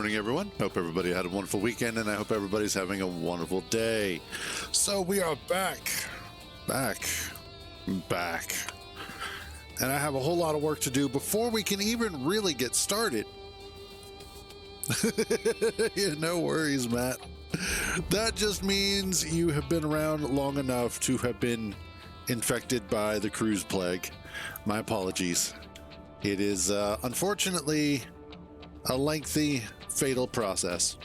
morning, everyone. Hope everybody had a wonderful weekend, and I hope everybody's having a wonderful day. So we are back. And I have a whole lot of work to do before we can even really get started. Yeah, no worries, Matt. That just means you have been around long enough to have been infected by the cruise plague. My apologies. It is, unfortunately, a lengthy, fatal process.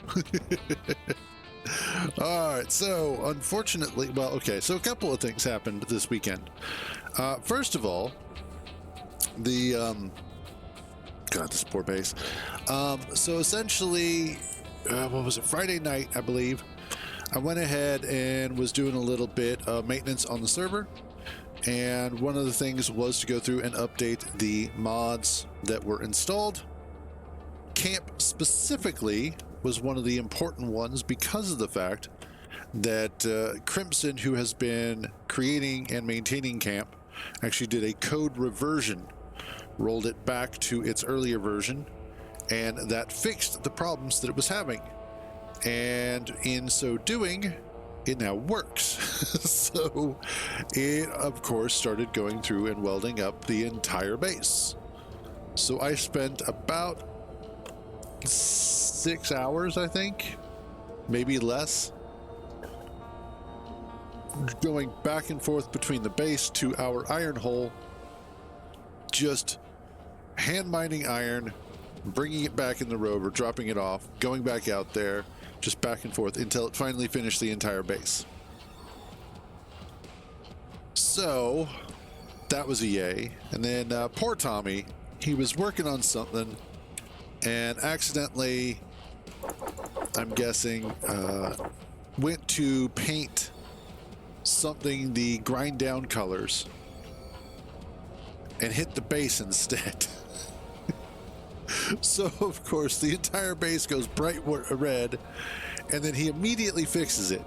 All right, so unfortunately, so a couple of things happened this weekend. First of all, God, this poor base. So essentially, what was it? Friday night, I believe. I went ahead and was doing a little bit of maintenance on the server. And one of the things was to go through and update the mods that were installed. Camp specifically was one of the important ones because of the fact that Crimson, who has been creating and maintaining camp, actually did a code reversion, rolled it back to its earlier version, and that fixed the problems that it was having. And in so doing, it now works. So it, of course, started going through and welding up the entire base. So I spent about 6 hours, I think, maybe less, going back and forth between the base to our iron hole, just hand mining iron, bringing it back in the rover, dropping it off, going back out there, just back and forth until it finally finished the entire base. So that was a yay. And then poor Tommy, he was working on something and accidentally, I'm guessing, went to paint something the grind down colors and hit the base instead. So of course the entire base goes bright red, and then he immediately fixes it.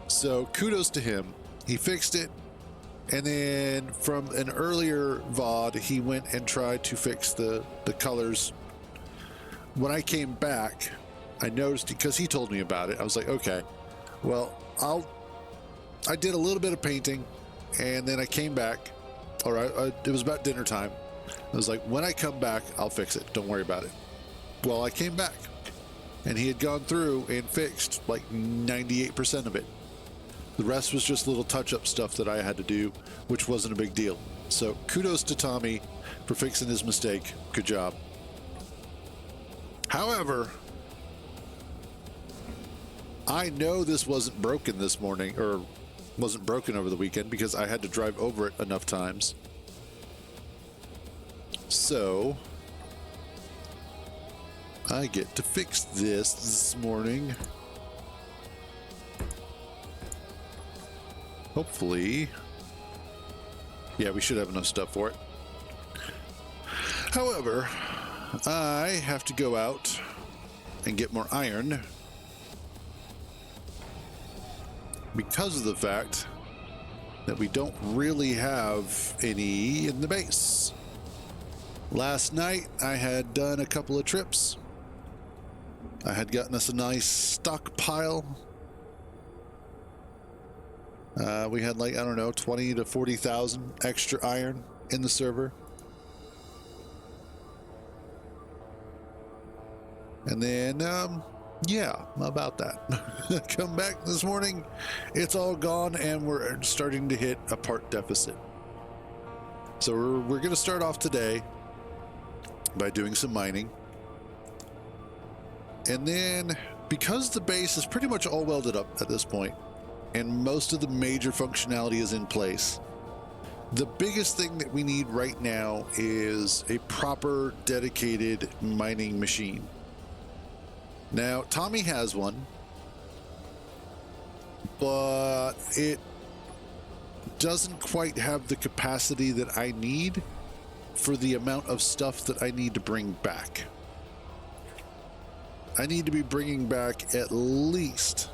So kudos to him. He fixed it, and then from an earlier VOD he went and tried to fix the colors. When I came back, I noticed, because he told me about it, I was like, okay, well, I did a little bit of painting, and then I came back, or it was about dinner time. I was like, when I come back, I'll fix it. Don't worry about it. Well, I came back, and he had gone through and fixed like 98% of it. The rest was just little touch-up stuff that I had to do, which wasn't a big deal. So kudos to Tommy for fixing his mistake. Good job. However, I know this wasn't broken this morning, or wasn't broken over the weekend, because I had to drive over it enough times. So I get to fix this morning. Hopefully. Yeah, we should have enough stuff for it. However, I have to go out and get more iron because of the fact that we don't really have any in the base. Last night, I had done a couple of trips. I had gotten us a nice stockpile. We had, like, I don't know, 20 to 40,000 extra iron in the server. And then, yeah, about that. Come back this morning, it's all gone, and we're starting to hit a part deficit. So we're going to start off today by doing some mining. And then, because the base is pretty much all welded up at this point, and most of the major functionality is in place, the biggest thing that we need right now is a proper dedicated mining machine. Now, Tommy has one, but it doesn't quite have the capacity that I need for the amount of stuff that I need to bring back. I need to be bringing back at least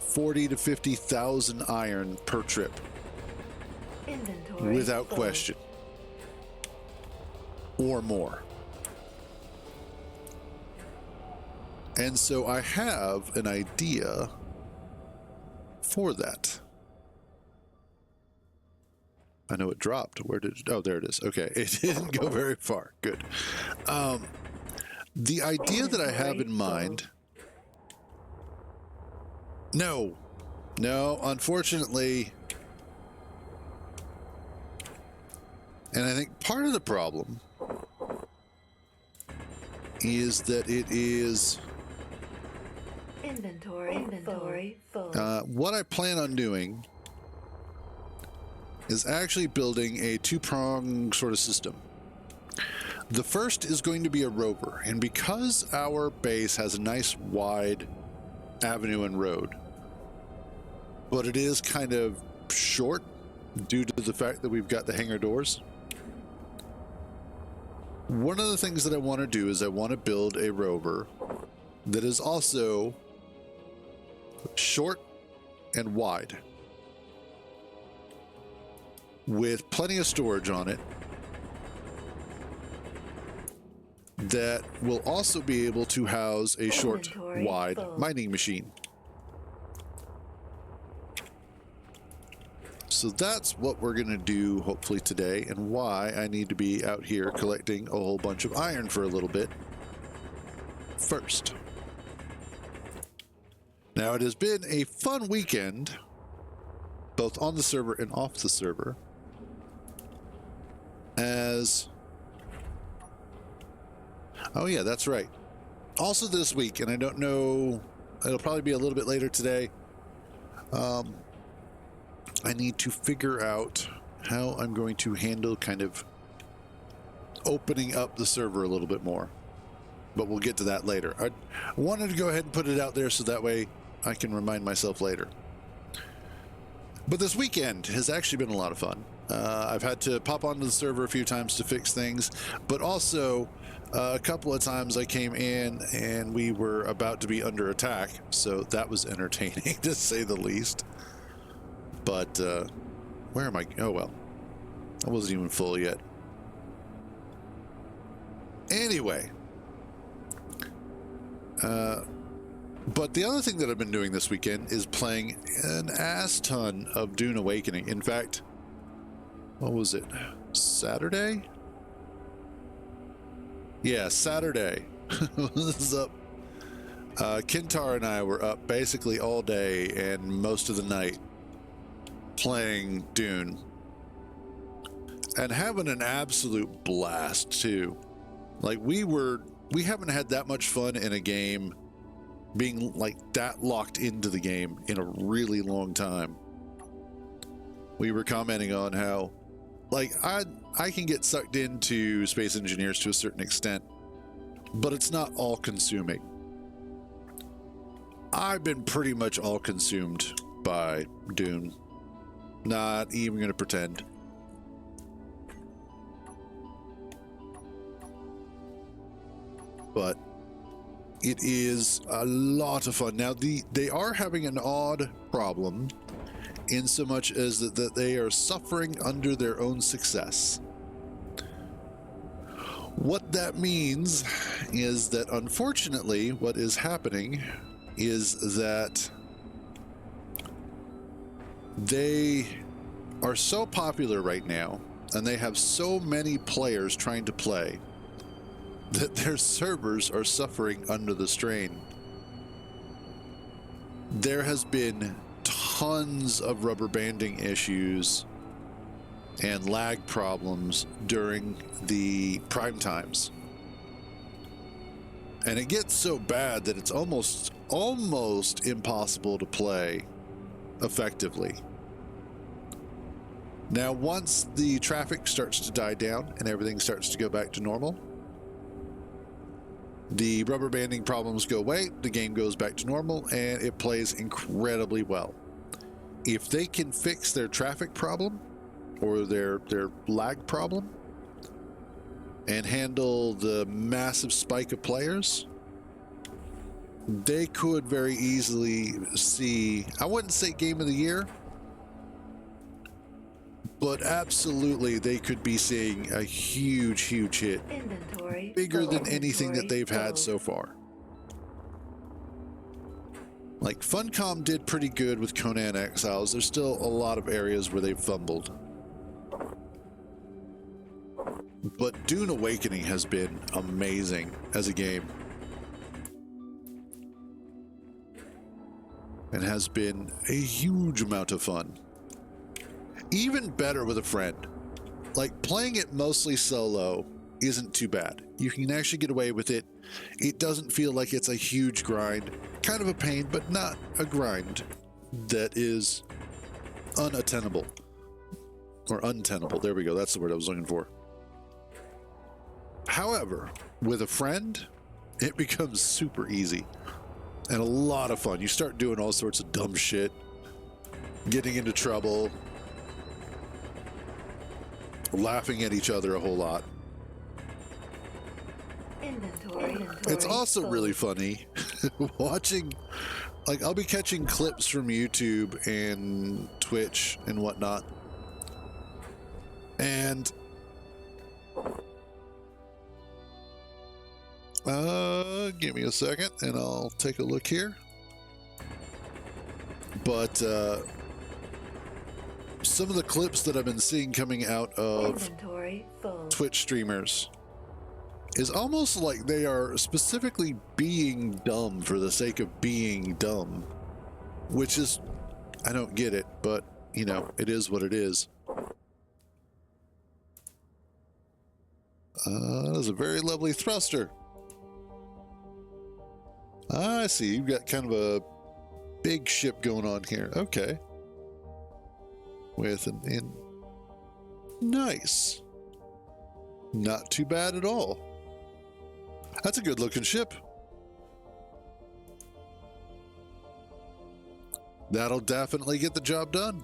40 to 50,000 iron per trip. Inventory without question. Or more. And so I have an idea for that. I know it dropped. Where did it? Oh, there it is. Okay, it didn't go very far. Good. The idea that I have in mind... No, unfortunately... And I think part of the problem is that it is... Inventory full. What I plan on doing is actually building a two-prong sort of system. The first is going to be a rover, and because our base has a nice wide avenue and road, but it is kind of short due to the fact that we've got the hangar doors. One of the things that I want to do is I want to build a rover that is also short and wide, with plenty of storage on it, that will also be able to house a short, wide mining machine. So that's what we're going to do hopefully today, and why I need to be out here collecting a whole bunch of iron for a little bit first. Now, it has been a fun weekend, both on the server and off the server, as... Oh yeah, that's right. Also this week, and I don't know, it'll probably be a little bit later today, I need to figure out how I'm going to handle kind of opening up the server a little bit more. But we'll get to that later. I wanted to go ahead and put it out there so that way I can remind myself later. But this weekend has actually been a lot of fun. I've had to pop onto the server a few times to fix things, but also a couple of times I came in and we were about to be under attack, so that was entertaining to say the least. But where am I? Oh well, I wasn't even full yet. Anyway, but the other thing that I've been doing this weekend is playing an ass ton of Dune Awakening. In fact, what was it? Saturday? Yeah, Saturday. This is up. Kintar and I were up basically all day and most of the night playing Dune. And having an absolute blast, too. Like, we haven't had that much fun in a game being, like, that locked into the game in a really long time. We were commenting on how, like, I can get sucked into Space Engineers to a certain extent, but it's not all-consuming. I've been pretty much all-consumed by Dune. Not even going to pretend. But it is a lot of fun. Now, they are having an odd problem in so much as that they are suffering under their own success. What that means is that, unfortunately, what is happening is that they are so popular right now, and they have so many players trying to play, that their servers are suffering under the strain. There has been tons of rubber banding issues and lag problems during the prime times. And it gets so bad that it's almost impossible to play effectively. Now, once the traffic starts to die down and everything starts to go back to normal, the rubber banding problems go away, the game goes back to normal, and it plays incredibly well. If they can fix their traffic problem or their lag problem and handle the massive spike of players, they could very easily see, I wouldn't say game of the year, but absolutely they could be seeing a huge hit, bigger than anything that they've had so far. Like, Funcom did pretty good with Conan Exiles. There's still a lot of areas where they've fumbled. But Dune Awakening has been amazing as a game. And has been a huge amount of fun. Even better with a friend. Like, playing it mostly solo isn't too bad. You can actually get away with it. It doesn't feel like it's a huge grind. Kind of a pain, but not a grind that is unattainable. Or untenable. There we go. That's the word I was looking for. However, with a friend, it becomes super easy and a lot of fun. You start doing all sorts of dumb shit, getting into trouble, laughing at each other a whole lot. Inventory. It's also really funny watching, like, I'll be catching clips from YouTube and Twitch and whatnot. And give me a second and I'll take a look here. But some of the clips that I've been seeing coming out of Twitch streamers is almost like they are specifically being dumb for the sake of being dumb, which is, I don't get it, but you know, it is what it is. That's a very lovely thruster. I see, you've got kind of a big ship going on here. Okay. With an nice. Not too bad at all. That's a good looking ship. That'll definitely get the job done.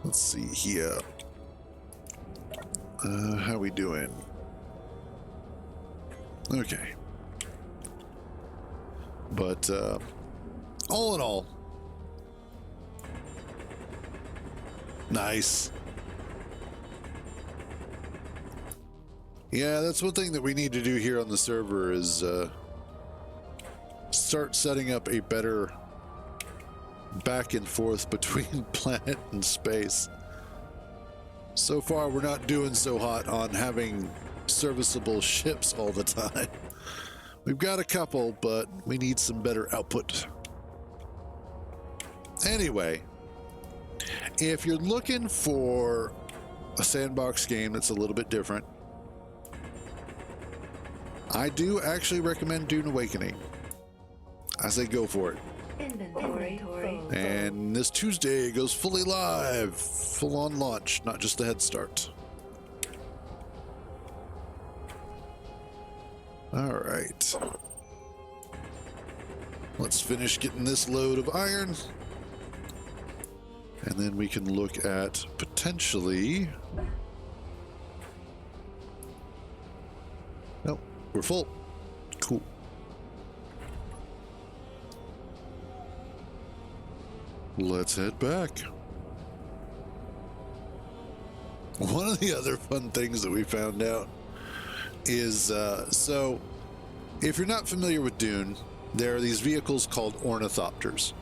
Let's see here. How we doing? Okay. But all in all, nice. Yeah, that's one thing that we need to do here on the server is start setting up a better back and forth between planet and space. So far, we're not doing so hot on having serviceable ships all the time. We've got a couple, but we need some better output. Anyway, if you're looking for a sandbox game that's a little bit different, I do actually recommend Dune Awakening. I say go for it. Inventory. And this Tuesday it goes fully live, full on launch, not just the head start. All right. Let's finish getting this load of iron. And then we can look at potentially... Nope, we're full. Cool. Let's head back. One of the other fun things that we found out is, so if you're not familiar with Dune, there are these vehicles called ornithopters.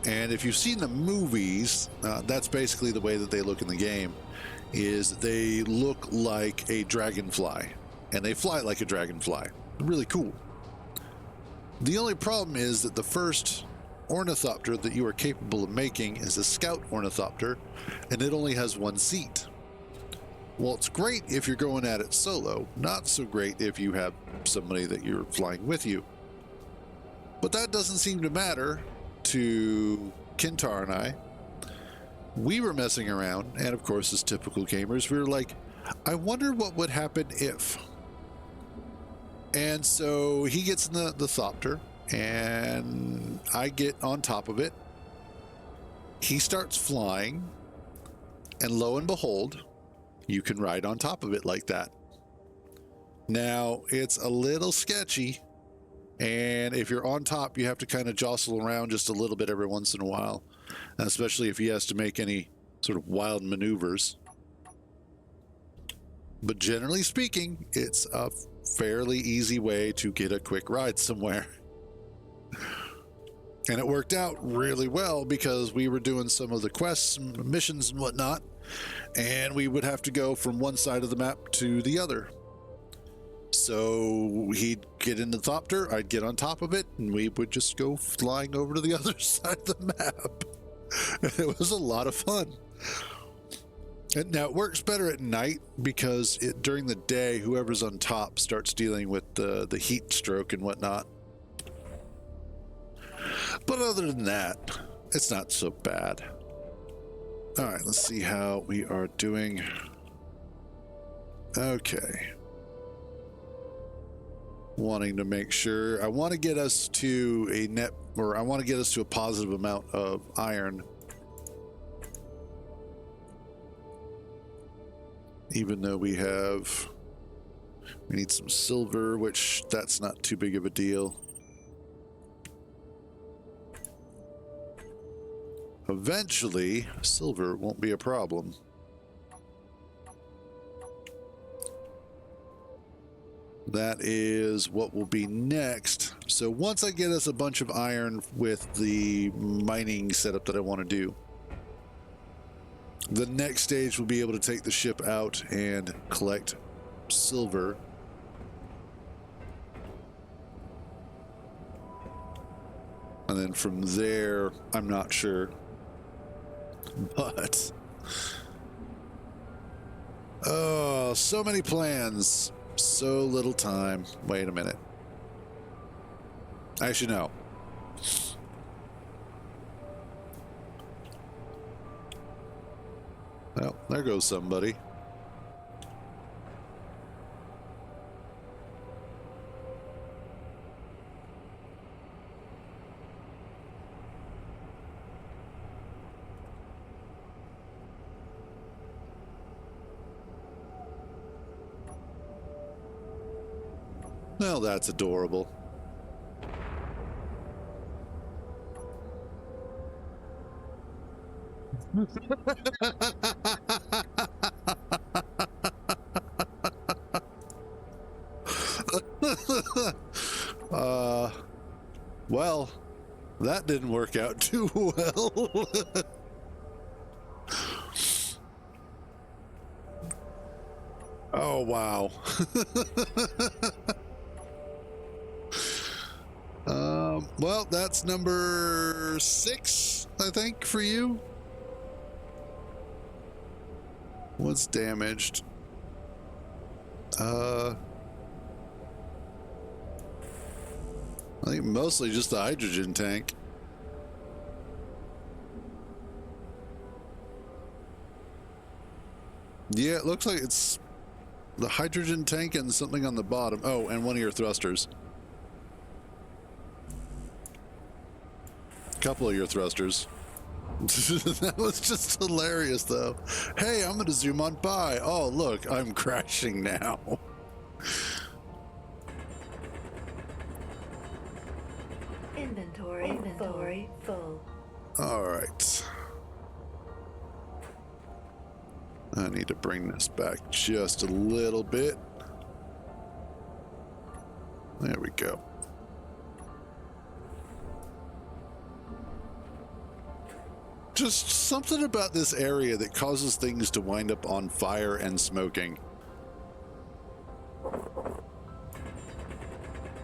And if you've seen the movies, that's basically the way that they look in the game, is they look like a dragonfly. And they fly like a dragonfly. Really cool. The only problem is that the first ornithopter that you are capable of making is a scout ornithopter, and it only has one seat. Well, it's great if you're going at it solo, not so great if you have somebody that you're flying with you. But that doesn't seem to matter to Kintar and I. We were messing around, and of course, as typical gamers, we were like, I wonder what would happen if. And so he gets in the thopter, and I get on top of it. He starts flying, and lo and behold, you can ride on top of it like that. Now, it's a little sketchy, and if you're on top, you have to kind of jostle around just a little bit every once in a while, especially if he has to make any sort of wild maneuvers. But generally speaking, it's a fairly easy way to get a quick ride somewhere. And it worked out really well because we were doing some of the quests and missions and whatnot, and we would have to go from one side of the map to the other. So he'd get in the thopter, I'd get on top of it, and we would just go flying over to the other side of the map. It was a lot of fun. And now it works better at night because during the day, whoever's on top starts dealing with the heat stroke and whatnot. But other than that, it's not so bad. All right, let's see how we are doing. Okay. Wanting to make sure. I want to get us to a net, or I want to get us to a positive amount of iron. Even though we need some silver, which that's not too big of a deal. Eventually, silver won't be a problem. That is what will be next. So once I get us a bunch of iron with the mining setup that I want to do, the next stage will be able to take the ship out and collect silver. And then from there, I'm not sure. But oh, so many plans, so little time. Wait a minute. Actually, no. Well, there goes somebody. Well, that's adorable. Well, that didn't work out too well. Oh, wow. Well, that's number 6, I think, for you. What's damaged? I think mostly just the hydrogen tank. Yeah, it looks like it's the hydrogen tank and something on the bottom. Oh, and one of your thrusters. Couple of your thrusters. That was just hilarious, though. Hey, I'm going to zoom on by. Oh, look, I'm crashing now. Inventory full. All right. I need to bring this back just a little bit. There we go. Just something about this area that causes things to wind up on fire and smoking.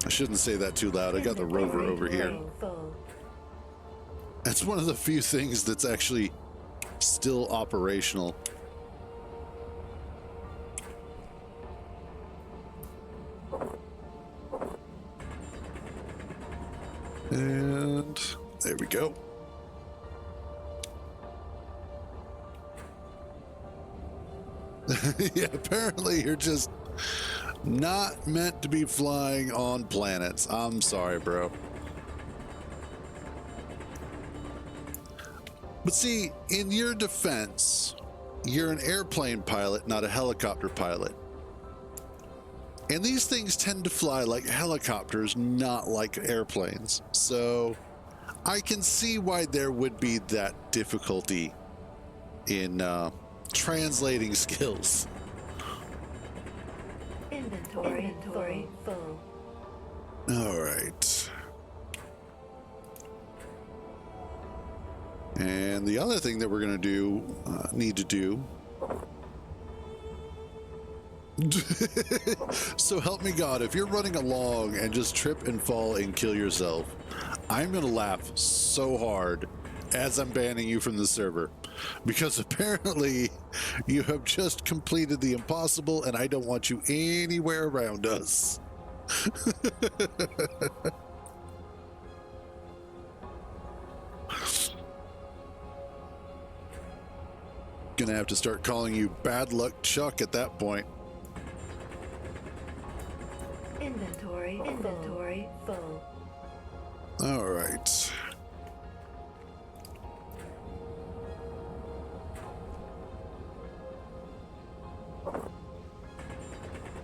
I shouldn't say that too loud. I got the rover over here. That's one of the few things that's actually still operational. And there we go. Yeah, apparently you're just not meant to be flying on planets. I'm sorry, bro. But see, in your defense, you're an airplane pilot, not a helicopter pilot. And these things tend to fly like helicopters, not like airplanes. So I can see why there would be that difficulty in translating skills. Inventory full. All right. And the other thing that we're going to do, need to do. So help me God, if you're running along and just trip and fall and kill yourself, I'm going to laugh so hard as I'm banning you from the server. Because apparently you have just completed the impossible and I don't want you anywhere around us. Gonna have to start calling you Bad Luck Chuck at that point. Inventory full. All right.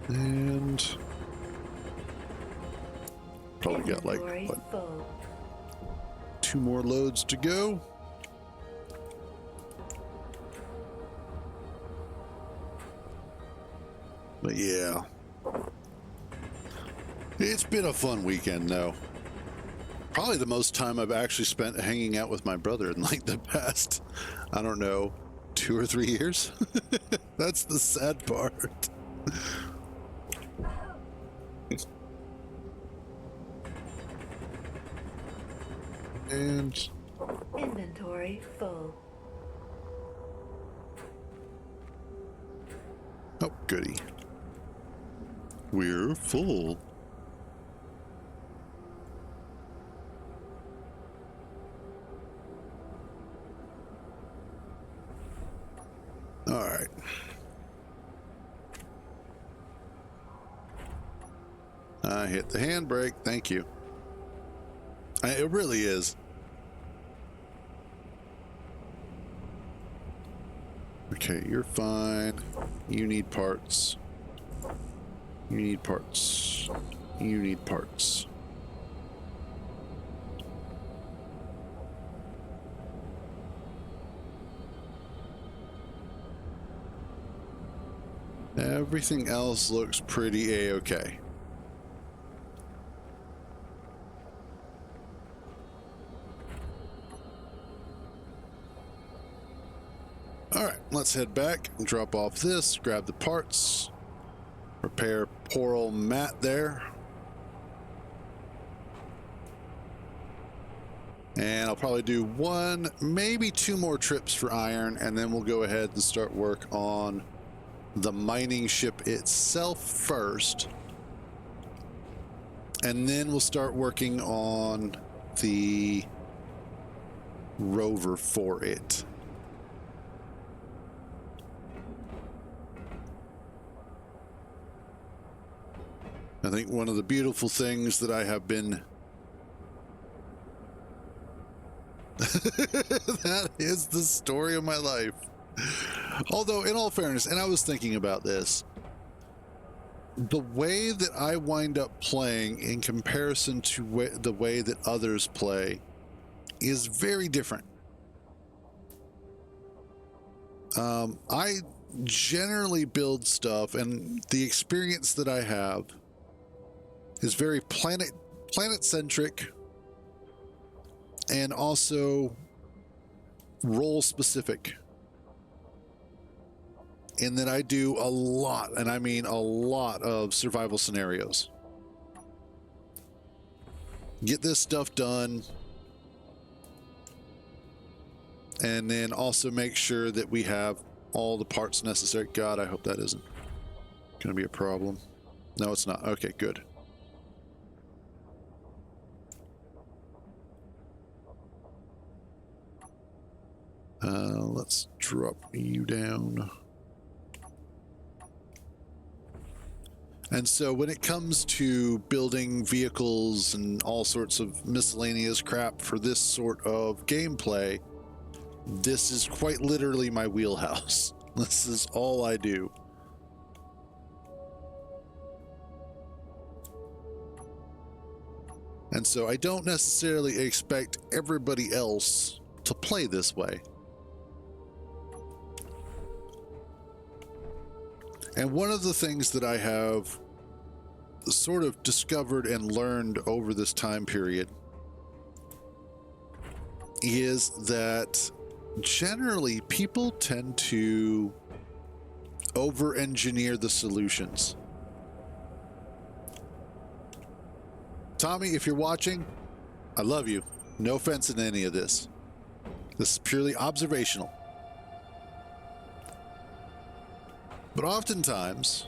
And probably got like what, Full. 2 more loads to go. But yeah, it's been a fun weekend though. Probably the most time I've actually spent hanging out with my brother in like the past, I don't know, 2 or 3 years. That's the sad part. And Inventory full. oh, goody. We're full. All right. I hit the handbrake. Thank you. It really is. Okay, you're fine. You need parts. You need parts. You need parts. Everything else looks pretty A-okay. All right, let's head back and drop off this, grab the parts, repair poor old Matt there. And I'll probably do 1, maybe 2 more trips for iron, and then we'll go ahead and start work on the mining ship itself first. And then we'll start working on the rover for it. I think one of the beautiful things that I have been that is the story of my life. Although, in all fairness, and I was thinking about this, the way that I wind up playing in comparison to the way that others play is very different. I generally build stuff, and the experience that I have is very planet-centric and also role-specific. In that I do a lot, and I mean a lot, of survival scenarios. Get this stuff done, and then also make sure that we have all the parts necessary. God, I hope that isn't going to be a problem. No, it's not. Okay, good. Let's drop you down. And so when it comes to building vehicles and all sorts of miscellaneous crap for this sort of gameplay, this is quite literally my wheelhouse. This is all I do. And so I don't necessarily expect everybody else to play this way. And one of the things that I have sort of discovered and learned over this time period is that generally people tend to over-engineer the solutions. Tommy, if you're watching, I love you. No offense in any of this. This is purely observational. But oftentimes,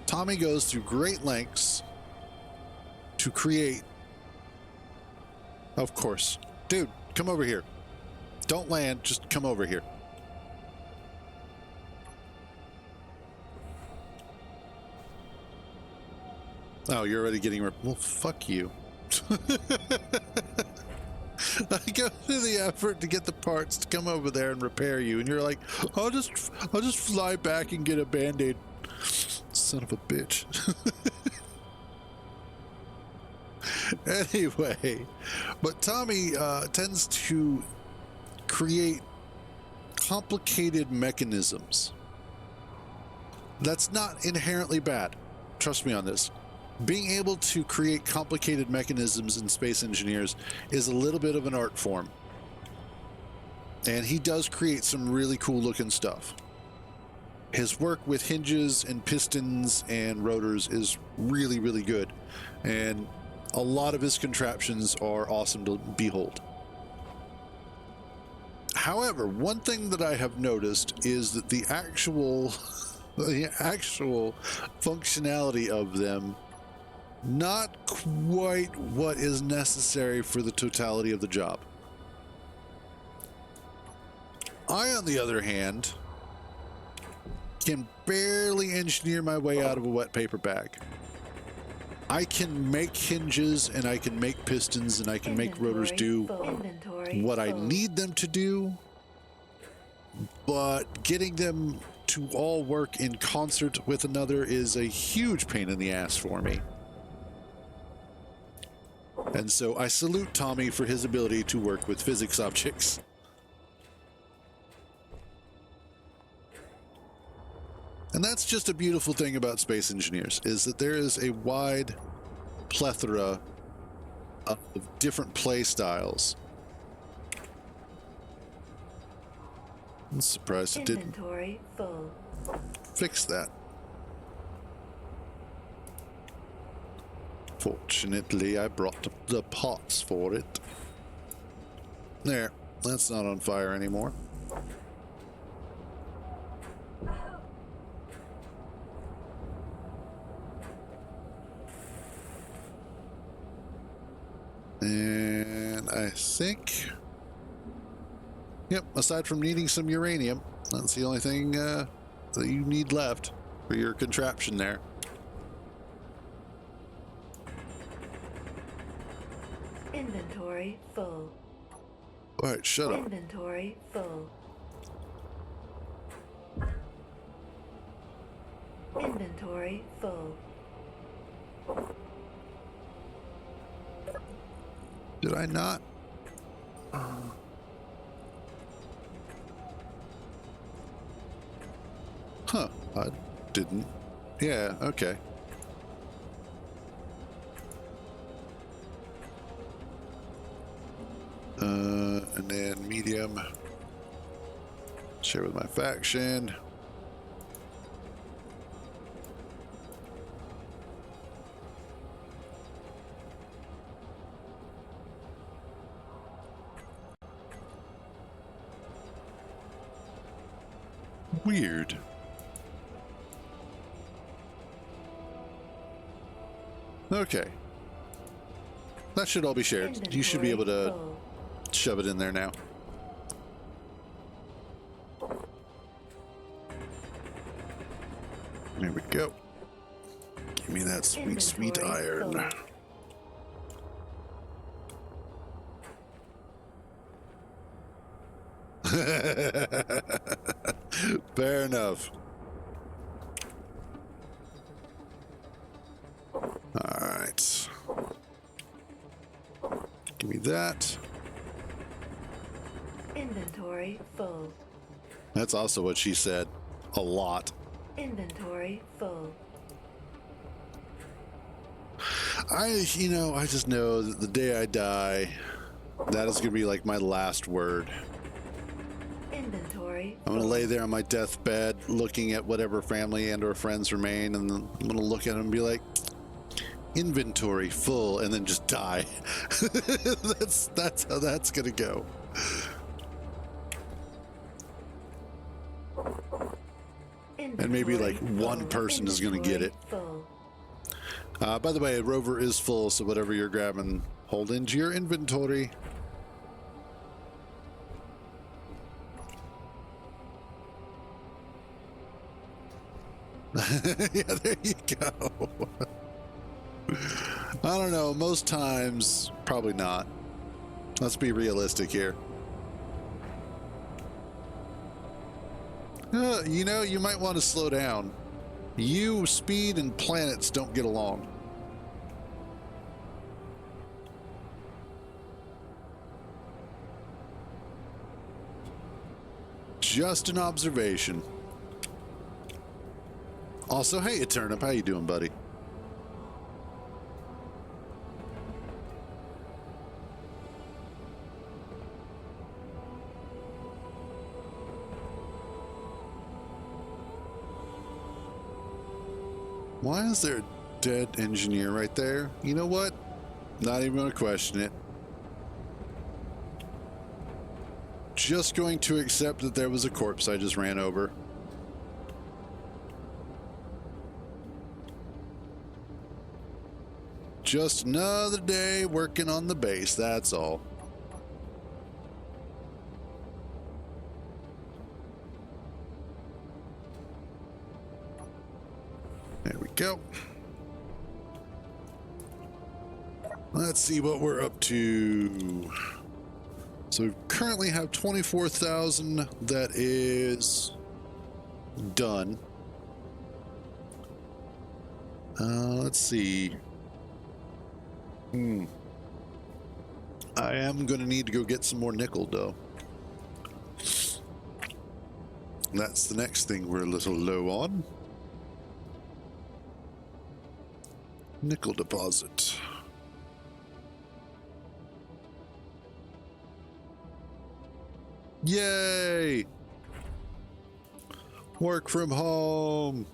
Tommy goes through great lengths to create... Of course. Dude, come over here. Don't land, just come over here. Oh, you're already getting... Well, fuck you. I go through the effort to get the parts to come over there and repair you, and you're like, I'll just fly back and get a Band-Aid. Son of a bitch. Anyway, but Tommy tends to create complicated mechanisms. That's not inherently bad. Trust me on this. Being able to create complicated mechanisms in space engineers is a little bit of an art form. And he does create some really cool looking stuff. His work with hinges and pistons and rotors is really, really good. And a lot of his contraptions are awesome to behold. However, one thing that I have noticed is that the actual functionality of them, not quite what is necessary for the totality of the job. I, on the other hand, can barely engineer my way out of a wet paper bag. I can make hinges and I can make pistons and I can make rotors do what I need them to do, but getting them to all work in concert with another is a huge pain in the ass for me. And so I salute Tommy for his ability to work with physics objects. And that's just a beautiful thing about space engineers, is that there is a wide plethora of different play styles. I'm surprised it didn't fix that. Fortunately, I brought the pots for it. There, that's not on fire anymore. And I think... Yep, aside from needing some uranium, that's the only thing that you need left for your contraption there. Inventory full. Alright, shut up. Inventory full. Inventory full. Did I not? Huh, I didn't. Yeah, okay. And then medium. Share with my faction. Weird. Okay. That should all be shared. You should be able to shove it in there now. There we go. Give me that sweet, sweet iron. Fair enough. Alright. Give me that. Inventory full. That's also what she said. A lot. Inventory full. I just know that the day I die, that is going to be like my last word. Inventory. I'm going to lay there on my deathbed looking at whatever family and or friends remain, and then I'm going to look at them and be like, inventory full, and then just die. That's how that's going to go. And maybe like one person is going to get it. Full. By the way, Rover is full, so whatever you're grabbing, hold into your inventory. Yeah, there you go. I don't know. Most times, probably not. Let's be realistic here. You might want to slow down. Speed, and planets don't get along. Just an observation. Also, hey, Eternip, how you doing, buddy? Why is there a dead engineer right there? You know what? Not even going to question it. Just going to accept that there was a corpse I just ran over. Just another day working on the base, that's all. There we go. Let's see what we're up to. So we currently have 24,000 that is done. Let's see. I am going to need to go get some more nickel, though. That's the next thing we're a little low on. Nickel deposit. Yay! Work from home.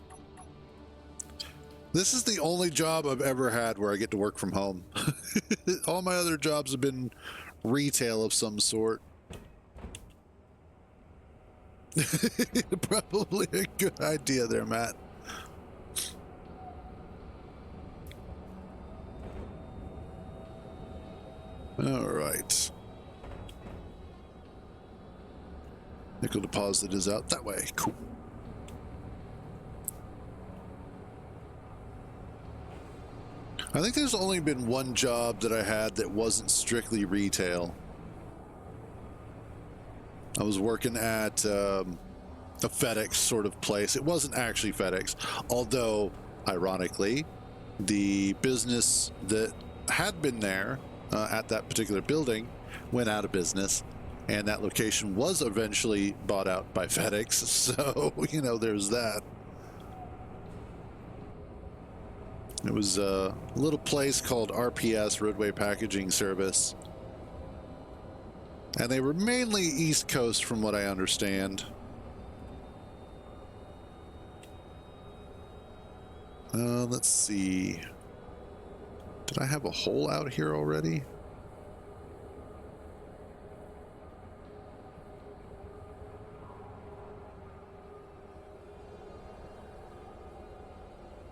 This is the only job I've ever had where I get to work from home. All my other jobs have been retail of some sort. Probably a good idea there, Matt. All right. Nickel deposit is out that way. Cool. I think there's only been one job that I had that wasn't strictly retail. I was working at a FedEx sort of place. It wasn't actually FedEx, although, ironically, the business that had been there at that particular building went out of business, and that location was eventually bought out by FedEx. So, there's that. It was a little place called RPS, Roadway Packaging Service. And they were mainly East Coast from what I understand. Let's see. Did I have a hole out here already?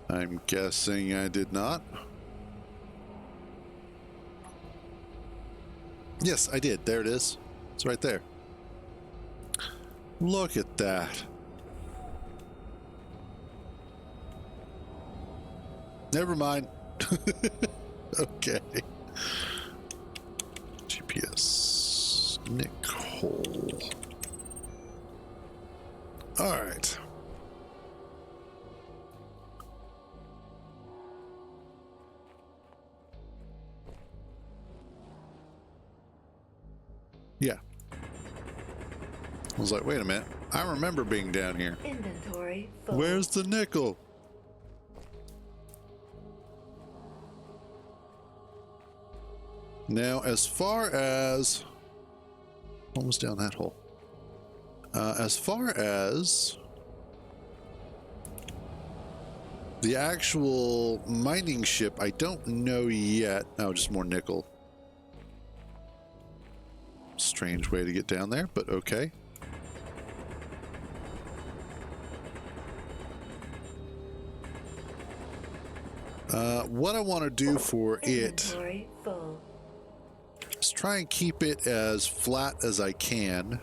I'm guessing I did not. Yes, I did. There it is. It's right there. Look at that. Never mind. Okay. GPS. Nick hole. All right. Yeah. I was like, wait a minute. I remember being down here. Inventory full. Where's the nickel? Now, as far as almost down that hole. As far as the actual mining ship, I don't know yet. Oh, just more nickel. Strange way to get down there, but okay. What I want to do for Inventory full. is try and keep it as flat as I can.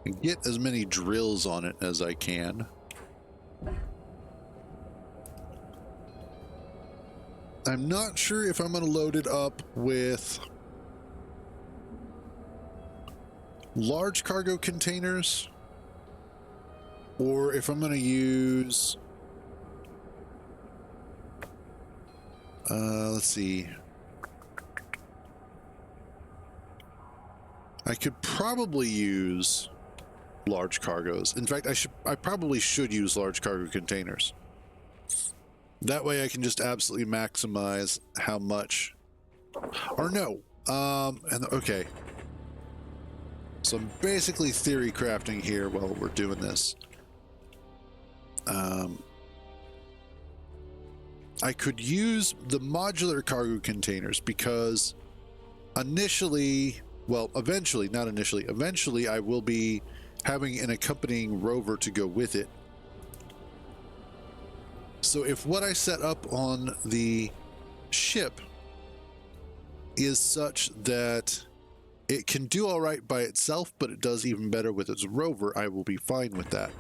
And get as many drills on it as I can. I'm not sure if I'm going to load it up with large cargo containers or if I'm going to use let's see. I could probably use large cargos. In fact, I probably should use large cargo containers. That way I can just absolutely maximize how much, or no. And okay. So I'm basically theory crafting here while we're doing this. I could use the modular cargo containers because initially, well, eventually, not initially, eventually I will be having an accompanying rover to go with it. So if what I set up on the ship is such that it can do all right by itself, but it does even better with its rover, I will be fine with that.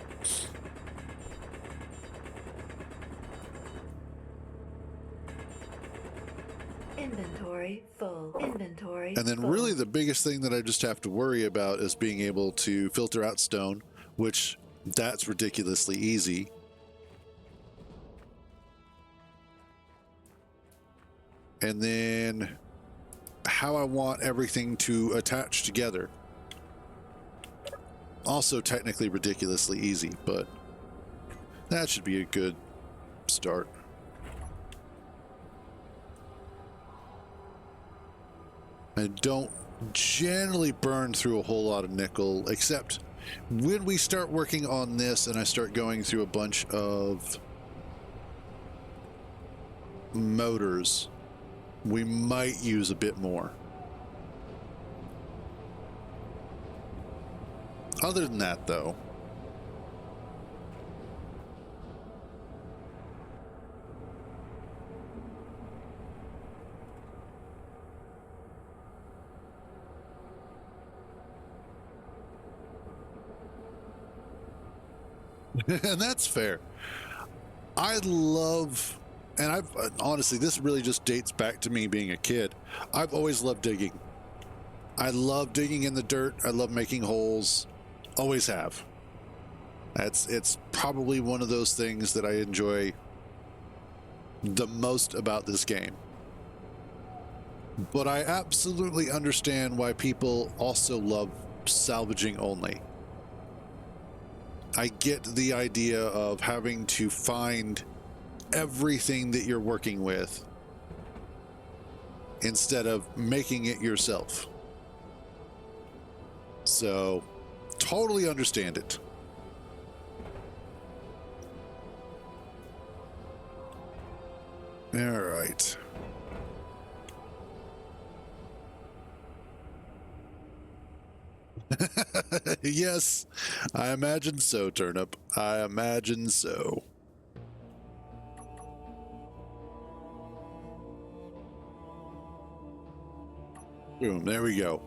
Inventory full. Inventory And then full. really the biggest thing that I just have to worry about is being able to filter out stone, which that's ridiculously easy. And then how I want everything to attach together. Also technically ridiculously easy, but that should be a good start. I don't generally burn through a whole lot of nickel, except when we start working on this and I start going through a bunch of motors, we might use a bit more. Other than that, though, and that's fair. I love, and I've honestly, this really just dates back to me being a kid. I've always loved digging. I love digging in the dirt. I love making holes. Always have. It's probably one of those things that I enjoy the most about this game. But I absolutely understand why people also love salvaging only. I get the idea of having to find everything that you're working with instead of making it yourself. So, totally understand it. All right. Yes, I imagine so, Turnip. I imagine so. Boom, there we go.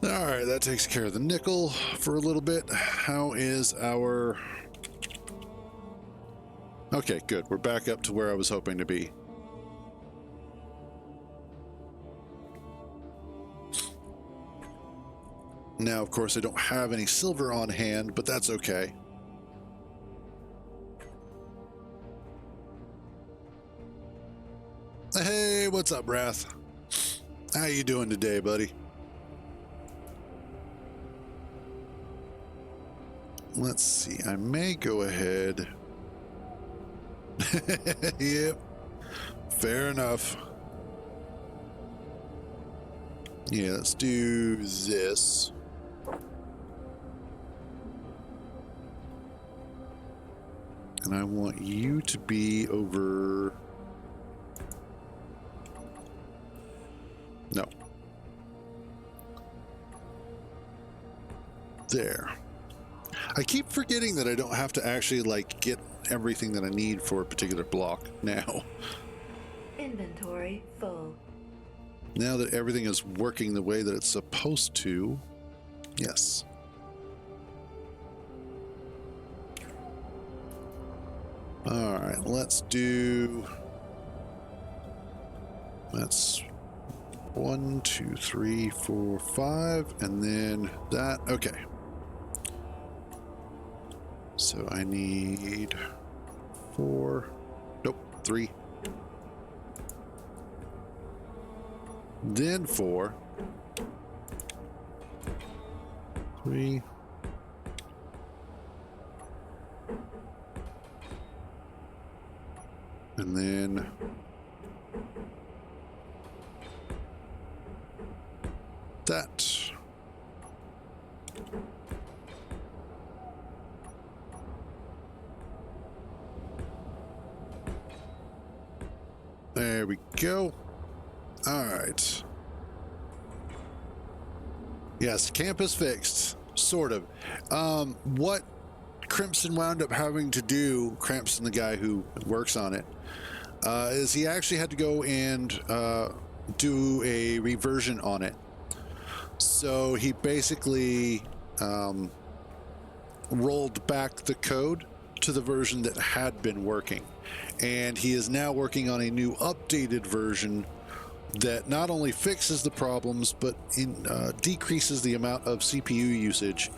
All right, that takes care of the nickel for a little bit. How is our... Okay, good. We're back up to where I was hoping to be. Now, of course, I don't have any silver on hand, but that's okay. Hey, what's up, Wrath? How you doing today, buddy? Let's see. I may go ahead Yep. Fair enough. Yeah, let's do this. And I want you to be over... No. There. I keep forgetting that I don't have to actually, like, get everything that I need for a particular block now. Inventory full. Now that everything is working the way that it's supposed to, yes. All right, let's do... That's 1, 2, 3, 4, 5, and then that. Okay. So I need 4. Nope, 3. Then 4. 3. And then that. There we go. All right. Yes, camp is fixed, sort of. What Crimson wound up having to do, Crimson, the guy who works on it, is he actually had to go and do a reversion on it. So he basically rolled back the code to the version that had been working. And he is now working on a new updated version that not only fixes the problems, but decreases the amount of CPU usage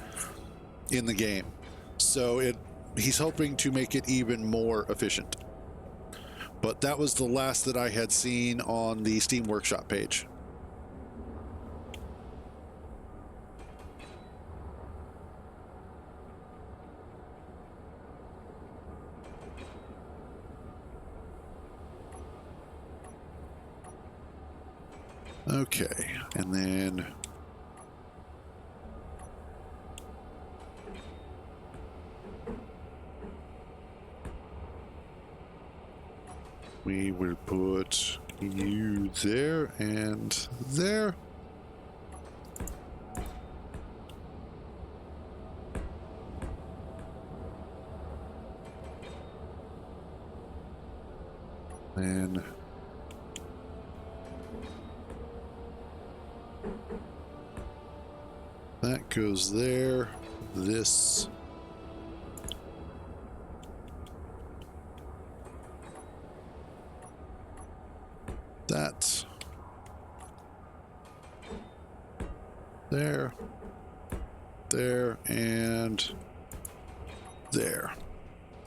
in the game. So he's hoping to make it even more efficient. But that was the last that I had seen on the Steam Workshop page. Okay, and then we will put you there and there. And that goes there. This. That. There. There. And there.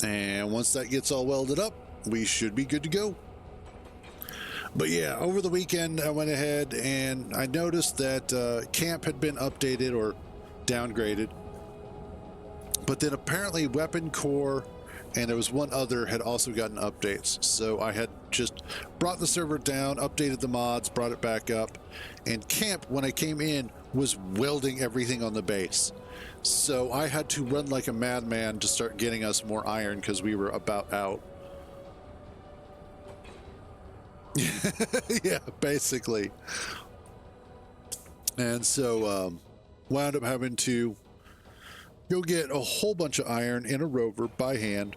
And once that gets all welded up, we should be good to go. But yeah, over the weekend, I went ahead and I noticed that camp had been updated or downgraded. But then apparently Weapon Core and there was one other had also gotten updates. So I had just brought the server down, updated the mods, brought it back up. And camp, when I came in, was welding everything on the base. So I had to run like a madman to start getting us more iron because we were about out. Yeah, basically. And so wound up having to go get a whole bunch of iron in a rover by hand.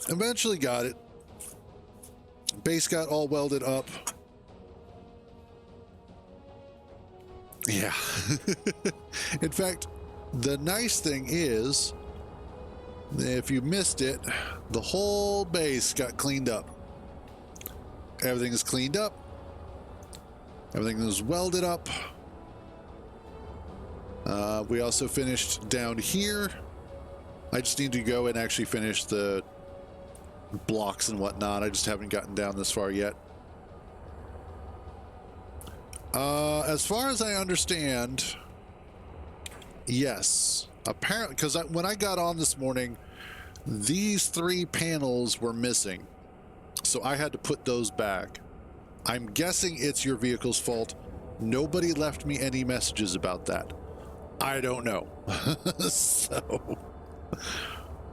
Eventually got it. Base got all welded up. Yeah. In fact, the nice thing is, if you missed it, the whole base got cleaned up. Everything is cleaned up. Everything is welded up. We also finished down here. I just need to go and actually finish the blocks and whatnot. I just haven't gotten down this far yet. As far as I understand, yes. Apparently, because when I got on this morning, these 3 panels were missing, so I had to put those back. I'm guessing it's your vehicle's fault. Nobody left me any messages about that. I don't know. So,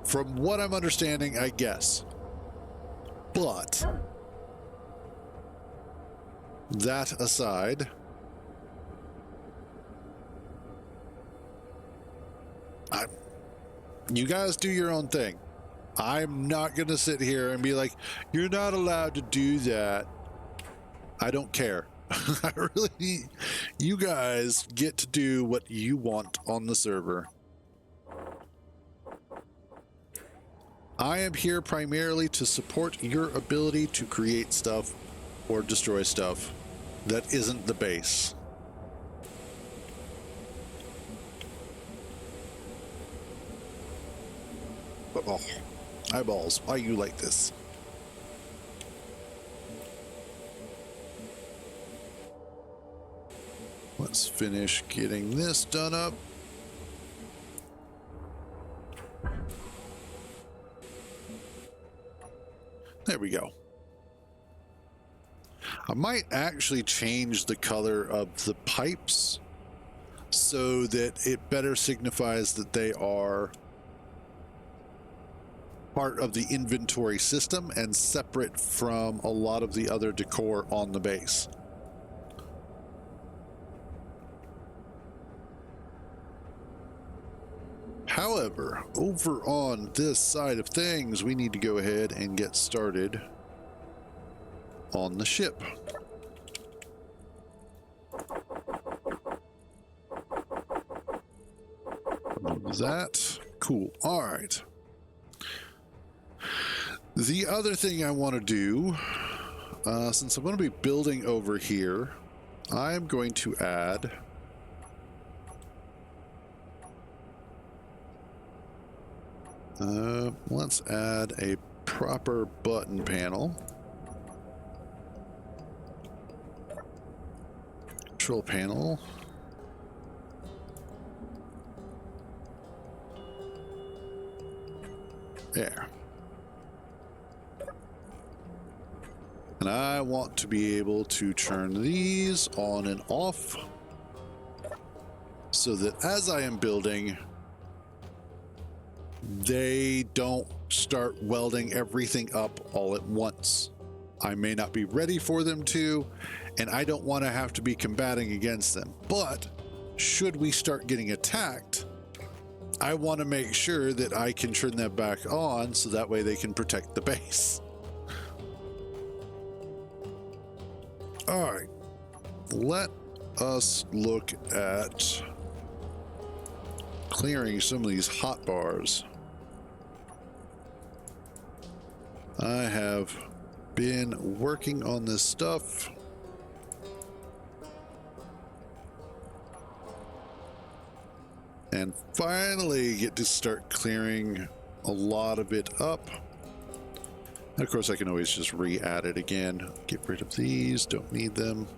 from what I'm understanding, I guess. But, that aside, you guys do your own thing. I'm not going to sit here and be like, you're not allowed to do that. I don't care. I really, you guys get to do what you want on the server. I am here primarily to support your ability to create stuff or destroy stuff that isn't the base. Oh, eyeballs, why are you like this? Let's finish getting this done up. There we go. I might actually change the color of the pipes so that it better signifies that they are part of the inventory system and separate from a lot of the other decor on the base. However, over on this side of things, we need to go ahead and get started on the ship. That, cool. All right. The other thing I want to do, since I'm going to be building over here, I'm going to add let's add a proper button panel. Control panel. There. And I want to be able to turn these on and off so that as I am building, they don't start welding everything up all at once. I may not be ready for them to, and I don't want to have to be combating against them. But should we start getting attacked, I want to make sure that I can turn them back on so that way they can protect the base. All right, let us look at clearing some of these hot bars. I have been working on this stuff. And finally get to start clearing a lot of it up. And of course I can always just re-add it again. Get rid of these, don't need them.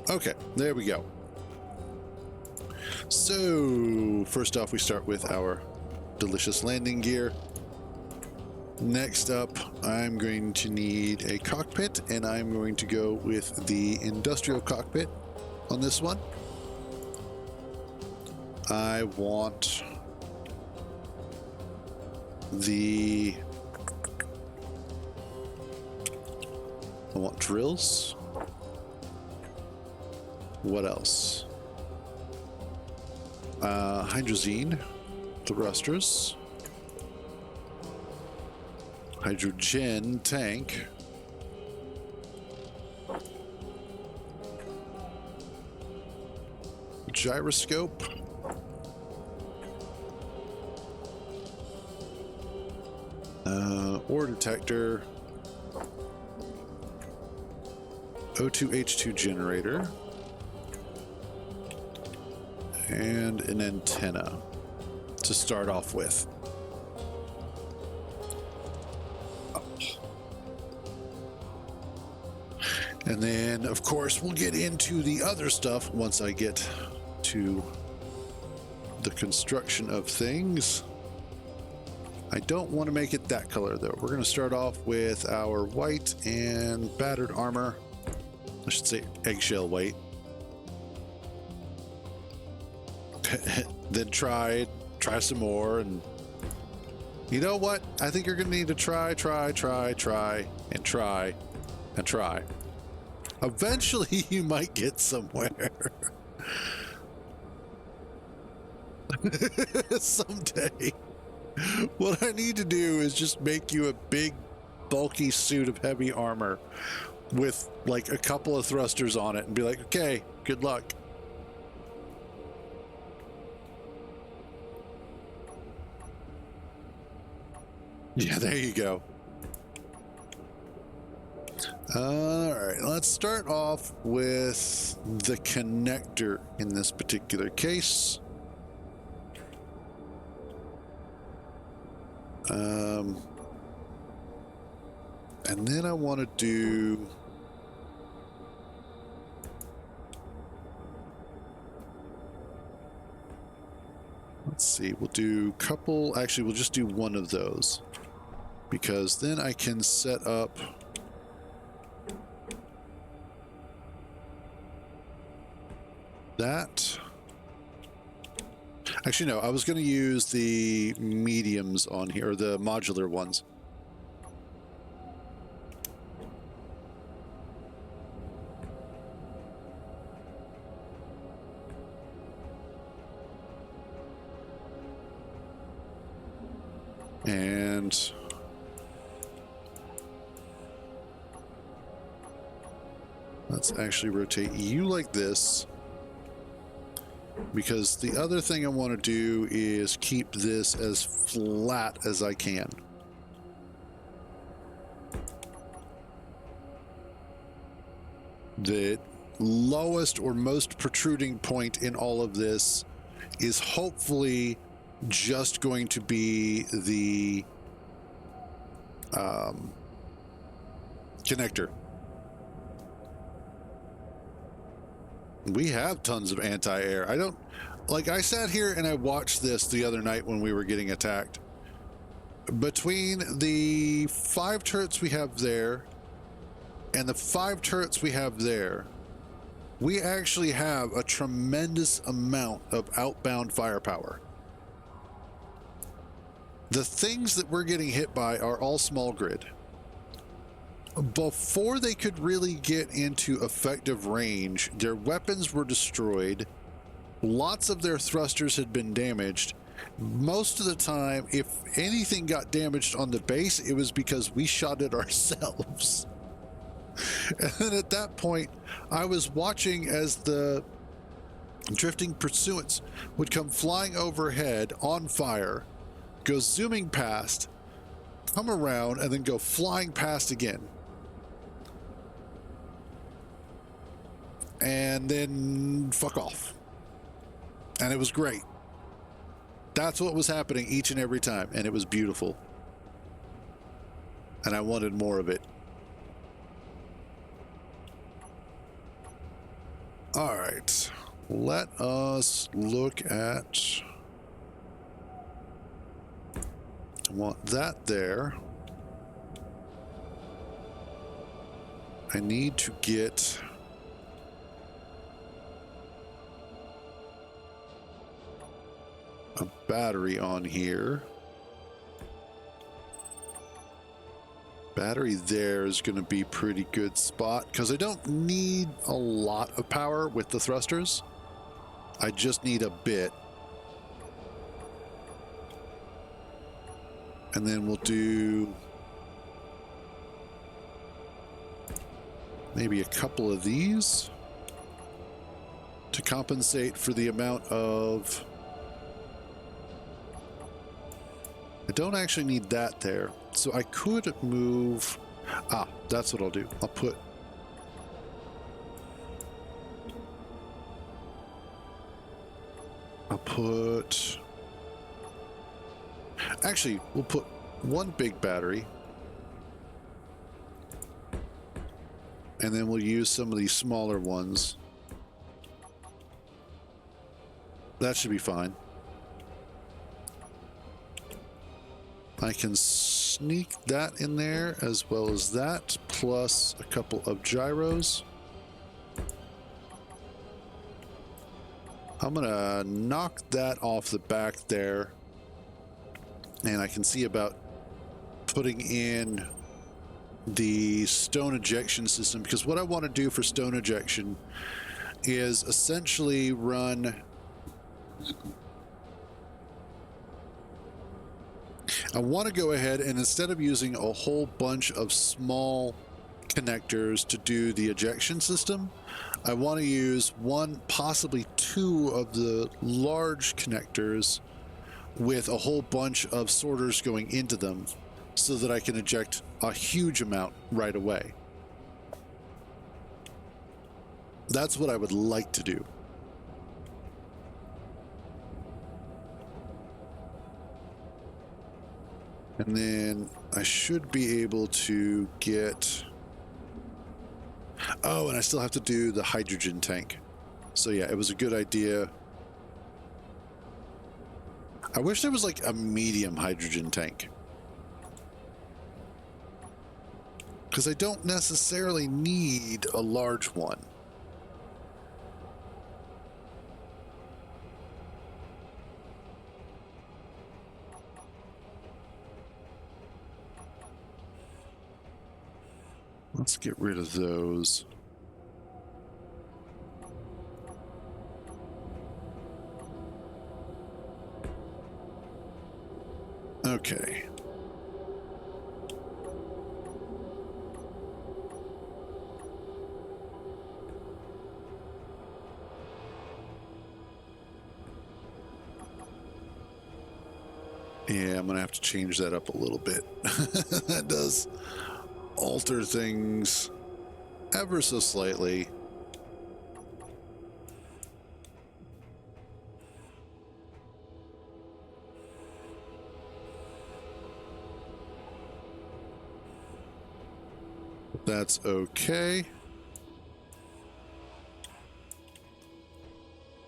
Okay, there we go. So first off we start with our delicious landing gear. Next up, I'm going to need a cockpit, and I'm going to go with the industrial cockpit on this one. I want drills. What else? Hydrazine thrusters. Hydrogen tank. Gyroscope. Ore detector. O2H2 generator. And an antenna to start off with. And then, of course, we'll get into the other stuff once I get to the construction of things. I don't want to make it that color though. We're going to start off with our white and battered armor. I should say eggshell white. Then try some more, and you know what? I think you're going to need to try, and try. Eventually, you might get somewhere. Someday. What I need to do is just make you a big, bulky suit of heavy armor with like a couple of thrusters on it and be like, okay, good luck. Yeah, there you go. All right, let's start off with the connector in this particular case. And then I want to do let's see, we'll do couple, actually we'll just do one of those, because then I can set up that. Actually, no, I was going to use the mediums on here, or the modular ones. And let's actually rotate you like this, because the other thing I want to do is keep this as flat as I can. The lowest or most protruding point in all of this is hopefully just going to be the connector. We have tons of anti-air. I don't, like, I sat here and I watched this the other night when we were getting attacked. Between the 5 turrets we have there and the 5 turrets we have there, we actually have a tremendous amount of outbound firepower. The things that we're getting hit by are all small grid. Before they could really get into effective range, their weapons were destroyed. Lots of their thrusters had been damaged. Most of the time, if anything got damaged on the base, it was because we shot it ourselves. And then at that point, I was watching as the drifting pursuits would come flying overhead on fire, go zooming past, come around, and then go flying past again. And then fuck off. And it was great. That's what was happening each and every time, and it was beautiful. And I wanted more of it. All right, let us look at, I want that there. I need to get a battery on here. Battery there is going to be pretty good spot, because I don't need a lot of power with the thrusters. I just need a bit. And then we'll do maybe a couple of these to compensate for the amount of... I don't actually need that there, so I could move... Ah, that's what I'll do. I'll put... Actually, we'll put one big battery, and then we'll use some of these smaller ones. That should be fine. I can sneak that in there as well as that, plus a couple of gyros. I'm gonna knock that off the back there, and I can see about putting in the stone ejection system, because what I want to do for stone ejection is essentially run... I want to go ahead and instead of using a whole bunch of small connectors to do the ejection system, I want to use one, possibly two of the large connectors with a whole bunch of sorters going into them so that I can eject a huge amount right away. That's what I would like to do. And then I should be able to get... Oh, and I still have to do the hydrogen tank. So yeah, it was a good idea. I wish there was like a medium hydrogen tank, because I don't necessarily need a large one. Let's get rid of those. Okay. Yeah, I'm gonna have to change that up a little bit. That does alter things ever so slightly. That's okay.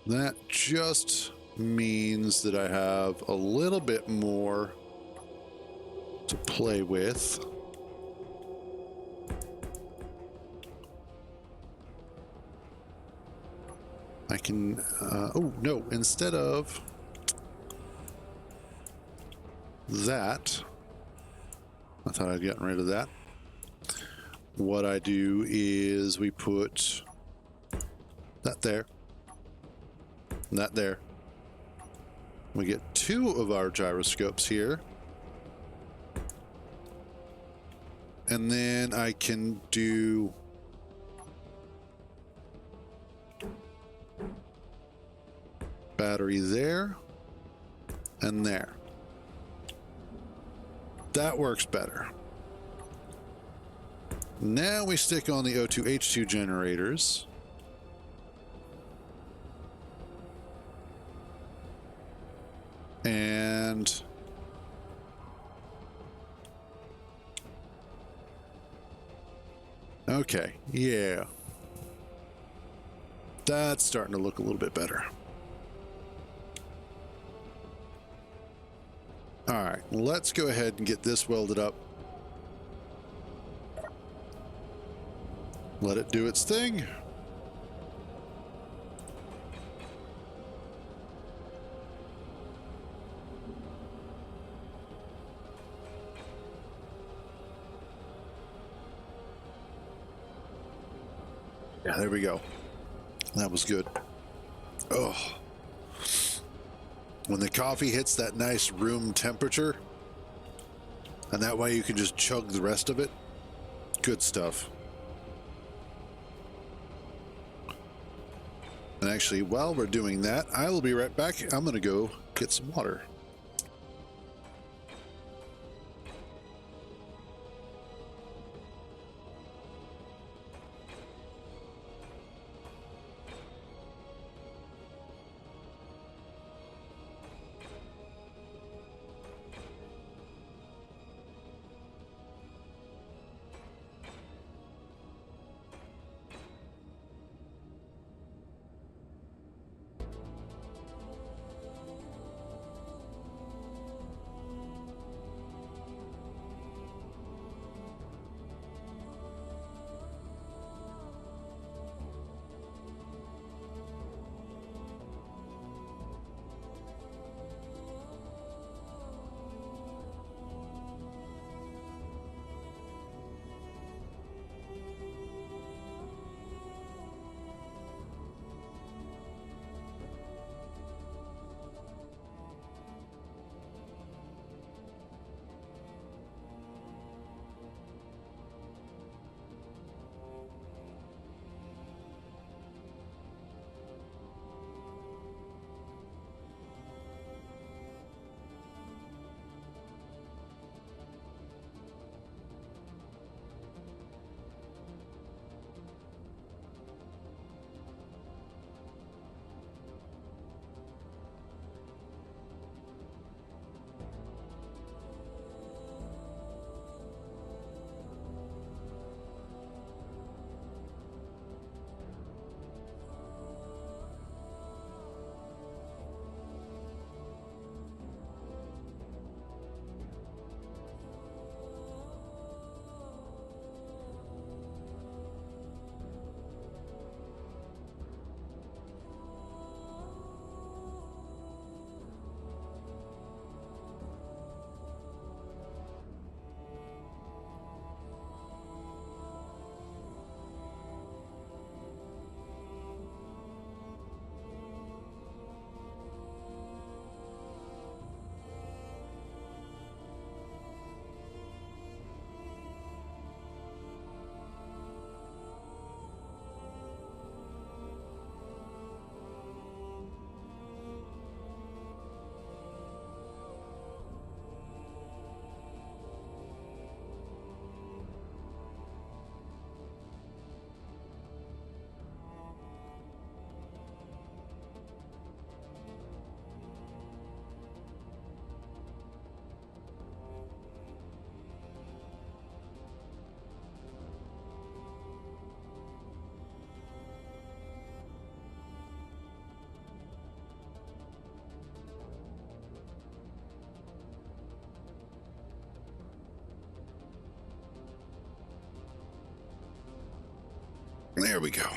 That just means that I have a little bit more to play with. I can, oh no, instead of that, I thought I'd gotten rid of that. What I do is we put that there, and that there. We get two of our gyroscopes here. And then I can do battery there and there. That works better. Now we stick on the O2H2 generators. And okay, yeah. That's starting to look a little bit better. All right, let's go ahead and get this welded up. Let it do its thing. Yeah, there we go. That was good. Oh. When the coffee hits that nice room temperature, and that way you can just chug the rest of it, good stuff. And actually, while we're doing that, I will be right back. I'm going to go get some water. There we go.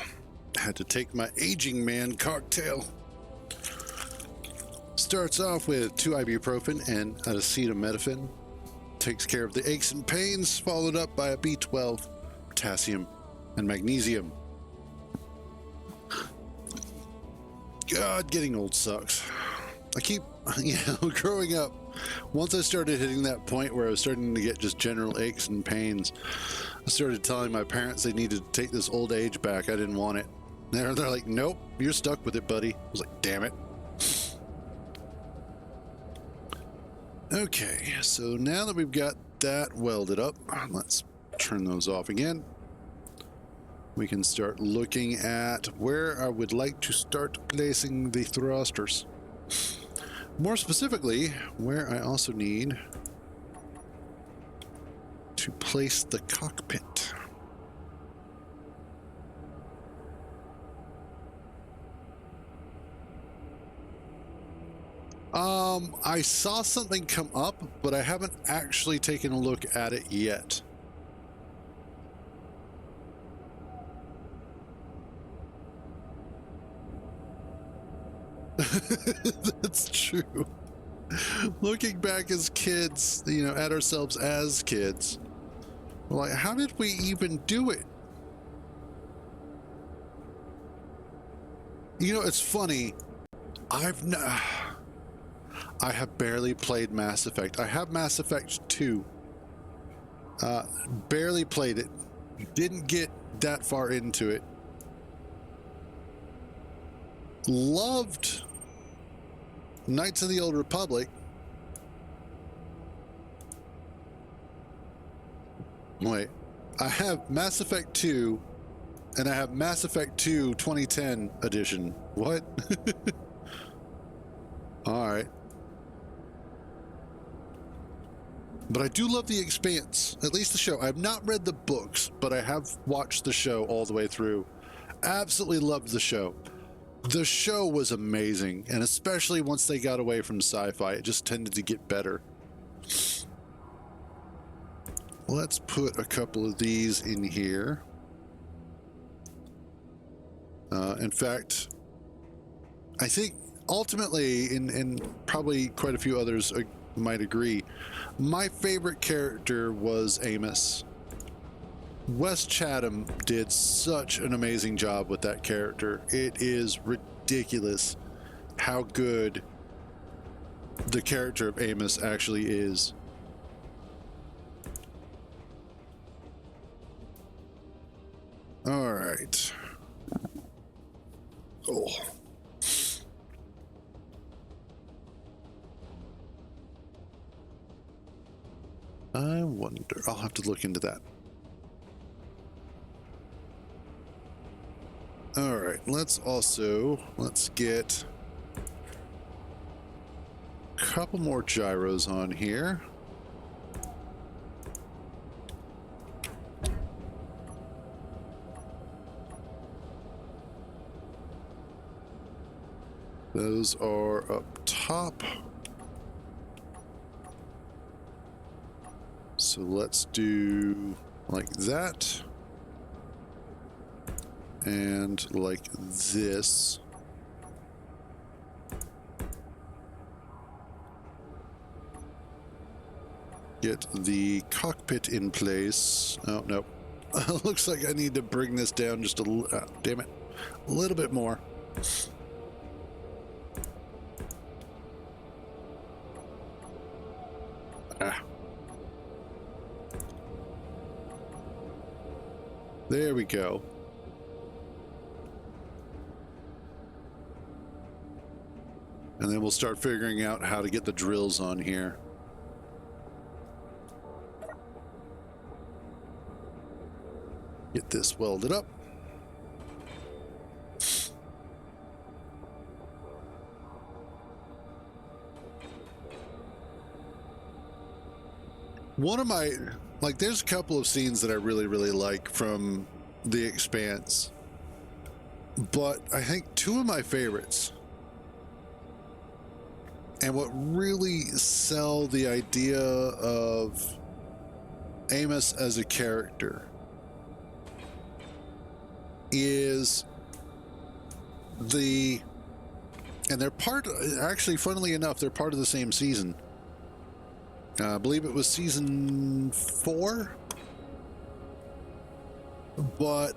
Had to take my aging man cocktail. Starts off with 2 ibuprofen and acetaminophen. Takes care of the aches and pains, followed up by a B12, potassium, and magnesium. God, getting old sucks. I keep, growing up, once I started hitting that point where I was starting to get just general aches and pains, I started telling my parents they needed to take this old age back. I didn't want it. They're like, nope, you're stuck with it, buddy. I was like, damn it. Okay, so now that we've got that welded up, let's turn those off again. We can start looking at where I would like to start placing the thrusters. More specifically, where I also need to place the cockpit. I saw something come up, but I haven't actually taken a look at it yet. That's true. Looking back as kids, at ourselves as kids, we're like, how did we even do it? It's funny. I have barely played Mass Effect. I have Mass Effect 2. Barely played it. Didn't get that far into it. Loved Knights of the Old Republic. Wait. I have Mass Effect 2, and I have Mass Effect 2 2010 edition. What? All right. But I do love The Expanse, at least the show. I've not read the books, but I have watched the show all the way through. Absolutely loved the show. The show was amazing, and especially once they got away from sci-fi, it just tended to get better. Let's put a couple of these in here. In fact, I think ultimately, and probably quite a few others might agree, my favorite character was Amos. Wes Chatham did such an amazing job with that character. It is ridiculous how good the character of Amos actually is. All right. Oh. I wonder. I'll have to look into that. All right. Let's get a couple more gyros on here. Those are up top. So let's do like that. And like this. Get the cockpit in place. Oh, no. Looks like I need to bring this down just a little, damn it, a little bit more. There we go. And then we'll start figuring out how to get the drills on here. Get this welded up. One of my, there's a couple of scenes that I really, really like from The Expanse. But I think two of my favorites, and what really sell the idea of Amos as a character, is the, and they're part, actually, funnily enough, they're part of the same season. I believe it was season 4. But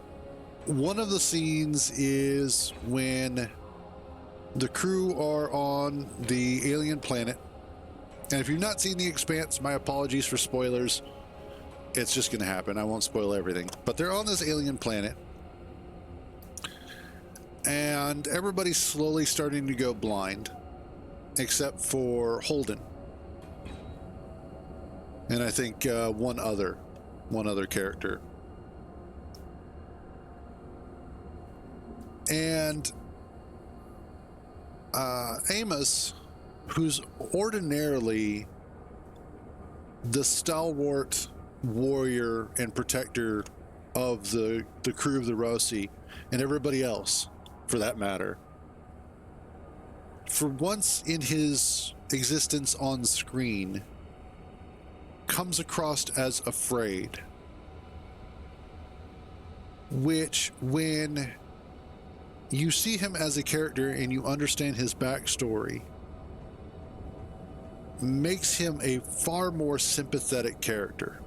one of the scenes is when the crew are on the alien planet. And if you've not seen The Expanse, my apologies for spoilers. It's just going to happen. I won't spoil everything. But they're on this alien planet. And everybody's slowly starting to go blind, except for Holden. And I think one other character. And Amos, who's ordinarily the stalwart warrior and protector of the crew of the Rossi and everybody else, for that matter, for once in his existence on screen, comes across as afraid. Which, when you see him as a character and you understand his backstory, makes him a far more sympathetic character.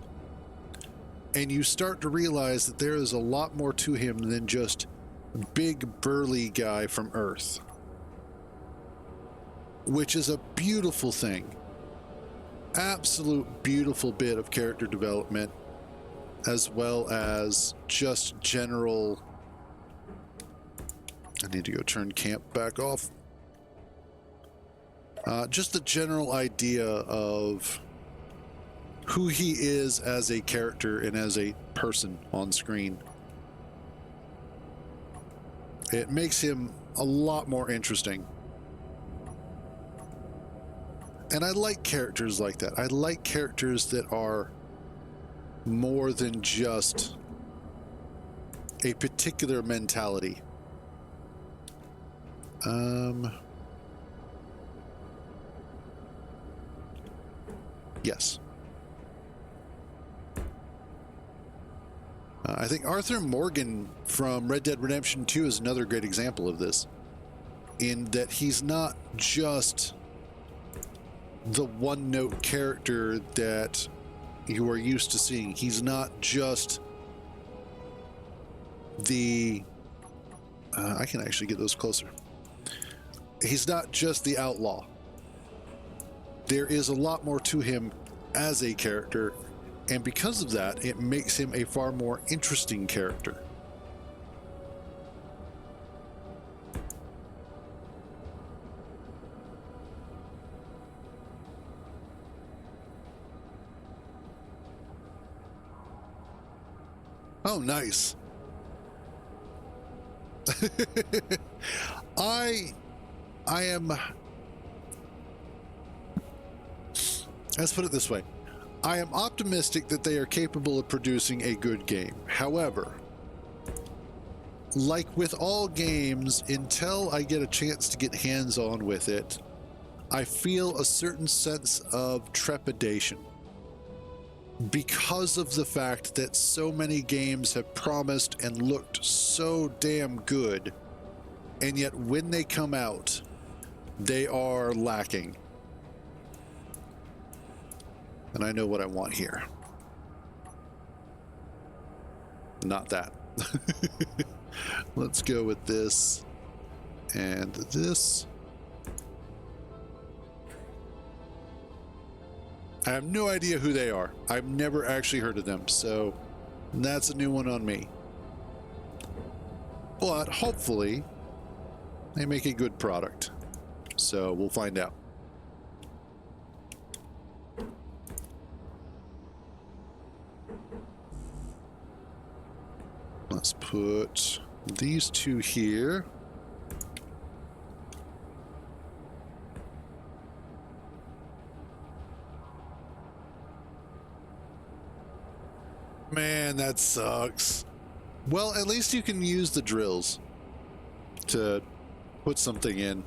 And you start to realize that there is a lot more to him than just big burly guy from Earth. Which is a beautiful thing. Absolute beautiful bit of character development, as well as just general... I need to go turn camp back off. Just the general idea of who he is as a character and as a person on screen. It makes him a lot more interesting. And I like characters like that. I like characters that are more than just a particular mentality. Yes. I think Arthur Morgan from Red Dead Redemption 2 is another great example of this, in that he's not just the one-note character that you are used to seeing. He's not just the... I can actually get those closer. He's not just the outlaw. There is a lot more to him as a character, and because of that, it makes him a far more interesting character. Oh, nice. I am... Let's put it this way. I am optimistic that they are capable of producing a good game. However, like with all games, until I get a chance to get hands-on with it, I feel a certain sense of trepidation. Because of the fact that so many games have promised and looked so damn good, and yet when they come out, they are lacking. And I know what I want here. Not that. Let's go with this and this. I have no idea who they are. I've never actually heard of them, so that's a new one on me. But hopefully they make a good product. So we'll find out. Let's put these two here. Man, that sucks. Well, at least you can use the drills to put something in.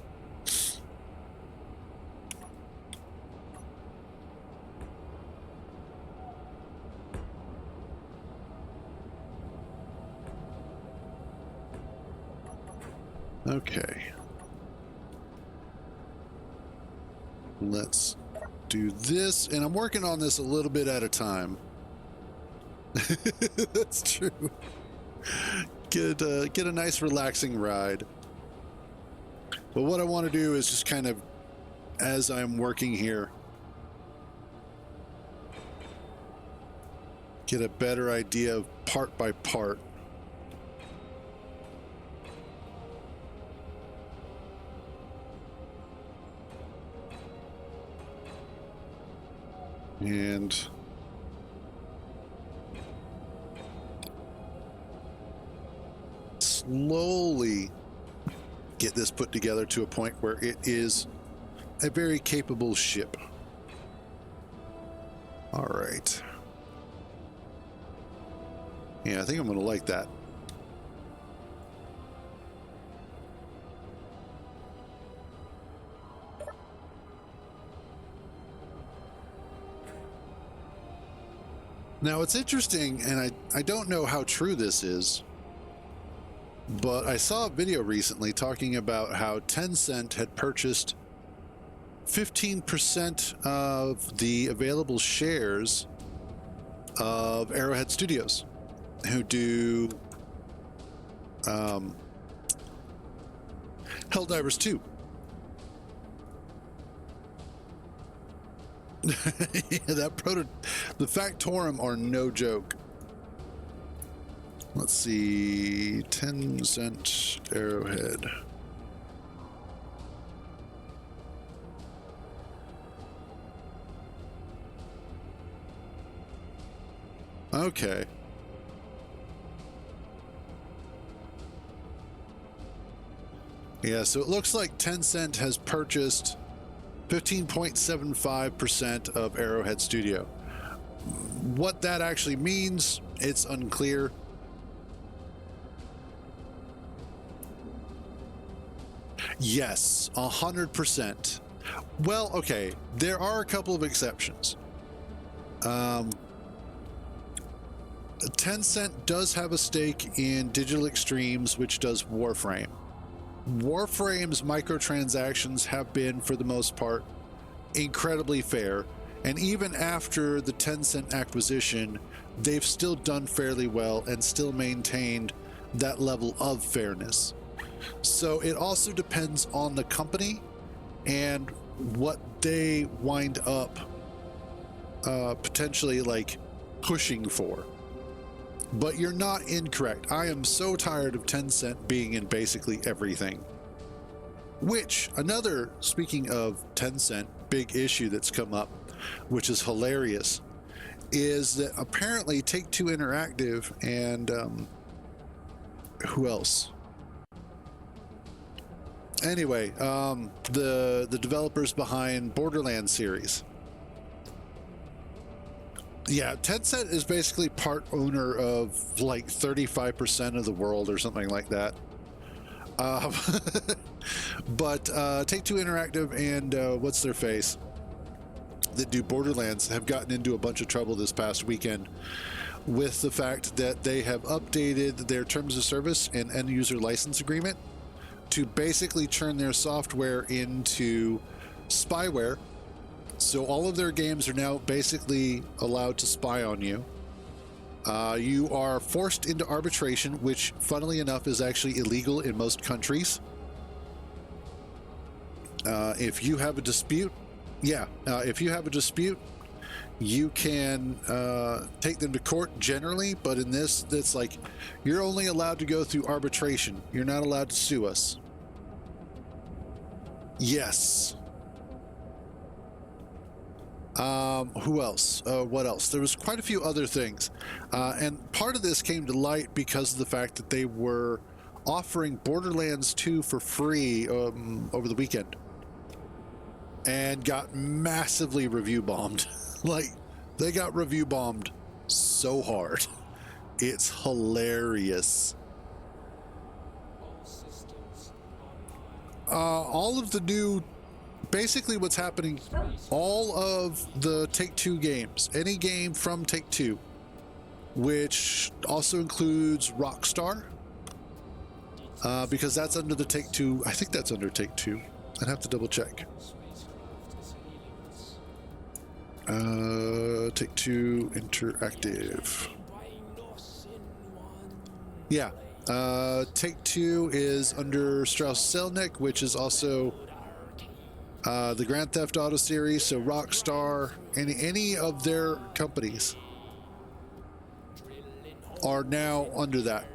Okay. Let's do this, and I'm working on this a little bit at a time. That's true. Get a nice relaxing ride. But what I want to do is just kind of, as I'm working here, get a better idea of part by part. And slowly get this put together to a point where it is a very capable ship. All right. Yeah, I think I'm going to like that. Now, it's interesting, and I don't know how true this is, but I saw a video recently talking about how Tencent had purchased 15% of the available shares of Arrowhead Studios, who do Helldivers 2. Yeah, the Factorum are no joke. Let's see, 10-cent Arrowhead. Okay. Yeah, so it looks like Tencent has purchased 15.75% of Arrowhead Studio. What that actually means, it's unclear. Yes, 100%. Well, okay, there are a couple of exceptions. Tencent does have a stake in Digital Extremes, which does Warframe. Warframe's microtransactions have been, for the most part, incredibly fair, and even after the Tencent acquisition, they've still done fairly well and still maintained that level of fairness. So it also depends on the company and what they wind up potentially like pushing for. But you're not incorrect. I am so tired of Tencent being in basically everything. Which, speaking of Tencent, big issue that's come up, which is hilarious, is that apparently Take-Two Interactive and who else? Anyway, the developers behind Borderlands series. Yeah, Tencent is basically part owner of like 35% of the world or something like that. But Take-Two Interactive and what's their face that do Borderlands have gotten into a bunch of trouble this past weekend with the fact that they have updated their terms of service and end user license agreement to basically turn their software into spyware. So all of their games are now basically allowed to spy on you. You are forced into arbitration, which, funnily enough, is actually illegal in most countries. If you have a dispute, if you have a dispute, you can take them to court generally, but in this, it's like you're only allowed to go through arbitration. You're not allowed to sue us. Yes. Who else? What else? There was quite a few other things. And part of this came to light because of the fact that they were offering Borderlands 2 for free over the weekend and got massively review bombed. Like, they got review bombed so hard. It's hilarious. All of the new, basically what's happening, all of the Take-Two games, any game from Take-Two, which also includes Rockstar, because that's under the Take-Two. I think that's under Take-Two. I'd have to double check. Take-Two Interactive. Yeah. Take-Two is under Strauss-Zelnick, which is also the Grand Theft Auto series. So Rockstar, any of their companies are now under that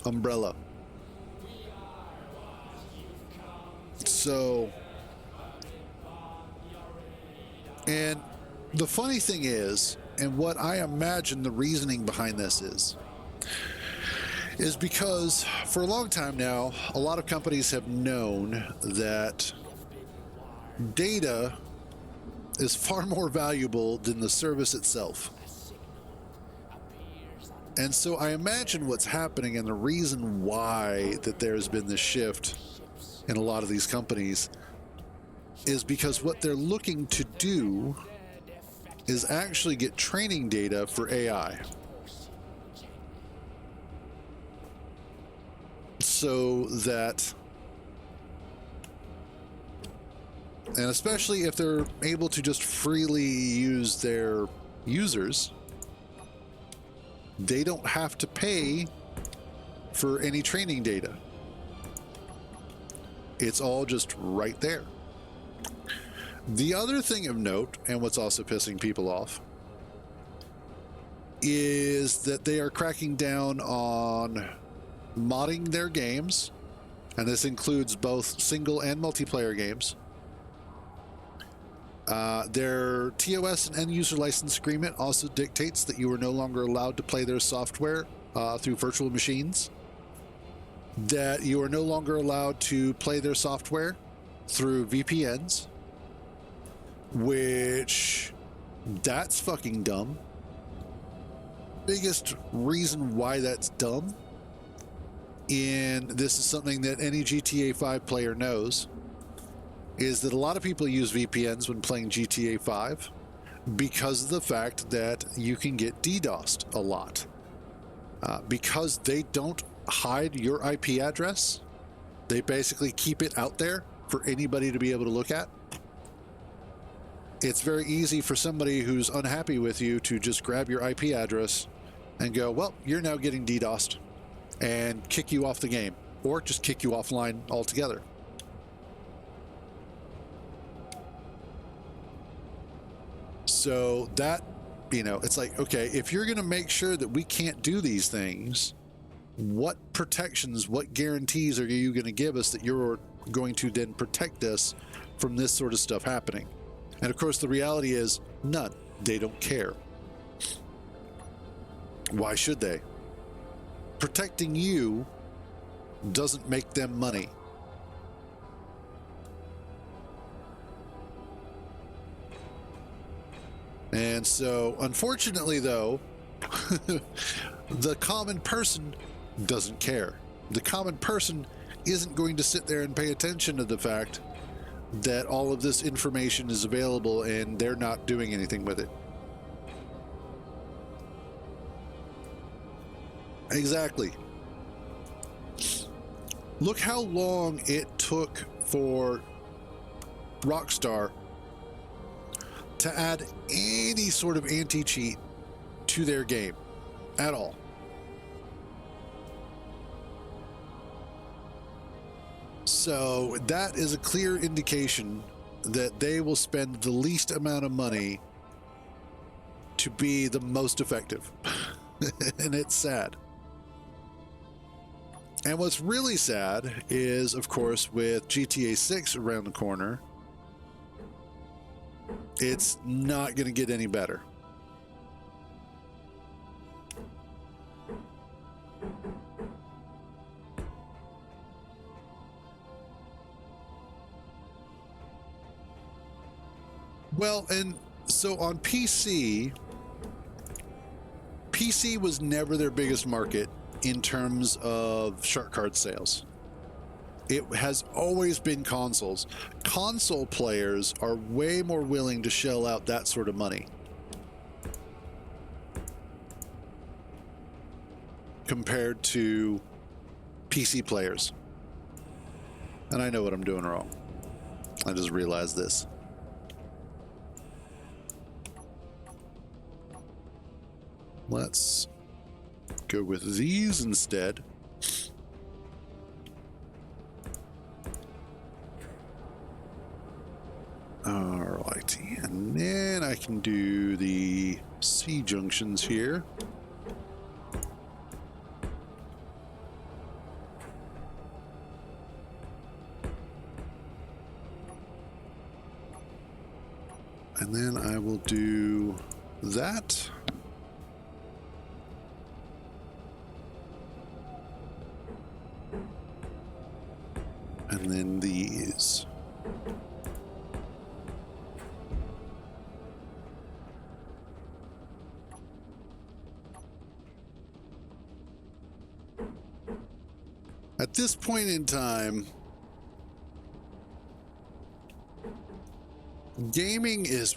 umbrella. So, and the funny thing is, and what I imagine the reasoning behind this is because for a long time now, a lot of companies have known that data is far more valuable than the service itself. And so I imagine what's happening, and the reason why that there's been this shift in a lot of these companies is because what they're looking to do is actually get training data for AI. So that, and especially if they're able to just freely use their users, they don't have to pay for any training data. It's all just right there. The other thing of note, and what's also pissing people off, is that they are cracking down on modding their games, and this includes both single and multiplayer games. Their TOS and end user license agreement also dictates that you are no longer allowed to play their software through virtual machines, that you are no longer allowed to play their software through VPNs, which that's fucking dumb. Biggest reason why that's dumb, and this is something that any GTA 5 player knows, is that a lot of people use VPNs when playing GTA 5 because of the fact that you can get DDoSed a lot. Because they don't hide your IP address, they basically keep it out there for anybody to be able to look at. It's very easy for somebody who's unhappy with you to just grab your IP address and go, well, you're now getting DDoSed, and kick you off the game, or just kick you offline altogether. So that, it's like, okay, if you're going to make sure that we can't do these things, what protections, what guarantees are you going to give us that you're going to then protect us from this sort of stuff happening? And of course, the reality is none. They don't care. Why should they? Protecting you doesn't make them money. And so, unfortunately, though, the common person doesn't care. The common person isn't going to sit there and pay attention to the fact that all of this information is available and they're not doing anything with it. Exactly. Look how long it took for Rockstar to add any sort of anti-cheat to their game at all. So that is a clear indication that they will spend the least amount of money to be the most effective. And it's sad. And what's really sad is, of course, with GTA 6 around the corner, it's not going to get any better. Well, and so on PC was never their biggest market in terms of shark card sales. It has always been consoles. Console players are way more willing to shell out that sort of money compared to PC players. And I know what I'm doing wrong. I just realized this. Let's go with these instead. Alrighty, and then I can do the C junctions here. And then I will do that. And then these. At this point in time, gaming is...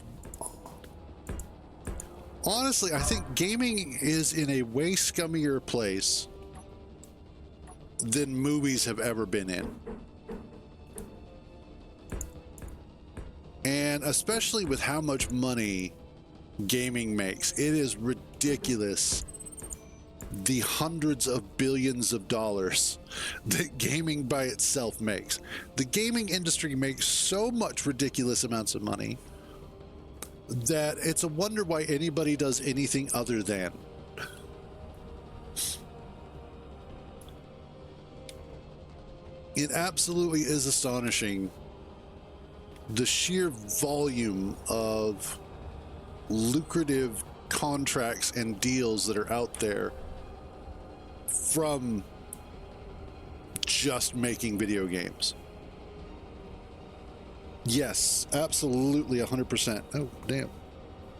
Honestly, I think gaming is in a way scummier place than movies have ever been in. And especially with how much money gaming makes, it is ridiculous the hundreds of billions of dollars that gaming by itself makes. The gaming industry makes so much ridiculous amounts of money that it's a wonder why anybody does anything other than. It absolutely is astonishing the sheer volume of lucrative contracts and deals that are out there from just making video games. Yes, absolutely 100%. Oh, damn.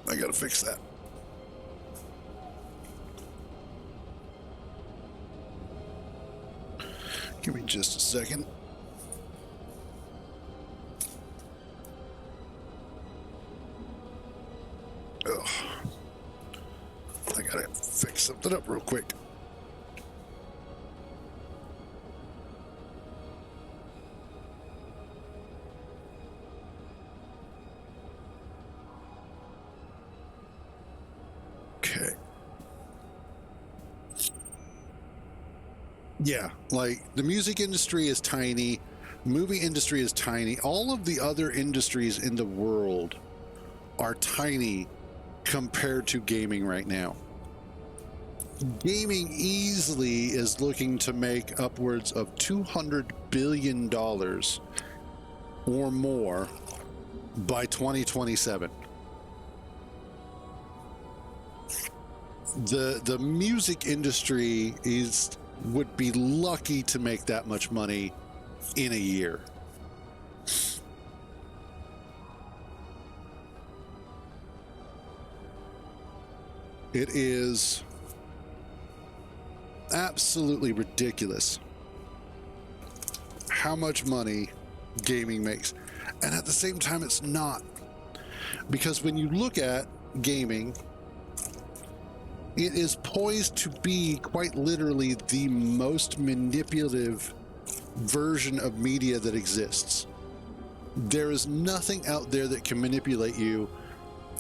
I gotta fix that. Give me just a second. Ugh. I gotta fix something up real quick. Yeah, like the music industry is tiny, movie industry is tiny. All of the other industries in the world are tiny compared to gaming right now. Gaming easily is looking to make upwards of $200 billion or more by 2027. The music industry would be lucky to make that much money in a year. It is absolutely ridiculous how much money gaming makes. And at the same time, it's not. Because when you look at gaming, it is poised to be quite literally the most manipulative version of media that exists. There is nothing out there that can manipulate you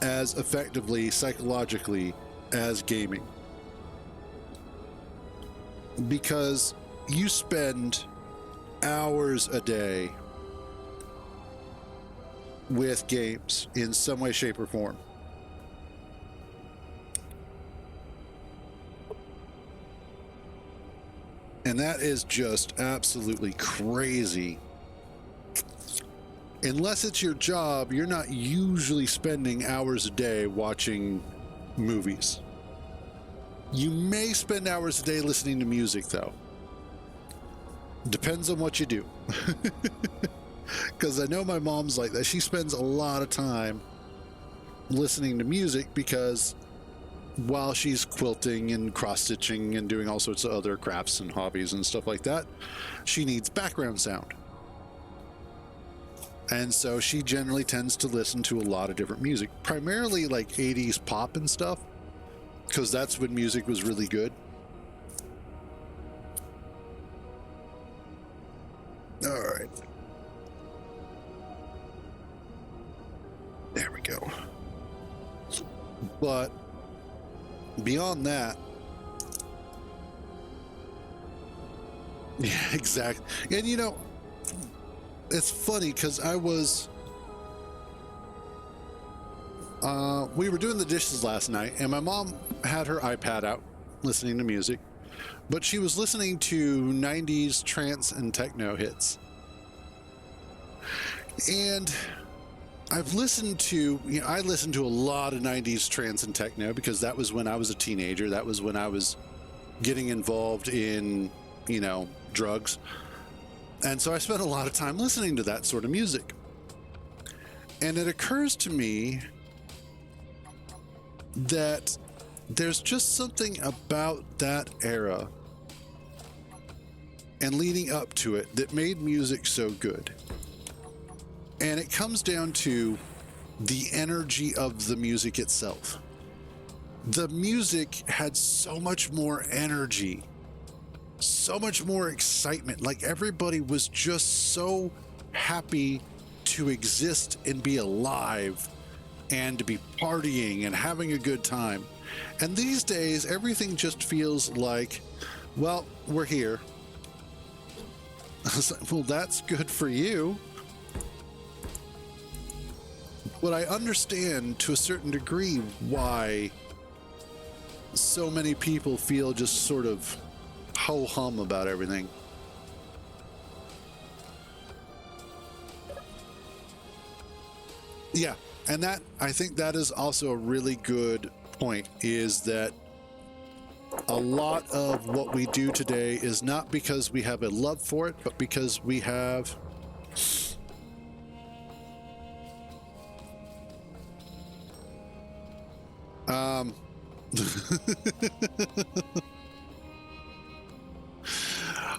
as effectively, psychologically, as gaming. Because you spend hours a day with games in some way, shape, or form. And that is just absolutely crazy. Unless it's your job, you're not usually spending hours a day watching movies. You may spend hours a day listening to music, though. Depends on what you do. Because I know my mom's like that. She spends a lot of time listening to music because while she's quilting and cross-stitching and doing all sorts of other crafts and hobbies and stuff like that, she needs background sound. And so she generally tends to listen to a lot of different music, primarily like 80s pop and stuff, because that's when music was really good. All right. There we go. But beyond that, yeah, exactly. And you know, it's funny because we were doing the dishes last night, and my mom had her iPad out listening to music, but she was listening to 90s trance and techno hits. And I listened to a lot of 90s trance and techno because that was when I was a teenager. That was when I was getting involved in, drugs. And so I spent a lot of time listening to that sort of music. And it occurs to me that there's just something about that era and leading up to it that made music so good. And it comes down to the energy of the music itself. The music had so much more energy, so much more excitement. Like everybody was just so happy to exist and be alive and to be partying and having a good time. And these days, everything just feels like, well, we're here. I was like, well, that's good for you. But I understand to a certain degree why so many people feel just sort of ho-hum about everything. Yeah, and I think that is also a really good point, is that a lot of what we do today is not because we have a love for it, but because we have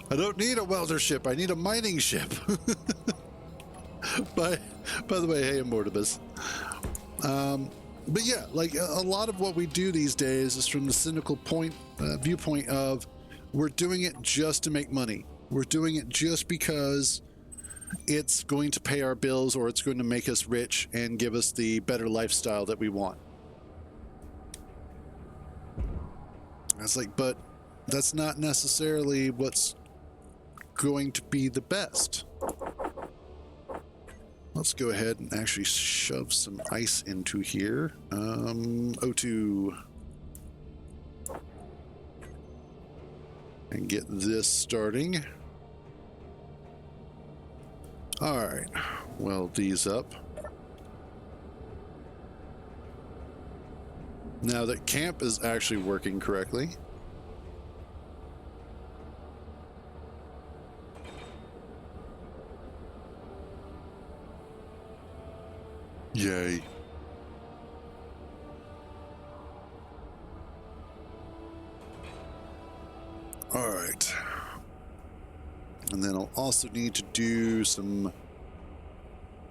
I don't need a welder ship, I need a mining ship. By the way, hey, Immortibus. But yeah, like a lot of what we do these days is from the cynical viewpoint of we're doing it just to make money. We're doing it just because it's going to pay our bills or it's going to make us rich and give us the better lifestyle that we want. It's like, but that's not necessarily what's going to be the best. Let's go ahead and actually shove some ice into here. O2. And get this starting. All right, weld these up. Now that camp is actually working correctly. Yay. All right. And then I'll also need to do some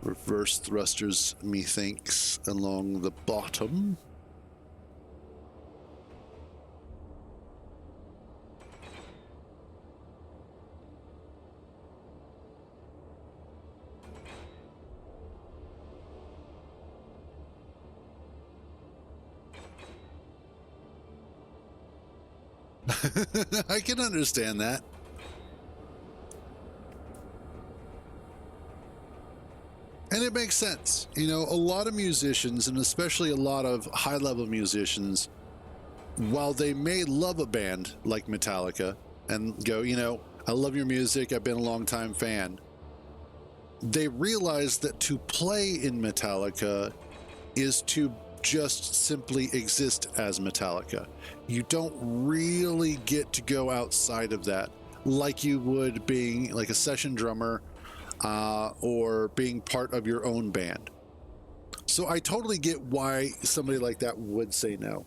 reverse thrusters, methinks, along the bottom. I can understand that. And it makes sense. You know, a lot of musicians, and especially a lot of high-level musicians, while they may love a band like Metallica and go, I love your music, I've been a long-time fan, they realize that to play in Metallica is to just simply exist as Metallica. You don't really get to go outside of that like you would being like a session drummer or being part of your own band. So I totally get why somebody like that would say no.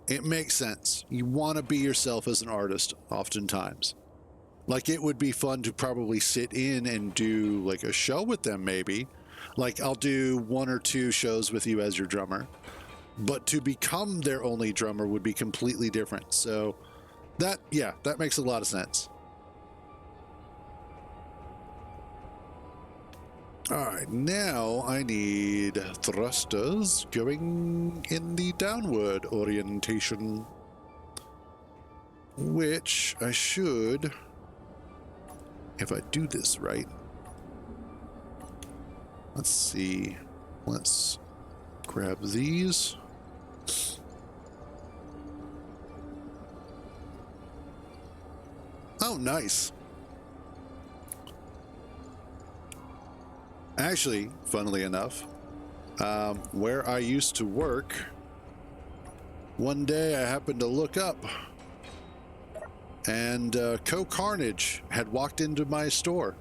It makes sense. You want to be yourself as an artist oftentimes. Like it would be fun to probably sit in and do like a show with them maybe. Like I'll do 1 or 2 shows with you as your drummer, but to become their only drummer would be completely different. So that makes a lot of sense. All right, now I need thrusters going in the downward orientation, which I should, if I do this right. Let's see. Let's grab these. Oh, nice. Actually, funnily enough, where I used to work, one day I happened to look up and Co-Carnage had walked into my store.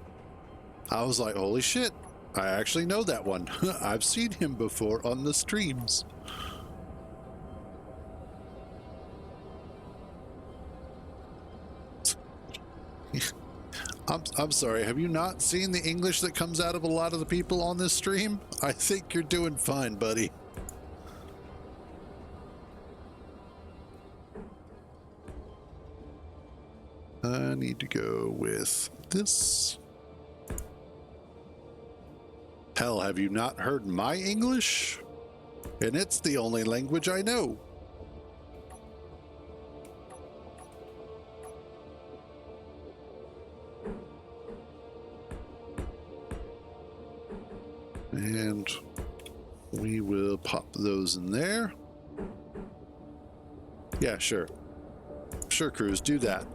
I was like, holy shit, I actually know that one. I've seen him before on the streams. I'm sorry, have you not seen the English that comes out of a lot of the people on this stream? I think you're doing fine, buddy. I need to go with this. Hell, have you not heard my English? And it's the only language I know. And we will pop those in there. Yeah, sure. Sure, Cruz, do that.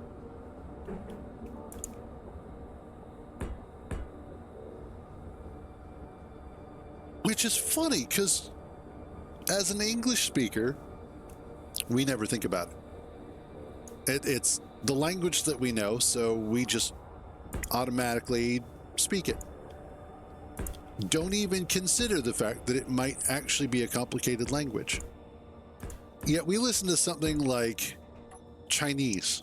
Which is funny, because as an English speaker, we never think about it. It's the language that we know, so we just automatically speak it. Don't even consider the fact that it might actually be a complicated language. Yet we listen to something like Chinese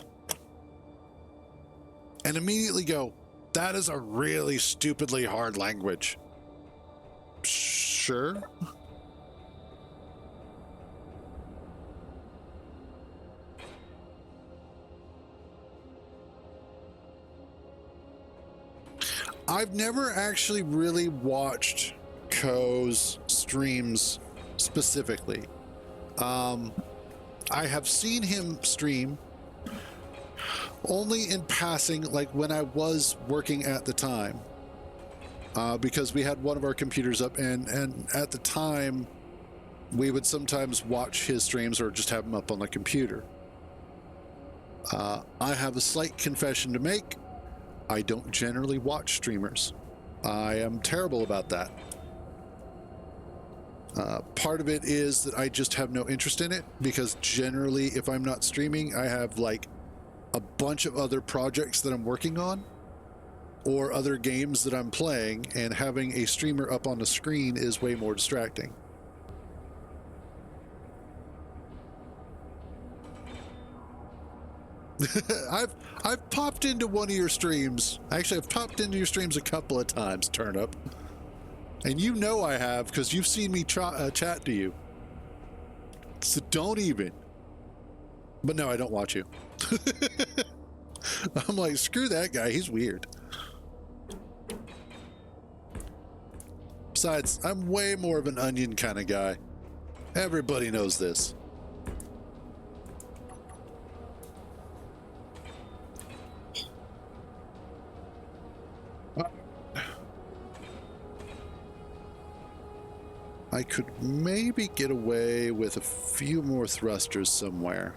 and immediately go, that is a really stupidly hard language. Sure. I've never actually really watched Ko's streams specifically. I have seen him stream only in passing, like when I was working at the time, because we had one of our computers up, and at the time we would sometimes watch his streams or just have him up on the computer. I have a slight confession to make. I don't generally watch streamers. I am terrible about that. Part of it is that I just have no interest in it, because generally if I'm not streaming, I have like a bunch of other projects that I'm working on or other games that I'm playing, and having a streamer up on the screen is way more distracting. I've popped into one of your streams. Actually, I've popped into your streams a couple of times, Turnip. And you know I have, because you've seen me chat to you. So don't even. But no, I don't watch you. I'm like, screw that guy. He's weird. Besides, I'm way more of an onion kind of guy. Everybody knows this. I could maybe get away with a few more thrusters somewhere.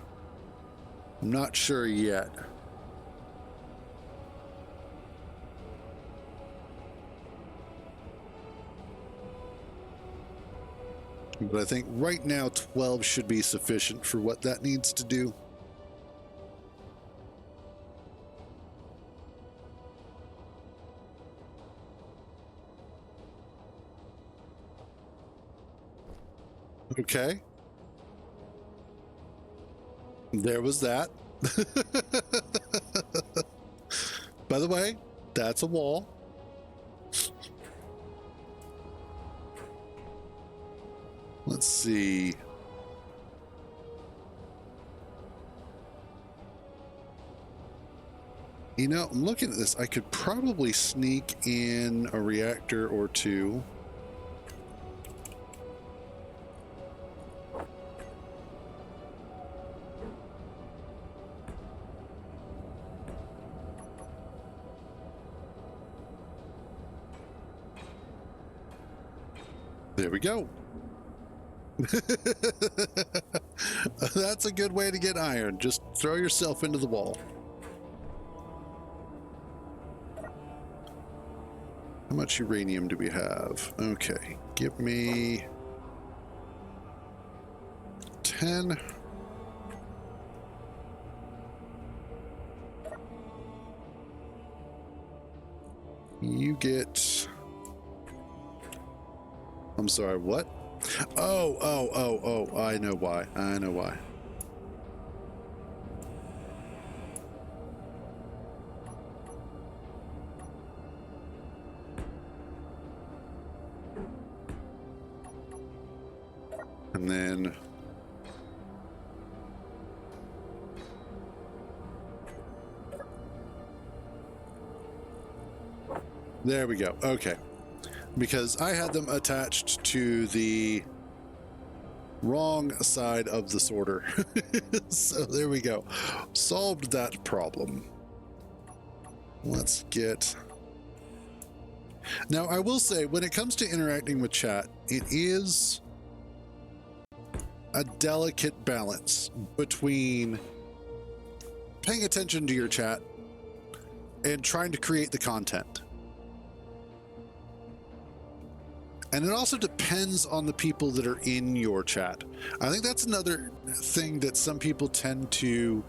I'm not sure yet. But I think right now 12 should be sufficient for what that needs to do. Okay. There was that. By the way, that's a wall. Let's see. You know, I'm looking at this. I could probably sneak in a reactor or two. There we go. That's a good way to get iron. Just throw yourself into the wall. How much uranium do we have? Okay, give me 10. You get... I'm sorry, what? Oh, I know why. I know why. And then... there we go. Okay. Because I had them attached to the wrong side of the sorter. So there we go. Solved that problem. Let's get... Now, I will say, when it comes to interacting with chat, it is a delicate balance between paying attention to your chat and trying to create the content. And it also depends on the people that are in your chat. I think that's another thing that some people tend to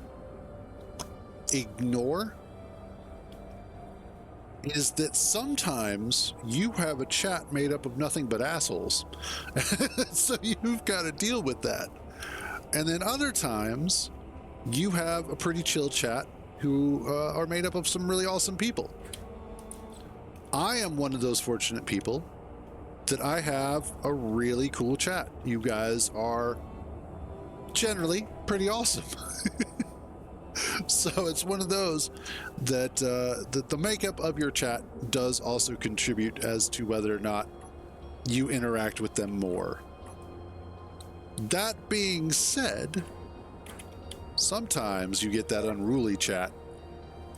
ignore, is that sometimes you have a chat made up of nothing but assholes. So you've got to deal with that. And then other times you have a pretty chill chat who are made up of some really awesome people. I am one of those fortunate people that I have a really cool chat. You guys are generally pretty awesome. So it's one of those that that the makeup of your chat does also contribute as to whether or not you interact with them more. That being said, sometimes you get that unruly chat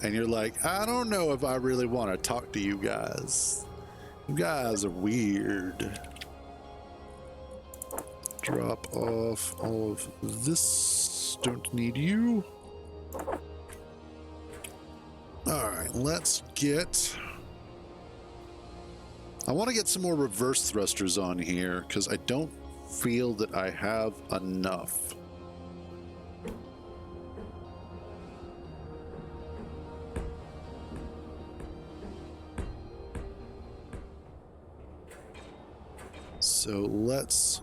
and you're like, I don't know if I really want to talk to you guys. You guys are weird. Drop off all of this. Don't need you. All right, let's get... I want to get some more reverse thrusters on here because I don't feel that I have enough. So let's...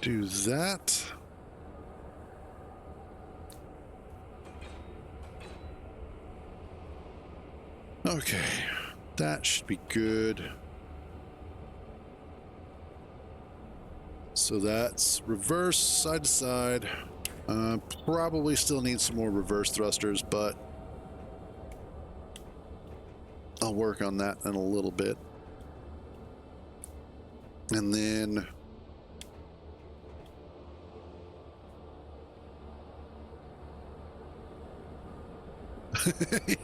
do that. Okay, that should be good. So that's reverse side to side. Probably still need some more reverse thrusters, but I'll work on that in a little bit. And then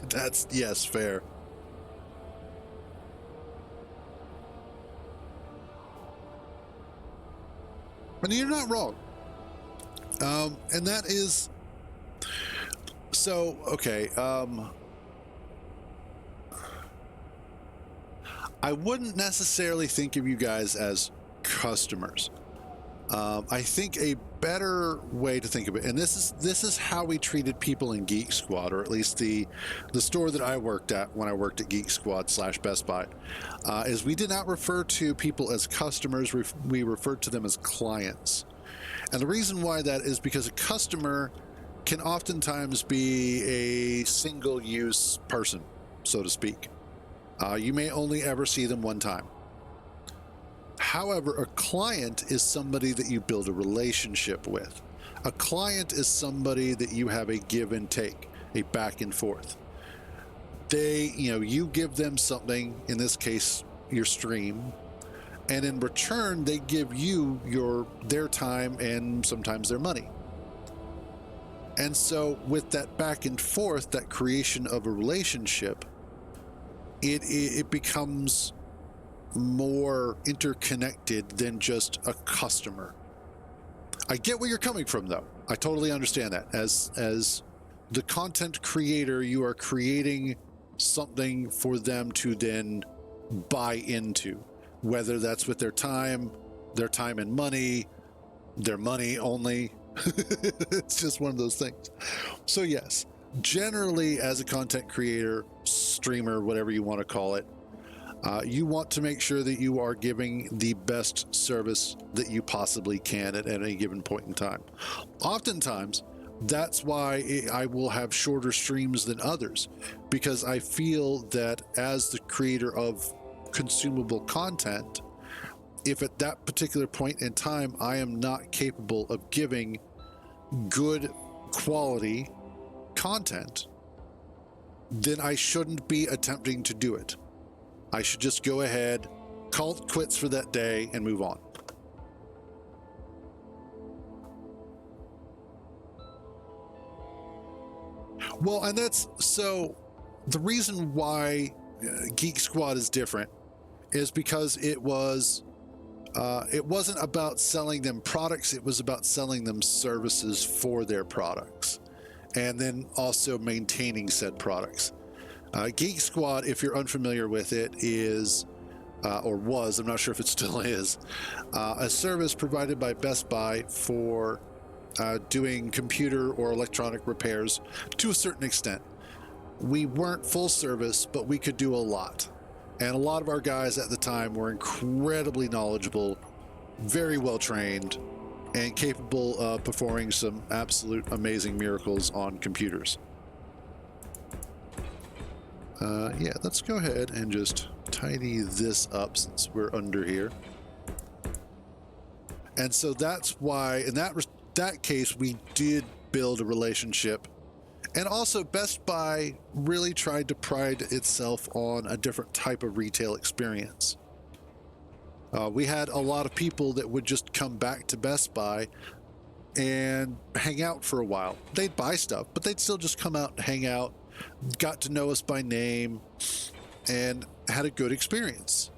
that's, yes, fair. And you're not wrong. And that is... So, okay, I wouldn't necessarily think of you guys as customers. I think a better way to think of it, and this is how we treated people in Geek Squad, or at least the store that I worked at when I worked at Geek Squad / Best Buy, is we did not refer to people as customers. We referred to them as clients. And the reason why that is because a customer can oftentimes be a single-use person, so to speak. You may only ever see them one time. However, a client is somebody that you build a relationship with. A client is somebody that you have a give and take, a back and forth. You give them something, in this case, your stream, and in return, they give you their time and sometimes their money. And so with that back and forth, that creation of a relationship, it becomes more interconnected than just a customer. I get where you're coming from, though. I totally understand that. As the content creator, you are creating something for them to then buy into, whether that's with their time and money, their money only. It's just one of those things. So yes, generally as a content creator, streamer, whatever you want to call it, you want to make sure that you are giving the best service that you possibly can at any given point in time. Oftentimes, that's why I will have shorter streams than others, because I feel that as the creator of consumable content, if at that particular point in time I am not capable of giving good quality content, then I shouldn't be attempting to do it. I should just go ahead, call it quits for that day, and move on. Well, and that's so the reason why Geek Squad is different is because it wasn't about selling them products, it was about selling them services for their products, and then also maintaining said products. Geek Squad, if you're unfamiliar with it, is or was, I'm not sure if it still is, a service provided by Best Buy for doing computer or electronic repairs to a certain extent. We weren't full service, but we could do a lot. And a lot of our guys at the time were incredibly knowledgeable, very well trained, and capable of performing some absolute amazing miracles on computers. Yeah, let's go ahead and just tidy this up since we're under here. And so that's why, in that case, we did build a relationship. And also, Best Buy really tried to pride itself on a different type of retail experience. We had a lot of people that would just come back to Best Buy and hang out for a while. They'd buy stuff, but they'd still just come out and hang out, got to know us by name, and had a good experience.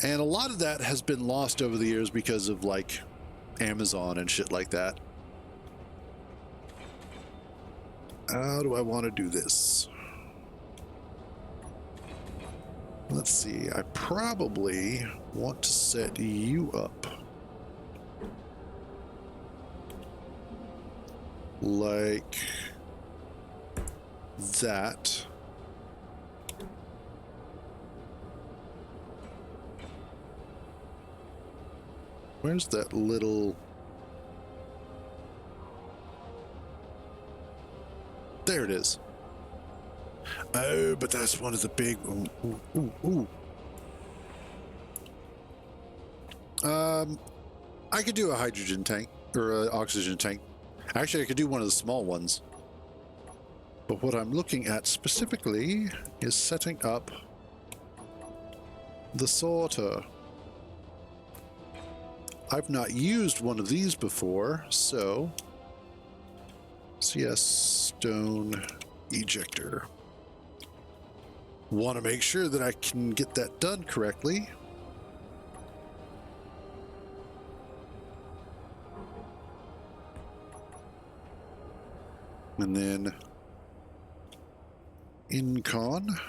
And a lot of that has been lost over the years because of like Amazon and shit like that. How do I want to do this? Let's see. I probably want to set you up like that. Where's that little... There it is. Oh, but that's one of the big... Ooh. I could do a hydrogen tank, or an oxygen tank. Actually, I could do one of the small ones. But what I'm looking at specifically is setting up the sorter. I've not used one of these before, so... CS stone ejector. Want to make sure that I can get that done correctly. And then Incon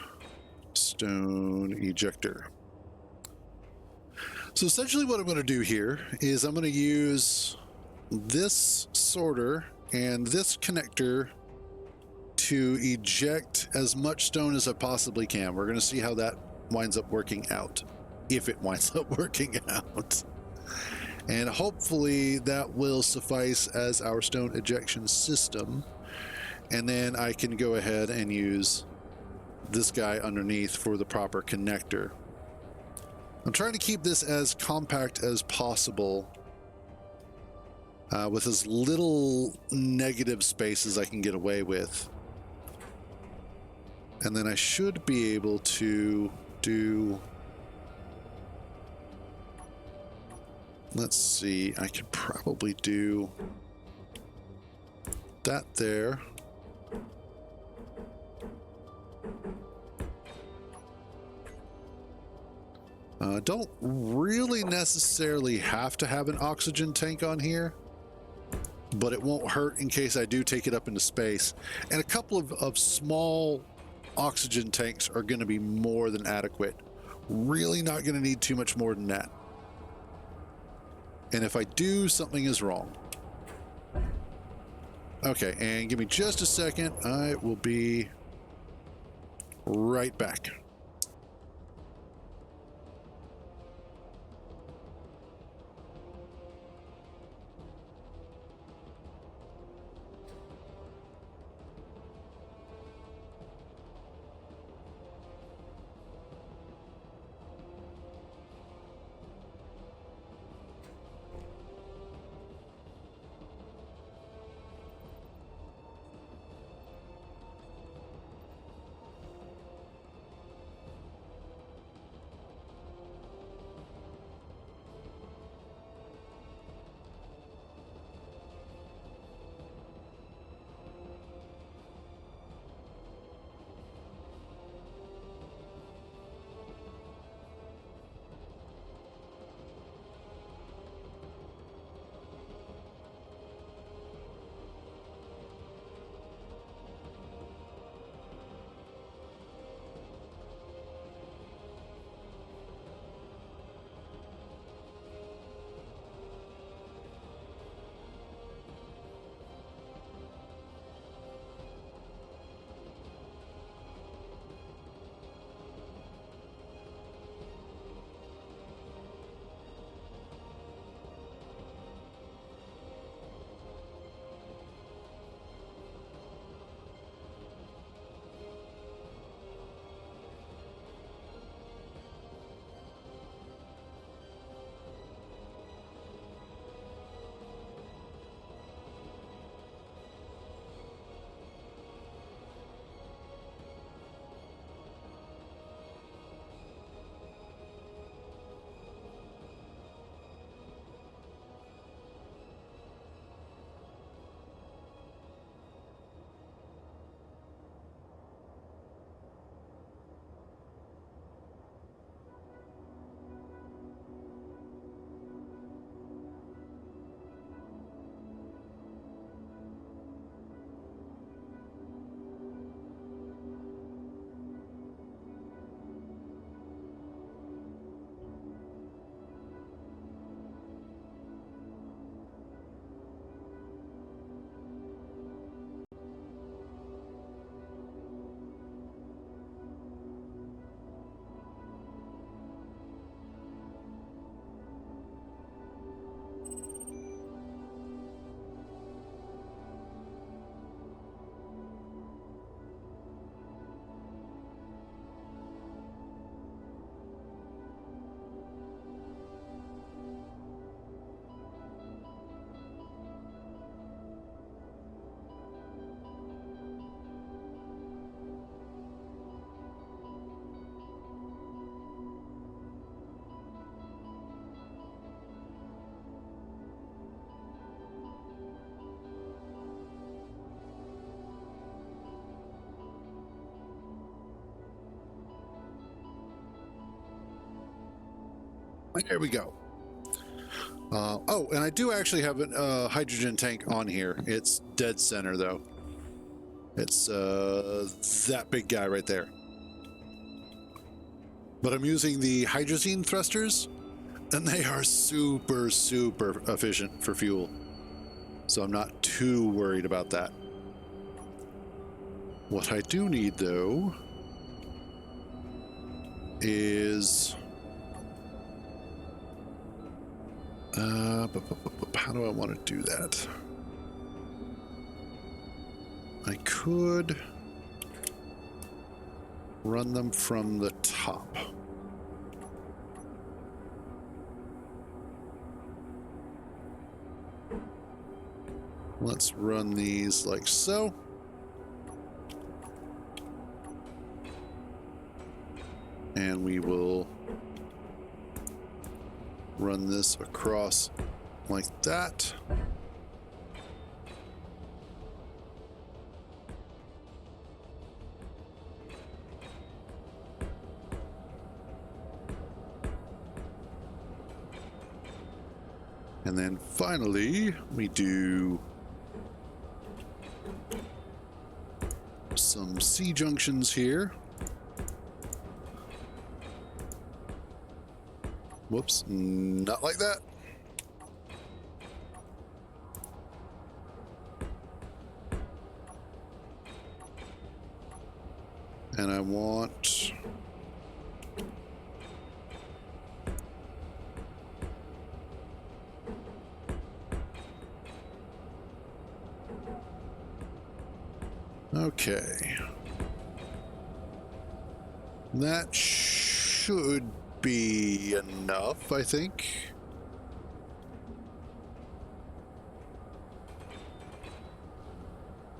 stone ejector. So essentially what I'm going to do here is I'm going to use this sorter and this connector to eject as much stone as I possibly can. We're going to see how that winds up working out, if it winds up working out. And hopefully that will suffice as our stone ejection system. And then I can go ahead and use this guy underneath for the proper connector. I'm trying to keep this as compact as possible, with as little negative space as I can get away with. And then I should be able to do... Let's see, I could probably do that there. Don't really necessarily have to have an oxygen tank on here, but it won't hurt in case I do take it up into space. And a couple of small oxygen tanks are going to be more than adequate. Really not going to need too much more than that. And if I do, something is wrong. Okay, and give me just a second. I will be right back. There we go. Oh, and I do actually have a hydrogen tank on here. It's dead center, though. It's that big guy right there. But I'm using the hydrazine thrusters, and they are super, super efficient for fuel. So I'm not too worried about that. What I do need, though, is... how do I want to do that? I could run them from the top. Let's run these like so. And we will run this across like that. And then finally, we do some C junctions here. Whoops, not like that. And I want okay. That should be enough, I think.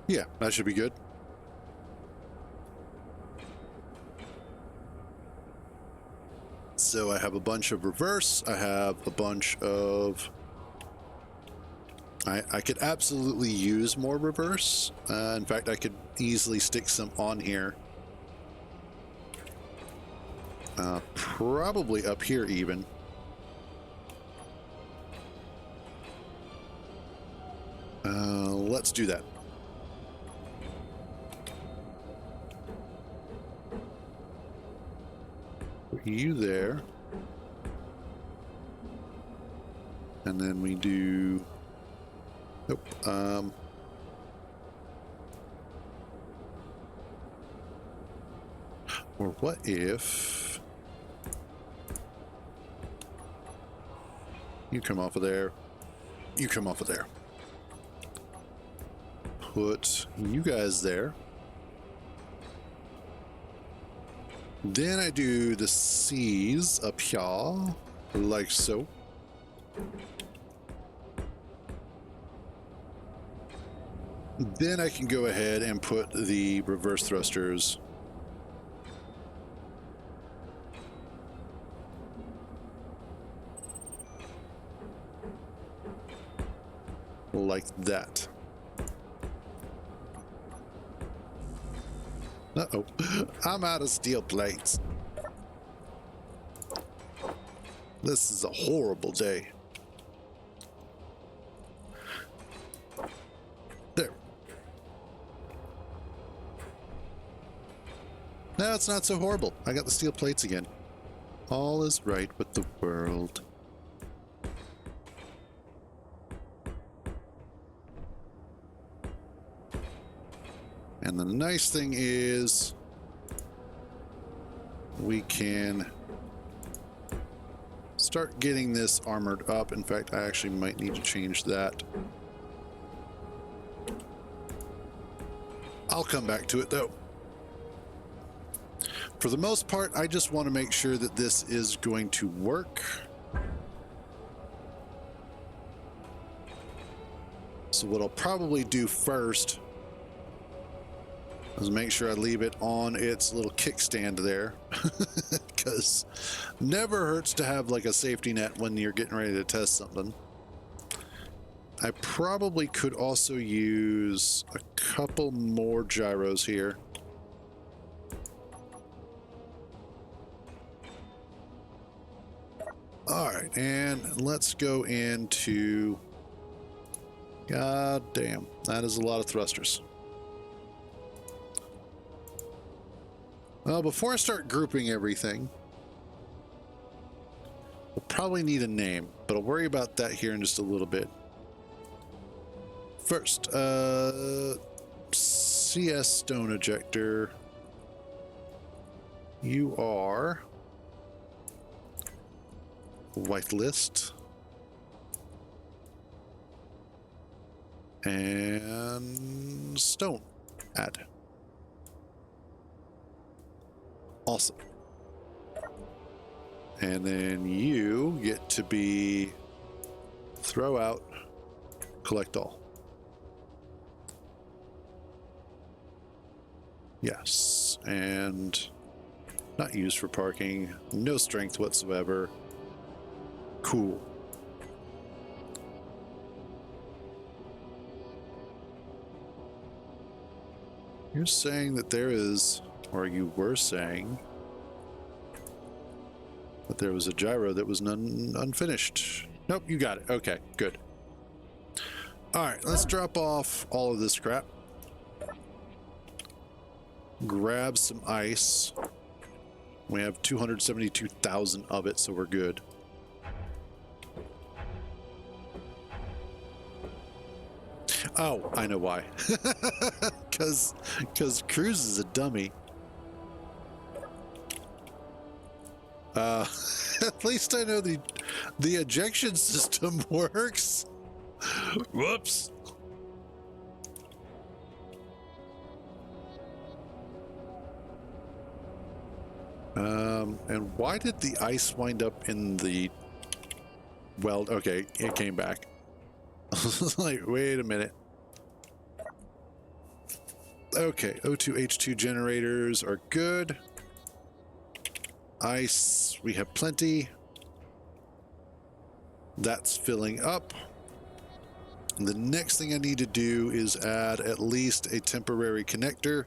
Yeah, that should be good. So I have a bunch of reverse. I have a bunch of... I could absolutely use more reverse. In fact, I could easily stick some on here. Probably up here even. Let's do that. Put you there. And then we do... Nope. Or what if... You come off of there. You come off of there. Put you guys there. Then I do the C's up here, like so. Then I can go ahead and put the reverse thrusters like that. Uh-oh. I'm out of steel plates. This is a horrible day. There. No, it's not so horrible. I got the steel plates again. All is right with the world. And the nice thing is we can start getting this armored up. In fact, I actually might need to change that. I'll come back to it though. For the most part, I just want to make sure that this is going to work. So what I'll probably do first is make sure I leave it on its little kickstand there, because never hurts to have like a safety net when you're getting ready to test something. I probably could also use a couple more gyros here. All right, and let's go into... God damn, that is a lot of thrusters. Well, before I start grouping everything, we'll probably need a name, but I'll worry about that here in just a little bit. First, CS Stone Ejector. You are whitelist. And stone add. Awesome. And then you get to be throw out, collect all. Yes, and not used for parking. No strength whatsoever. Cool. You're saying that there is, or you were saying, that there was a gyro that was unfinished. Nope, you got it. Okay, good. All right, let's drop off all of this crap. Grab some ice. We have 272,000 of it, so we're good. Oh, I know why. Because Cruz is a dummy. At least I know the ejection system works. Whoops. And why did the ice wind up in the weld? Okay, it came back. I was like, wait a minute. Okay, O2, H2 generators are good. Ice, we have plenty. That's filling up. The next thing I need to do is add at least a temporary connector.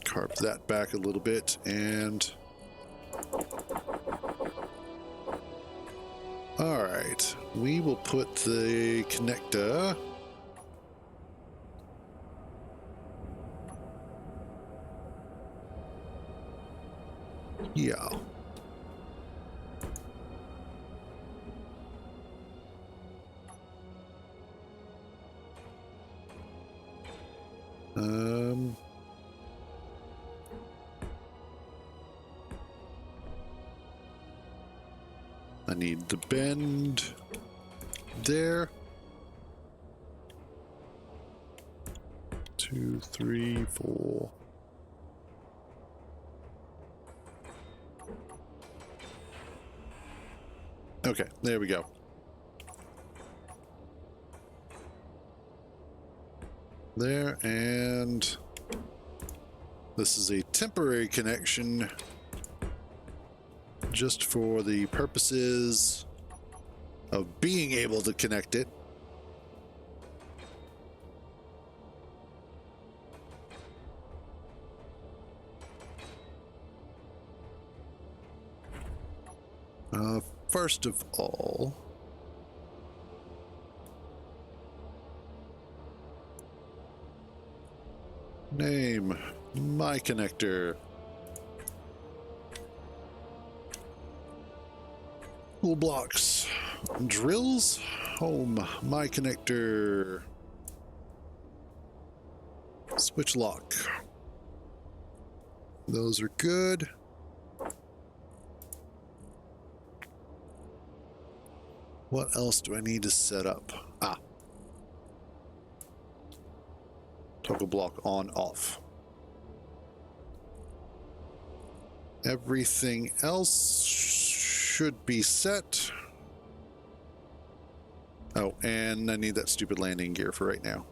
Carve that back a little bit and... All right, we will put the connector yeah. I need the bend there. 2, 3, 4. Okay, there we go. There, and this is a temporary connection just for the purposes of being able to connect it. First of all, name my connector. Tool blocks, drills, home, my connector, switch lock. Those are good. What else do I need to set up? Ah. Toggle block on, off. Everything else should be set. Oh, and I need that stupid landing gear for right now.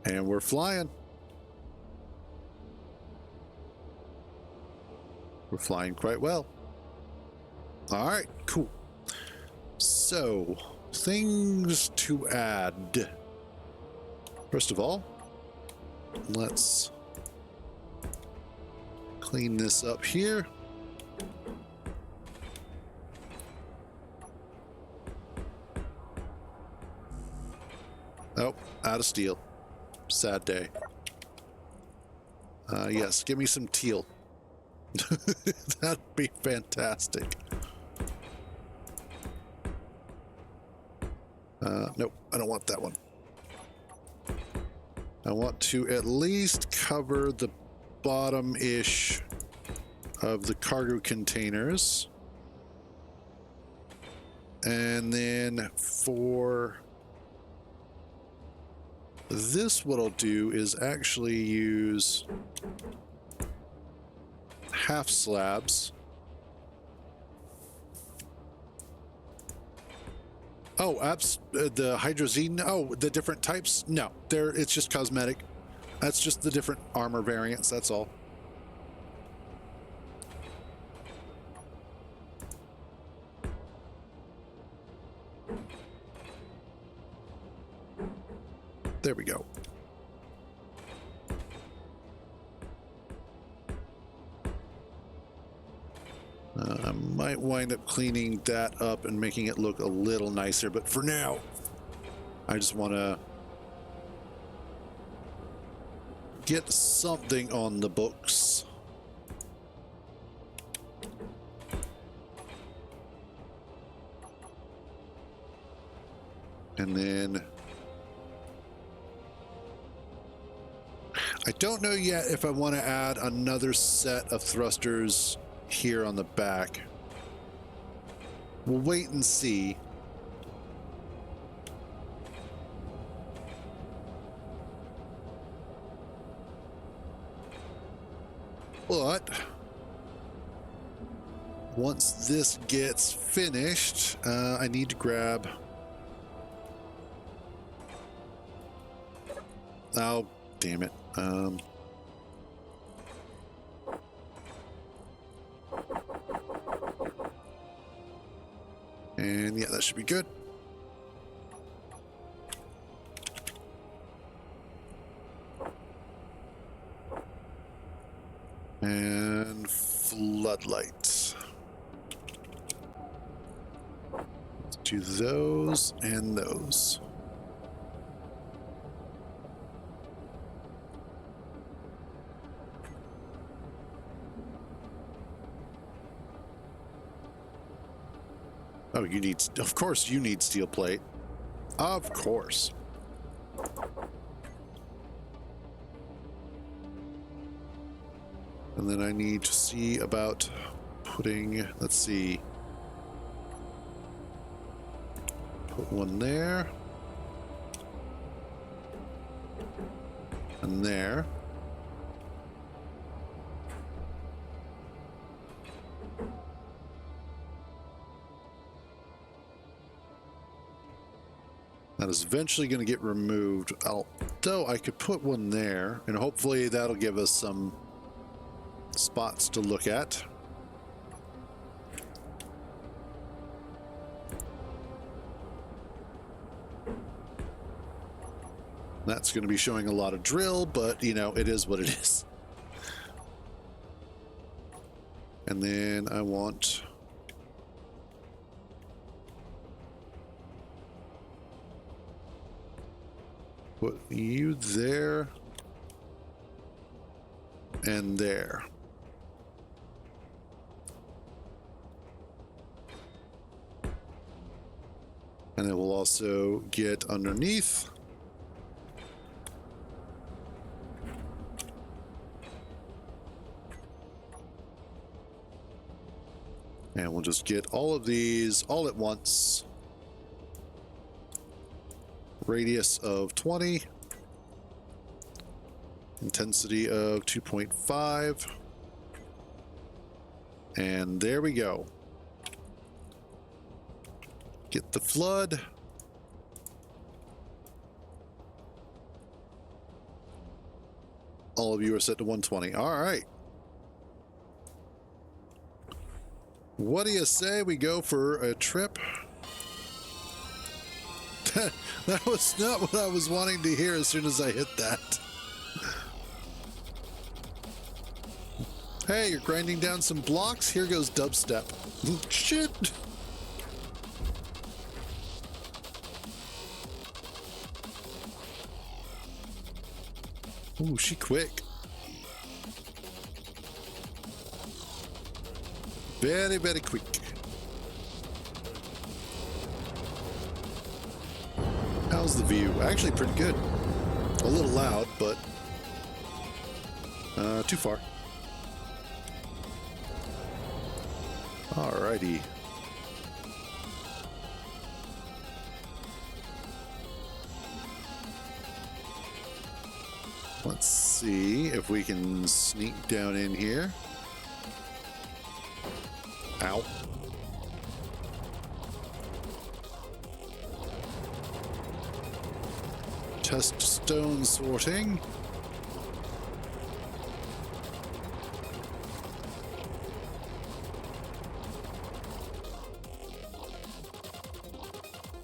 And we're flying. We're flying quite well. All right, cool. So, things to add. First of all, let's clean this up here. Oh, out of steel. Sad day. Yes, give me some teal. That'd be fantastic. Nope, I don't want that one. I want to at least cover the bottom-ish of the cargo containers. And then for this, what I'll do is actually use half slabs. Oh, the hydrazine. Oh, the different types. No, it's just cosmetic. That's just the different armor variants. That's all. There we go. I might wind up cleaning that up and making it look a little nicer, but for now, I just want to get something on the books. And then I don't know yet if I want to add another set of thrusters here on the back. We'll wait and see. But once this gets finished, I need to grab... Oh, damn it. And yeah, that should be good. And floodlights. Let's do those and those. Oh, of course you need steel plate. Of course. And then I need to see about putting, let's see. Put one there. And there. That is eventually going to get removed. Although I could put one there, and hopefully that'll give us some spots to look at. That's going to be showing a lot of drill, but you know, it is what it is. And then I want... put you there and there. And it will also get underneath. And we'll just get all of these all at once. Radius of 20. Intensity of 2.5. And there we go. Get the flood. All of you are set to 120. All right. What do you say we go for a trip? That was not what I was wanting to hear as soon as I hit that. Hey, you're grinding down some blocks? Here goes dubstep. Shit! Ooh, she quick. Very, very quick. How's the view? Actually pretty good. A little loud, but too far. Alrighty. Let's see if we can sneak down in here. Ow. Test stone sorting.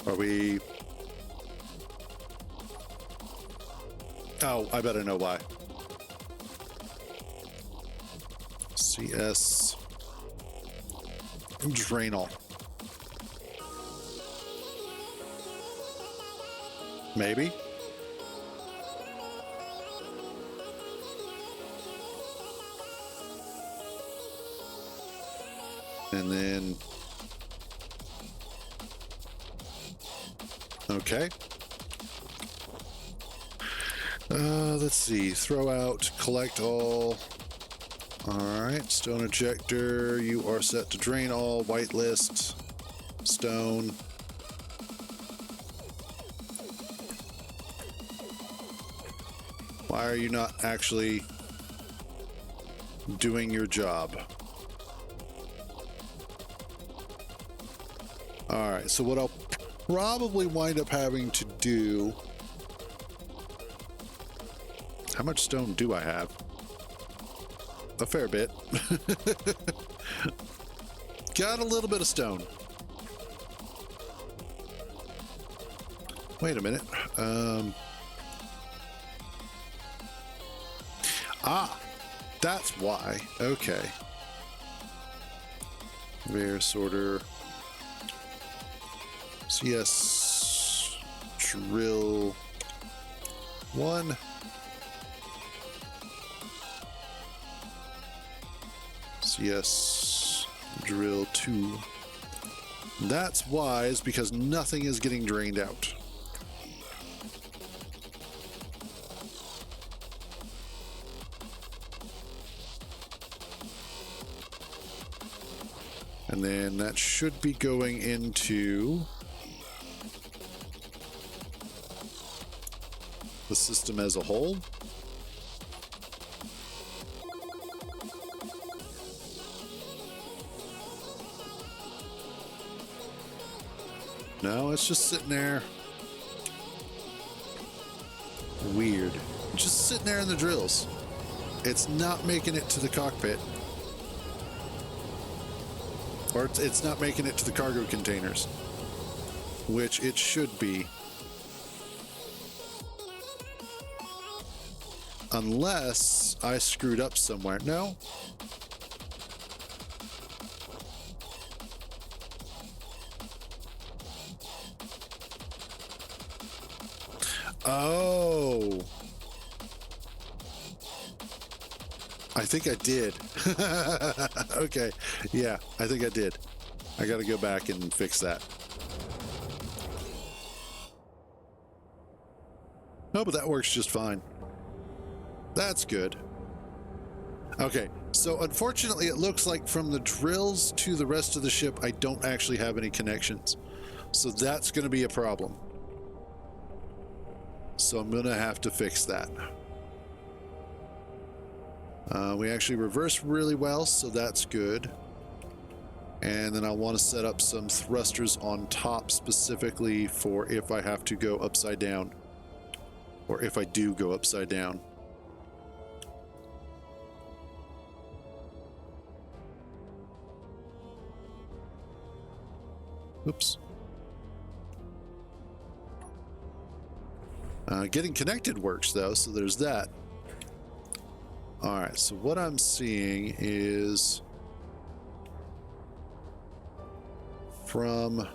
Are we... Oh, I better know why. CS... Drainal. Maybe? And then... Okay. Let's see. Throw out, collect all. Alright, stone ejector. You are set to drain all. Whitelist. Stone. Why are you not actually doing your job? Alright, so what I'll probably wind up having to do... How much stone do I have? A fair bit. Got a little bit of stone. Wait a minute. That's why. Okay. Conveyor sorter. CS drill 1. CS drill 2. That's wise because nothing is getting drained out. And then that should be going into the system as a whole. No, it's just sitting there. Weird. Just sitting there in the drills. It's not making it to the cockpit. Or it's not making it to the cargo containers. Which it should be. Unless I screwed up somewhere. No? Oh. I think I did. Okay. Yeah, I think I did. I got to go back and fix that. No, but that works just fine. That's good. Okay, so unfortunately it looks like from the drills to the rest of the ship, I don't actually have any connections. So that's going to be a problem. So I'm going to have to fix that. We actually reversed really well, so that's good. And then I want to set up some thrusters on top specifically for if I have to go upside down. Or if I do go upside down. Oops. Getting connected works though, so there's that. Alright, so what I'm seeing is from...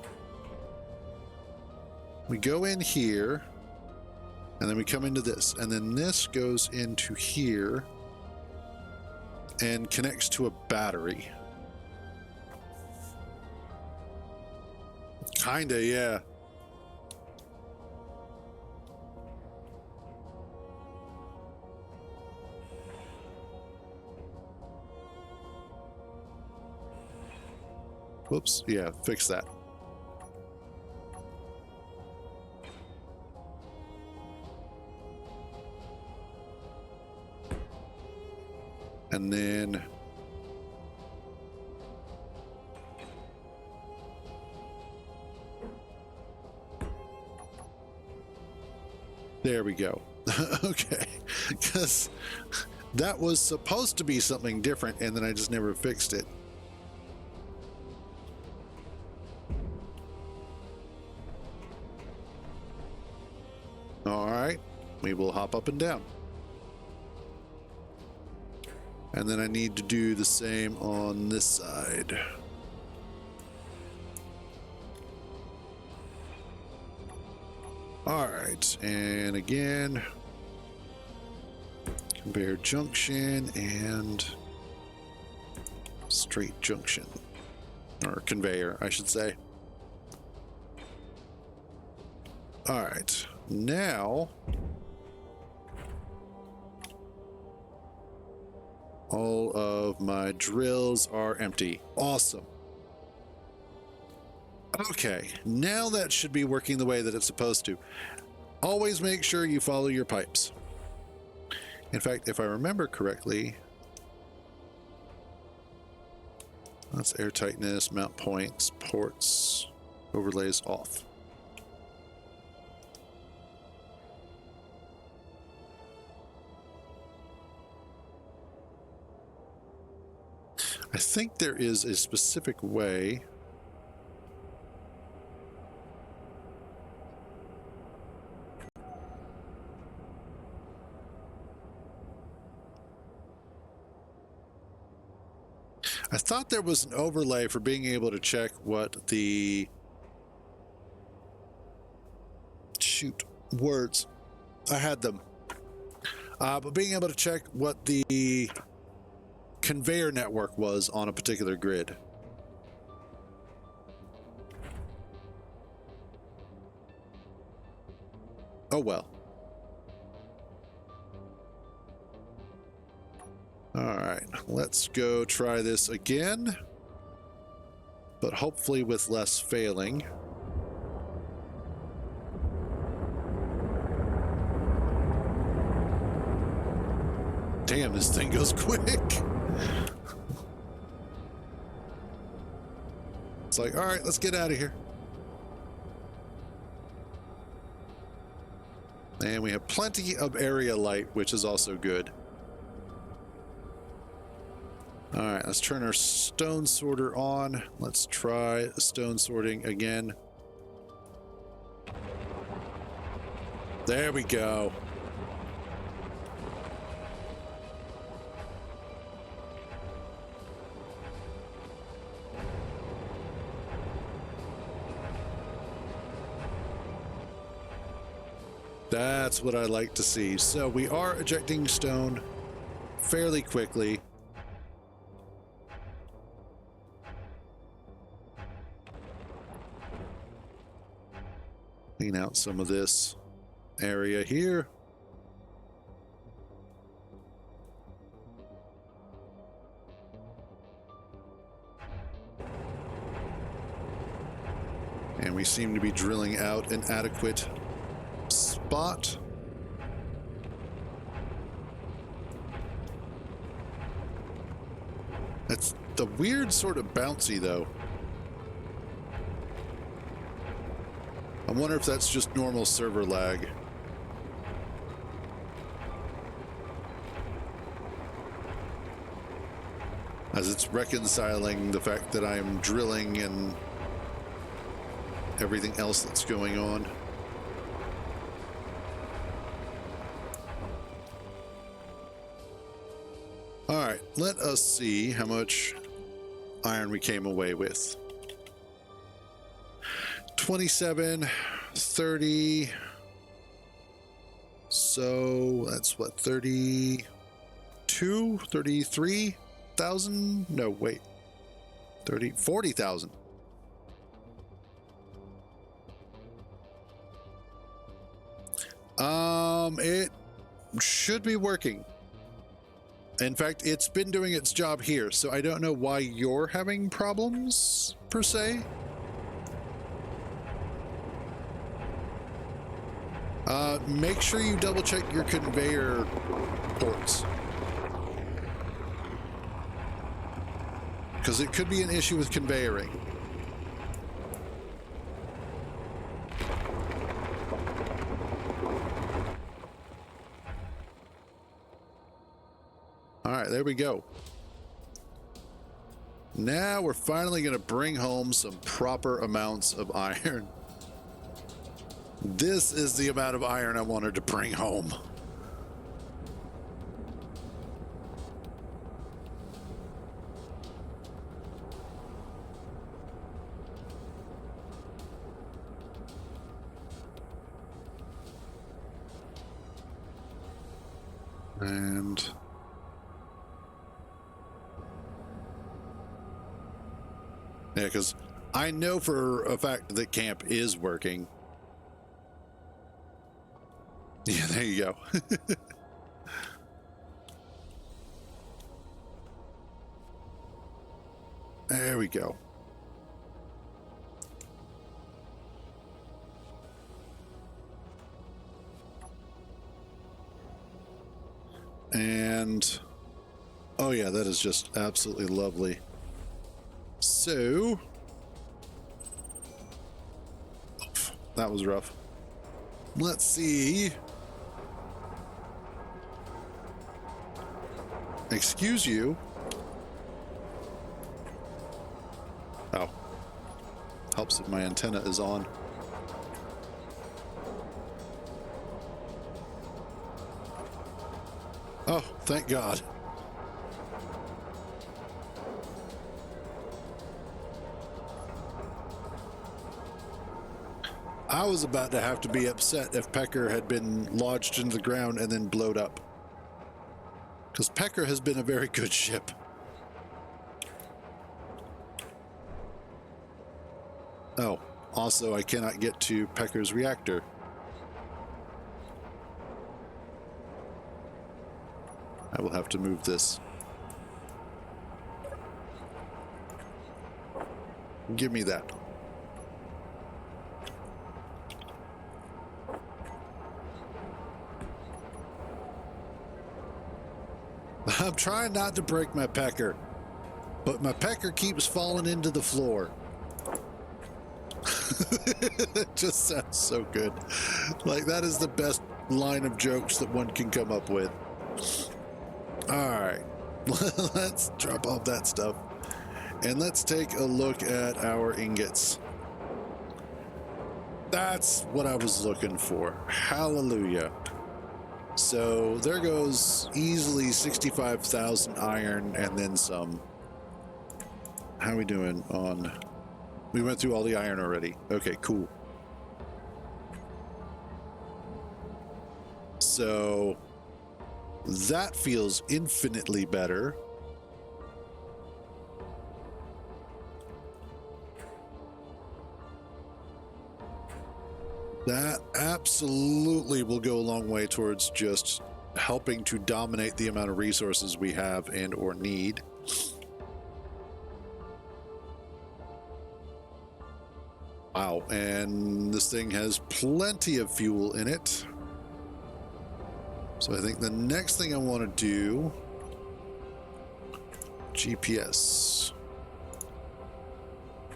We go in here, and then we come into this, and then this goes into here and connects to a battery. Kinda, yeah. Whoops, yeah, fix that. And then There we go. Okay, because that was supposed to be something different, and then I just never fixed it. All right, we will hop up and down. And then I need to do the same on this side. All right, and again, conveyor junction and straight junction, or conveyor, I should say. All right, now all of my drills are empty. Awesome. Okay, now that should be working the way that it's supposed to. Always make sure you follow your pipes. In fact, if I remember correctly, that's air tightness, mount points, ports, overlays off. I think there is a specific way. I thought there was an overlay for being able to check what the... Shoot, words. I had them. But being able to check what the conveyor network was on a particular grid. Oh well. All right, let's go try this again, but hopefully with less failing. Damn, this thing goes quick. It's like, all right, let's get out of here. And we have plenty of area light, which is also good. All right, let's turn our stone sorter on. Let's try stone sorting again. There we go. That's what I like to see. So we are ejecting stone fairly quickly. Clean out some of this area here. And we seem to be drilling out an adequate spot. It's the weird sort of bouncy though. I wonder if that's just normal server lag. As it's reconciling the fact that I'm drilling and everything else that's going on. All right, let us see how much iron we came away with. 27, 30. So that's what, 32, 33,000? No, wait. 40,000. It should be working. In fact, it's been doing its job here, so I don't know why you're having problems, per se. Make sure you double check your conveyor ports. Because it could be an issue with conveyoring. right, there we go. Now we're finally going to bring home some proper amounts of iron. This is the amount of iron I wanted to bring home. And yeah, because I know for a fact that camp is working. Yeah, there you go. There we go. And oh yeah, that is just absolutely lovely. So that was rough. Let's see. Excuse you. Oh. Helps if my antenna is on. Oh, thank God. I was about to have to be upset if Pecker had been lodged into the ground and then blowed up. Because Pecker has been a very good ship. Oh, also I cannot get to Pecker's reactor. I will have to move this. Give me that. I'm trying not to break my Pecker, but my Pecker keeps falling into the floor. It just sounds so good. Like, that is the best line of jokes that one can come up with. All right, let's drop off that stuff and let's take a look at our ingots. That's what I was looking for. Hallelujah. So there goes easily 65,000 iron and then some. How are we doing on... We went through all the iron already. Okay, cool. So that feels infinitely better. That absolutely will go a long way towards just helping to dominate the amount of resources we have and or need. Wow, and this thing has plenty of fuel in it. So I think the next thing I want to do, GPS,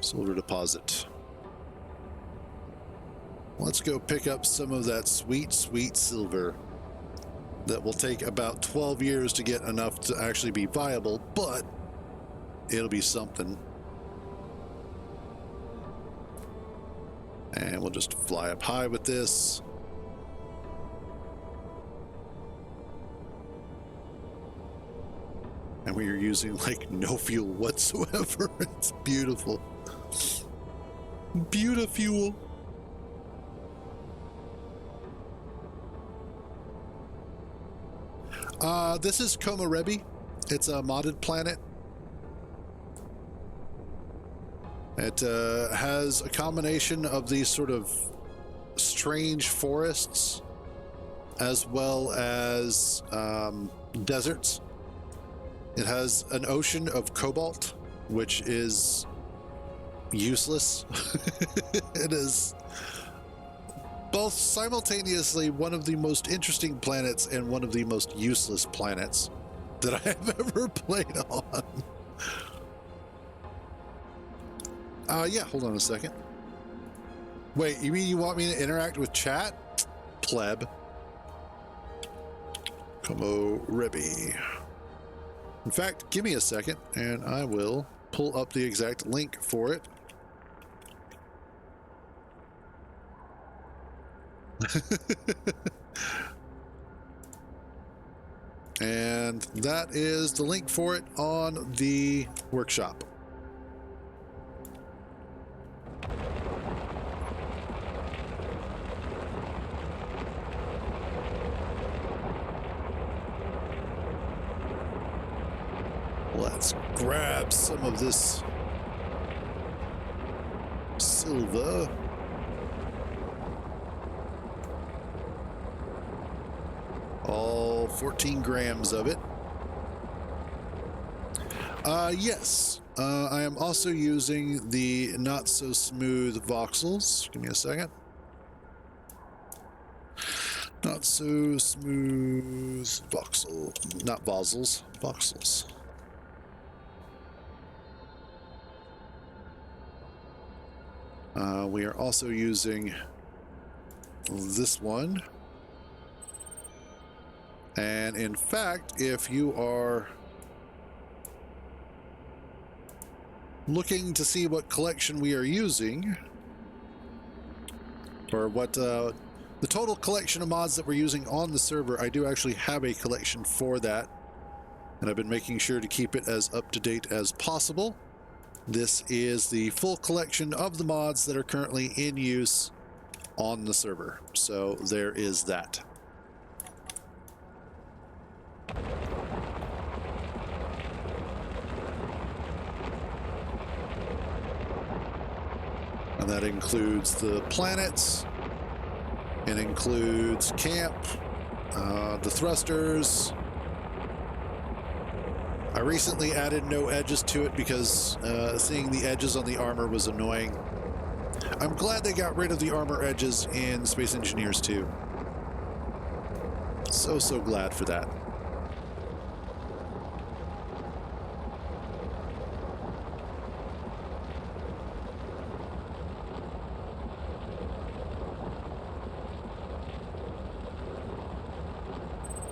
silver deposit. Let's go pick up some of that sweet, sweet silver that will take about 12 years to get enough to actually be viable, but it'll be something. And we'll just fly up high with this. And we are using like no fuel whatsoever. It's beautiful. Beautiful. This is Komarebi. It's a modded planet. It has a combination of these sort of strange forests as well as deserts. It has an ocean of cobalt, which is useless. It is both simultaneously one of the most interesting planets and one of the most useless planets that I have ever played on. Yeah, hold on a second. Wait, you mean you want me to interact with chat? Pleb. Komarebi. In fact, give me a second and I will pull up the exact link for it. And that is the link for it on the workshop. Let's grab some of this silver. All 14 grams of it. Yes, I am also using the not so smooth voxels. Give me a second. Not so smooth voxel, not voxels, voxels. We are also using this one. And in fact, if you are looking to see what collection we are using, or what the total collection of mods that we're using on the server, I do actually have a collection for that. And I've been making sure to keep it as up to date as possible. This is the full collection of the mods that are currently in use on the server. So there is that. And that includes the planets. It includes camp, the thrusters. I recently added no edges to it because seeing the edges on the armor was annoying. I'm glad they got rid of the armor edges in Space Engineers 2. So glad for that.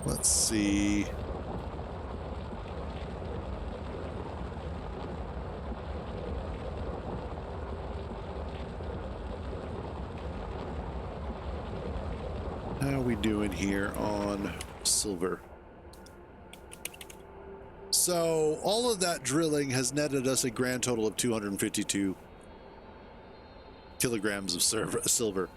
Let's see. How are we doing here on silver? So all of that drilling has netted us a grand total of 252 kilograms of silver.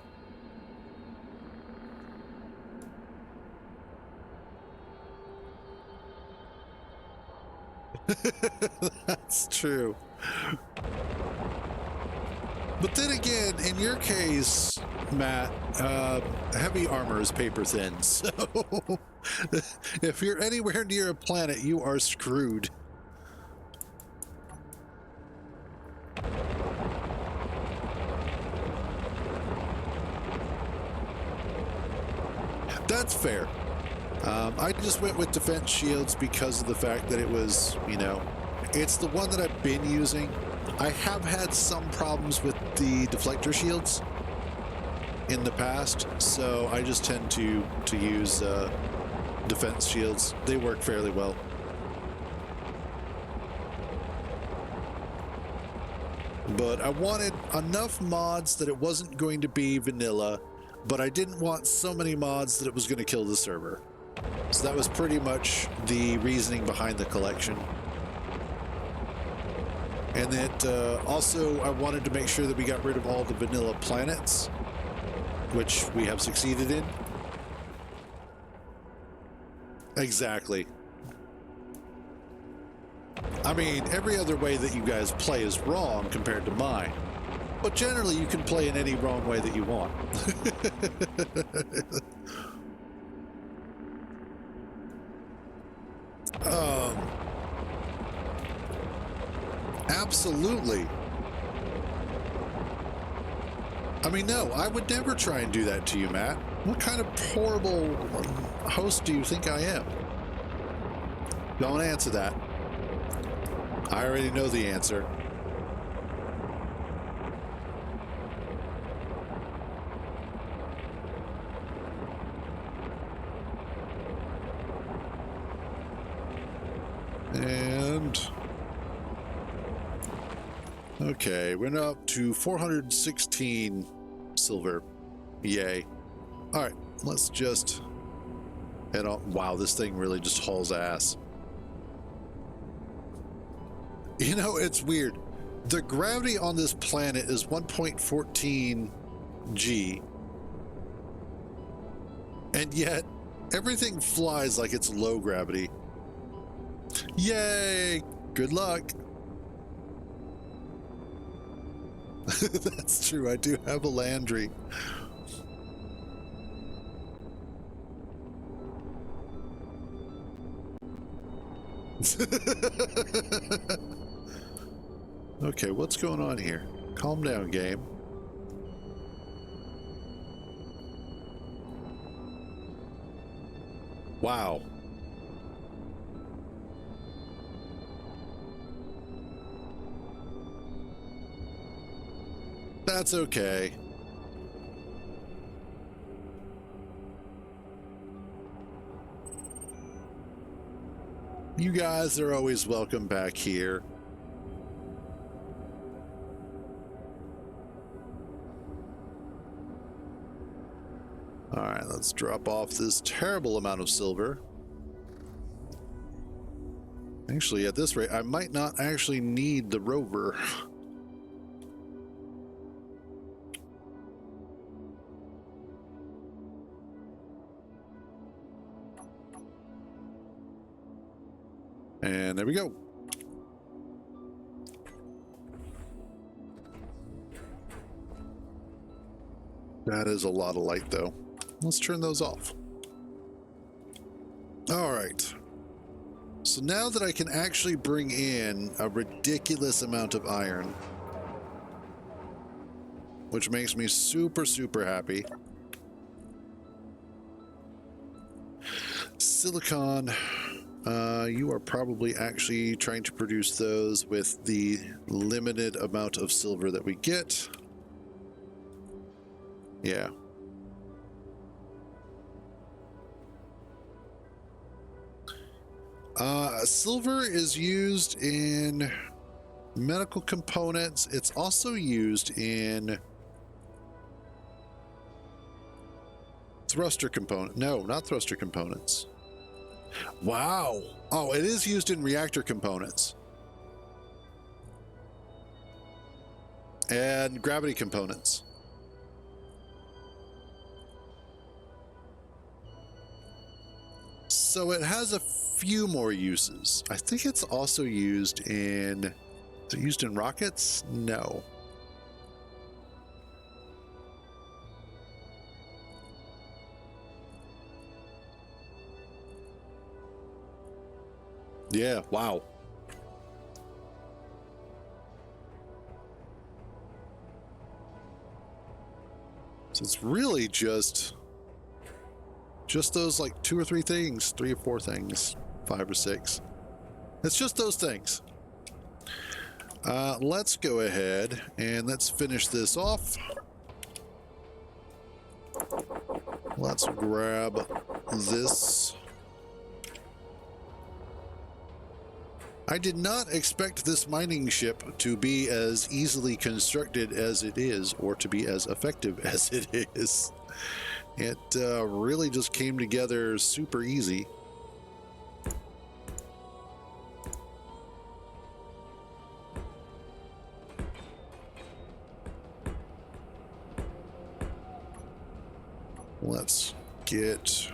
That's true. But then again, in your case, Matt, heavy armor is paper thin, so if you're anywhere near a planet, you are screwed. That's fair. I just went with defense shields because of the fact that it was, you know, it's the one that I've been using. I have had some problems with the deflector shields in the past, so I just tend to use defense shields. They work fairly well. But I wanted enough mods that it wasn't going to be vanilla, but I didn't want so many mods that it was going to kill the server. So that was pretty much the reasoning behind the collection. And that also I wanted to make sure that we got rid of all the vanilla planets, which we have succeeded in. Exactly. I mean, every other way that you guys play is wrong compared to mine. But generally, you can play in any wrong way that you want. Absolutely. I mean, no, I would never try and do that to you, Matt. What kind of horrible host do you think I am? Don't answer that. I already know the answer. And okay, we're now up to 416 silver. Yay. All right, let's just head on. Wow, this thing really just hauls ass. You know, it's weird. The gravity on this planet is 1.14 G. And yet, everything flies like it's low gravity. Yay! Good luck. That's true. I do have a Landry. Okay, what's going on here? Calm down, game. Wow. That's okay. You guys are always welcome back here. All right, let's drop off this terrible amount of silver. Actually, at this rate, I might not actually need the rover. And there we go. That is a lot of light, though. Let's turn those off. All right. So now that I can actually bring in a ridiculous amount of iron, which makes me super, super happy. Silicon, you are probably actually trying to produce those with the limited amount of silver that we get. Yeah. Silver is used in medical components. It's also used in thruster component. No, not thruster components. Wow. Oh, it is used in reactor components. And gravity components. So it has a few more uses. I think it's also used in... Is it used in rockets? No. Yeah, wow. So it's really just those like 2 or 3 things, 3 or 4 things, 5 or 6. It's just those things. Let's go ahead and let's finish this off. Let's grab this. I did not expect this mining ship to be as easily constructed as it is, or to be as effective as it is. It really just came together super easy. Let's get...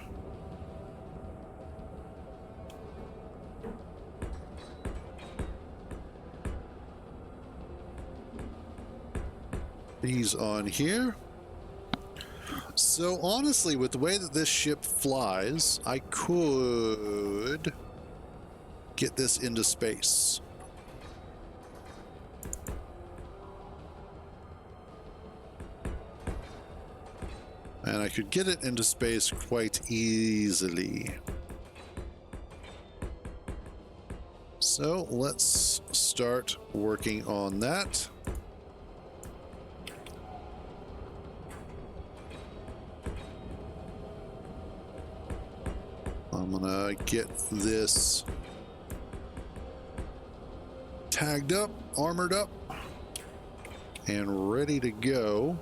these on here. So honestly, with the way that this ship flies, I could get this into space. And I could get it into space quite easily. So let's start working on that. I'm gonna get this tagged up, armored up, and ready to go.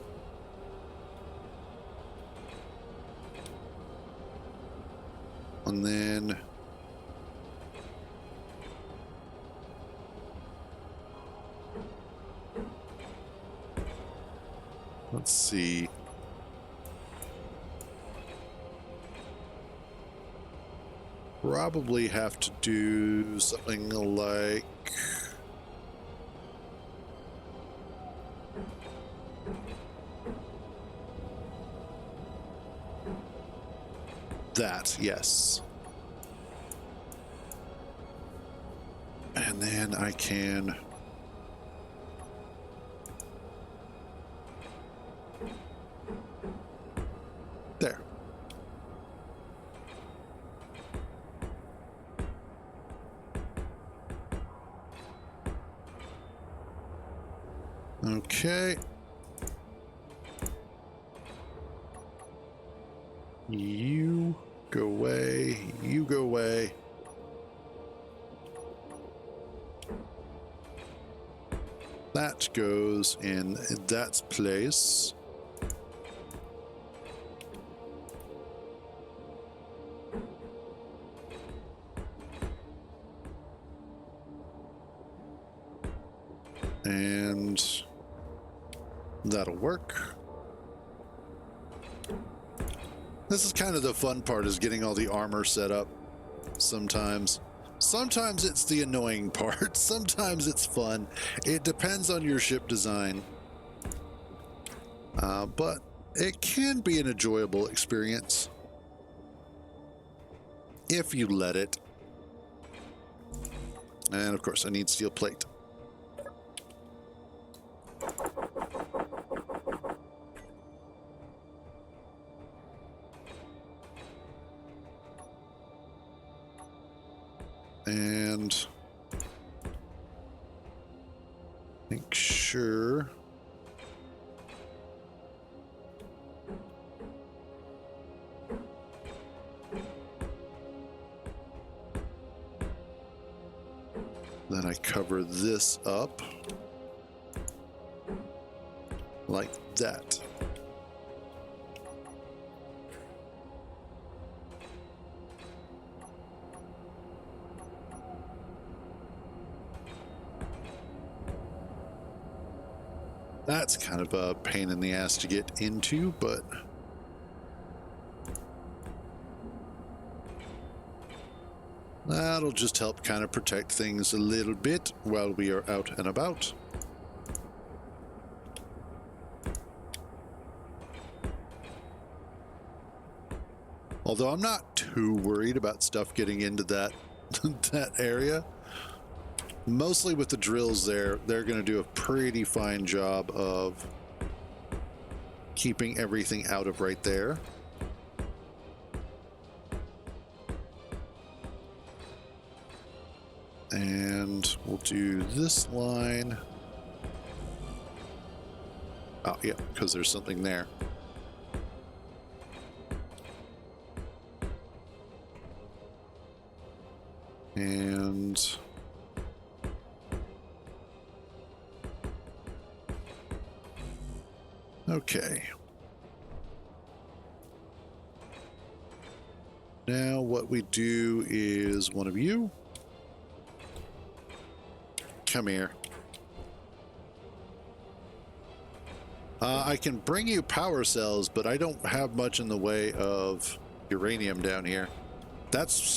And then let's see. Probably have to do something like that, yes. And then I can there. Okay. You go away. You go away. That goes in that place. And that'll work. This is kind of the fun part, is getting all the armor set up sometimes. Sometimes it's the annoying part. Sometimes it's fun. It depends on your ship design. But it can be an enjoyable experience if you let it. And of course, I need steel plate. And make sure that I cover this up like that. That's kind of a pain in the ass to get into, but that'll just help kind of protect things a little bit while we are out and about. Although I'm not too worried about stuff getting into that that area. Mostly with the drills there, they're going to do a pretty fine job of keeping everything out of right there. And we'll do this line. Oh, yeah, because there's something there. And okay. Now what we do is one of you. Come here. I can bring you power cells, but I don't have much in the way of uranium down here.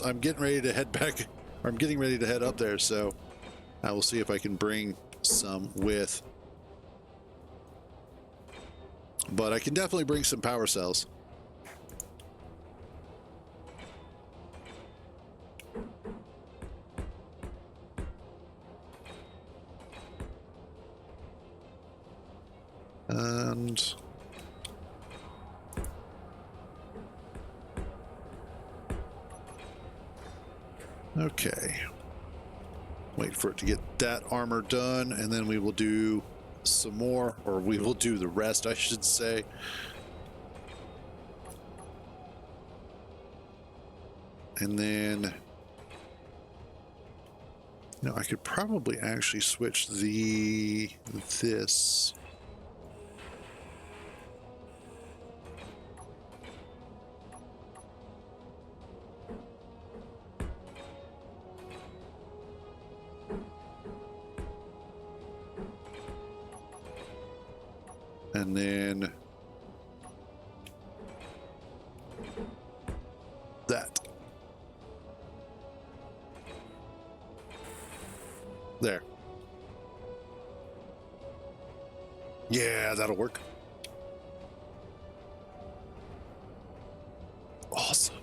I'm getting ready to head back. Or I'm getting ready to head up there, so I will see if I can bring some with. But I can definitely bring some power cells. And okay. Wait for it to get that armor done, and then we will do some more, or we will do the rest, I should say. And then You know, I could probably actually switch this. And then that. There. Yeah, that'll work. Awesome.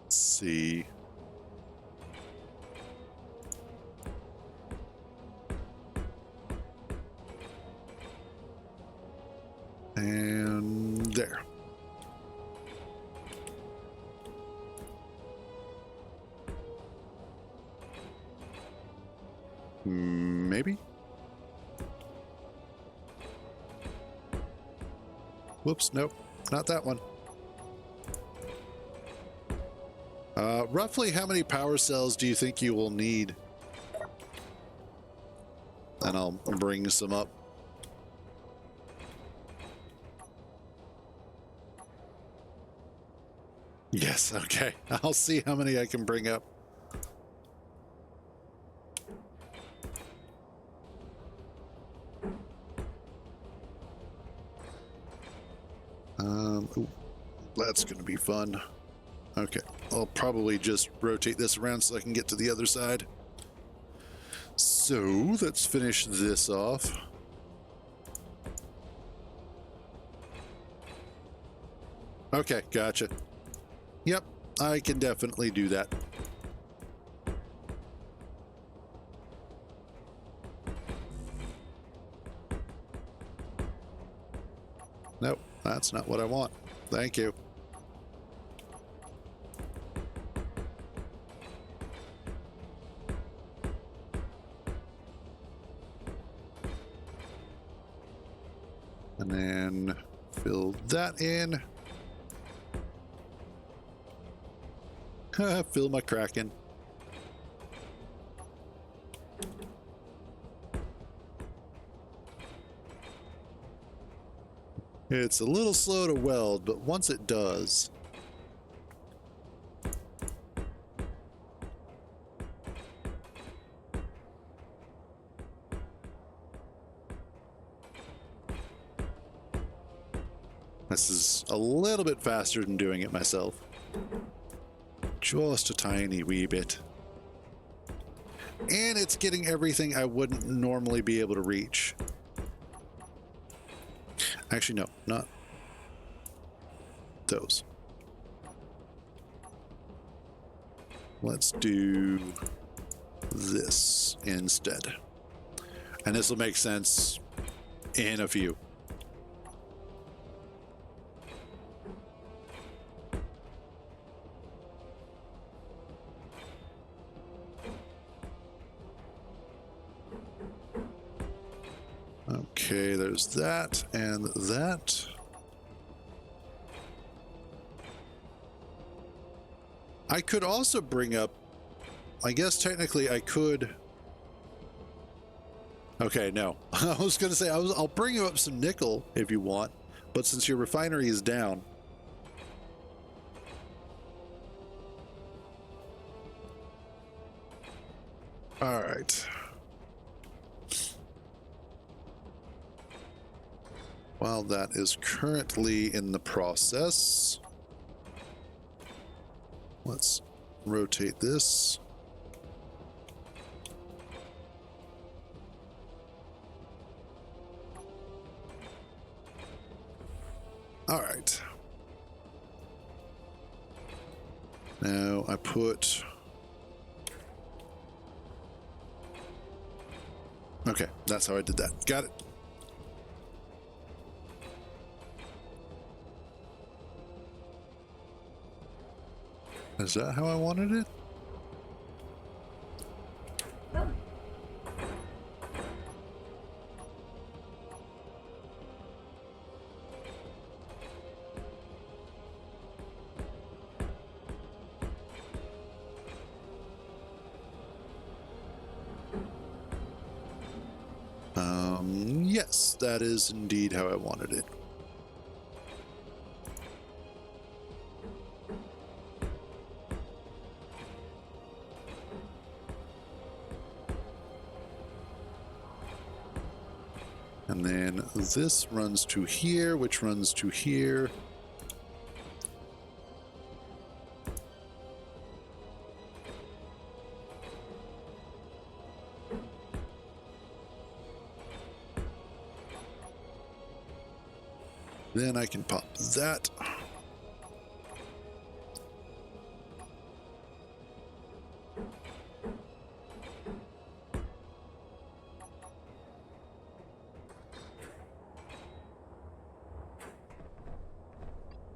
Let's see. And there. Maybe? Whoops, nope, not that one. Roughly how many power cells do you think you will need? And I'll bring some up. Yes, okay. I'll see how many I can bring up. Ooh, that's going to be fun. Okay, I'll probably just rotate this around so I can get to the other side. So, let's finish this off. Okay, gotcha. Yep, I can definitely do that. Nope, that's not what I want. Thank you. And then fill that in. Fill my Kraken. It's a little slow to weld, but once it does... This is a little bit faster than doing it myself. Just a tiny wee bit. And it's getting everything I wouldn't normally be able to reach. Actually, no, not those. Let's do this instead. And this will make sense in a few. Okay, there's that and that. I could also bring up, I guess technically I could. Okay, no. I was going to say, I'll bring you up some nickel if you want, but since your refinery is down. All right. While that is currently in the process, let's rotate this. All right. Now I put... Okay, that's how I did that. Got it. Is that how I wanted it? Yes, that is indeed how I wanted it. And then this runs to here, which runs to here. Then I can pop that.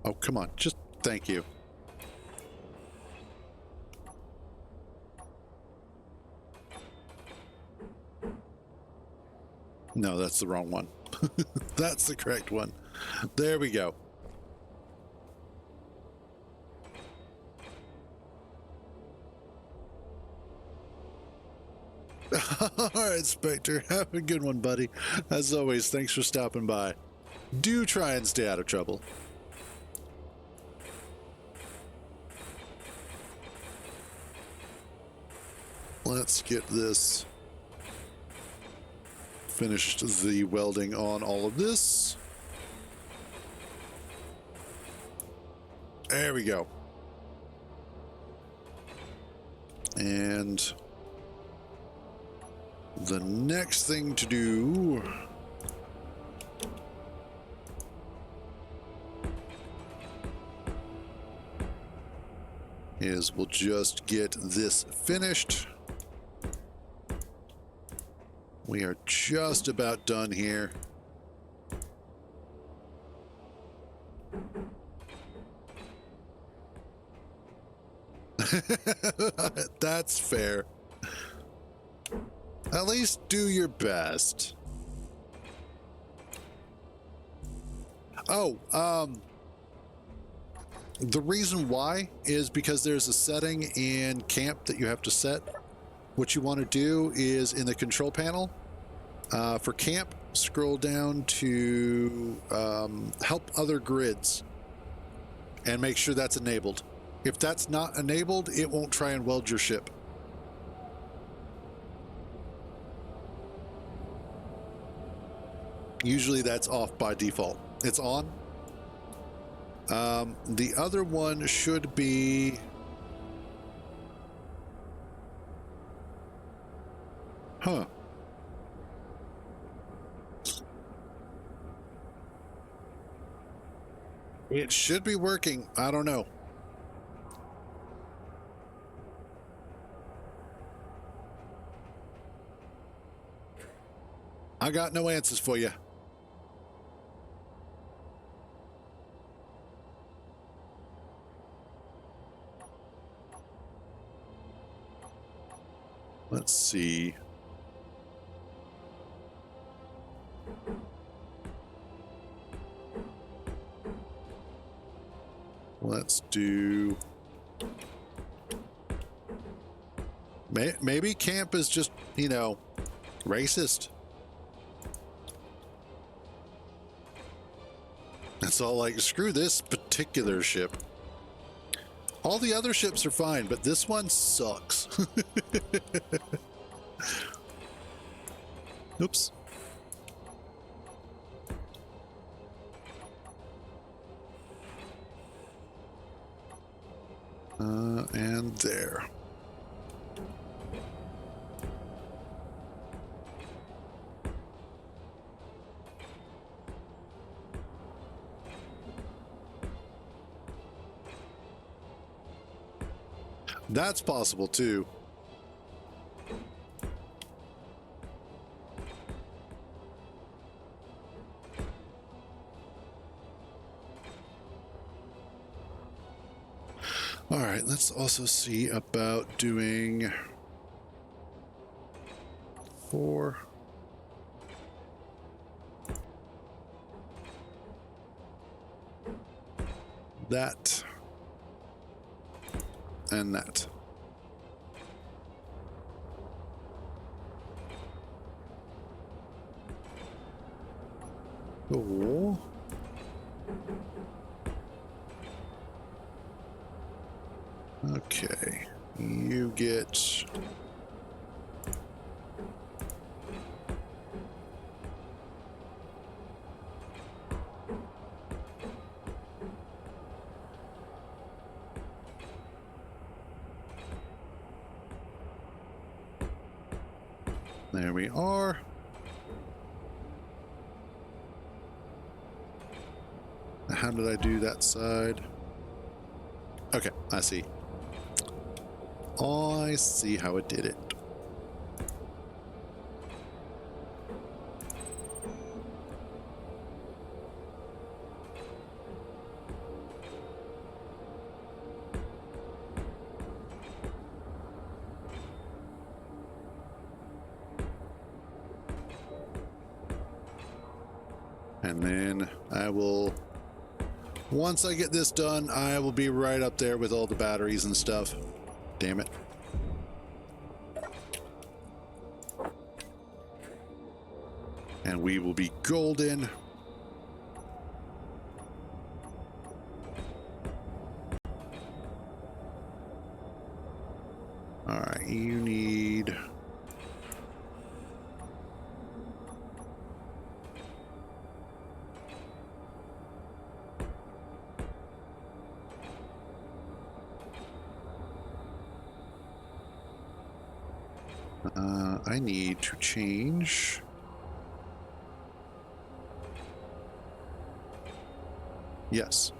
Oh, come on. Just thank you. No, that's the wrong one. That's the correct one. There we go. All right, Spectre. Have a good one, buddy. As always, thanks for stopping by. Do try and stay out of trouble. Let's get this finished, the welding on all of this. There we go. And the next thing to do is we'll just get this finished. We are just about done here. That's fair. At least do your best. Oh, the reason why is because there's a setting in camp that you have to set. What you want to do is in the control panel for camp, scroll down to help other grids and make sure that's enabled. If that's not enabled, it won't try and weld your ship. Usually that's off by default. It's on. The other one should be... Huh. It should be working. I don't know. I got no answers for you. Let's see. Let's do... Maybe camp is just, you know, racist. It's all like, screw this particular ship. All the other ships are fine, but this one sucks. Oops. And there. That's possible too. All right, let's also see about doing 4. That. And that. Cool. Okay. You get... There we are. How did I do that side? Okay, I see. I see how it did it. And then I will, once I get this done, I will be right up there with all the batteries and stuff. Damn it. And we will be golden. All right, you need... I need to change. Yes.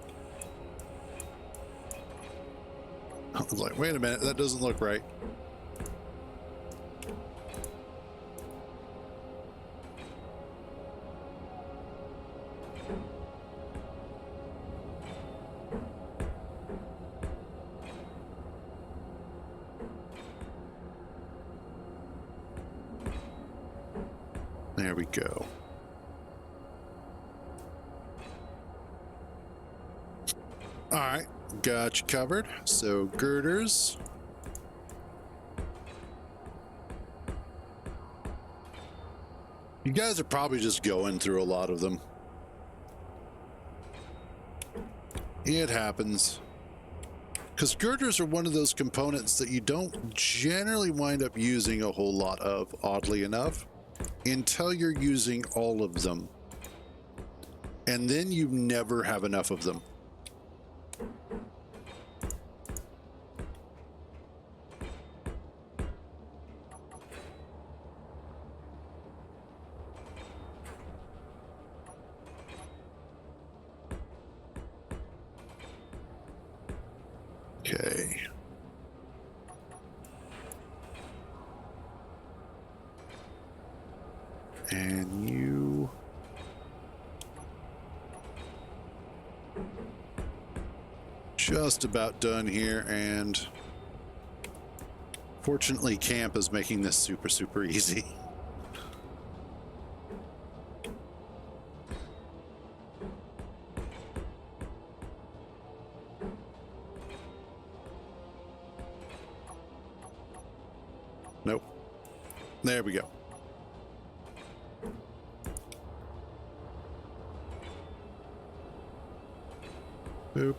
I was like, wait a minute, that doesn't look right. There we go. All right, got you covered. So girders. You guys are probably just going through a lot of them. It happens. Because girders are one of those components that you don't generally wind up using a whole lot of, oddly enough, until you're using all of them. And then you never have enough of them. Okay. And you... just about done here, and fortunately camp is making this super easy. Nope. There we go. Boop.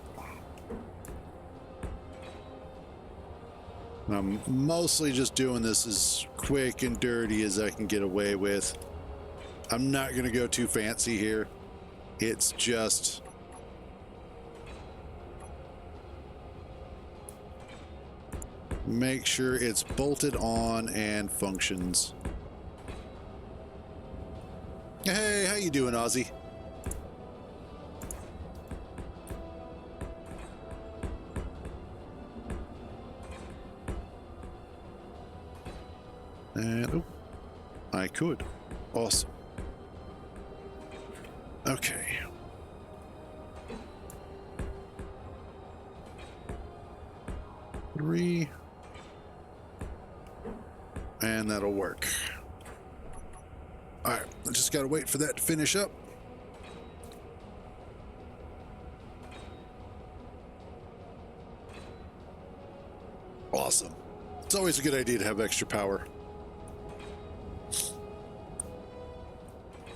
I'm mostly just doing this as quick and dirty as I can get away with. I'm not going to go too fancy here. It's just... make sure it's bolted on and functions. Hey, how you doing, Ozzy? And oh, I could. Awesome. Okay. Three. And that'll work. All right, I just got to wait for that to finish up. Awesome. It's always a good idea to have extra power.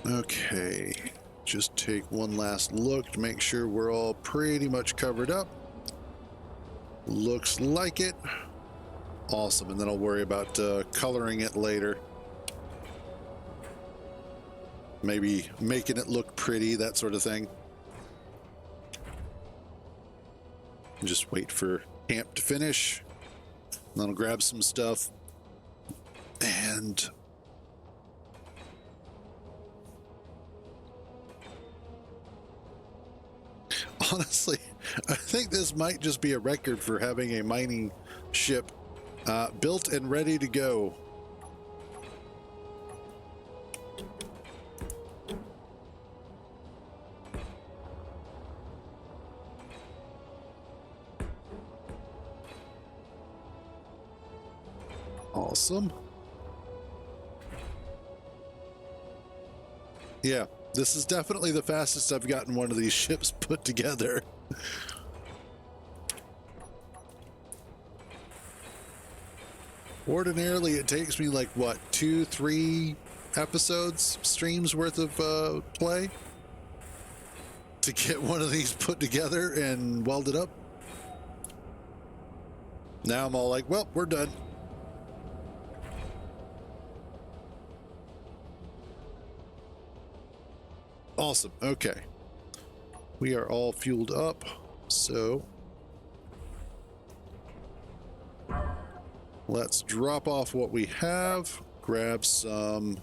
Okay. just take one last look to make sure we're all pretty much covered up. Looks like it. Awesome, and then I'll worry about coloring it later. Maybe making it look pretty, that sort of thing. Just wait for camp to finish. Then I'll grab some stuff. And honestly, I think this might just be a record for having a mining ship built and ready to go. Awesome. Yeah, this is definitely the fastest I've gotten one of these ships put together. Ordinarily, it takes me like, what, 2-3 episodes, streams worth of play to get one of these put together and welded up. Now I'm all like, well, we're done. Awesome. Okay. We are all fueled up, so let's drop off what we have, grab some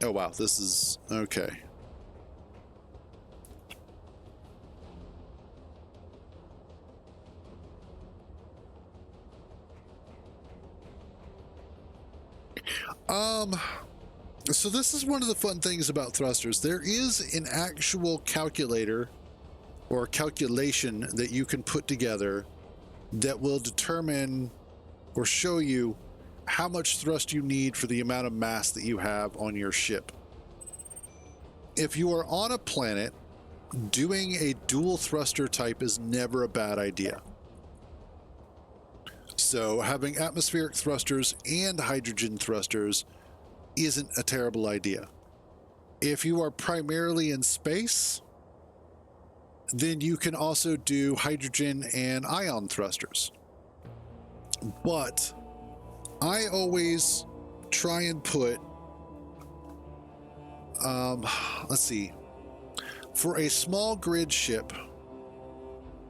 oh wow, this is okay. So this is one of the fun things about thrusters. There is an actual calculator or calculation that you can put together that will determine or show you how much thrust you need for the amount of mass that you have on your ship. If you are on a planet, doing a dual thruster type is never a bad idea. So having atmospheric thrusters and hydrogen thrusters isn't a terrible idea. If you are primarily in space, then you can also do hydrogen and ion thrusters. But I always try and put, let's see, for a small grid ship,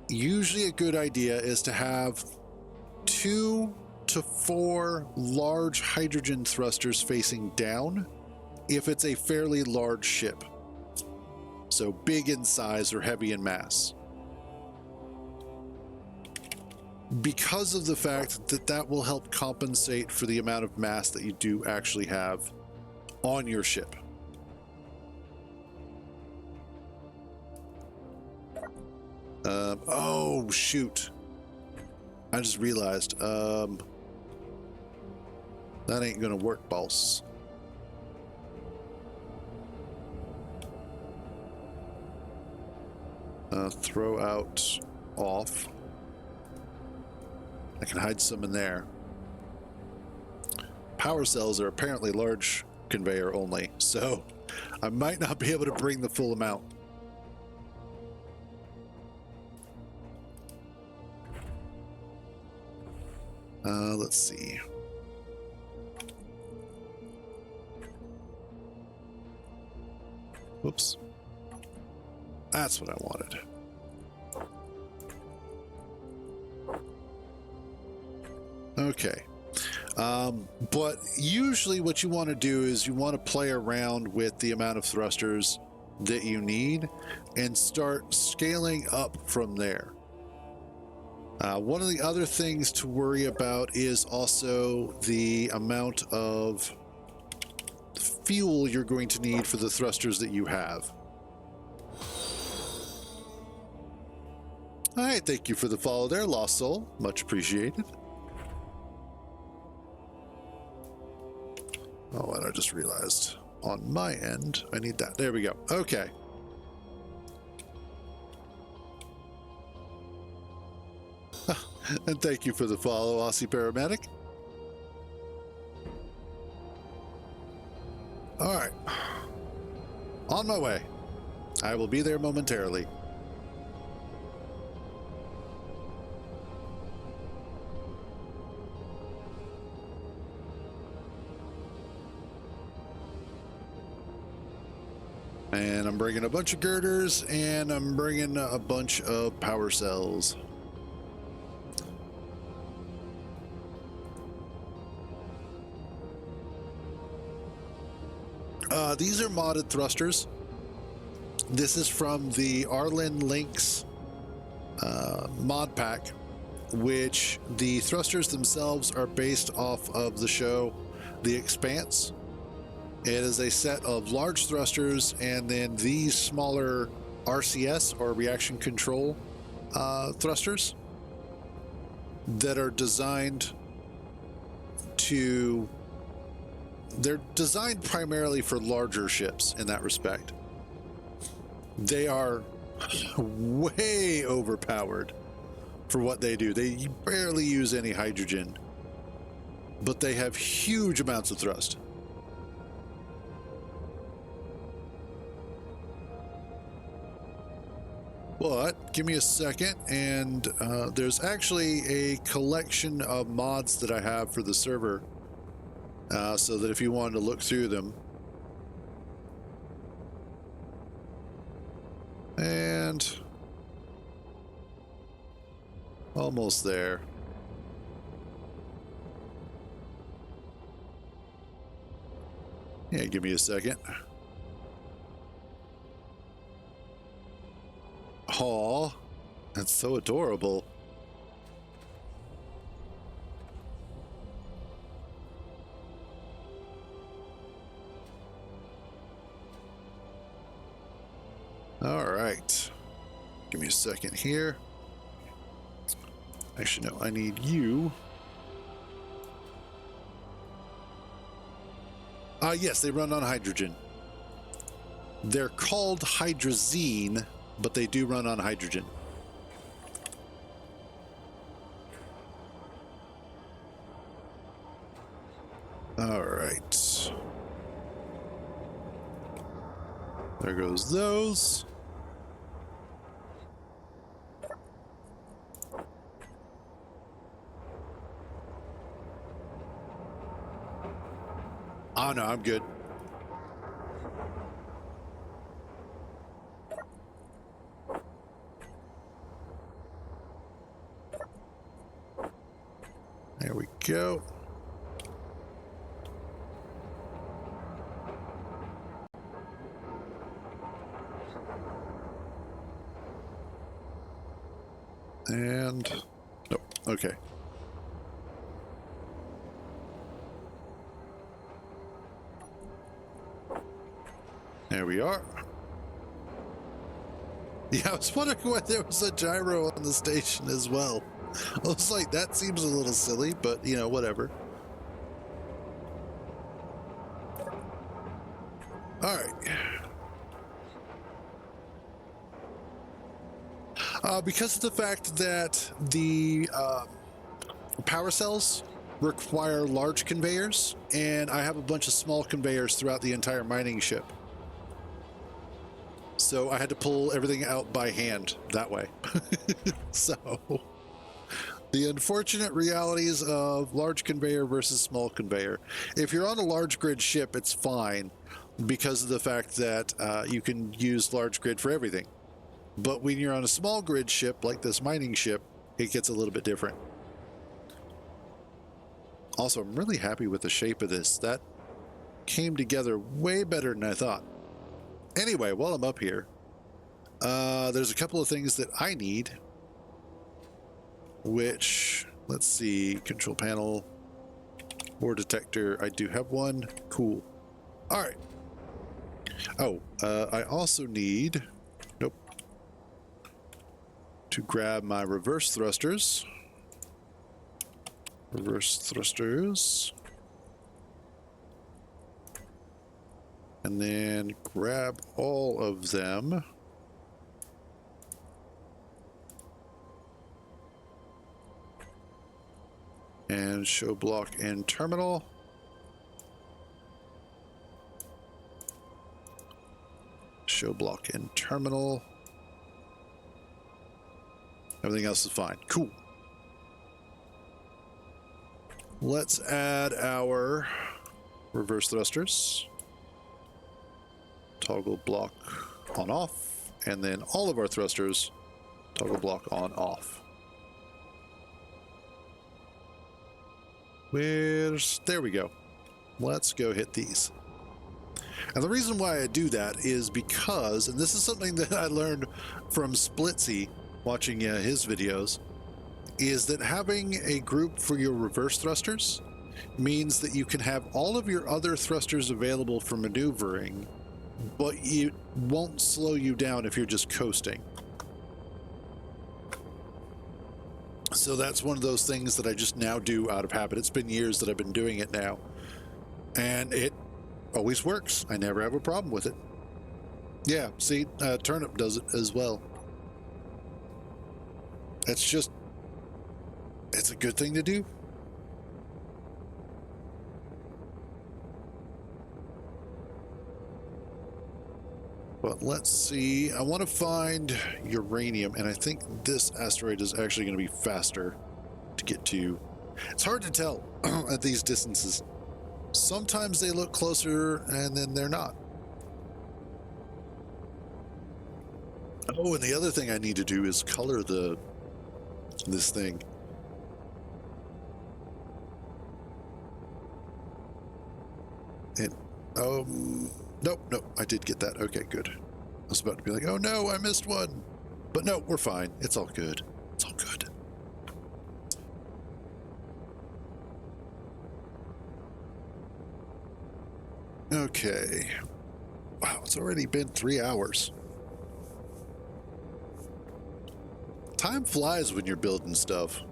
usually a good idea is to have 2 to 4 large hydrogen thrusters facing down if it's a fairly large ship. So big in size or heavy in mass. Because of the fact that that will help compensate for the amount of mass that you do actually have on your ship. Oh, shoot. I just realized, that ain't gonna work, boss. Throw out off. I can hide some in there. Power cells are apparently large conveyor only, so I might not be able to bring the full amount. Let's see. Whoops. That's what I wanted. Okay. But usually what you want to do is you want to play around with the amount of thrusters that you need and start scaling up from there. One of the other things to worry about is also the amount of fuel you're going to need for the thrusters that you have. All right, thank you for the follow there, Lost Soul. Much appreciated. Oh, and I just realized on my end, I need that. There we go. Okay. And thank you for the follow, Aussie Paramedic. All right. On my way. I will be there momentarily. And I'm bringing a bunch of girders, and I'm bringing a bunch of power cells. These are modded thrusters. This is from the Arlen Lynx mod pack, which the thrusters themselves are based off of the show The Expanse. It is a set of large thrusters and then these smaller RCS or reaction control thrusters that are designed to... They're designed primarily for larger ships in that respect. They are way overpowered for what they do. They barely use any hydrogen, but they have huge amounts of thrust. But give me a second, and there's actually a collection of mods that I have for the server, so that if you wanted to look through them. And almost there. Yeah, give me a second. Aw, that's so adorable. All right. Give me a second here. Actually, no, I need you. Yes, they run on hydrogen. They're called hydrazine, but they do run on hydrogen. All right. There goes those. Oh, no, I'm good. There we go. And nope. Okay. There we are. Yeah, I was wondering why there was a gyro on the station as well. I was like, that seems a little silly, but you know, whatever. All right. Because of the fact that the power cells require large conveyors, and I have a bunch of small conveyors throughout the entire mining ship. So I had to pull everything out by hand that way. So the unfortunate realities of large conveyor versus small conveyor. If you're on a large grid ship, it's fine because of the fact that you can use large grid for everything. But when you're on a small grid ship like this mining ship, it gets a little bit different. Also, I'm really happy with the shape of this. That came together way better than I thought. Anyway, while I'm up here, there's a couple of things that I need, which, let's see, control panel, ore detector. I do have one. Cool. All right. Oh, I also need, nope, to grab my reverse thrusters. Reverse thrusters. And then grab all of them. And show block and terminal. Show block and terminal. Everything else is fine. Cool. Let's add our reverse thrusters. Toggle block on off, and then all of our thrusters toggle block on off. There we go. Let's go hit these. And the reason why I do that is because, and this is something that I learned from Splitsy watching his videos, is that having a group for your reverse thrusters means that you can have all of your other thrusters available for maneuvering, but it won't slow you down if you're just coasting. So that's one of those things that I just now do out of habit. It's been years that I've been doing it now, and it always works. I never have a problem with it. Yeah, see, Turnip does it as well. It's a good thing to do. But let's see. I want to find uranium, and I think this asteroid is actually going to be faster to get to. It's hard to tell at these distances. Sometimes they look closer, and then they're not. Oh, and the other thing I need to do is color this thing. And nope, I did get that. Okay, good. I was about to be like, oh no, I missed one. But no, we're fine. It's all good. It's all good. Okay. Wow, it's already been 3 hours. Time flies when you're building stuff.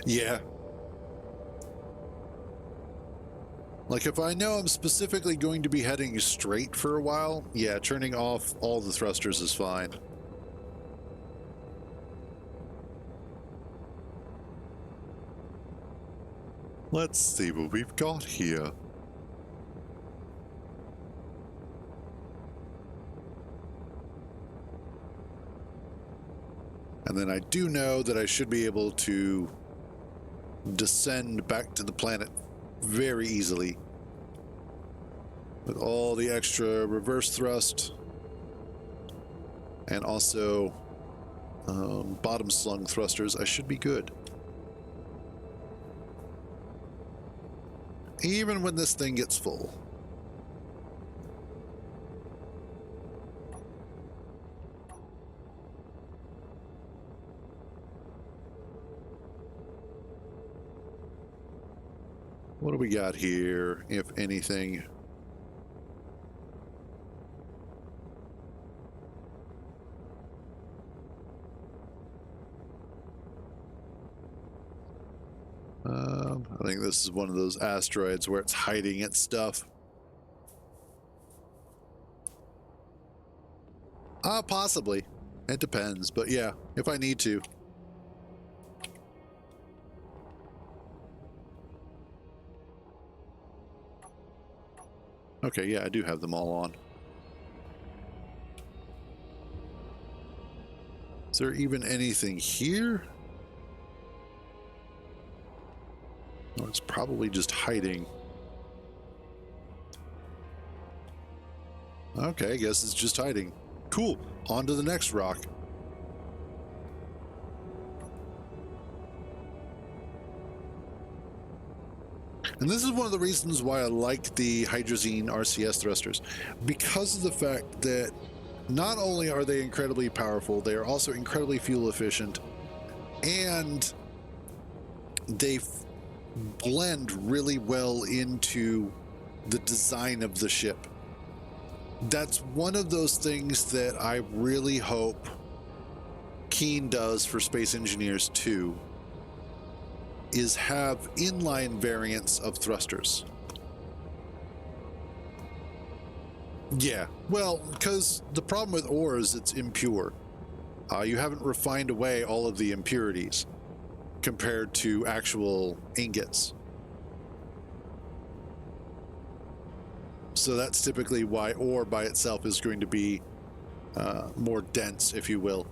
Yeah. Like, if I know I'm specifically going to be heading straight for a while, yeah, turning off all the thrusters is fine. Let's see what we've got here. And then I do know that I should be able to descend back to the planet very easily with all the extra reverse thrust and also bottom slung thrusters. I should be good. Even when this thing gets full. What do we got here, if anything? I think this is one of those asteroids where it's hiding its stuff. Possibly. It depends, but yeah, if I need to. Okay, yeah, I do have them all on. Is there even anything here? Oh, it's probably just hiding. Okay, I guess it's just hiding. Cool. On to the next rock. And this is one of the reasons why I like the hydrazine RCS thrusters, because of the fact that not only are they incredibly powerful, they are also incredibly fuel efficient, and they blend really well into the design of the ship. That's one of those things that I really hope Keen does for Space Engineers 2, is have inline variants of thrusters. Yeah, well, because the problem with ore is it's impure. You haven't refined away all of the impurities compared to actual ingots. So that's typically why ore by itself is going to be more dense, if you will.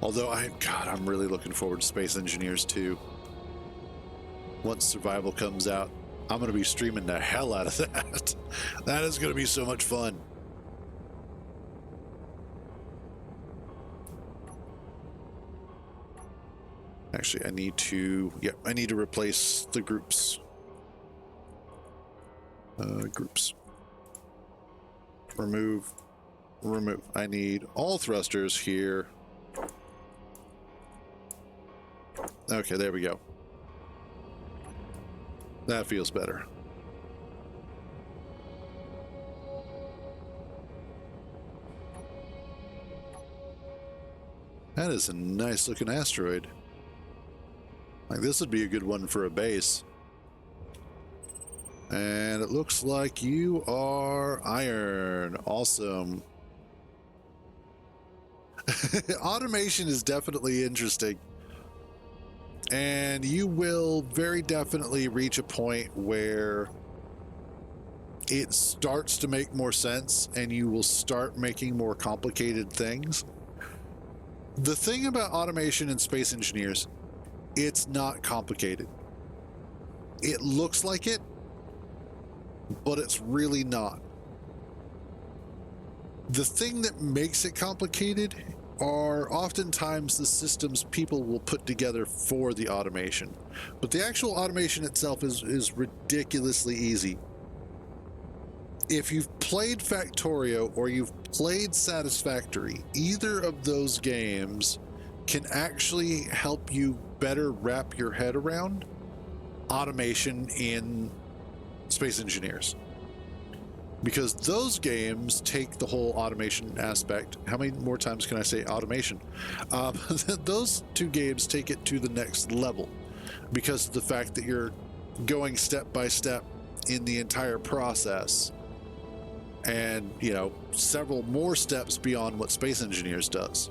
Although I'm really looking forward to Space Engineers 2. Once Survival comes out, I'm going to be streaming the hell out of that. That is going to be so much fun. Actually, I need to replace the groups. Groups. Remove. I need all thrusters here. Okay, there we go. That feels better. That is a nice looking asteroid. Like, this would be a good one for a base. And it looks like you are iron. Awesome. Automation is definitely interesting. And you will very definitely reach a point where it starts to make more sense and you will start making more complicated things. The thing about automation and Space Engineers, it's not complicated. It looks like it, but it's really not. The thing that makes it complicated are oftentimes the systems people will put together for the automation. But the actual automation itself is ridiculously easy. If you've played Factorio or you've played Satisfactory, either of those games can actually help you better wrap your head around automation in Space Engineers. Because those games take the whole automation aspect. How many more times can I say automation? Those two games take it to the next level because of the fact that you're going step by step in the entire process, and several more steps beyond what Space Engineers does.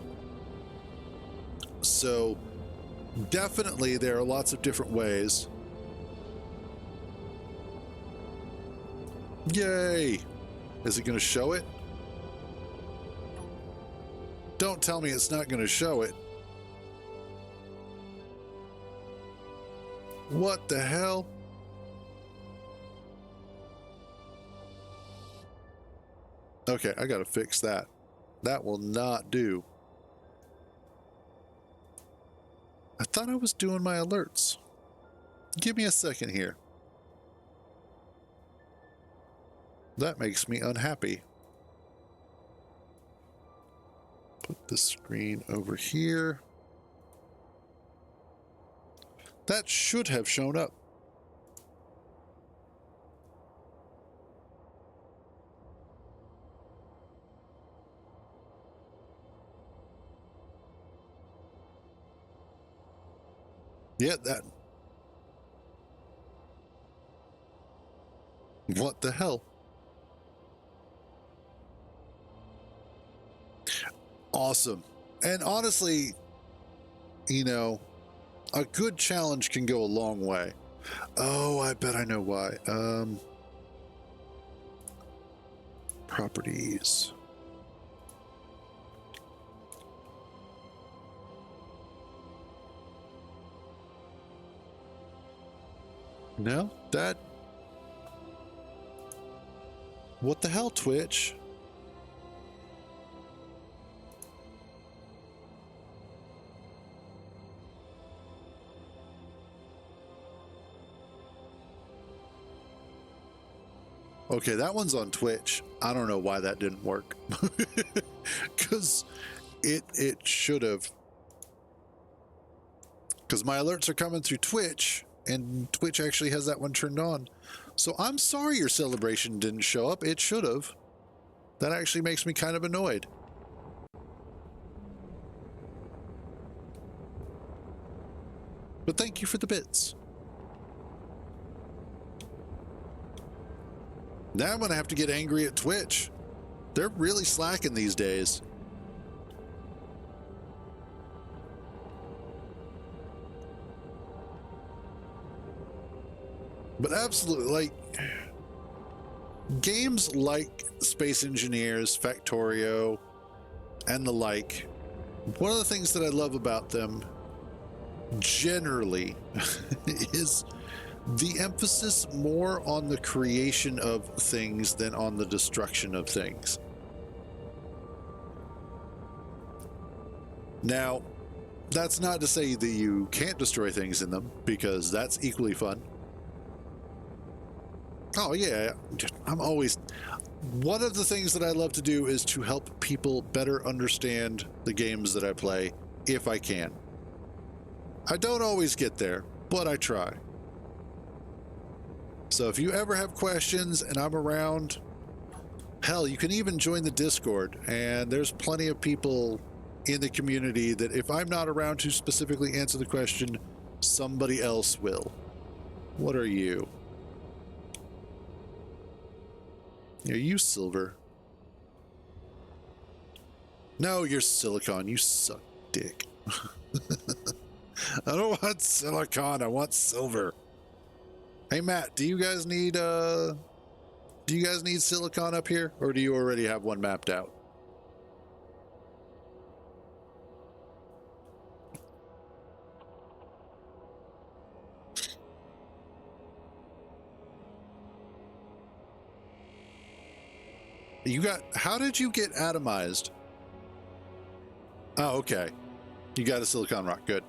So definitely there are lots of different ways. Yay! Is it going to show it? Don't tell me it's not going to show it. What the hell? Okay, I got to fix that. That will not do. I thought I was doing my alerts. Give me a second here. That makes me unhappy. Put the screen over here. That should have shown up. Yeah, that. What the hell? Awesome. And honestly, a good challenge can go a long way. Oh, I bet I know why. Properties. No, that... What the hell, Twitch? Okay, that one's on Twitch. I don't know why that didn't work. Because it should have. Because my alerts are coming through Twitch, and Twitch actually has that one turned on. So I'm sorry your celebration didn't show up. It should have. That actually makes me kind of annoyed. But thank you for the bits. Now I'm going to have to get angry at Twitch. They're really slacking these days. But absolutely, like games like Space Engineers, Factorio, and the like, one of the things that I love about them generally is the emphasis more on the creation of things than on the destruction of things. Now, that's not to say that you can't destroy things in them, because that's equally fun. Oh yeah, I'm always... One of the things that I love to do is to help people better understand the games that I play, if I can. I don't always get there, but I try. So if you ever have questions and I'm around, hell, you can even join the Discord, and there's plenty of people in the community that if I'm not around to specifically answer the question, somebody else will. What are you? Are you silver? No, you're silicon. You suck dick. I don't want silicon. I want silver. Hey Matt, do you guys need silicon up here, or do you already have one mapped out? How did you get atomized? Oh, okay. You got a silicon rock. Good.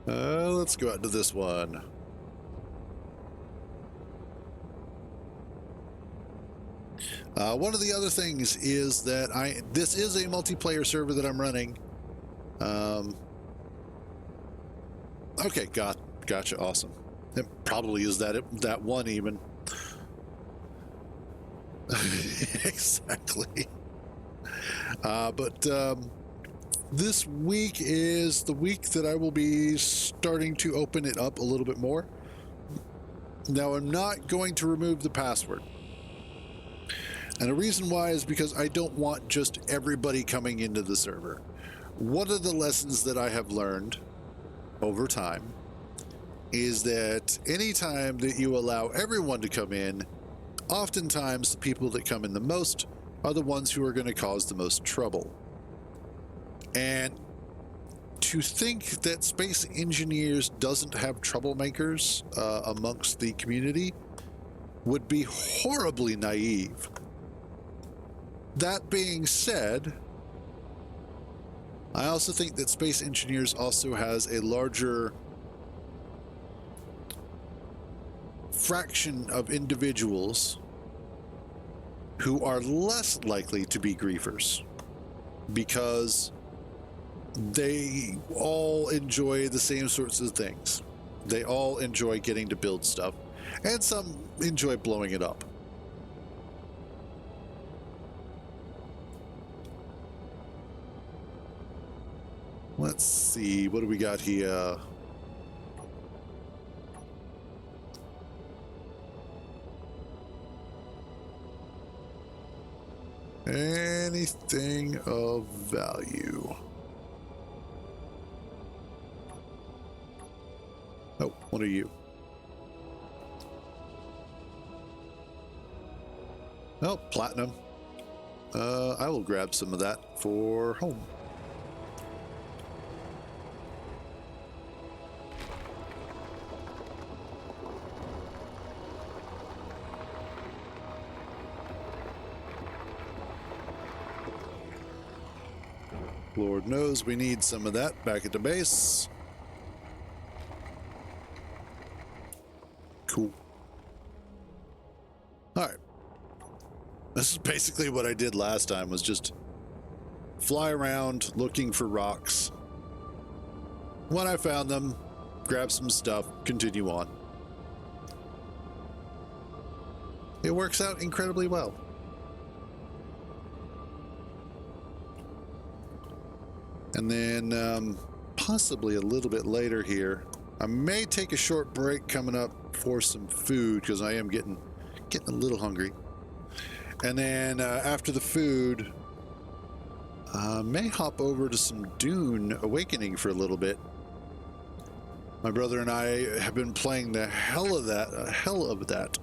Let's go out to this one. One of the other things is that this is a multiplayer server that I'm running. Okay, gotcha. Awesome. It probably is that one even. Exactly. But this week is the week that I will be starting to open it up a little bit more. Now, I'm not going to remove the password. And the reason why is because I don't want just everybody coming into the server. One of the lessons that I have learned over time is that anytime that you allow everyone to come in, oftentimes the people that come in the most are the ones who are going to cause the most trouble. And to think that Space Engineers doesn't have troublemakers amongst the community would be horribly naive. That being said, I also think that Space Engineers also has a larger fraction of individuals who are less likely to be griefers, because they all enjoy the same sorts of things. They all enjoy getting to build stuff, and some enjoy blowing it up. Let's see, what do we got here? Anything of value? Oh, what are you? Oh, platinum. I will grab some of that for home. Lord knows we need some of that back at the base. Cool. All right. This is basically what I did last time, was just fly around looking for rocks. When I found them, grab some stuff, continue on. It works out incredibly well. And then possibly a little bit later here, I may take a short break coming up for some food, because I am getting a little hungry. And then after the food, I may hop over to some Dune Awakening for a little bit. My brother and I have been playing the hell of that,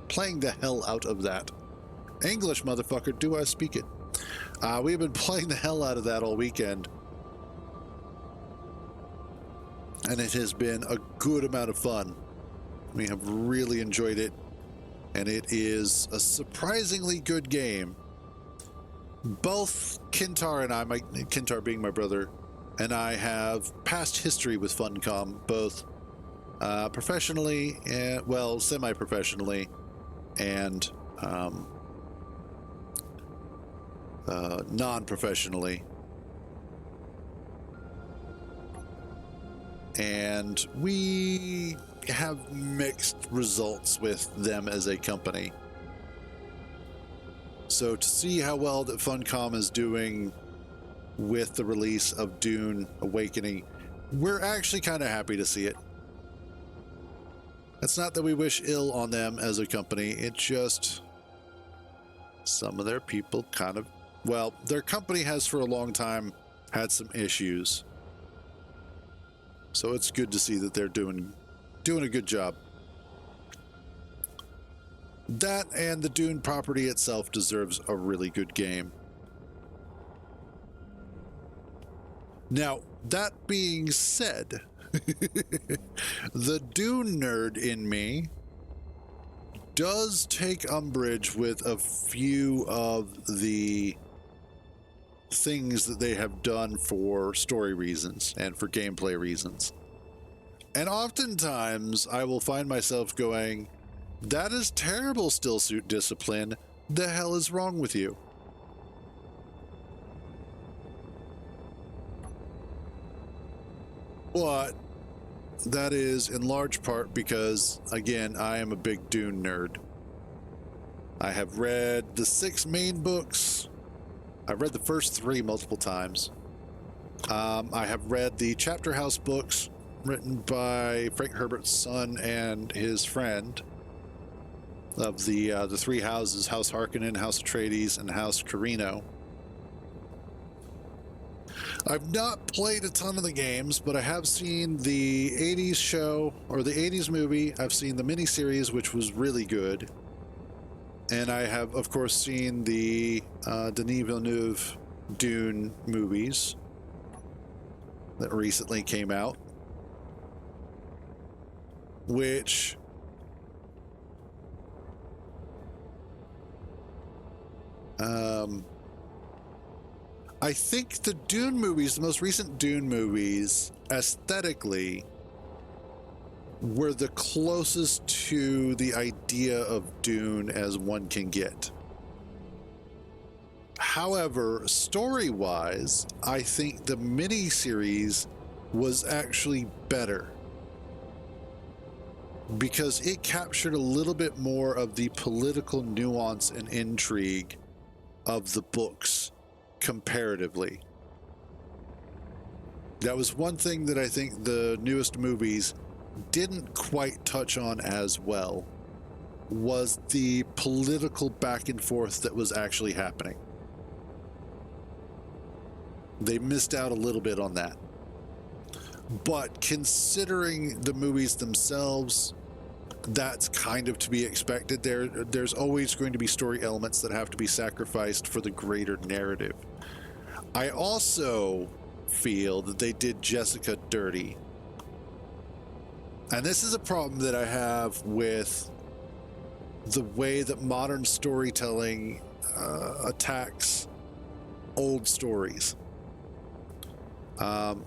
playing the hell out of that. English, motherfucker, do I speak it? We've been playing the hell out of that all weekend. And it has been a good amount of fun. We have really enjoyed it. And it is a surprisingly good game. Both Kintar and I, Kintar being my brother, and I have past history with Funcom, both professionally, and, well, semi-professionally, and non-professionally. And we have mixed results with them as a company. So to see how well that Funcom is doing with the release of Dune Awakening, we're actually kind of happy to see it. It's not that we wish ill on them as a company, it's just some of their people kind of, well, their company has for a long time had some issues. So it's good to see that they're doing a good job. That and the Dune property itself deserves a really good game. Now, that being said, the Dune nerd in me does take umbrage with a few of the things that they have done for story reasons and for gameplay reasons. And oftentimes I will find myself going, that is terrible still suit discipline. The hell is wrong with you? But that is in large part because, again, I am a big Dune nerd. I have read the 6 main books. I've read the first 3 multiple times. I have read the Chapter House books written by Frank Herbert's son and his friend of the 3 houses, House Harkonnen, House Atreides, and House Carino. I've not played a ton of the games, but I have seen the 80s show, or the 80s movie. I've seen the miniseries, which was really good. And I have, of course, seen the Denis Villeneuve Dune movies that recently came out, which I think the Dune movies, the most recent Dune movies, aesthetically, were the closest to the idea of Dune as one can get. However, story-wise, I think the miniseries was actually better because it captured a little bit more of the political nuance and intrigue of the books comparatively. That was one thing that I think the newest movies didn't quite touch on as well, was the political back and forth that was actually happening. They missed out a little bit on that. But considering the movies themselves, that's kind of to be expected. There's always going to be story elements that have to be sacrificed for the greater narrative. I also feel that they did Jessica dirty. And this is a problem that I have with the way that modern storytelling attacks old stories.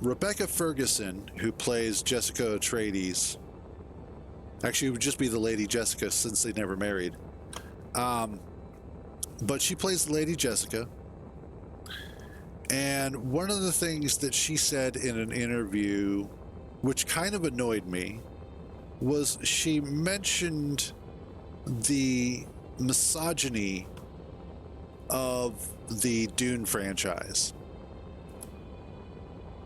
Rebecca Ferguson, who plays Jessica Atreides, actually it would just be the Lady Jessica since they never married. But she plays Lady Jessica. And one of the things that she said in an interview, which kind of annoyed me, was she mentioned the misogyny of the Dune franchise.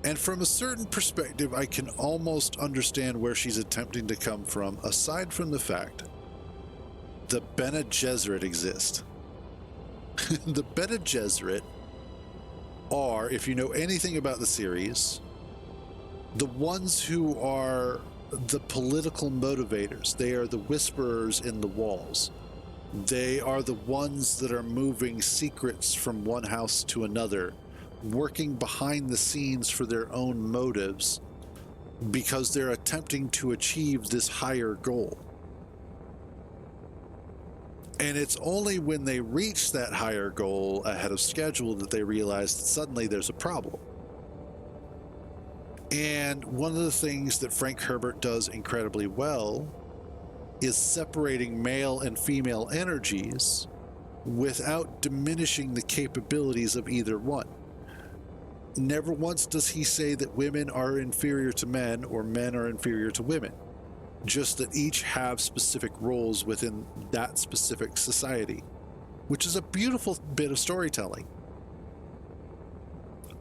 And from a certain perspective, I can almost understand where she's attempting to come from, aside from the fact that Bene Gesserit exist. The Bene Gesserit are, if you know anything about the series, the ones who are the political motivators. They are the whisperers in the walls. They are the ones that are moving secrets from one house to another, working behind the scenes for their own motives because they're attempting to achieve this higher goal. And it's only when they reach that higher goal ahead of schedule that they realize that suddenly there's a problem. And one of the things that Frank Herbert does incredibly well is separating male and female energies without diminishing the capabilities of either one. Never once does he say that women are inferior to men or men are inferior to women, just that each have specific roles within that specific society, which is a beautiful bit of storytelling.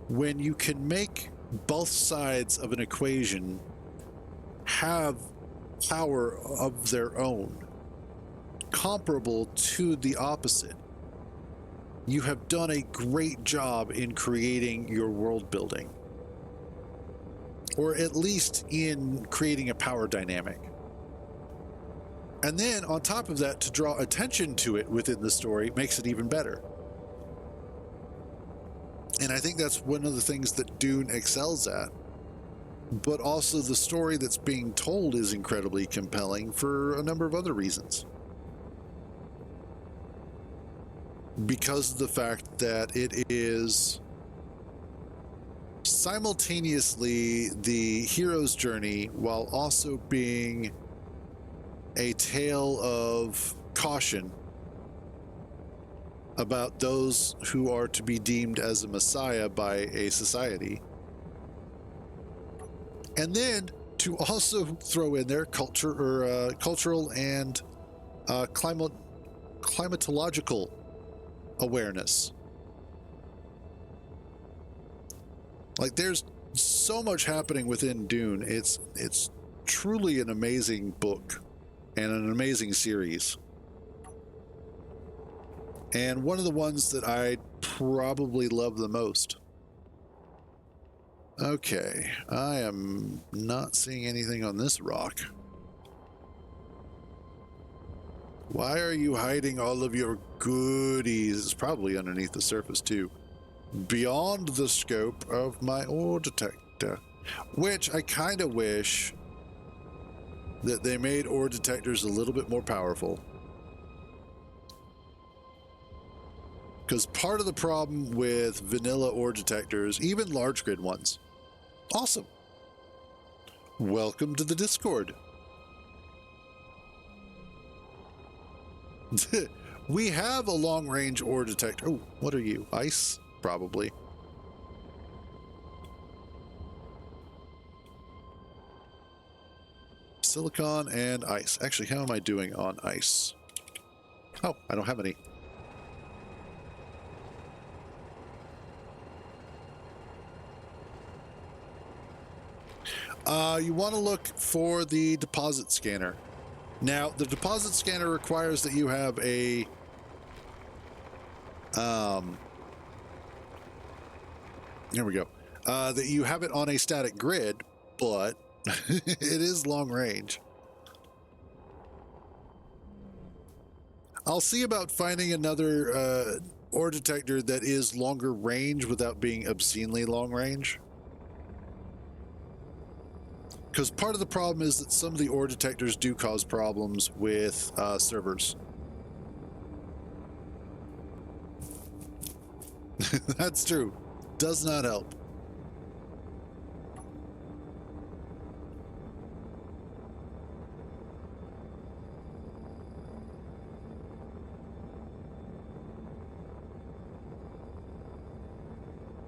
When you can make both sides of an equation have power of their own, comparable to the opposite, you have done a great job in creating your world building, or at least in creating a power dynamic. And then on top of that, to draw attention to it within the story makes it even better. And I think that's one of the things that Dune excels at. But also the story that's being told is incredibly compelling for a number of other reasons. Because of the fact that it is simultaneously the hero's journey while also being a tale of caution about those who are to be deemed as a messiah by a society. And then to also throw in there cultural and climatological awareness. Like, there's so much happening within Dune. It's truly an amazing book and an amazing series. And one of the ones that I probably love the most. Okay, I am not seeing anything on this rock. Why are you hiding all of your goodies? It's probably underneath the surface too. Beyond the scope of my ore detector. Which I kind of wish that they made ore detectors a little bit more powerful. Because part of the problem with vanilla ore detectors, even large grid ones, awesome. Welcome to the Discord. We have a long range ore detector. Oh, what are you? Ice? Probably. Silicon and ice. Actually, how am I doing on ice? Oh, I don't have any. You want to look for the deposit scanner. Now, the deposit scanner requires that you have a there we go. That you have it on a static grid, but it is long range. I'll see about finding another ore detector that is longer range without being obscenely long range. Because part of the problem is that some of the ore detectors do cause problems with servers. That's true. Does not help.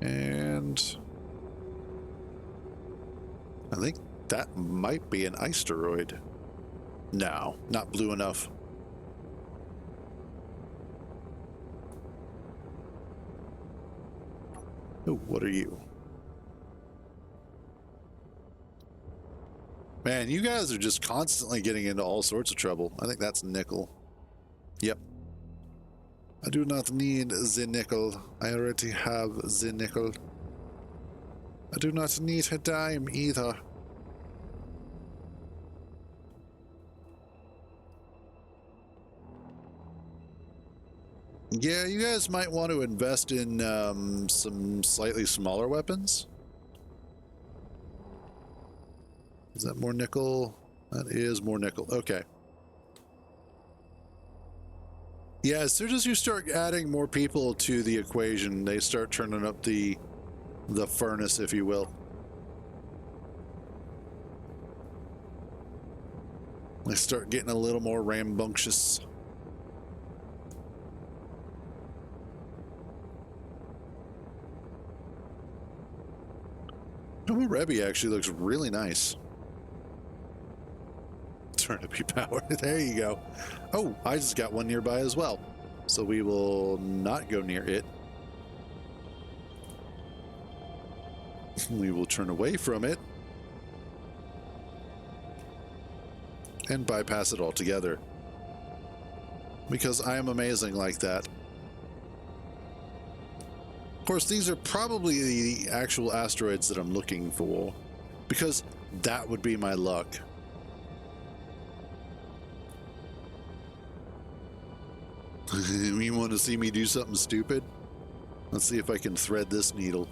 And I think that might be an asteroid. No, not blue enough. Oh, what are you? Man, you guys are just constantly getting into all sorts of trouble. I think that's nickel. Yep. I do not need the nickel. I already have the nickel. I do not need a dime either. Yeah, you guys might want to invest in some slightly smaller weapons. Is that more nickel? That is more nickel. Okay. Yeah, as soon as you start adding more people to the equation, they start turning up the furnace, if you will. They start getting a little more rambunctious. Oh, Rebby actually looks really nice. Turn to be powered. There you go. Oh, I just got one nearby as well. So we will not go near it. We will turn away from it and bypass it altogether. Because I am amazing like that. Of course, these are probably the actual asteroids that I'm looking for, because that would be my luck. You want to see me do something stupid? Let's see if I can thread this needle.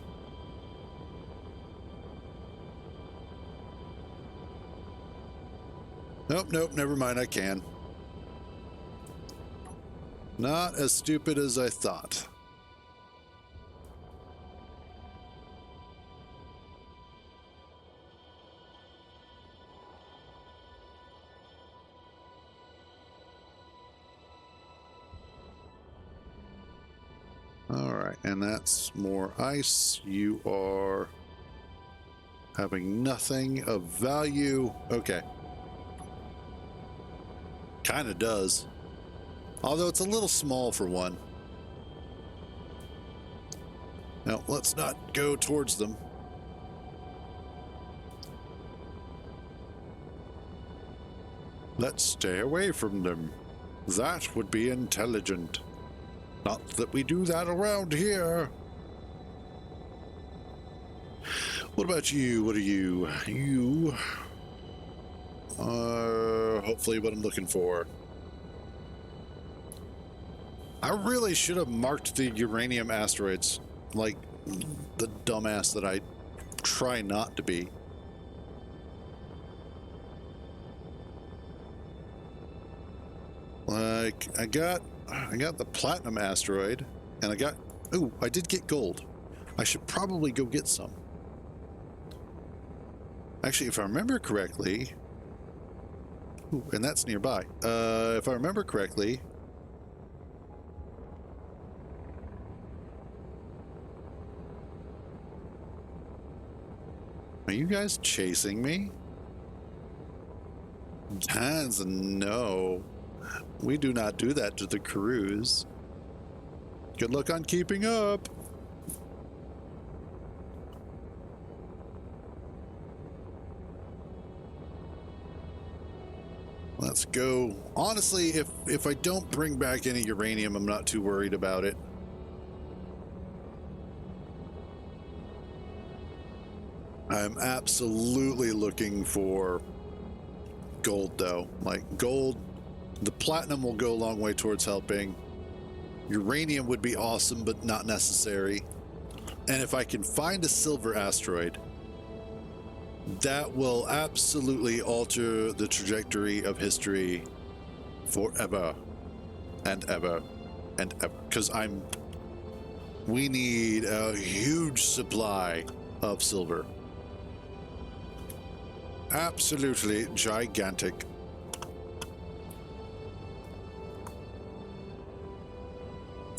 Nope, nope, never mind, I can. Not as stupid as I thought. Alright, and that's more ice. You are having nothing of value. Okay. Kinda does. Although it's a little small for one. Now, let's not go towards them. Let's stay away from them. That would be intelligent. Not that we do that around here. What about you? What are you? You are hopefully what I'm looking for. I really should have marked the uranium asteroids like the dumbass that I try not to be. Like, I got the platinum asteroid, and I did get gold. I should probably go get some. Actually, if I remember correctly, ooh, and that's nearby. If I remember correctly, are you guys chasing me? Hans, no. We do not do that to the crews. Good luck on keeping up. Let's go. Honestly, if I don't bring back any uranium, I'm not too worried about it. I'm absolutely looking for gold, though. Like, gold, the platinum will go a long way towards helping. Uranium would be awesome, but not necessary. And if I can find a silver asteroid, that will absolutely alter the trajectory of history forever and ever and ever. Because we need a huge supply of silver. Absolutely gigantic.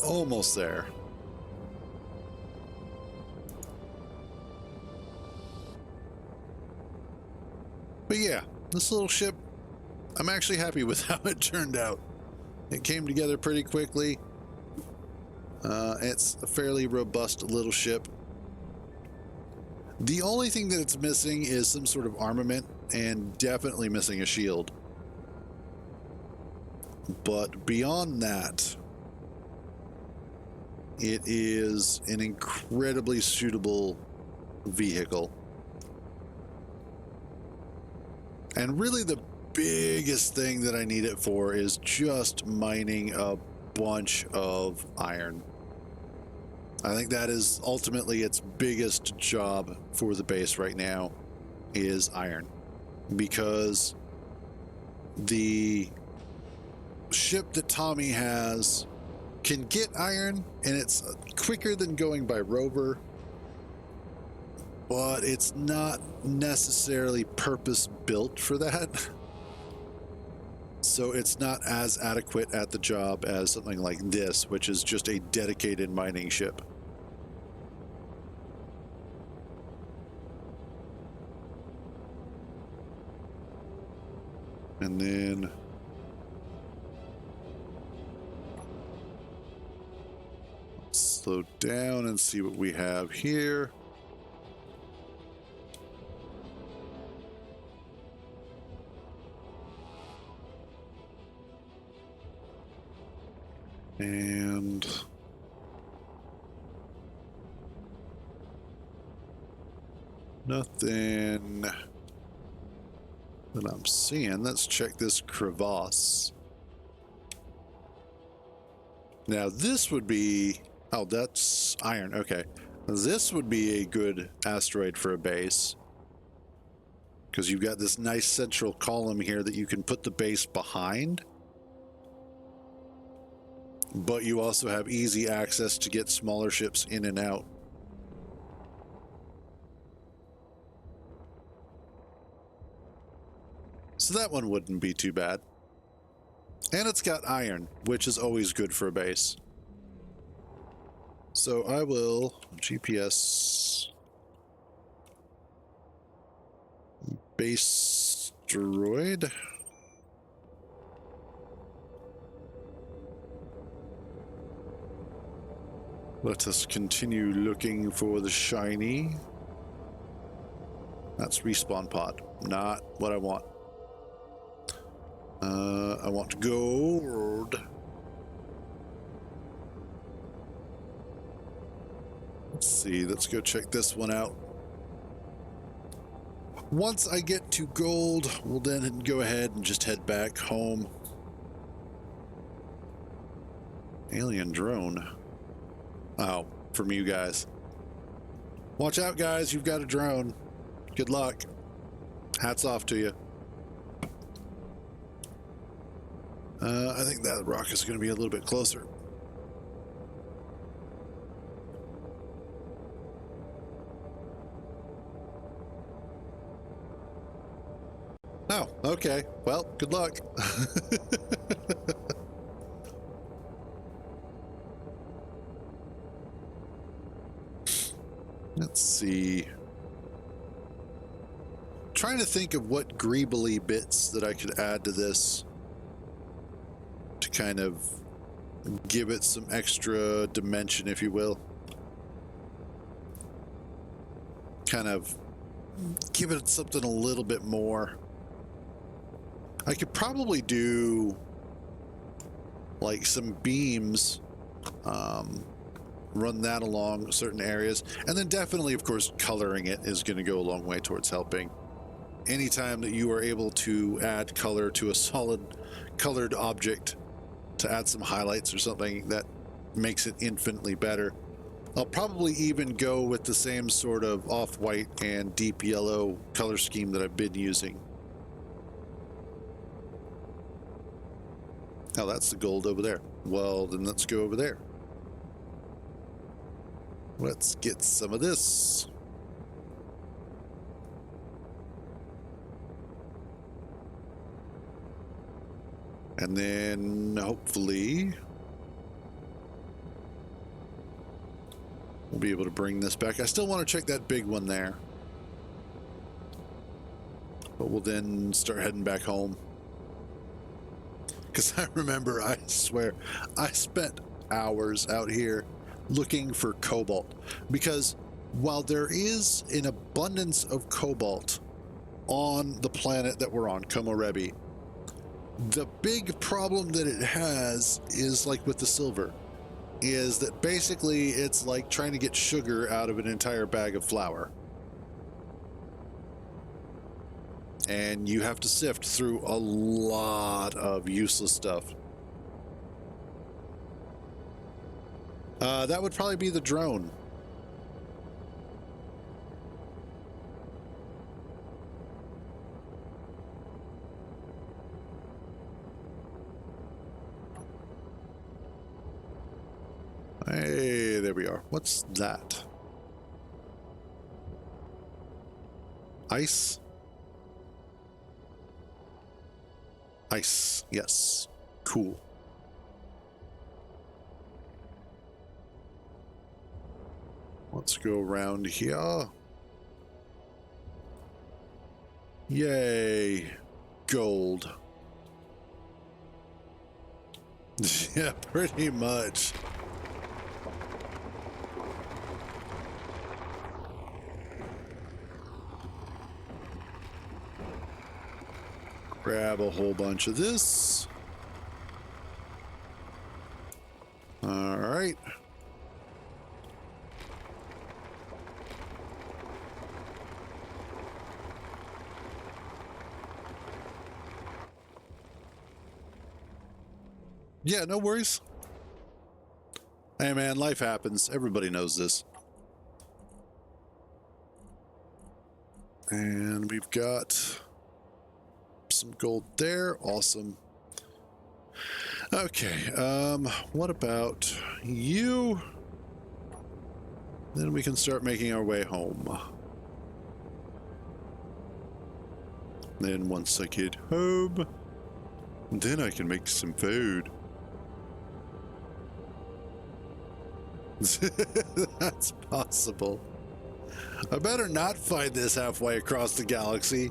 Almost there. But yeah, this little ship, I'm actually happy with how it turned out. It came together pretty quickly. It's a fairly robust little ship. The only thing that it's missing is some sort of armament, and definitely missing a shield. But beyond that, it is an incredibly suitable vehicle. And really the biggest thing that I need it for is just mining a bunch of iron. I think that is ultimately its biggest job for the base right now is iron, because the ship that Tommy has can get iron, and it's quicker than going by rover, but it's not necessarily purpose built for that. So it's not as adequate at the job as something like this, which is just a dedicated mining ship. And then slow down and see what we have here. And nothing that I'm seeing. Let's check this crevasse. Now this would be, oh, that's iron. Okay. This would be a good asteroid for a base, because you've got this nice central column here that you can put the base behind, but you also have easy access to get smaller ships in and out. So that one wouldn't be too bad. And it's got iron, which is always good for a base. So I will GPS base asteroid. Let us continue looking for the shiny. That's respawn pod, not what I want. I want gold. Let's see, let's go check this one out. Once I get to gold, we'll then go ahead and just head back home. Alien drone. Oh, from you guys. Watch out, guys, you've got a drone. Good luck. Hats off to you. I think that rock is going to be a little bit closer. Oh, okay. Well, good luck. Let's see. Trying to think of what greebly bits that I could add to this to kind of give it some extra dimension, if you will. Kind of give it something a little bit more. I could probably do like some beams, run that along certain areas, and then definitely, of course, coloring it is going to go a long way towards helping. Anytime that you are able to add color to a solid colored object to add some highlights or something, that makes it infinitely better. I'll probably even go with the same sort of off-white and deep yellow color scheme that I've been using. Oh, that's the gold over there. Well, then let's go over there. Let's get some of this. And then hopefully we'll be able to bring this back. I still want to check that big one there, but we'll then start heading back home. Because I remember, I swear, I spent hours out here looking for cobalt. Because while there is an abundance of cobalt on the planet that we're on, Komorebi, the big problem that it has is like with the silver, is that basically it's like trying to get sugar out of an entire bag of flour. and you have to sift through a lot of useless stuff. That would probably be the drone. Hey, there we are. What's that? Ice? Ice, yes. Cool. Let's go around here. Yay. Gold. Yeah, pretty much. Grab a whole bunch of this. All right. Yeah, no worries. Hey man, life happens. Everybody knows this. And we've got some gold there. Awesome. Okay, what about you? Then we can start making our way home. Then once I get home, then I can make some food. That's possible. I better not find this halfway across the galaxy.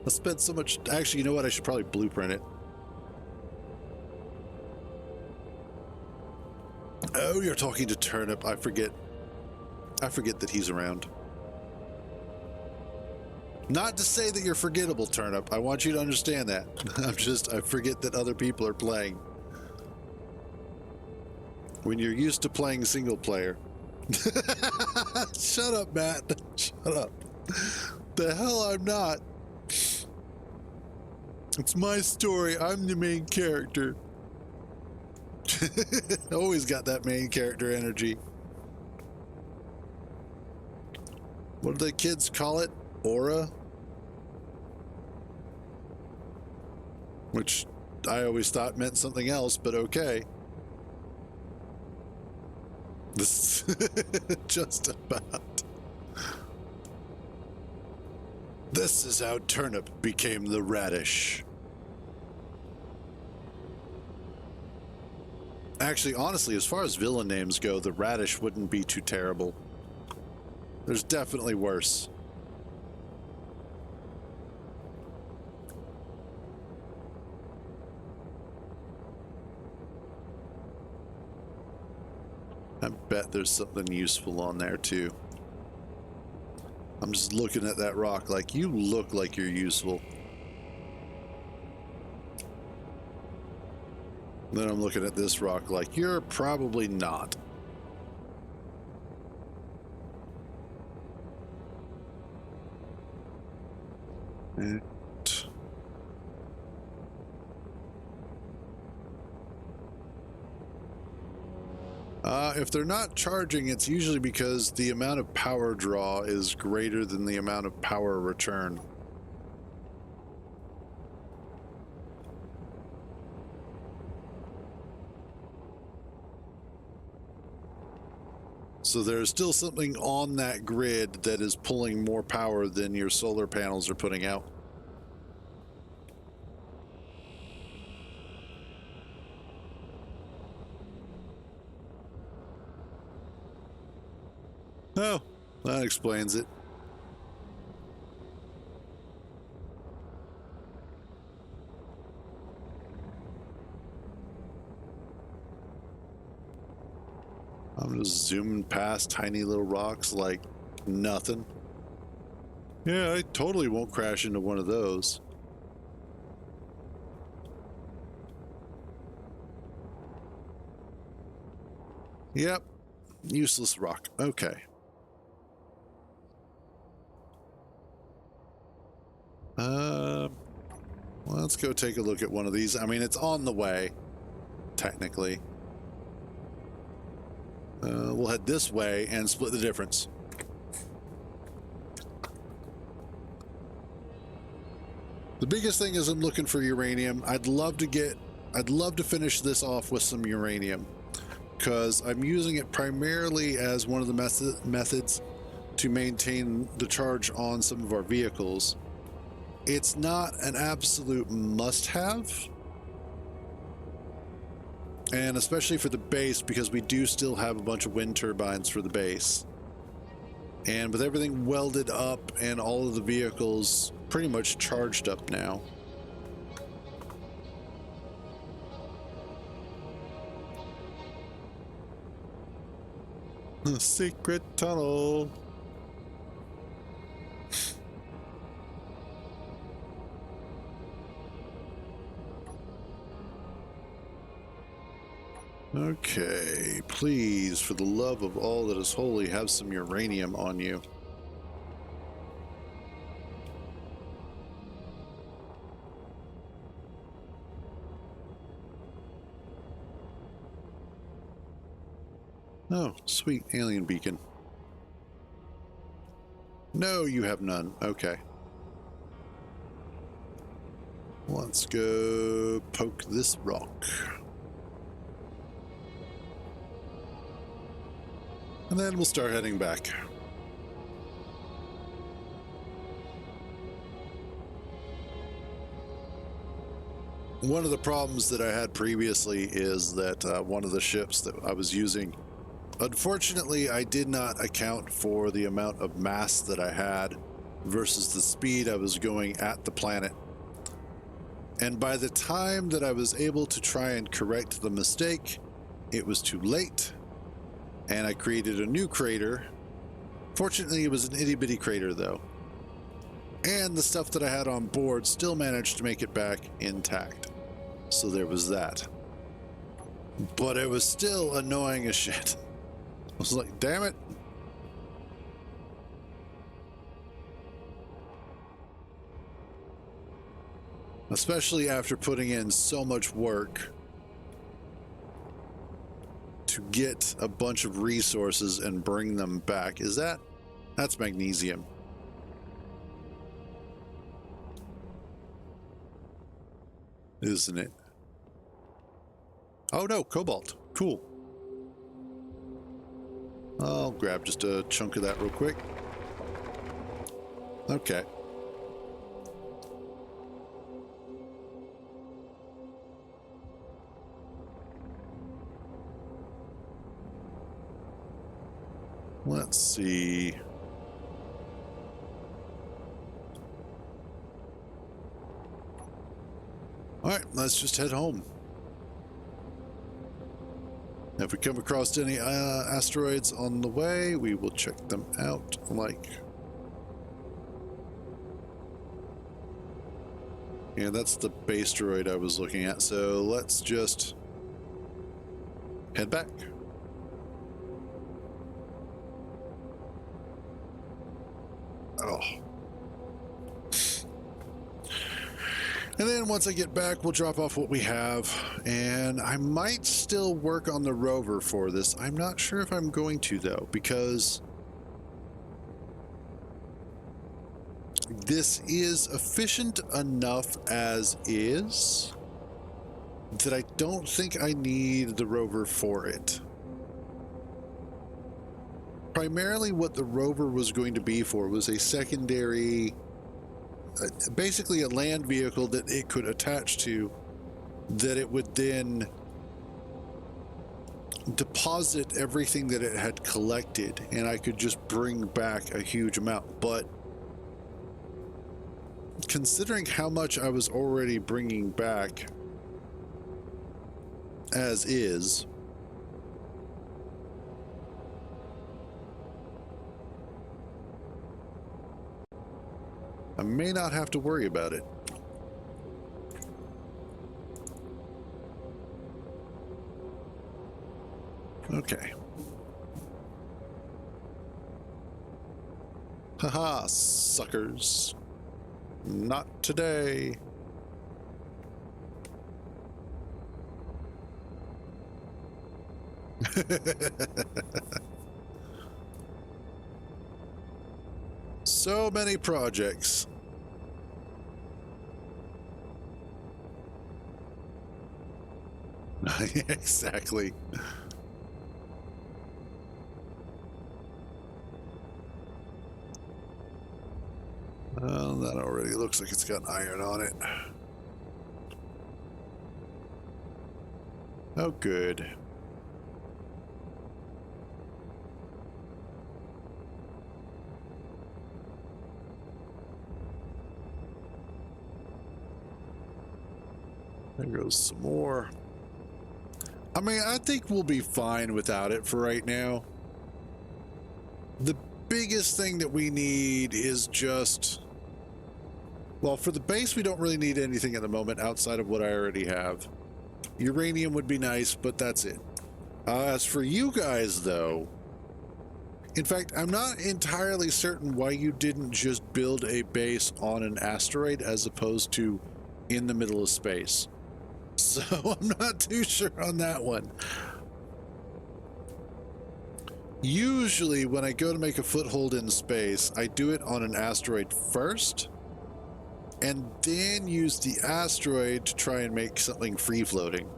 I spent so much... Actually, you know what? I should probably blueprint it. Oh, you're talking to Turnip. I forget that he's around. Not to say that you're forgettable, Turnip. I want you to understand that. I forget that other people are playing. When you're used to playing single player. Shut up, Matt. Shut up. The hell I'm not. It's my story. I'm the main character. Always got that main character energy. What do the kids call it? Aura? Which I always thought meant something else, but okay. This just about. This is how Turnip became the radish. Actually, honestly, as far as villain names go, the radish wouldn't be too terrible. There's definitely worse. I bet there's something useful on there too. I'm just looking at that rock like, you look like you're useful. Then I'm looking at this rock like, you're probably not. And if they're not charging, it's usually because the amount of power draw is greater than the amount of power return. So there's still something on that grid that is pulling more power than your solar panels are putting out. Oh, that explains it. I'm just zooming past tiny little rocks like nothing. Yeah, I totally won't crash into one of those. Yep, useless rock. Okay. Let's go take a look at one of these. I mean, it's on the way, technically. We'll head this way and split the difference. The biggest thing is I'm looking for uranium. I'd love to finish this off with some uranium, because I'm using it primarily as one of the methods to maintain the charge on some of our vehicles. It's not an absolute must-have, and especially for the base, because we do still have a bunch of wind turbines for the base. And with everything welded up and all of the vehicles pretty much charged up now. The secret tunnel. Okay, please, for the love of all that is holy, have some uranium on you. Oh, sweet alien beacon. No, you have none. Okay. Let's go poke this rock. And then we'll start heading back. One of the problems that I had previously is that one of the ships that I was using, unfortunately, I did not account for the amount of mass that I had versus the speed I was going at the planet. And by the time that I was able to try and correct the mistake, it was too late. And I created a new crater. Fortunately, it was an itty-bitty crater, though. And the stuff that I had on board still managed to make it back intact. So there was that. But it was still annoying as shit. I was like, damn it. Especially after putting in so much work to get a bunch of resources and bring them back. That's magnesium. Isn't it? Oh no, cobalt. Cool. I'll grab just a chunk of that real quick. Okay. Let's see. All right, let's just head home. If we come across any asteroids on the way, we will check them out. Yeah, that's the base droid I was looking at. So let's just head back. Oh. And then once I get back, we'll drop off what we have. And I might still work on the rover for this. I'm not sure if I'm going to, though, because this is efficient enough as is that I don't think I need the rover for it. Primarily what the rover was going to be for was a secondary, basically a land vehicle that it could attach to, that it would then deposit everything that it had collected, and I could just bring back a huge amount. But considering how much I was already bringing back as is, I may not have to worry about it. Okay. Haha, suckers. Not today. So many projects. Exactly. Well, that already looks like it's got iron on it. Oh, good. There goes some more. I mean, I think we'll be fine without it for right now. The biggest thing that we need is just... Well, for the base, we don't really need anything at the moment outside of what I already have. Uranium would be nice, but that's it. As for you guys, though... In fact, I'm not entirely certain why you didn't just build a base on an asteroid as opposed to in the middle of space. So I'm not too sure on that one. Usually when I go to make a foothold in space, I do it on an asteroid first, and then use the asteroid to try and make something free floating.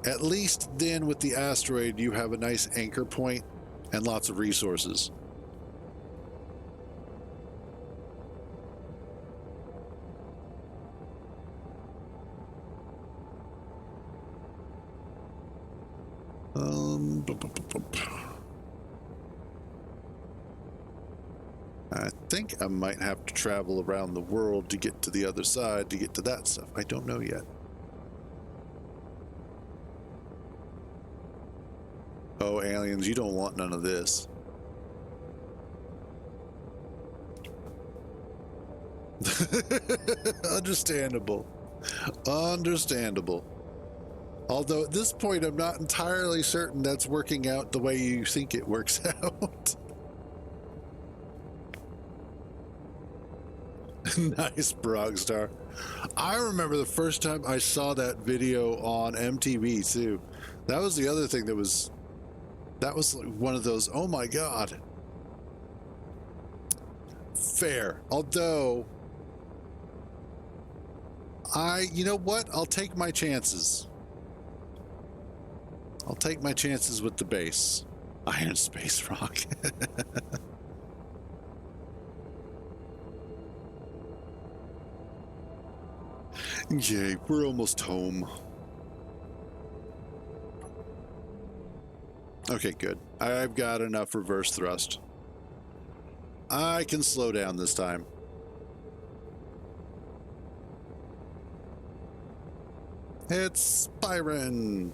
At least then with the asteroid, you have a nice anchor point and lots of resources. I think I might have to travel around the world to get to the other side to get to that stuff. I don't know yet. Oh, aliens, you don't want none of this. Understandable. Understandable. Although at this point, I'm not entirely certain that's working out the way you think it works out. Nice, Brogstar. I remember the first time I saw that video on MTV, too. That was the other thing that was like one of those, oh my God. Fair. Although, you know what? I'll take my chances. I'll take my chances with the base. Iron Space Rock. Yay, we're almost home. Okay, good. I've got enough reverse thrust. I can slow down this time. It's Byron.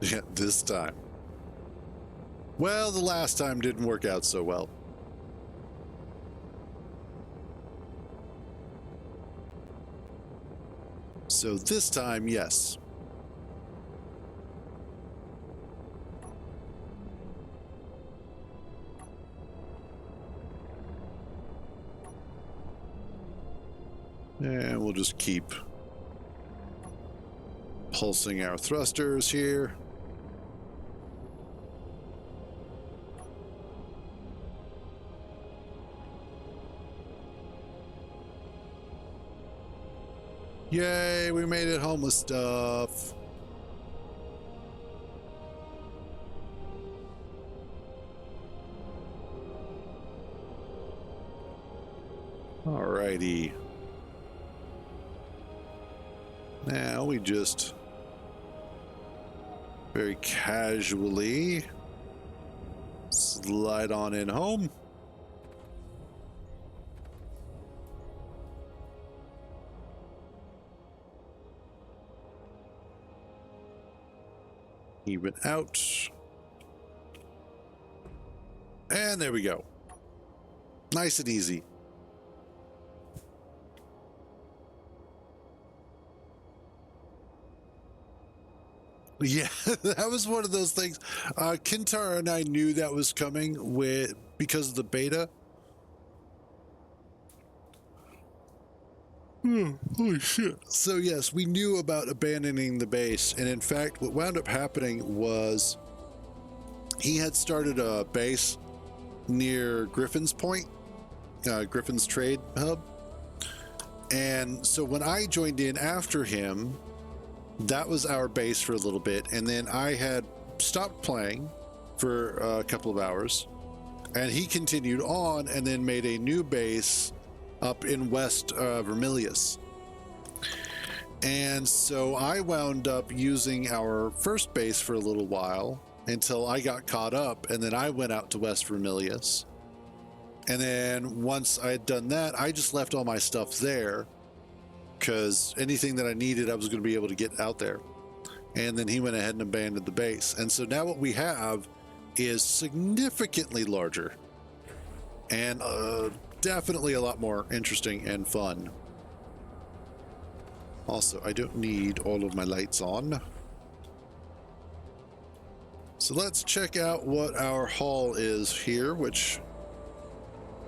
Yeah, this time. Well, the last time didn't work out so well. So this time, yes. And we'll just keep pulsing our thrusters here. Yay, we made it home with stuff. Alrighty. Now we just very casually slide on in home. Even out. And there we go. Nice and easy. Yeah, that was one of those things. Kintar and I knew that was coming because of the beta. Holy shit. So yes, we knew about abandoning the base, and in fact, what wound up happening was he had started a base near Griffin's Point, Griffin's Trade Hub. And so when I joined in after him, that was our base for a little bit. And then I had stopped playing for a couple of hours, and he continued on and then made a new base up in West Vermilius. And so I wound up using our first base for a little while until I got caught up, and then I went out to West Vermilius. And then once I had done that, I just left all my stuff there because anything that I needed, I was going to be able to get out there. And then he went ahead and abandoned the base. And so now what we have is significantly larger and definitely a lot more interesting and fun. Also, I don't need all of my lights on. So let's check out what our haul is here, which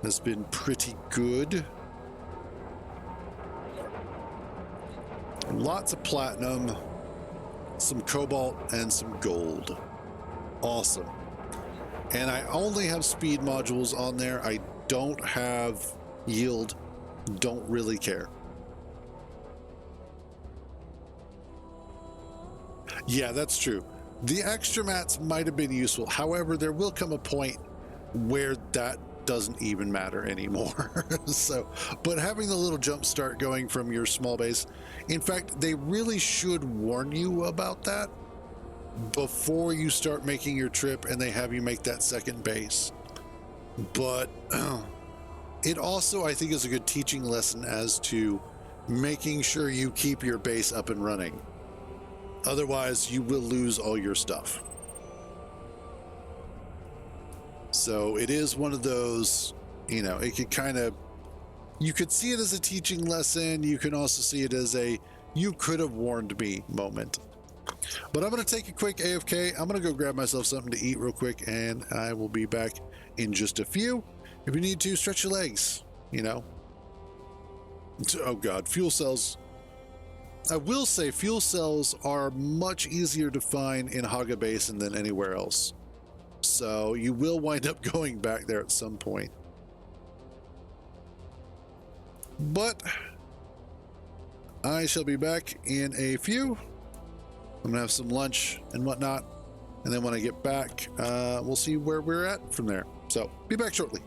has been pretty good. Lots of platinum, some cobalt, and some gold. Awesome. And I only have speed modules on there. I don't have yield. Don't really care. Yeah, that's true. The extra mats might have been useful. However, there will come a point where that doesn't even matter anymore. But having the little jump start going from your small base, in fact, they really should warn you about that before you start making your trip and they have you make that second base. But it also, I think, is a good teaching lesson as to making sure you keep your base up and running. Otherwise, you will lose all your stuff. So it is one of those, it could you could see it as a teaching lesson. You can also see it as you could have warned me moment. But I'm going to take a quick AFK. I'm going to go grab myself something to eat real quick, and I will be back in just a few. If you need to, stretch your legs, Oh God, fuel cells. I will say fuel cells are much easier to find in Haga Basin than anywhere else. So you will wind up going back there at some point. But I shall be back in a few. I'm gonna have some lunch and whatnot. And then when I get back, we'll see where we're at from there. So be back shortly.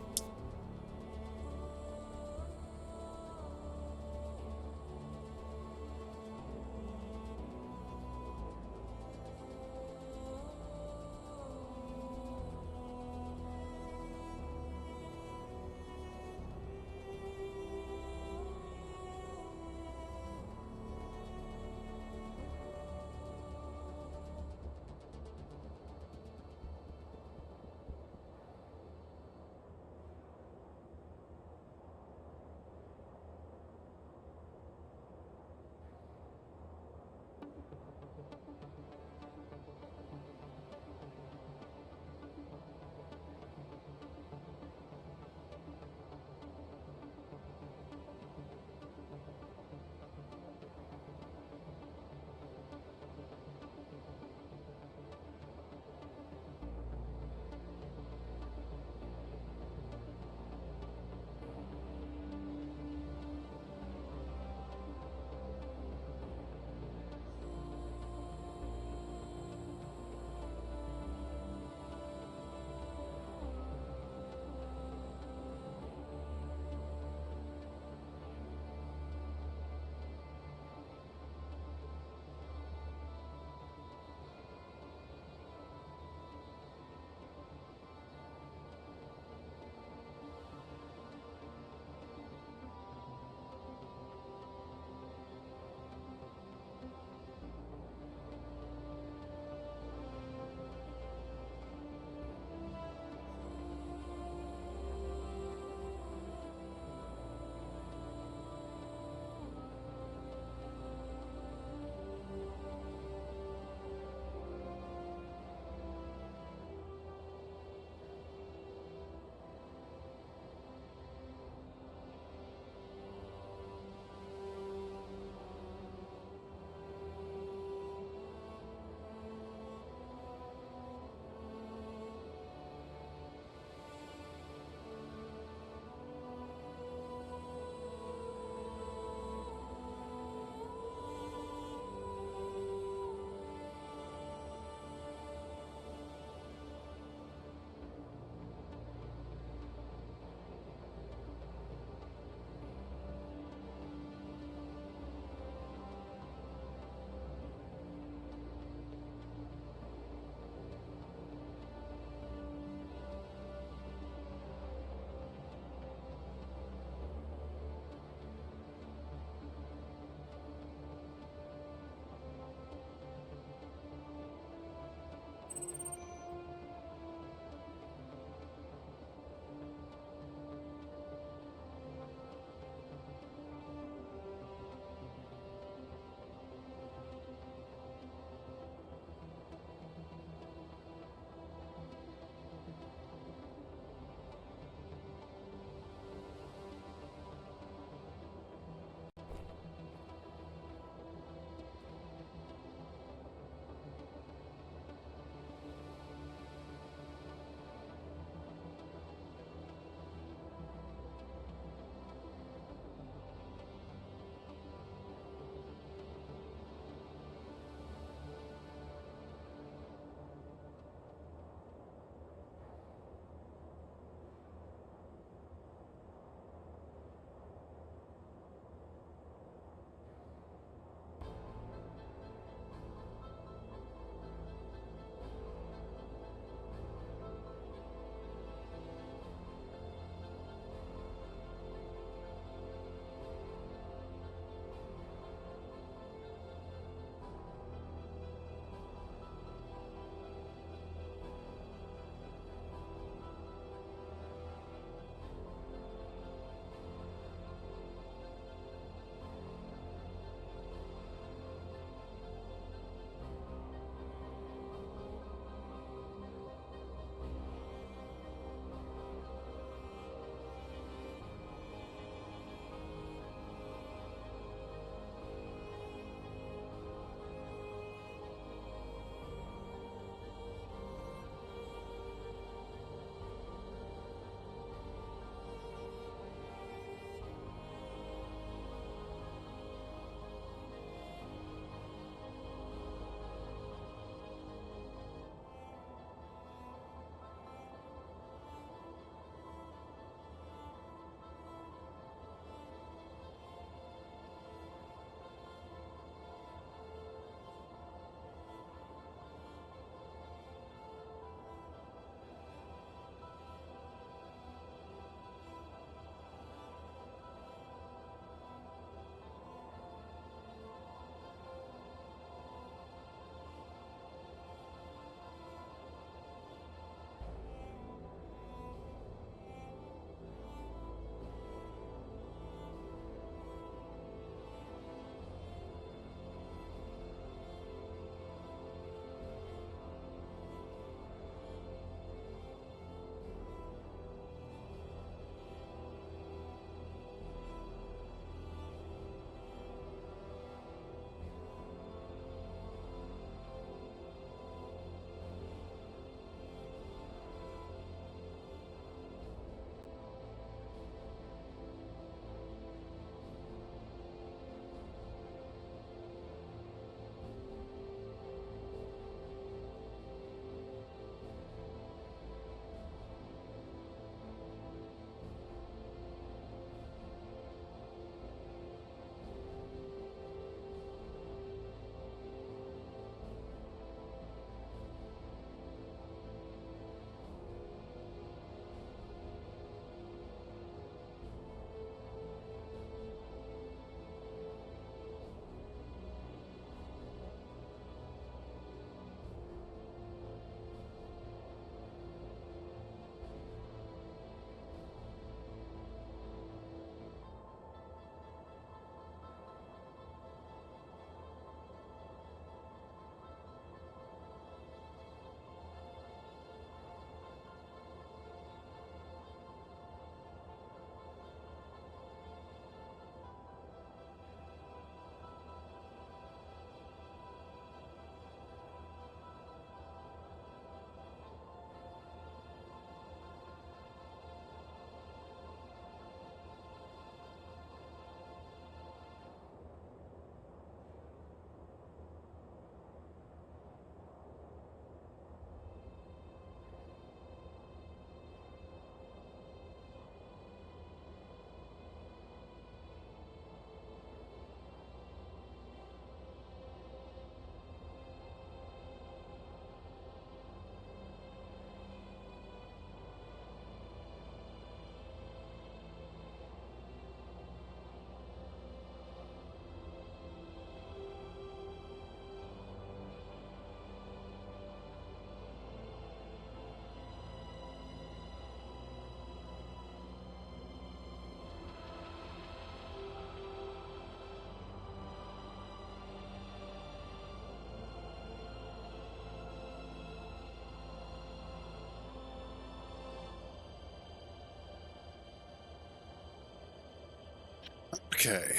Okay.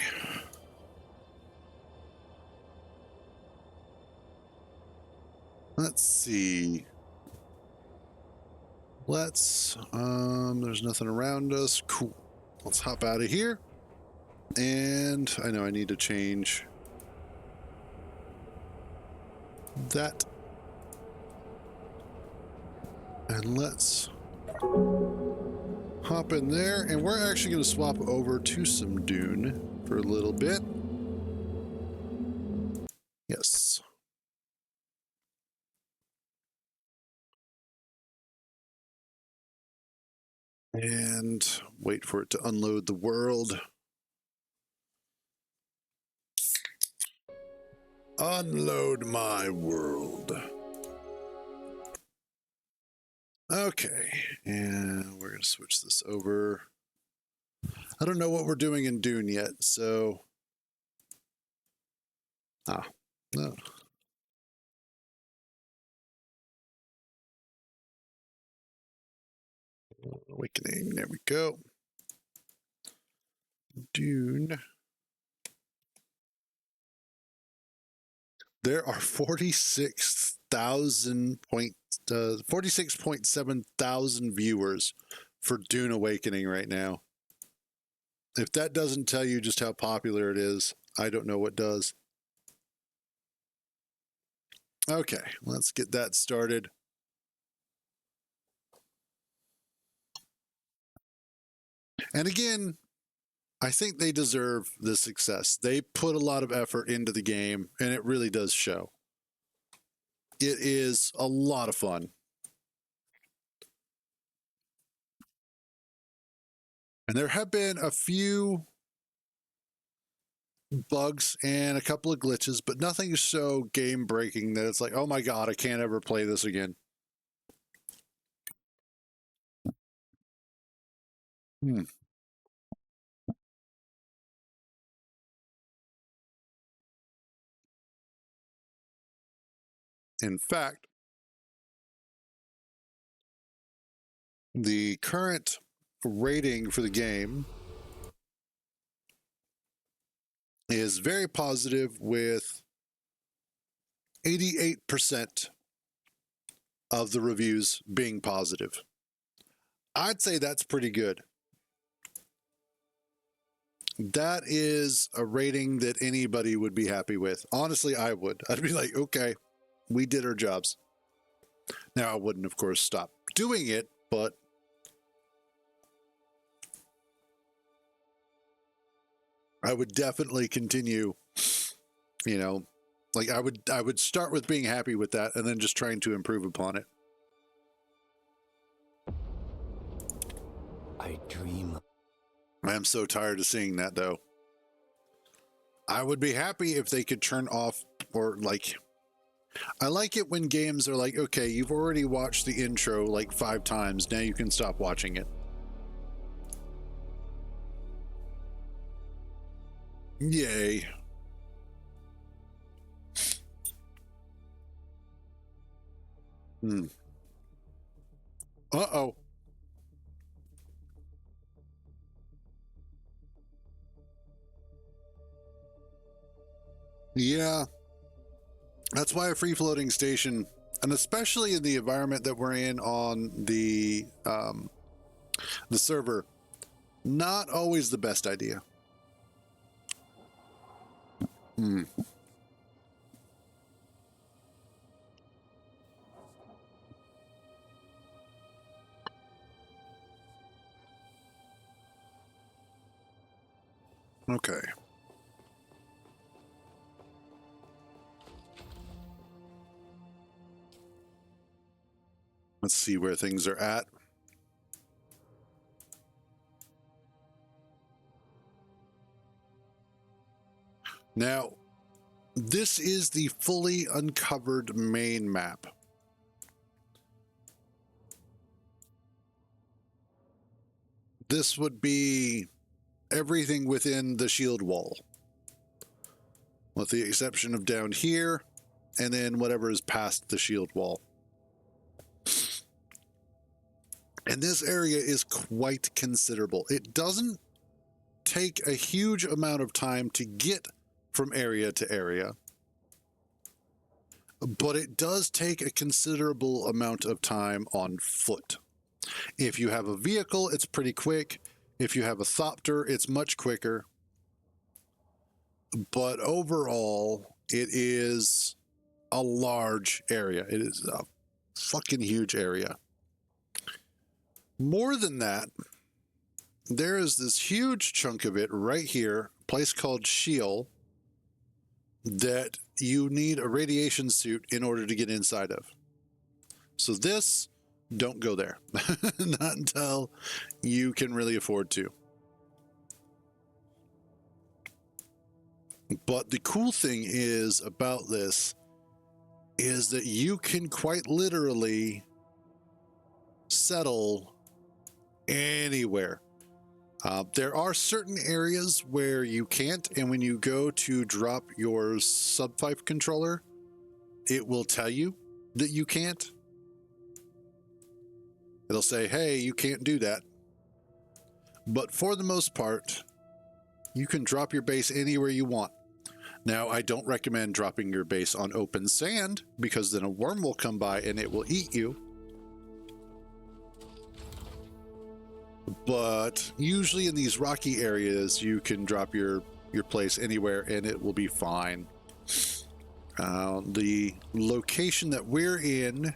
Let's see. There's nothing around us. Cool. Let's hop out of here. And I know I need to change that. And let's hop in there. And we're actually going to swap over to some Dune for a little bit. Yes. And wait for it to unload the world. Unload my world. Okay, and we're going to switch this over. I don't know what we're doing in Dune yet, so... no. Awakening, there we go. Dune. There are 46.7 thousand viewers for Dune Awakening right now. If that doesn't tell you just how popular it is, I don't know what does. Okay, let's get that started. And again, I think they deserve the success. They put a lot of effort into the game, and it really does show. It is a lot of fun. And there have been a few bugs and a couple of glitches, but nothing so game breaking that it's like, oh my God, I can't ever play this again. In fact, the current rating for the game is very positive, with 88% of the reviews being positive. I'd say that's pretty good. That is a rating that anybody would be happy with. Honestly, I would. I'd be like, okay, we did our jobs. Now, I wouldn't, of course, stop doing it, but I would definitely continue, you know, like I would start with being happy with that and then just trying to improve upon it. I dream. I am so tired of seeing that, though. I would be happy if they could turn off, or like, I like it when games are like, okay, you've already watched the intro like 5 times, now you can stop watching it. Yay. Uh-oh. Yeah. That's why a free-floating station, and especially in the environment that we're in on the server, not always the best idea. Okay. Let's see where things are at. Now, this is the fully uncovered main map. This would be everything within the shield wall, with the exception of down here, and then whatever is past the shield wall. And this area is quite considerable. It doesn't take a huge amount of time to get from area to area, but it does take a considerable amount of time on foot. If you have a vehicle, it's pretty quick. If you have a thopter, it's much quicker. But overall, it is a large area. It is a fucking huge area. More than that, there is this huge chunk of it right here, a place called Sheol, that you need a radiation suit in order to get inside of. So this, don't go there. Not until you can really afford to. But the cool thing is about this is that you can quite literally settle anywhere. There are certain areas where you can't, and when you go to drop your sub-5 controller, it will tell you that you can't. It'll say, hey, you can't do that. But for the most part, you can drop your base anywhere you want. Now, I don't recommend dropping your base on open sand, because then a worm will come by and it will eat you. But usually in these rocky areas, you can drop your place anywhere and it will be fine. The location that we're in,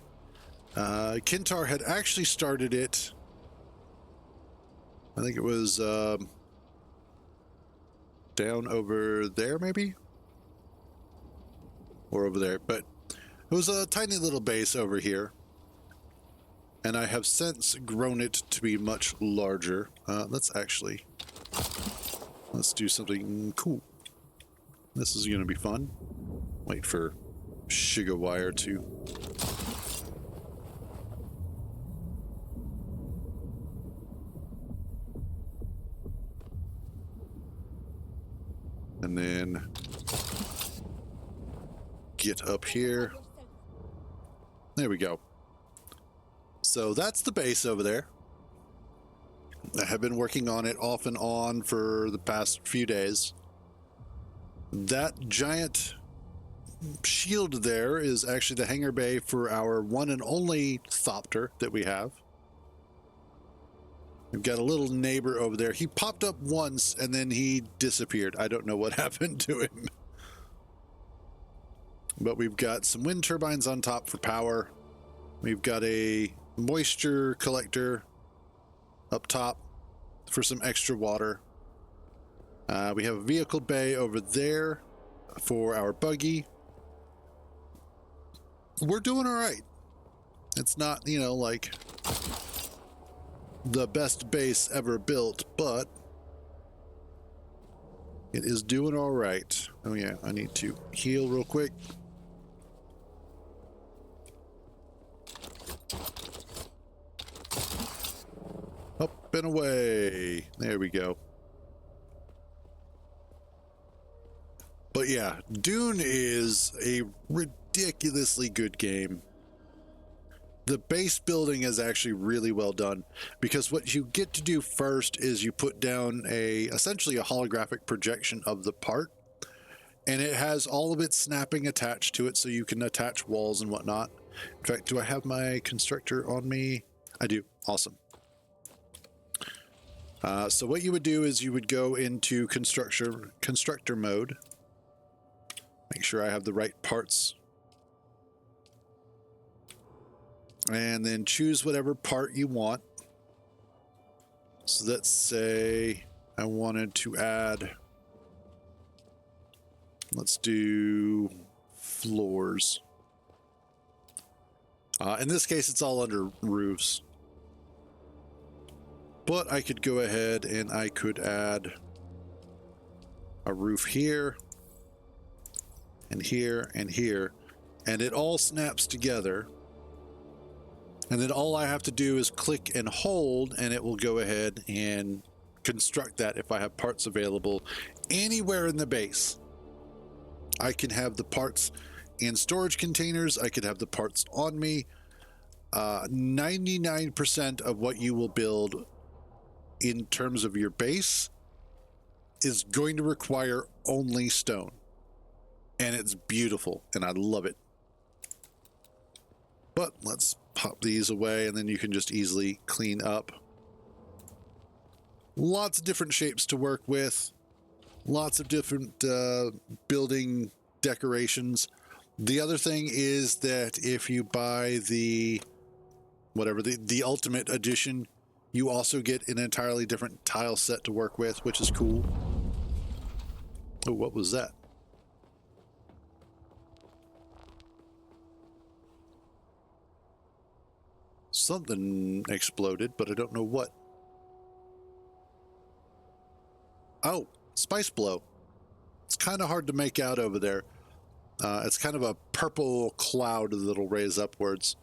Kintar had actually started it. I think it was down over there, maybe? Or over there. But it was a tiny little base over here. And I have since grown it to be much larger. Let's do something cool. This is going to be fun. Wait for Sugar Wire to... And then get up here. There we go. So that's the base over there. I have been working on it off and on for the past few days. That giant shield there is actually the hangar bay for our one and only thopter that we have. We've got a little neighbor over there. He popped up once and then he disappeared. I don't know what happened to him. But we've got some wind turbines on top for power. We've got a moisture collector up top for some extra water. We have a vehicle bay over there for our buggy. We're doing all right. It's not, you know, like the best base ever built, but it is doing all right. Oh yeah, I need to heal real quick. Up and away. There we go. But yeah, Dune is a ridiculously good game. The base building is actually really well done, because what you get to do first is you put down essentially a holographic projection of the part, and it has all of its snapping attached to it, so you can attach walls and whatnot. In fact, do I have my constructor on me? I do. Awesome. So what you would do is you would go into constructor mode. Make sure I have the right parts. And then choose whatever part you want. So let's say I wanted to add, let's do floors. In this case, it's all under roofs. But I could go ahead and I could add a roof here, and here, and here, and it all snaps together. And then all I have to do is click and hold, and it will go ahead and construct that if I have parts available anywhere in the base. I can have the parts in storage containers. I could have the parts on me. 99% of what you will build in terms of your base is going to require only stone. And it's beautiful, and I love it. But let's pop these away, and then you can just easily clean up. Lots of different shapes to work with. Lots of different building decorations. The other thing is that if you buy the ultimate edition, you also get an entirely different tile set to work with, which is cool. Oh, what was that? Something exploded, but I don't know what. Oh, spice blow. It's kind of hard to make out over there. It's kind of a purple cloud that'll raise upwards.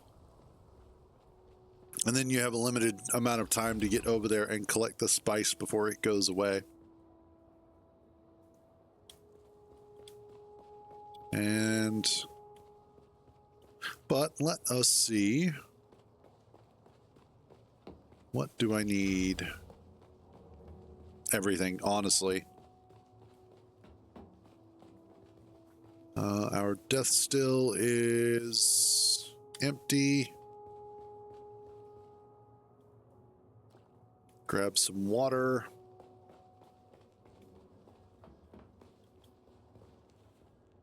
And then you have a limited amount of time to get over there and collect the spice before it goes away. But let us see. What do I need? Everything, honestly. Our death still is empty. Grab some water.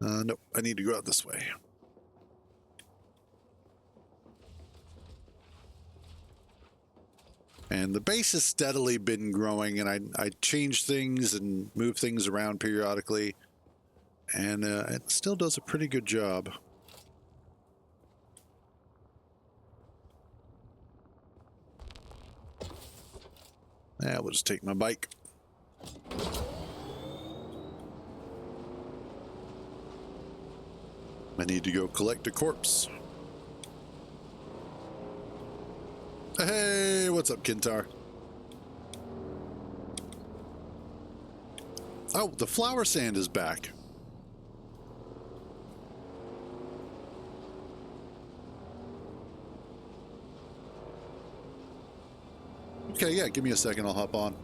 Nope, I need to go out this way. And the base has steadily been growing, and I change things and move things around periodically. And it still does a pretty good job. Yeah, we'll just take my bike. I need to go collect a corpse. Hey, what's up, Kintar? Oh, the flower sand is back. Okay, yeah, give me a second, I'll hop on.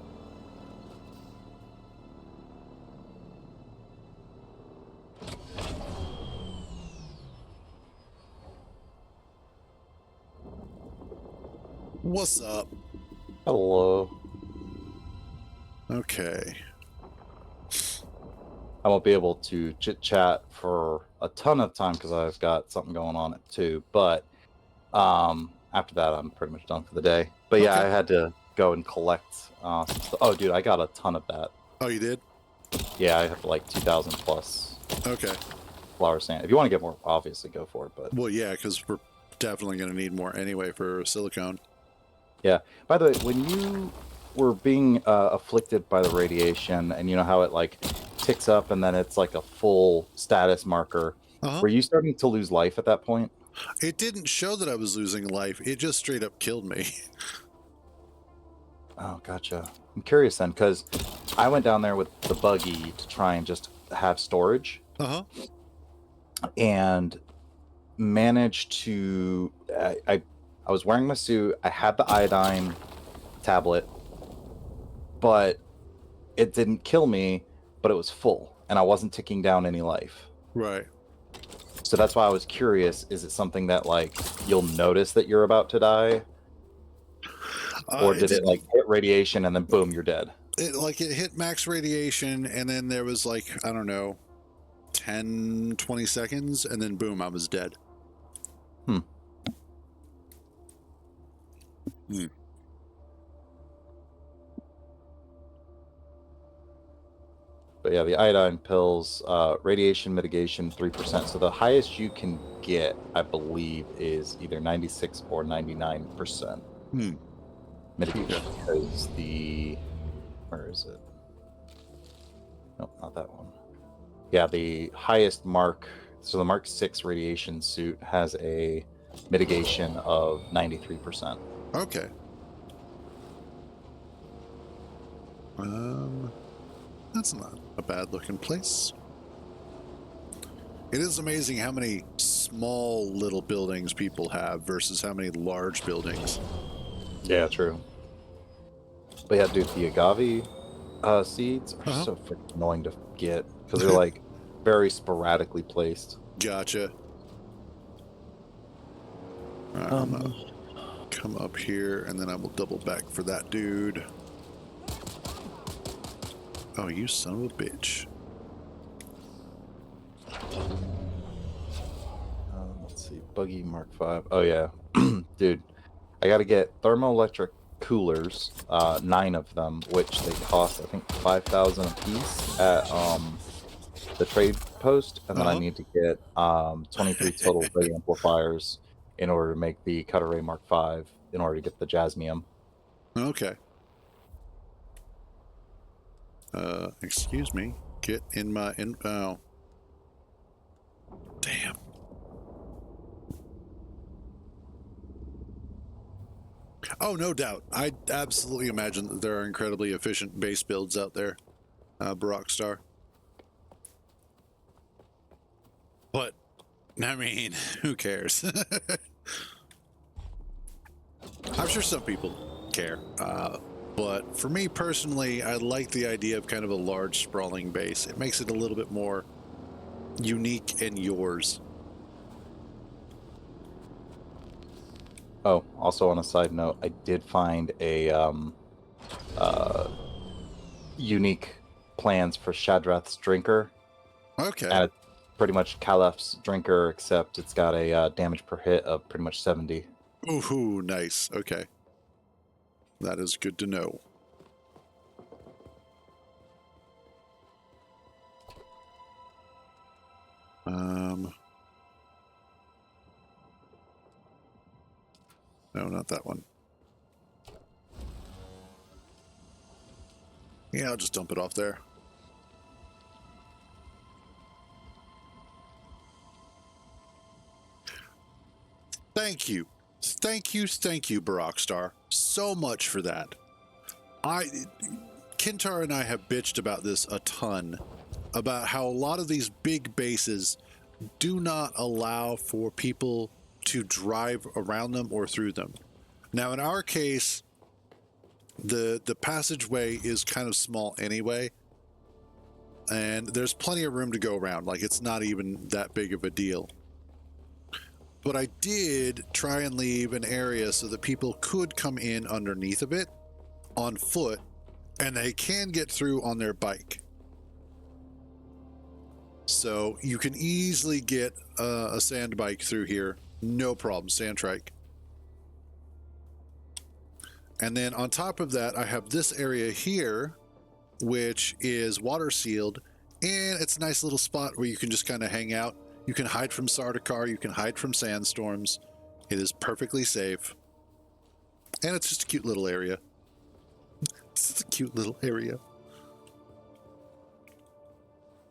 What's up? Hello. Okay. I won't be able to chit chat for a ton of time because I've got something going on at 2. But after that, I'm pretty much done for the day. But yeah, Okay. I had to go and collect. Some stuff. Oh, dude, I got a ton of that. Oh, you did? Yeah, I have like 2,000 plus Okay. flower sand. If you want to get more, obviously go for it. But Well, yeah, because we're definitely going to need more anyway for silicone. yeah. By the way, when you were being afflicted by the radiation, and you know how it like ticks up and then it's like a full status marker, were you starting to lose life at that point? It didn't show that I was losing life. It just straight up killed me. Oh, gotcha. I'm curious then, because I went down there with the buggy to try and just have storage. And managed to... I was wearing my suit. I had the iodine tablet, but it didn't kill me, but it was full, and I wasn't ticking down any life. Right. So that's why I was curious, is it something that, like, you'll notice that you're about to die? Or did it like hit radiation and then boom, you're dead? It hit max radiation, and then there was like, I don't know, 10, 20 seconds, and then boom, I was dead. But yeah, the iodine pills, radiation mitigation 3%. So the highest you can get, I believe, is either 96 or 99% mitigation. Because where is it? Nope, not that one. Yeah, the highest mark, so the Mark 6 radiation suit has a mitigation of 93%. Okay. That's not a bad looking place. It is amazing how many small little buildings people have versus how many large buildings. Yeah, true. But yeah, dude, the agave Seeds are Uh-huh. so freaking annoying to get because they're like very sporadically placed. Gotcha. All right, I'm gonna come up here, and then I will double back for that dude. Oh, you son of a bitch. Let's see, buggy Mark 5. Oh yeah, dude, I got to get thermoelectric coolers, 9 of them, which they cost I think 5,000 a piece at the trade post, and then I need to get 23 total ray amplifiers in order to make the Cadre Mark 5 in order to get the Jasmium. Okay. Excuse me. Get in my oh. Damn. Oh, no doubt. I absolutely imagine that there are incredibly efficient base builds out there, Barockstar. But, I mean, who cares? I'm sure some people care. But for me personally, I like the idea of kind of a large, sprawling base. It makes it a little bit more unique and yours. Oh, also on a side note, I did find a unique plans for Shadrath's drinker. Okay. And it's pretty much Calef's drinker, except it's got a damage per hit of pretty much 70. Ooh, nice. Okay. That is good to know. No, not that one. Yeah, I'll just dump it off there. Thank you. Thank you, Barockstar. So much for that. Kintar and I have bitched about this a ton, about how a lot of these big bases do not allow for people to drive around them or through them. Now, in our case, the passageway is kind of small anyway, and there's plenty of room to go around. Like, it's not even that big of a deal. But I did try and leave an area so that people could come in underneath of it on foot, and they can get through on their bike. So you can easily get a sand bike through here, no problem, sand trike. And then on top of that, I have this area here, which is water sealed, and it's a nice little spot where you can just kind of hang out. You can hide from Sardaukar, you can hide from sandstorms. It is perfectly safe. And it's just a cute little area. It's just a cute little area.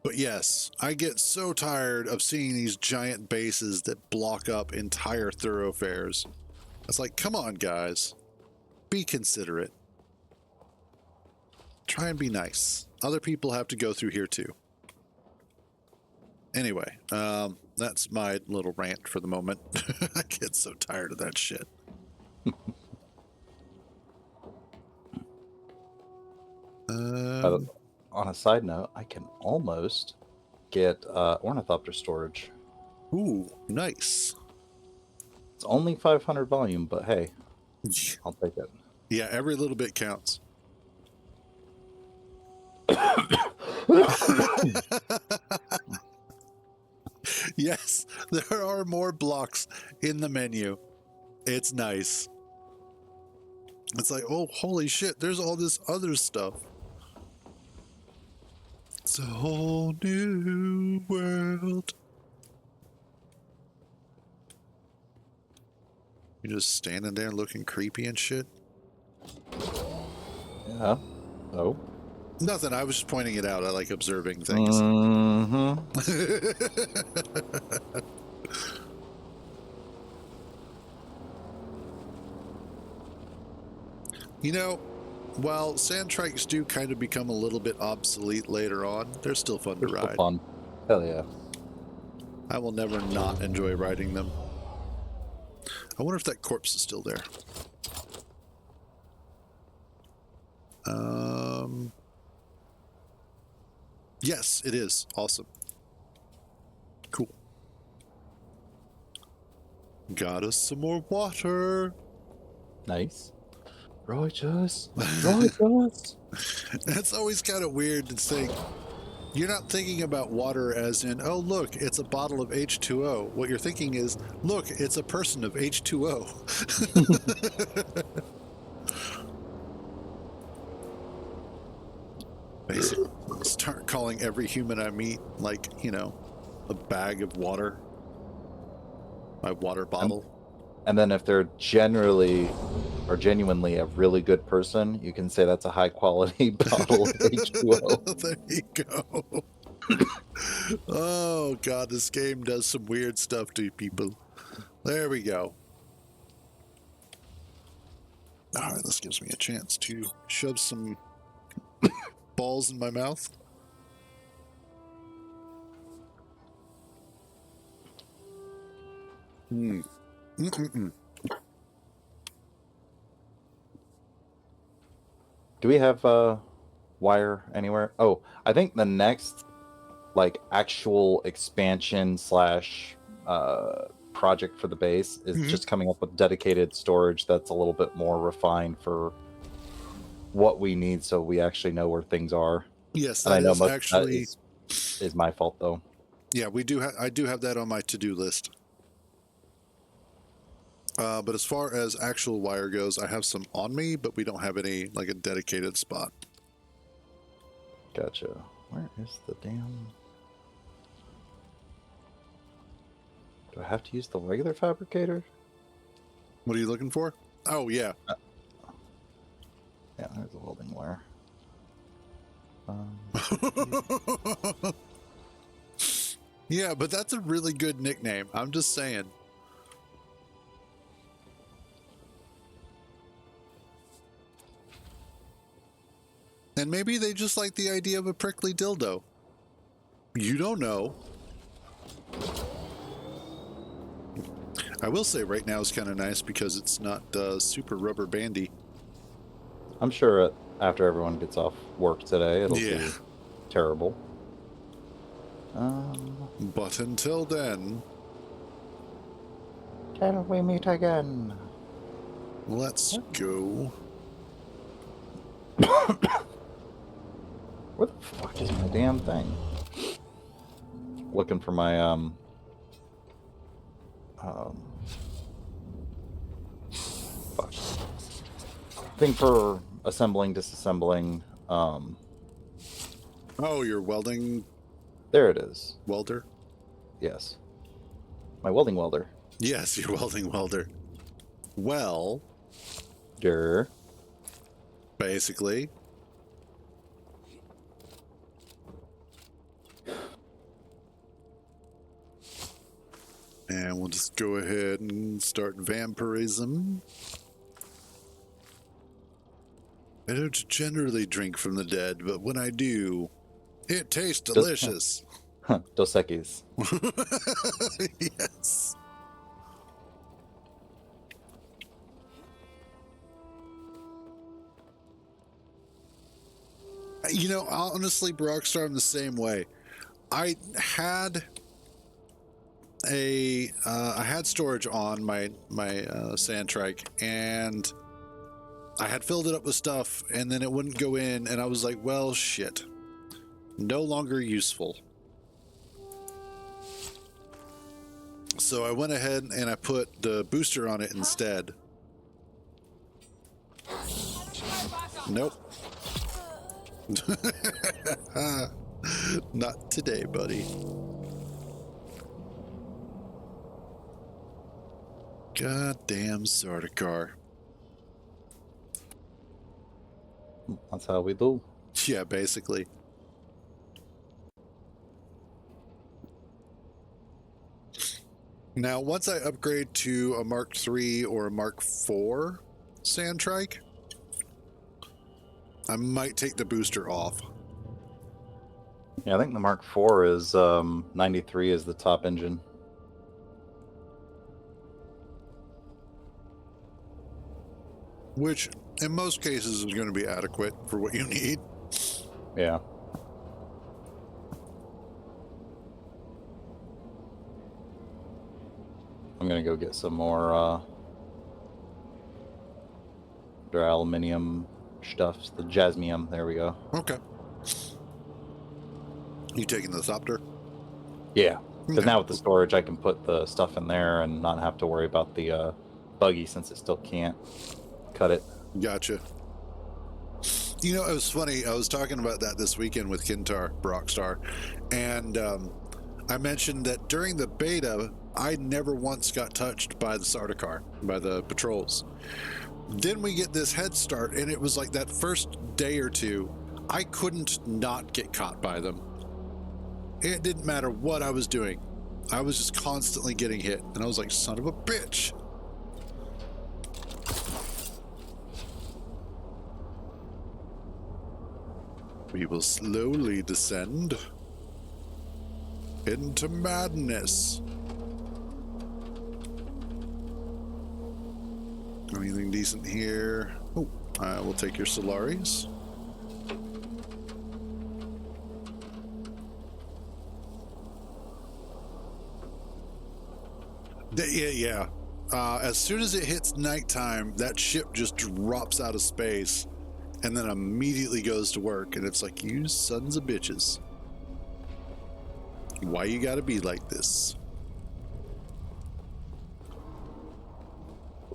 But yes, I get so tired of seeing these giant bases that block up entire thoroughfares. It's like, come on, guys. Be considerate. Try and be nice. Other people have to go through here too. Anyway, that's my little rant for the moment. I get so tired of that shit. On a side note, I can almost get Ornithopter storage. Ooh, nice. It's only 500 volume, but hey, I'll take it. Yeah, every little bit counts. Yes, there are more blocks in the menu. It's nice. It's like, oh, holy shit, there's all this other stuff. It's a whole new world. You're just standing there looking creepy and shit? Yeah. Oh. Nothing, I was just pointing it out. I like observing things. Mm-hmm. You know, while sand trikes do kind of become a little bit obsolete later on, they're still fun to ride. Fun. Hell yeah. I will never not enjoy riding them. I wonder if that corpse is still there. Yes, it is. Awesome. Cool. Got us some more water. Nice. Righteous. Righteous. That's always kind of weird to think. You're not thinking about water as in, oh, look, it's a bottle of H2O. What you're thinking is, look, it's a person of H2O. Basically, start calling every human I meet, like, a bag of water. My water bottle. And then if they're generally or genuinely a really good person, you can say that's a high quality bottle of H2O. There you go. Oh, God, this game does some weird stuff to people. There we go. All right, this gives me a chance to shove some balls in my mouth. Mm-mm-mm. Do we have wire anywhere? Oh, I think the next like actual expansion slash project for the base is just coming up with dedicated storage that's a little bit more refined for what we need, so we actually know where things are. Yes, And that I know is most actually of that is my fault though. Yeah, we do. I do have that on my to-do list. But as far as actual wire goes, I have some on me, but we don't have any like a dedicated spot. Gotcha. Where is the damn? Do I have to use the regular fabricator? What are you looking for? Oh yeah. Yeah, there's a welding wire. Yeah, but that's a really good nickname. I'm just saying. And maybe they just like the idea of a prickly dildo. You don't know. I will say right now is kind of nice because it's not super rubber bandy. I'm sure after everyone gets off work today, it'll be terrible. But until then, till we meet again. Let's go. Where the fuck is my damn thing? Looking for my fuck. Thing for assembling, disassembling. Oh, your welding There it is. welder? Yes. My welding welder. Yes, your welding welder. Well, Sure. basically. And we'll just go ahead and start vampirism. I don't generally drink from the dead, but when I do, it tastes delicious. Dos Equis. Yes. You know, honestly, Rockstar, I'm the same way. I had I had storage on my sand trike, and I had filled it up with stuff, and then it wouldn't go in, and I was like, well, shit. No longer useful. So I went ahead and I put the booster on it instead. Nope. Not today, buddy. Goddamn Sardaukar. That's how we do. Yeah, basically. Now, once I upgrade to a Mark III or a Mark IV sand trike, I might take the booster off. Yeah, I think the Mark IV is 93 is the top engine. Which, in most cases, is going to be adequate for what you need. Yeah. I'm gonna go get some more aluminium stuff. The jasmium. There we go. Okay. You taking the thopter? Yeah, because Okay. now with the storage, I can put the stuff in there and not have to worry about the buggy since it still can't cut it. Gotcha. You know, it was funny. I was talking about that this weekend with Kintar, Rockstar, and I mentioned that during the beta, I never once got touched by the Sardaukar, by the patrols. Then we get this head start, and it was like that first day or two, I couldn't not get caught by them. It didn't matter what I was doing. I was just constantly getting hit, and I was like, son of a bitch. We will slowly descend into madness. Anything decent here? Oh, I will take your Solaris. Yeah. As soon as it hits nighttime, that ship just drops out of space and then immediately goes to work. And it's like, you sons of bitches. Why you gotta be like this?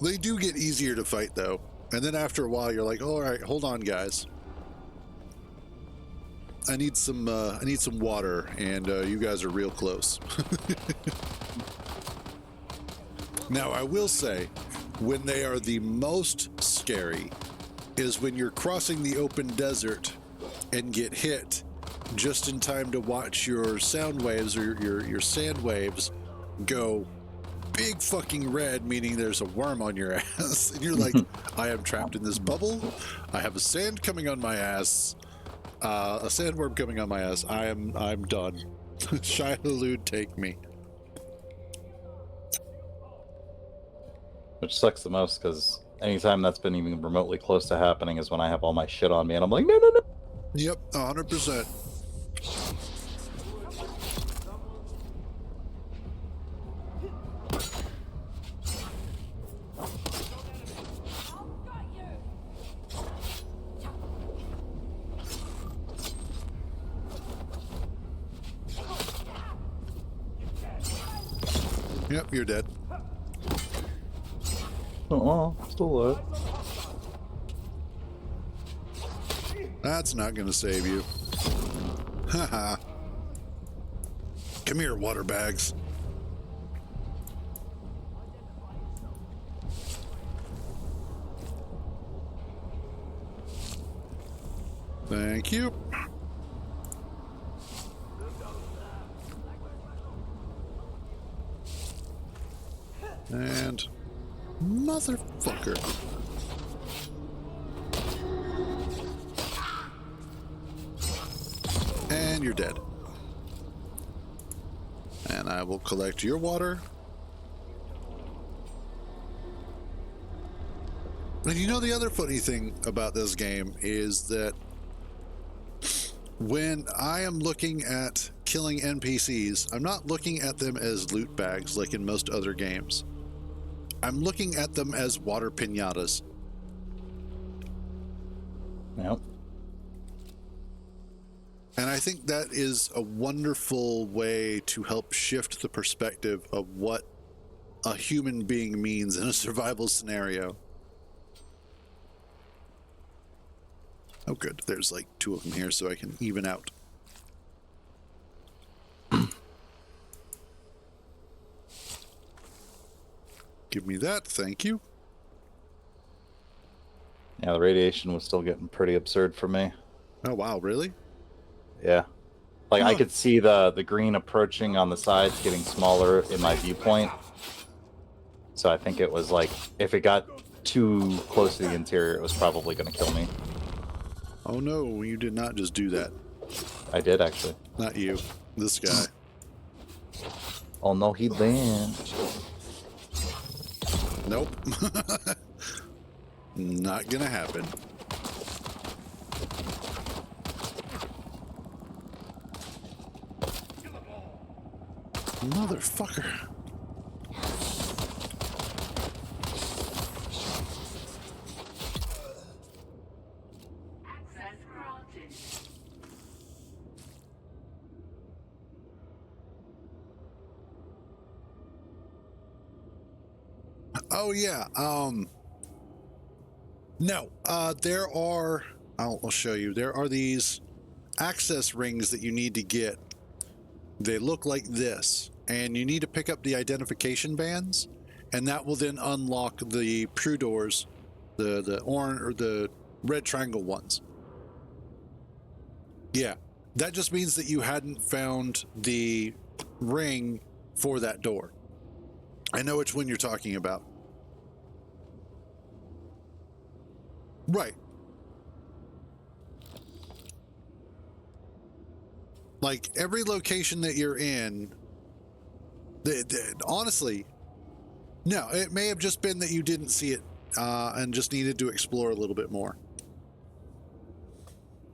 They do get easier to fight, though. And then after a while, you're like, all right, hold on, guys. I need some water, and you guys are real close. Now, I will say, when they are the most scary is when you're crossing the open desert and get hit just in time to watch your sound waves or your sand waves go big fucking red, meaning there's a worm on your ass. And you're like, I am trapped in this bubble. I have a sand coming on my ass. A sandworm coming on my ass. I'm done. Shai-Hulud, take me. Which sucks the most because anytime that's been even remotely close to happening is when I have all my shit on me and I'm like, no. Yep, 100%. Yep, you're dead. Oh, still alive. That's not going to save you. Haha. Come here, water bags. Thank you. And motherfucker. And you're dead. And I will collect your water. And you know, the other funny thing about this game is that when I am looking at killing NPCs, I'm not looking at them as loot bags like in most other games. I'm looking at them as water piñatas. Yep. And I think that is a wonderful way to help shift the perspective of what a human being means in a survival scenario. Oh, good. There's like 2 of them here, so I can even out. Give me that, thank you. Yeah, the radiation was still getting pretty absurd for me. Oh, wow, really? Yeah. Like, I could see the green approaching on the sides getting smaller in my viewpoint. So I think it was like, if it got too close to the interior, it was probably going to kill me. Oh, no, you did not just do that. I did, actually. Not you. This guy. Oh, no, he didn't. Nope. Not gonna happen. Motherfucker. Oh yeah. No. There are. I'll show you. There are these access rings that you need to get. They look like this, and you need to pick up the identification bands, and that will then unlock the Pru doors, the orange or the red triangle ones. Yeah, that just means that you hadn't found the ring for that door. I know which one you're talking about. Right. Like every location that you're in, honestly, no, it may have just been that you didn't see it and just needed to explore a little bit more.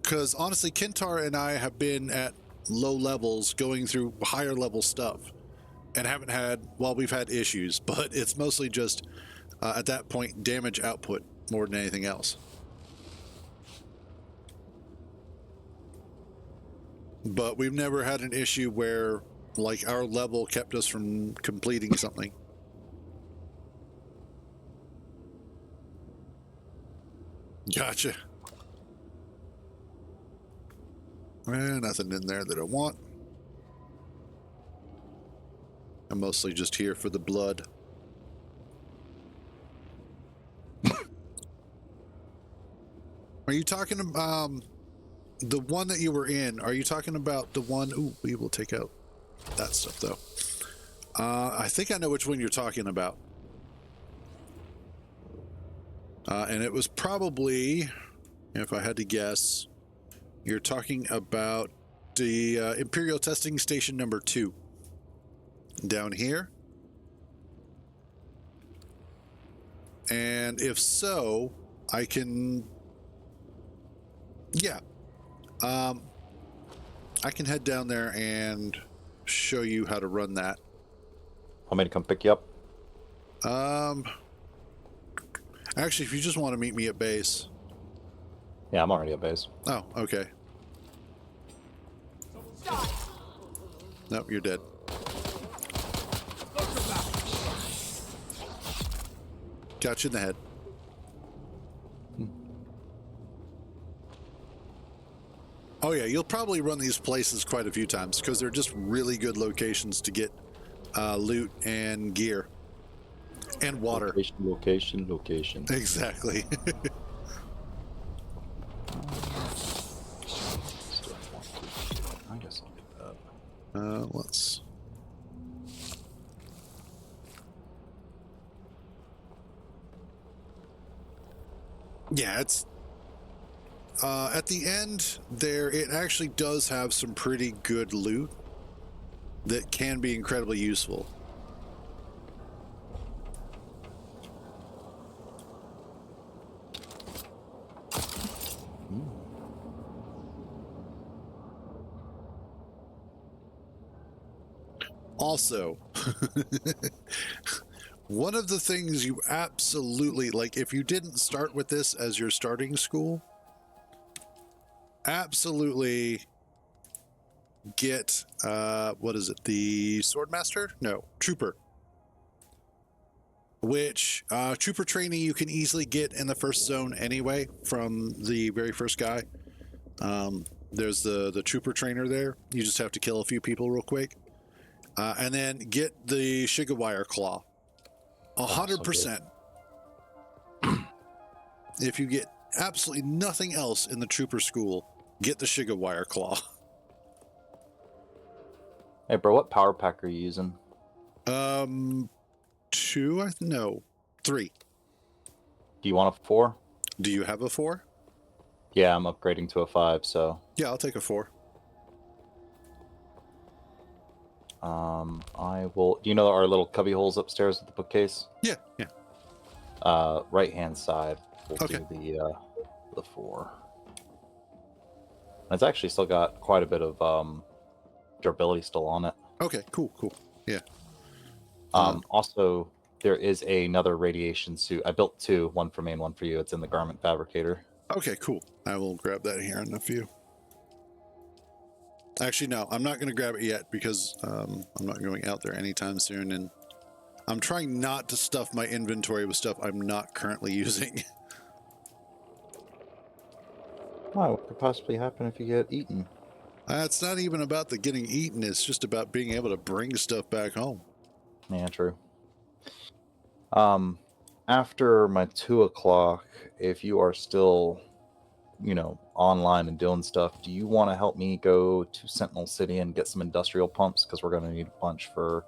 Because honestly, Kintar and I have been at low levels going through higher level stuff and haven't had, well, we've had issues, but it's mostly just at that point damage output more than anything else. But we've never had an issue where like our level kept us from completing something. Gotcha. Nothing in there that I want. I'm mostly just here for the blood. Are you talking about the one that you were in? Are you talking about the one? Ooh, we will take out that stuff though. I think I know which one you're talking about. And it was probably, if I had to guess, you're talking about the Imperial Testing Station number 2 down here. And if so, I can, yeah, I can head down there and show you how to run that. Want me to come pick you up? Actually, if you just want to meet me at base. Yeah, I'm already at base. Oh, okay. Nope, you're dead. Got you in the head. Oh yeah, you'll probably run these places quite a few times because they're just really good locations to get loot and gear and water. Location. Exactly. I guess I'll do that. Let's. Yeah, it's at the end there. It actually does have some pretty good loot that can be incredibly useful. Also, one of the things you absolutely, like, if you didn't start with this as your starting school, absolutely get, what is it, the Swordmaster? No, Trooper. Which, Trooper training you can easily get in the first zone anyway from the very first guy. There's the Trooper trainer there. You just have to kill a few people real quick. And then get the Shigawire Claw. 100%. If you get absolutely nothing else in the Trooper School, get the Shigawire Claw. Hey, bro, what power pack are you using? 2? No, 3. Do you want a 4? Do you have a 4? Yeah, I'm upgrading to a 5, so... Yeah, I'll take a 4. I will... Do you know our little cubby holes upstairs at the bookcase? Yeah. Right-hand side. We'll Okay. do the 4. It's actually still got quite a bit of durability still on it. Okay, cool. Yeah. Also, there is another radiation suit. I built 2, one for me and one for you. It's in the garment fabricator. Okay, cool. I will grab that here in a few. Actually, no, I'm not going to grab it yet because I'm not going out there anytime soon, and I'm trying not to stuff my inventory with stuff I'm not currently using. What could possibly happen if you get eaten? It's not even about the getting eaten. It's just about being able to bring stuff back home. Yeah, true. After my 2 o'clock, if you are still, online and doing stuff, do you want to help me go to Sentinel City and get some industrial pumps? Because we're going to need a bunch for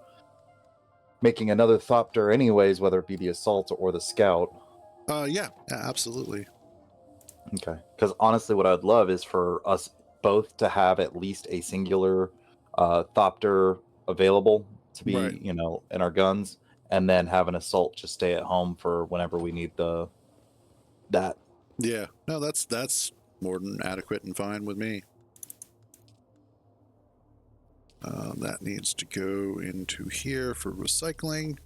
making another Thopter anyways, whether it be the Assault or the Scout. Yeah, absolutely. Okay. Because honestly, what I'd love is for us both to have at least a singular Thopter available to be, Right. in our guns, and then have an Assault just stay at home for whenever we need that. Yeah. No, that's more than adequate and fine with me. That needs to go into here for recycling.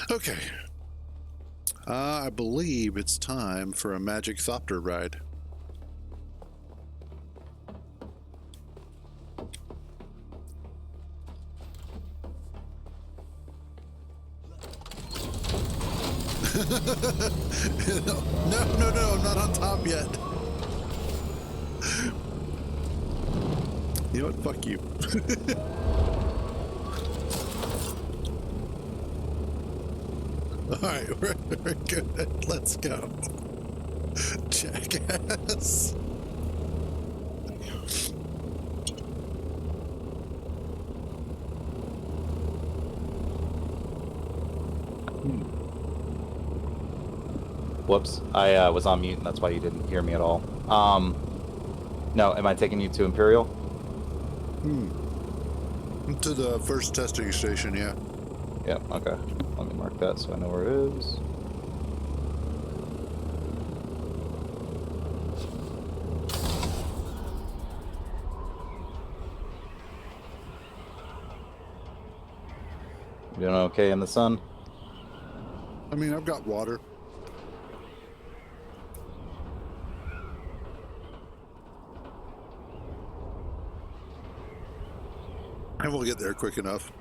Okay. I believe it's time for a magic Thopter ride. No, I'm not on top yet. You know what? Fuck you. All right, we're good. Let's go. Jackass. Whoops, I was on mute, and that's why you didn't hear me at all. No, am I taking you to Imperial? To the first testing station, yeah. Yeah, okay. Let me mark that so I know where it is. You doing okay in the sun? I mean, I've got water. And we'll get there quick enough.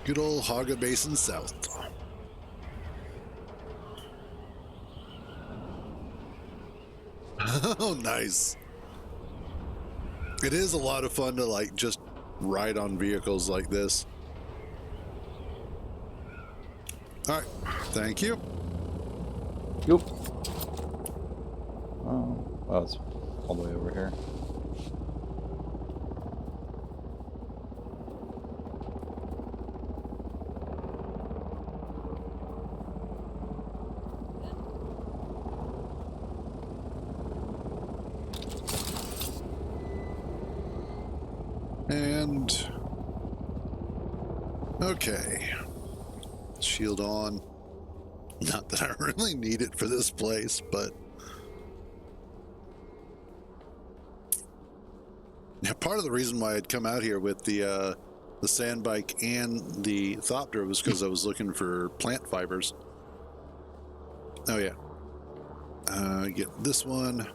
Good old Haga Basin South. Oh, nice. It is a lot of fun to like just ride on vehicles like this. All right, thank you. Yep. Oh, it's all the way over here. And okay, shield on. Not that I really need it for this place, but yeah, part of the reason why I'd come out here with the sand bike and the Thopter was because I was looking for plant fibers. Oh yeah, get this one.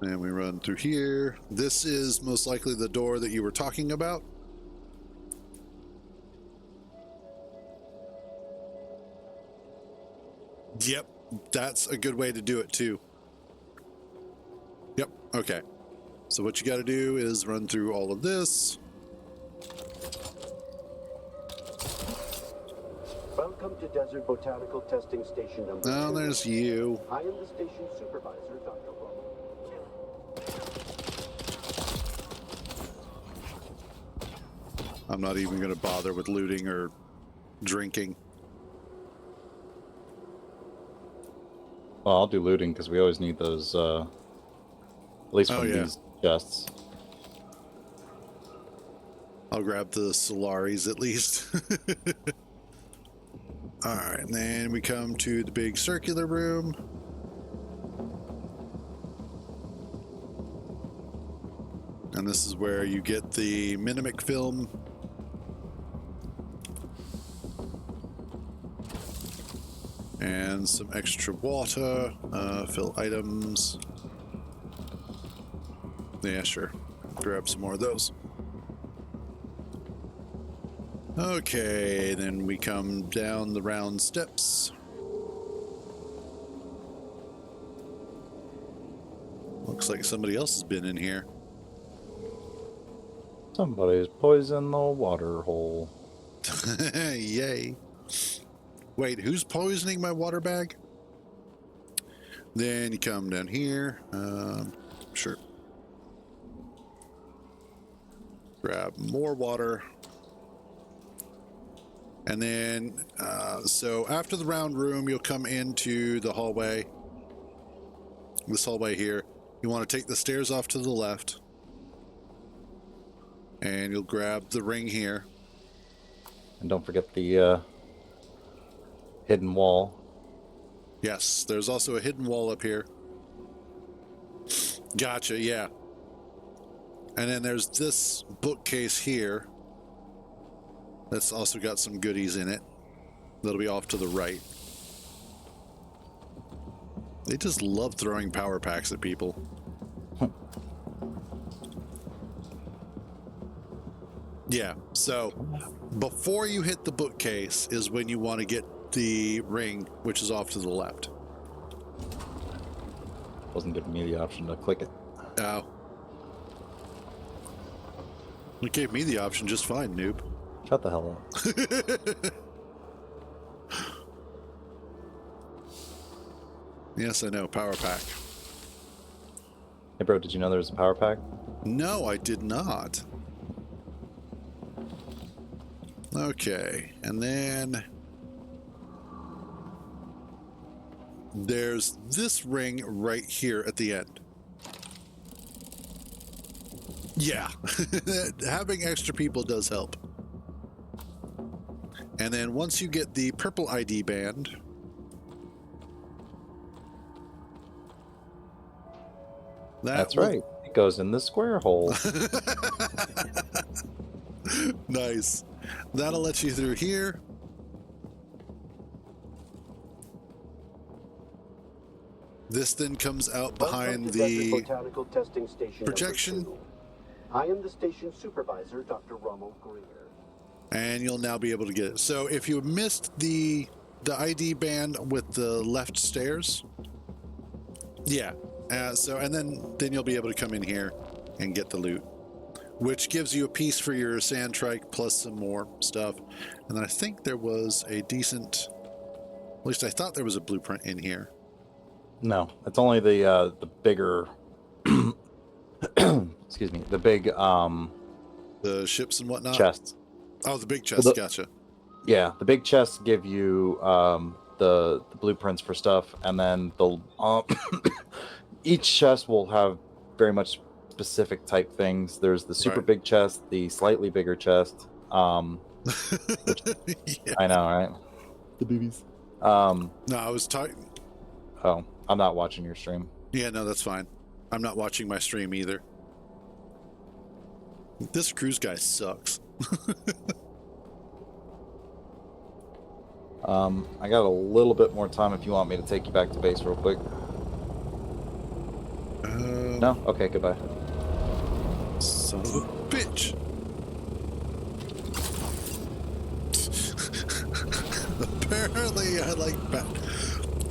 And we run through here. This is most likely the door that you were talking about. Yep, that's a good way to do it too. Yep, okay. So what you got to do is run through all of this. Welcome to Desert Botanical Testing Station number 2. Oh, there's you. I am the station supervisor, Dr. Roving. I'm not even going to bother with looting or drinking. Well, I'll do looting because we always need those, at least from these chests. I'll grab the Solaris at least. All right, and then we come to the big circular room. And this is where you get the Minimic film. And some extra water. Fill items. Yeah, sure. Grab some more of those. Okay, then we come down the round steps. Looks like somebody else has been in here. Somebody's poisoned the water hole. Yay. Wait, who's poisoning my water bag? Then you come down here. Sure. Grab more water. And then, so after the round room, you'll come into the hallway. This hallway here. You want to take the stairs off to the left. And you'll grab the ring here. And don't forget the hidden wall. Yes, there's also a hidden wall up here. Gotcha, yeah. And then there's this bookcase here. That's also got some goodies in it. That'll be off to the right. They just love throwing power packs at people. Yeah, so before you hit the bookcase is when you want to get the ring, which is off to the left. Wasn't giving me the option to click it. Oh. It gave me the option just fine, noob. Shut the hell up. Yes, I know. Power pack. Hey, bro, did you know there was a power pack? No, I did not. Okay, and then there's this ring right here at the end. Yeah, having extra people does help. And then once you get the purple ID band, That's right. It goes in the square hole. Nice. That'll let you through here. This then comes out behind the Botanical Testing Station projection. #2. I am the station supervisor, Dr. Rommel Greer. And you'll now be able to get it. So if you missed the ID band with the left stairs, yeah. And then you'll be able to come in here and get the loot, which gives you a piece for your sand trike plus some more stuff. And then I think there was a decent, at least I thought there was a blueprint in here. No, it's only the bigger. Excuse me, the big The ships and whatnot. chests. Oh, the big chest. Well, Gotcha. Yeah, the big chests give you the blueprints for stuff, and then the each chest will have very much specific type things. There's the super Right. big chest, the slightly bigger chest. Which, Yeah. I know, right? The boobies. No, I was talking. Oh, I'm not watching your stream. Yeah, no, that's fine. I'm not watching my stream either. This cruise guy sucks. I got a little bit more time if you want me to take you back to base real quick. No? Okay, goodbye. Son of a bitch. Apparently, I like bat.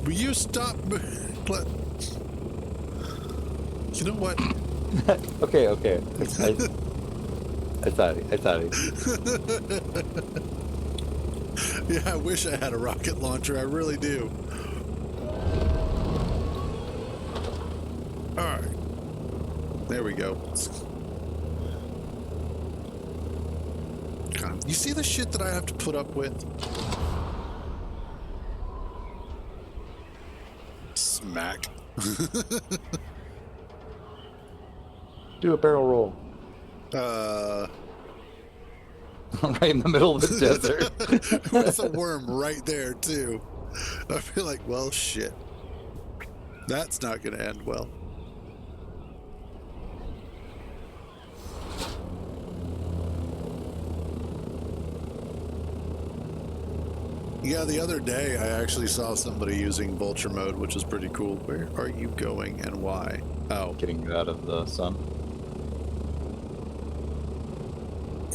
Will you stop? You know what? Okay. I thought it. Yeah, I wish I had a rocket launcher. I really do. All right. There we go. God, you see the shit that I have to put up with? Smack. Do a barrel roll. Right in the middle of the desert. With a worm right there, too. I feel like, well, shit. That's not going to end well. Yeah, the other day I actually saw somebody using vulture mode, which is pretty cool. Where are you going and why? Oh, Getting you out of the sun.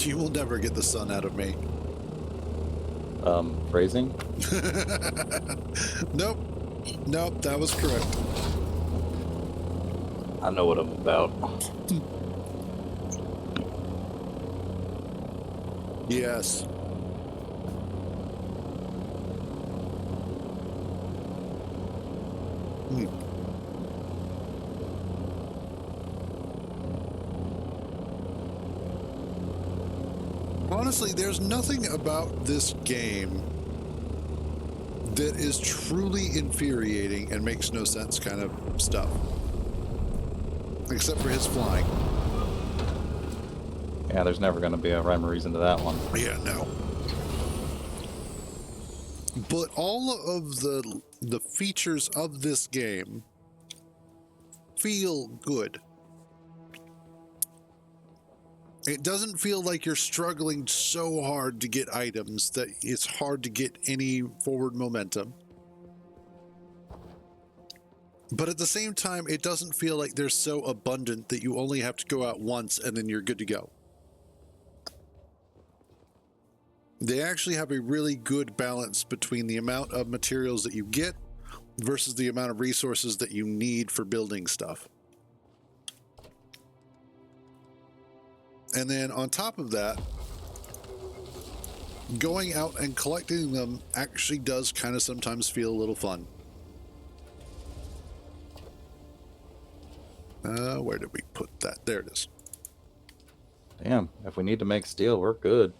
you will never get the sun out of me. Phrasing? Nope. Nope, that was correct. I know what I'm about. Yes. Honestly, there's nothing about this game that is truly infuriating and makes no sense kind of stuff. Except for his flying. Yeah, there's never going to be a rhyme or reason to that one. Yeah, no. But all of the features of this game feel good. It doesn't feel like you're struggling so hard to get items that it's hard to get any forward momentum. But at the same time, it doesn't feel like they're so abundant that you only have to go out once and then you're good to go. They actually have a really good balance between the amount of materials that you get versus the amount of resources that you need for building stuff. And then on top of that, going out and collecting them actually does kind of sometimes feel a little fun. Where did we put that? There it is. Damn, if we need to make steel, we're good.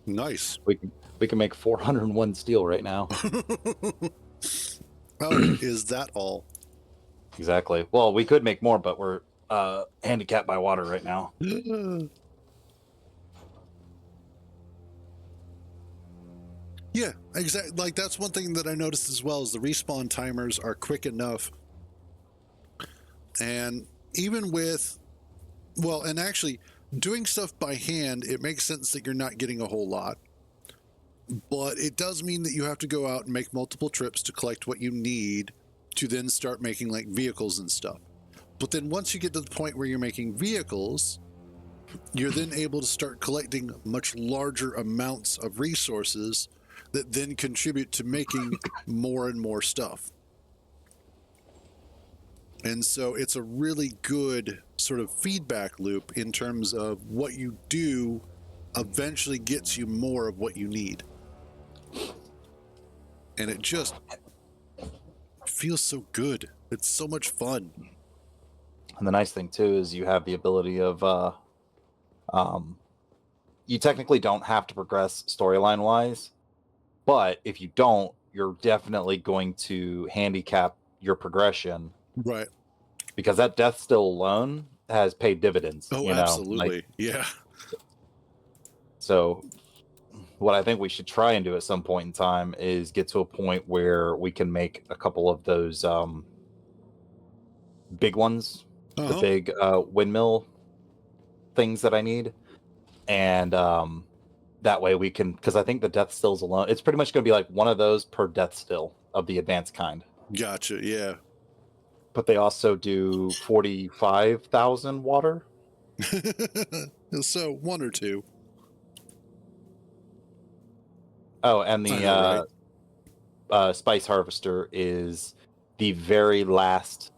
Nice. We can make 401 steel right now. Oh, is that all? Exactly. Well, we could make more, but we're handicapped by water right now. Yeah, exactly. Like that's one thing that I noticed as well is the respawn timers are quick enough. And even with, well, and actually doing stuff by hand, it makes sense that you're not getting a whole lot. But it does mean that you have to go out and make multiple trips to collect what you need to then start making like vehicles and stuff. But then once you get to the point where you're making vehicles, you're then able to start collecting much larger amounts of resources that then contribute to making more and more stuff. And so it's a really good sort of feedback loop in terms of what you do eventually gets you more of what you need. And it just feels so good. It's so much fun. And the nice thing too is you have the ability of you technically don't have to progress storyline wise, but if you don't, you're definitely going to handicap your progression. Right. Because that death still alone has paid dividends. Oh, you know? absolutely. Like, yeah. So what I think we should try and do at some point in time is get to a point where we can make a couple of those big ones, the big windmill things that I need. And that way we can, because I think the death stills alone, it's pretty much going to be like one of those per death still of the advanced kind. Gotcha. Yeah. But they also do 45,000 water. So one or two. Oh, and I know, the spice harvester is the very last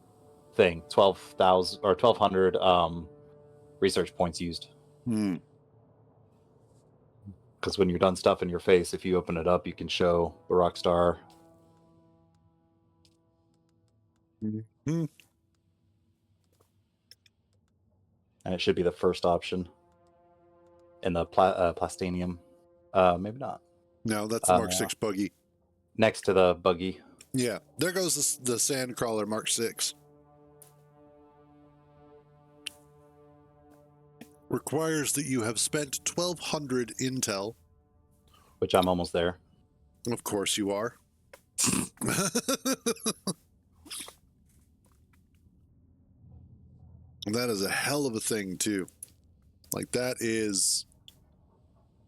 thing. 12,000 or 1,200 research points used. Hmm. Because when you're done stuffing your face, if you open it up, you can show the rock star. Hmm. And it should be the first option in the plastanium. Maybe not. No, that's the Mark 6 buggy. Next to the buggy. Yeah. There goes the sand crawler Mark 6. Requires that you have spent 1,200 intel. Which I'm almost there. Of course you are. That is a hell of a thing, too. Like, that is...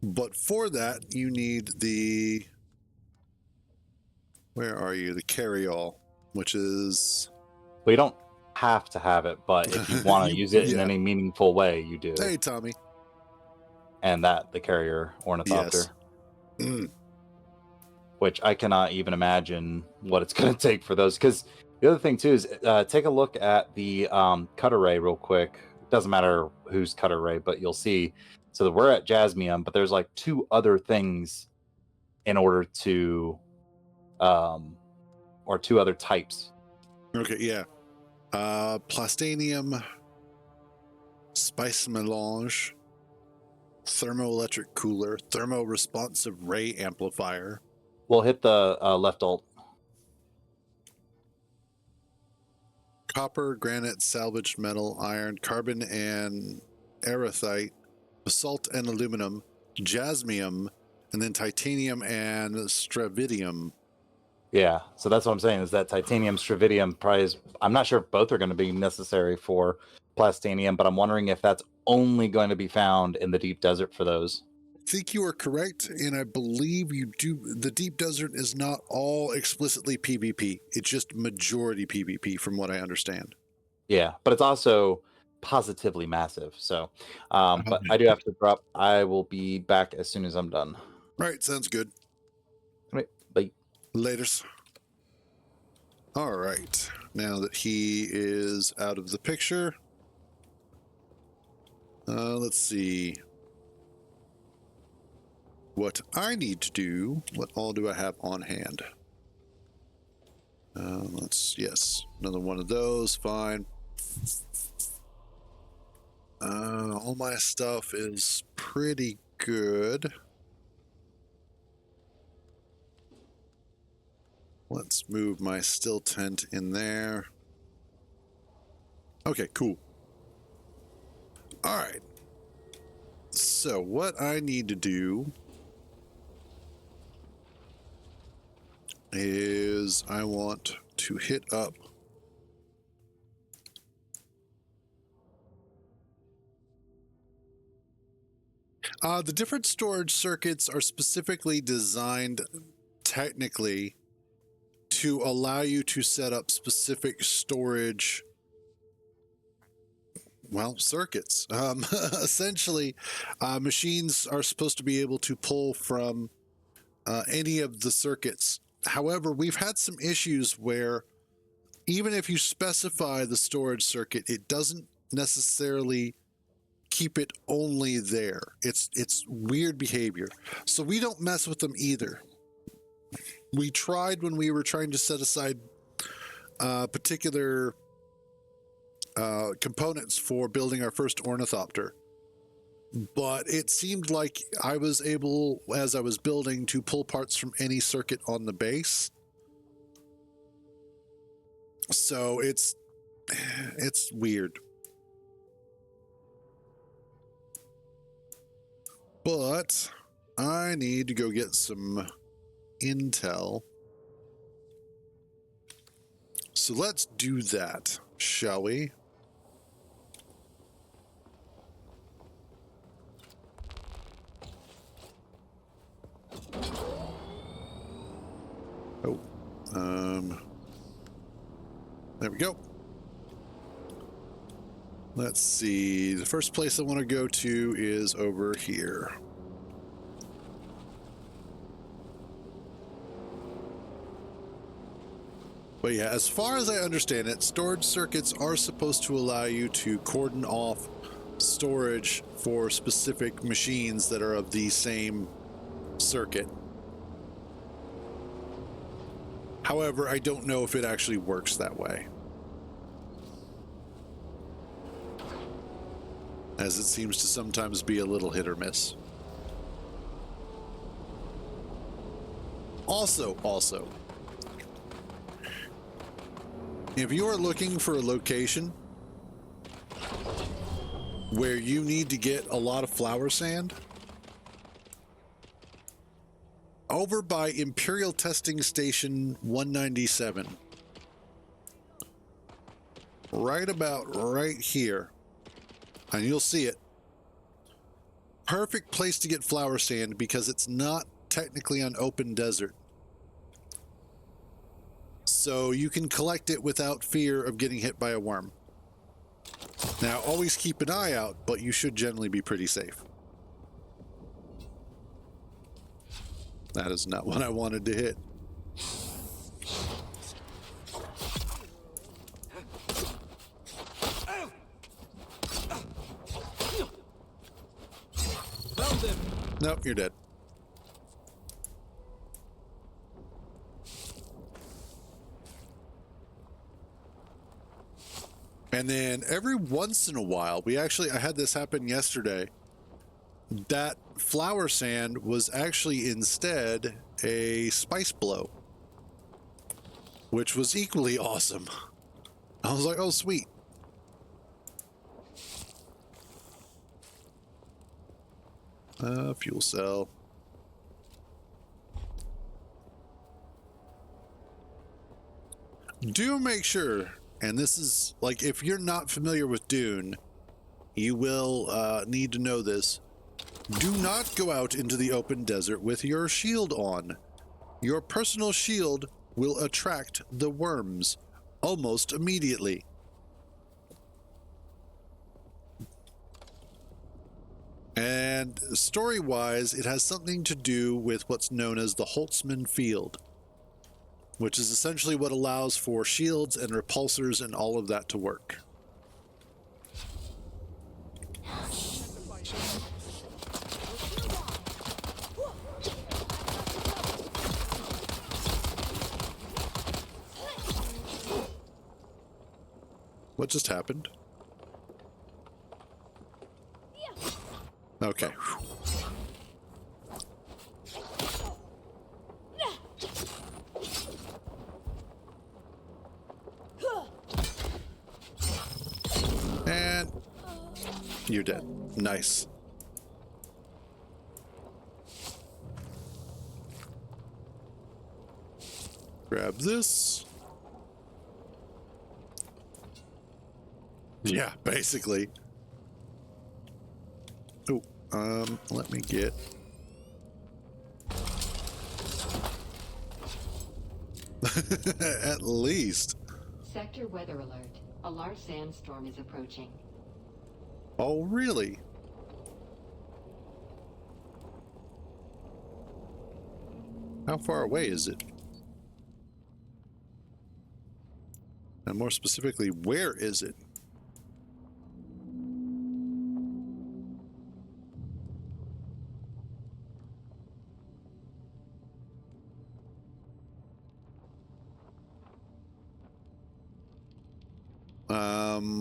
But for that, you need the Where are you? The carry-all, which is... We don't have to have it, but if you want to use it in yeah. any meaningful way, you do. Hey, Tommy. And that, the carrier ornithopter. Yes. Mm. Which I cannot even imagine what it's going to take for those. Because the other thing, too, is take a look at the cutter ray real quick. It doesn't matter whose cutter ray, but you'll see. So we're at Jasmium, but there's like 2 other things in order to... or 2 other types. Okay, yeah. Plastanium, spice melange, thermoelectric cooler, thermo-responsive ray amplifier. We'll hit the left alt. Copper, granite, salvaged metal, iron, carbon and erythite, basalt and aluminum, jasmium, and then titanium and stravidium. Yeah, so that's what I'm saying, is that titanium, stravidium probably is... I'm not sure if both are going to be necessary for plastanium, but I'm wondering if that's only going to be found in the deep desert for those. I think you are correct, and I believe you do. The deep desert is not all explicitly PvP. It's just majority PvP, from what I understand. Yeah, but it's also positively massive. So, but I do have to drop. I will be back as soon as I'm done. Right, sounds good. All right, bye. Laters. All right, now that he is out of the picture, let's see. What I need to do, what all do I have on hand? Yes, another one of those, fine. All my stuff is pretty good. Let's move my still tent in there. Okay, cool. All right. So what I need to do is I want to hit up the different storage circuits are specifically designed technically to allow you to set up specific storage, well, circuits. Essentially, machines are supposed to be able to pull from any of the circuits. However, we've had some issues where even if you specify the storage circuit, it doesn't necessarily keep it only there. It's weird behavior. So we don't mess with them either. We tried when we were trying to set aside particular components for building our first ornithopter, but it seemed like I was able, as I was building, to pull parts from any circuit on the base. So it's weird. But I need to go get some intel. So let's do that, shall we? Oh, there we go. Let's see. The first place I want to go to is over here. But yeah, as far as I understand it, storage circuits are supposed to allow you to cordon off storage for specific machines that are of the same circuit. However, I don't know if it actually works that way, as it seems to sometimes be a little hit or miss. Also, if you are looking for a location where you need to get a lot of flower sand, over by Imperial Testing Station 197, right about right here, and you'll see it. Perfect place to get flower sand because it's not technically an open desert. So you can collect it without fear of getting hit by a worm. Now, always keep an eye out, but you should generally be pretty safe. That is not what I wanted to hit. Nope, you're dead. And then every once in a while, I had this happen yesterday. That flower sand was actually instead a spice blow, which was equally awesome. I was like, oh, sweet. Fuel cell. Do make sure, and this is like, if you're not familiar with Dune, you will need to know this. Do not go out into the open desert with your shield on. Your personal shield will attract the worms almost immediately. And story-wise, it has something to do with what's known as the Holtzman field, which is essentially what allows for shields and repulsors and all of that to work. What just happened? Okay. And you're dead. Nice. Grab this. Yeah, basically. Oh, let me get... At least. Sector weather alert. A large sandstorm is approaching. Oh, really? How far away is it? And more specifically, where is it?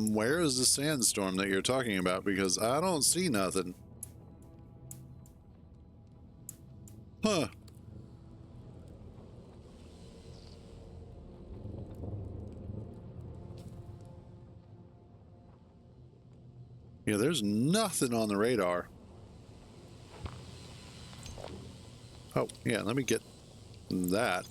Where is the sandstorm that you're talking about? Because I don't see nothing. Huh. Yeah, there's nothing on the radar. Oh, yeah, let me get that.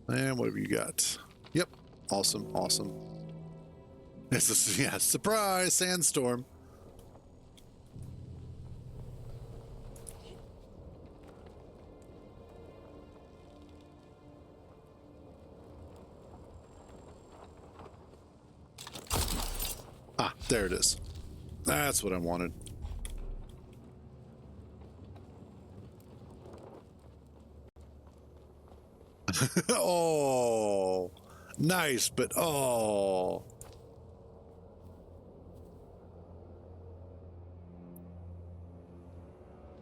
And what have you got? Yep. Awesome. Awesome. It's a, yeah, surprise sandstorm. Ah, there it is. That's what I wanted. Oh, nice, but oh.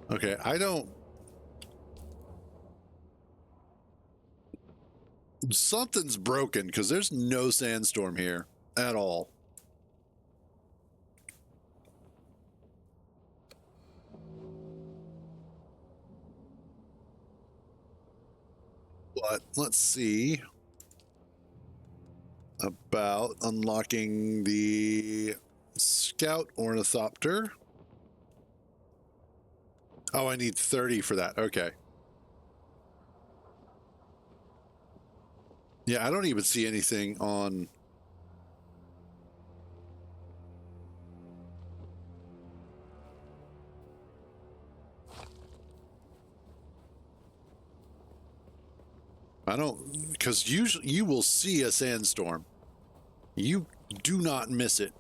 Okay, I don't... Something's broken because there's no sandstorm here at all. But let's see about unlocking the Scout Ornithopter. Oh, I need 30 for that. Okay. Yeah, I don't even see anything on... I don't, because usually you will see a sandstorm. You do not miss it.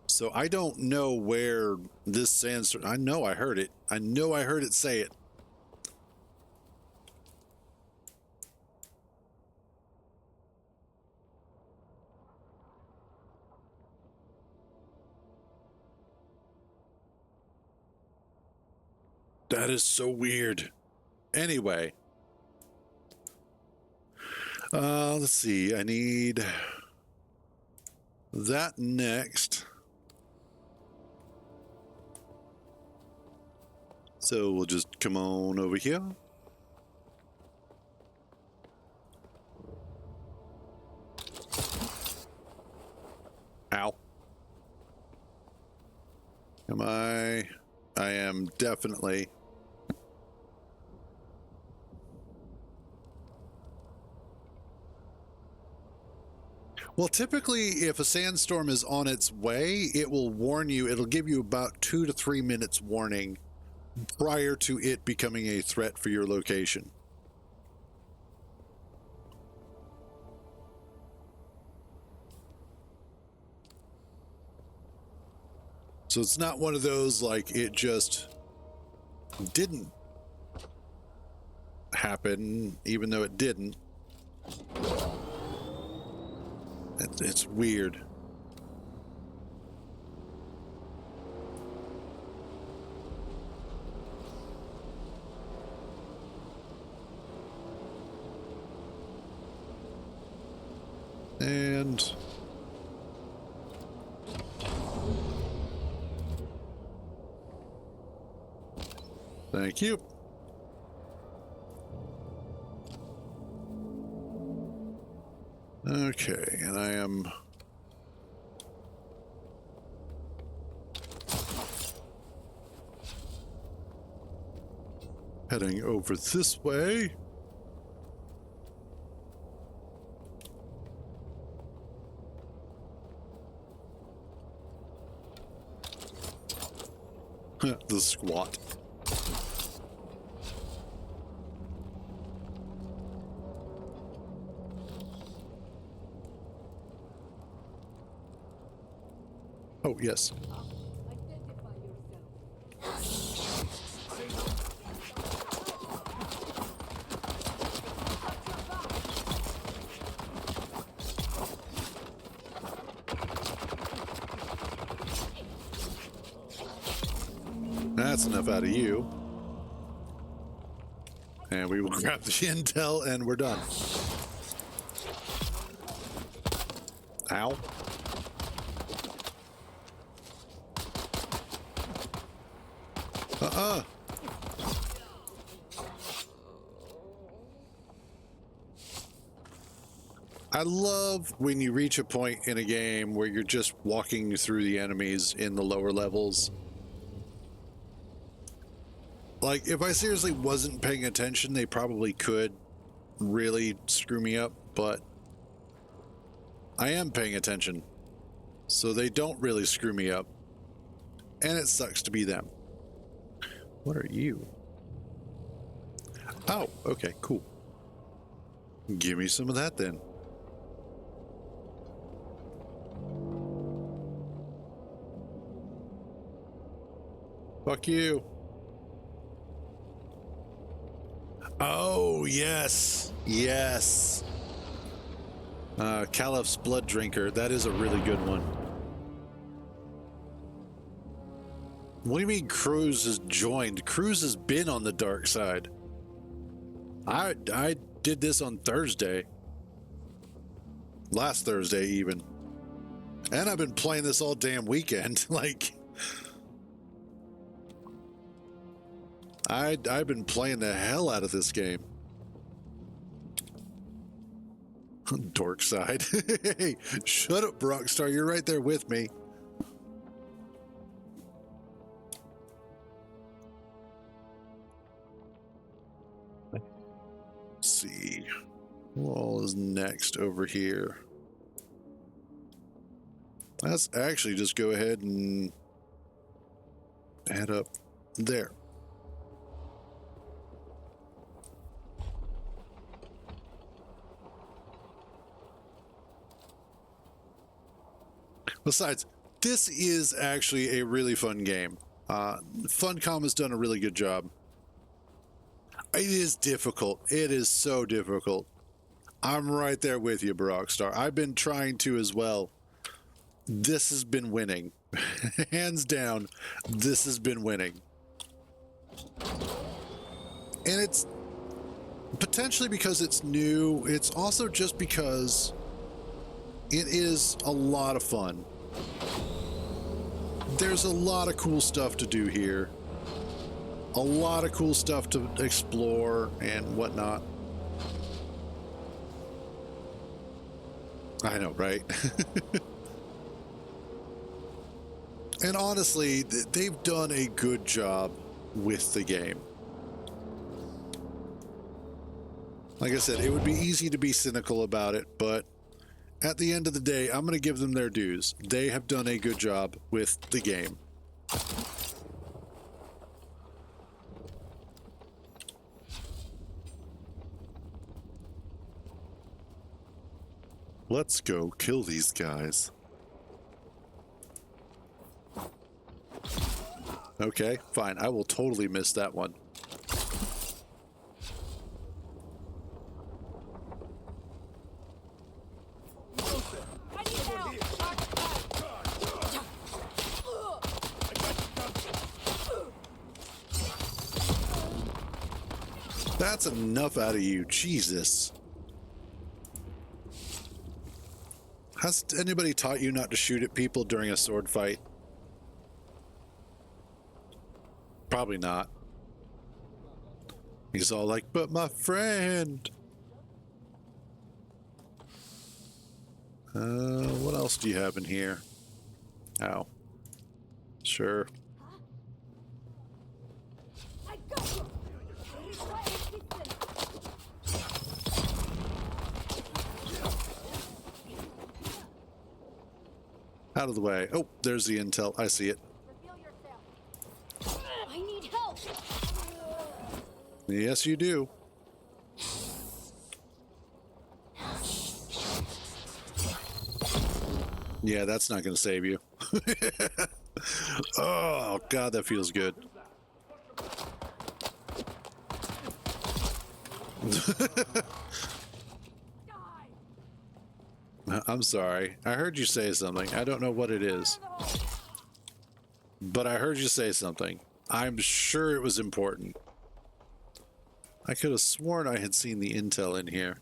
So I don't know where this sandstorm, I know I heard it. I know I heard it say it. That is so weird. Anyway. Let's see. I need that next. So we'll just come on over here. Ow. I am definitely. Well, typically, if a sandstorm is on its way, it will warn you. It'll give you about 2 to 3 minutes warning prior to it becoming a threat for your location. So it's not one of those like it just didn't happen, even though it didn't. It's weird. And thank you. Okay, and I am heading over this way. The squat. Oh, yes. That's enough out of you. And we will grab the intel and we're done. Ow. I love when you reach a point in a game where you're just walking through the enemies in the lower levels. Like, if I seriously wasn't paying attention, they probably could really screw me up, but I am paying attention, so they don't really screw me up, and it sucks to be them. What are you? Oh, okay, cool. Give me some of that then. Fuck you. Oh, yes. Yes. Caliph's Blood Drinker. That is a really good one. What do you mean Cruz has joined? Cruz has been on the dark side. I did this on Thursday. Last Thursday, even. And I've been playing this all damn weekend. Like... I've been playing the hell out of this game. Dork side. Hey, shut up, Rockstar. You're right there with me. Let's see. What all is next over here? Let's actually just go ahead and head up there. Besides, this is actually a really fun game. Funcom has done a really good job. It is difficult. It is so difficult. I'm right there with you, Barockstar. I've been trying to as well. This has been winning. Hands down, this has been winning. And it's potentially because it's new. It's also just because it is a lot of fun. There's a lot of cool stuff to do here. A lot of cool stuff to explore and whatnot. I know, right? And honestly, they've done a good job with the game. Like I said, it would be easy to be cynical about it, but at the end of the day, I'm going to give them their dues. They have done a good job with the game. Let's go kill these guys. Okay, fine. I will totally miss that one. That's enough out of you, Jesus. Has anybody taught you not to shoot at people during a sword fight? Probably not. He's all like, but my friend. What else do you have in here? Ow. Sure. Out of the way. Oh, there's the intel. I see it. I need help. Yes, you do. Yeah, that's not going to save you. Oh, God, that feels good. I'm sorry. I heard you say something. I don't know what it is. But I heard you say something. I'm sure it was important. I could have sworn I had seen the intel in here.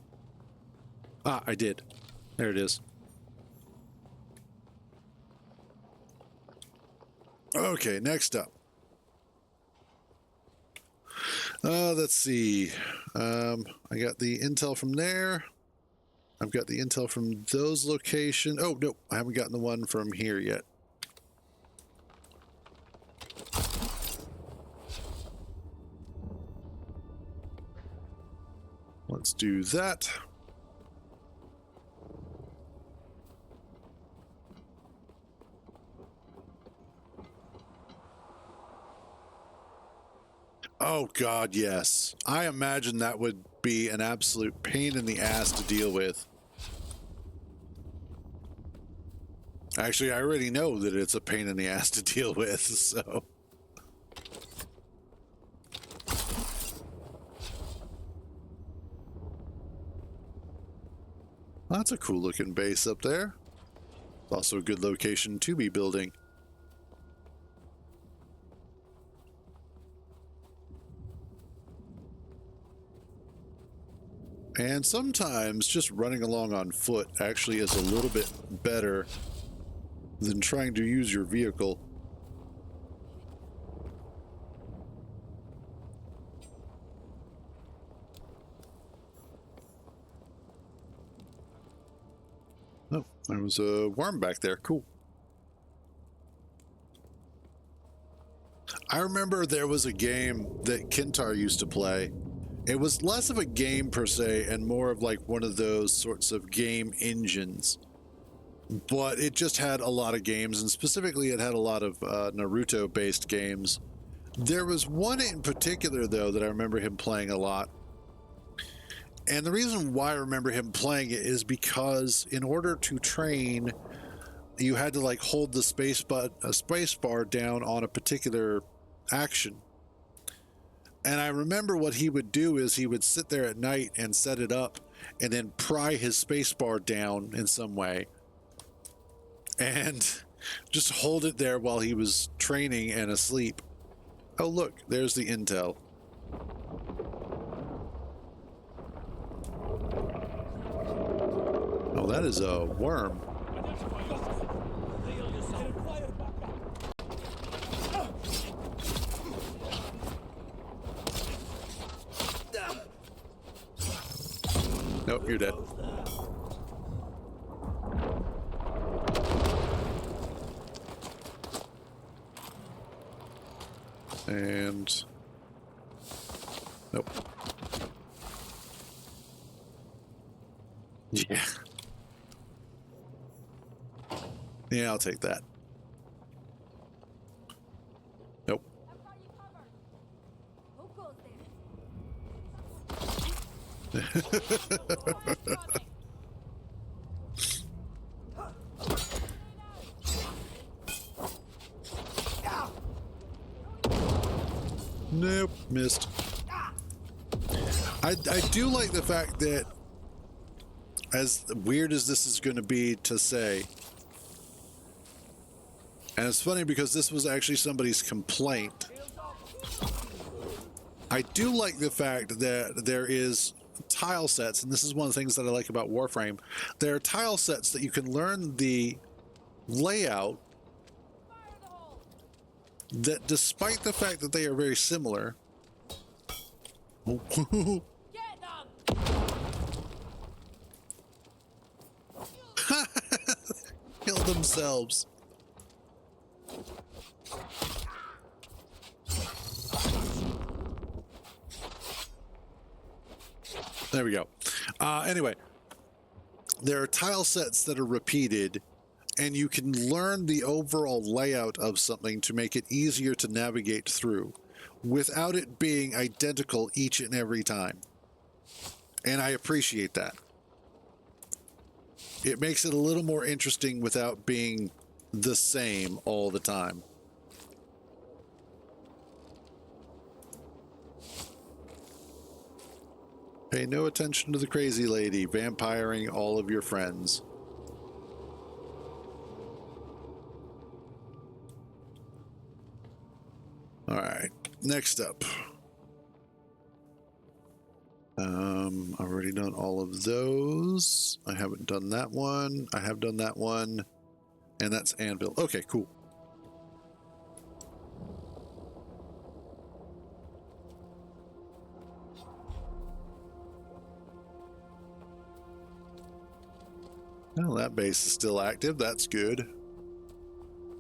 Ah, I did. There it is. Okay, next up. Let's see. I got the intel from there. I've got the intel from those locations. Oh, no, I haven't gotten the one from here yet. Let's do that. Oh, God, yes. I imagine that would be an absolute pain in the ass to deal with. Actually, I already know that it's a pain in the ass to deal with, so... That's a cool looking base up there. It's also a good location to be building. And sometimes just running along on foot actually is a little bit better than trying to use your vehicle. Oh, there was a worm back there. Cool. I remember there was a game that Kintar used to play. It was less of a game per se and more of like one of those sorts of game engines. But it just had a lot of games, and specifically it had a lot of Naruto-based games. There was one in particular, though, that I remember him playing a lot. And the reason why I remember him playing it is because in order to train you had to like hold the space bar down on a particular action. And I remember what he would do is he would sit there at night and set it up and then pry his space bar down in some way and just hold it there while he was training and asleep. Oh, look, there's the intel. Oh, that is a worm. Nope, you're dead. And nope. Yeah. Yeah, I'll take that. Nope. Nope, missed. I do like the fact that, as weird as this is going to be to say, and it's funny because this was actually somebody's complaint, I do like the fact that there is tile sets, and this is one of the things that I like about Warframe. There are tile sets that you can learn the layout that, despite the fact that they are very similar, kill themselves. There we go. Anyway, there are tile sets that are repeated, and you can learn the overall layout of something to make it easier to navigate through without it being identical each and every time. And I appreciate that. It makes it a little more interesting without being the same all the time. Pay no attention to the crazy lady vampiring all of your friends. All right, next up. I've already done all of those. I haven't done that one. I have done that one. And that's Anvil. Okay, cool. Well, that base is still active. That's good.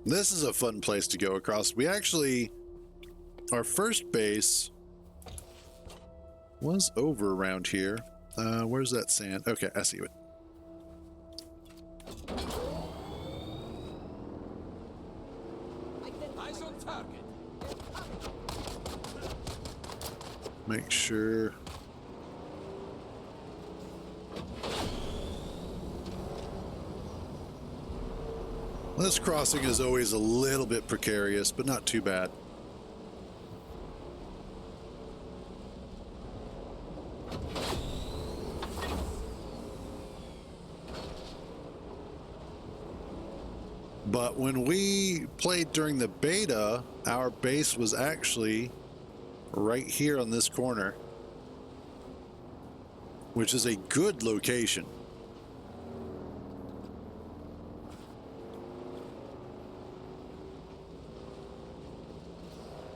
This is a fun place to go across. We actually, our first base was over around here. Where's that sand? Okay, I see it. Eyes on target. Make sure. This crossing is always a little bit precarious, but not too bad. But when we played during the beta, our base was actually right here on this corner, which is a good location.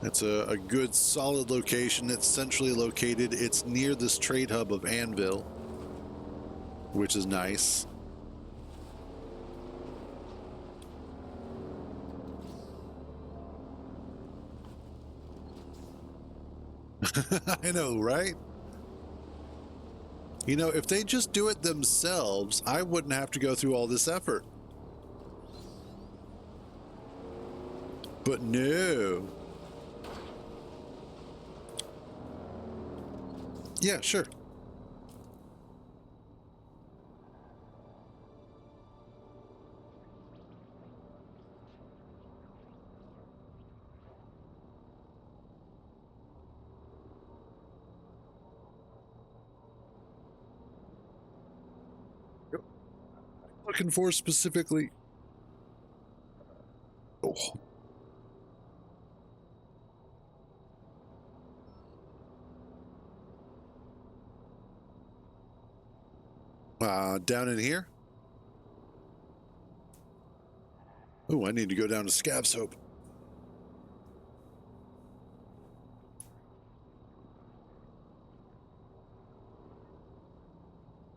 It's a good solid location. It's centrally located. It's near this trade hub of Anvil, which is nice. I know, right? You know, if they just do it themselves, I wouldn't have to go through all this effort. But no. Yeah, sure. looking for specifically? Oh. Down in here? Oh, I need to go down to Scab's Hope.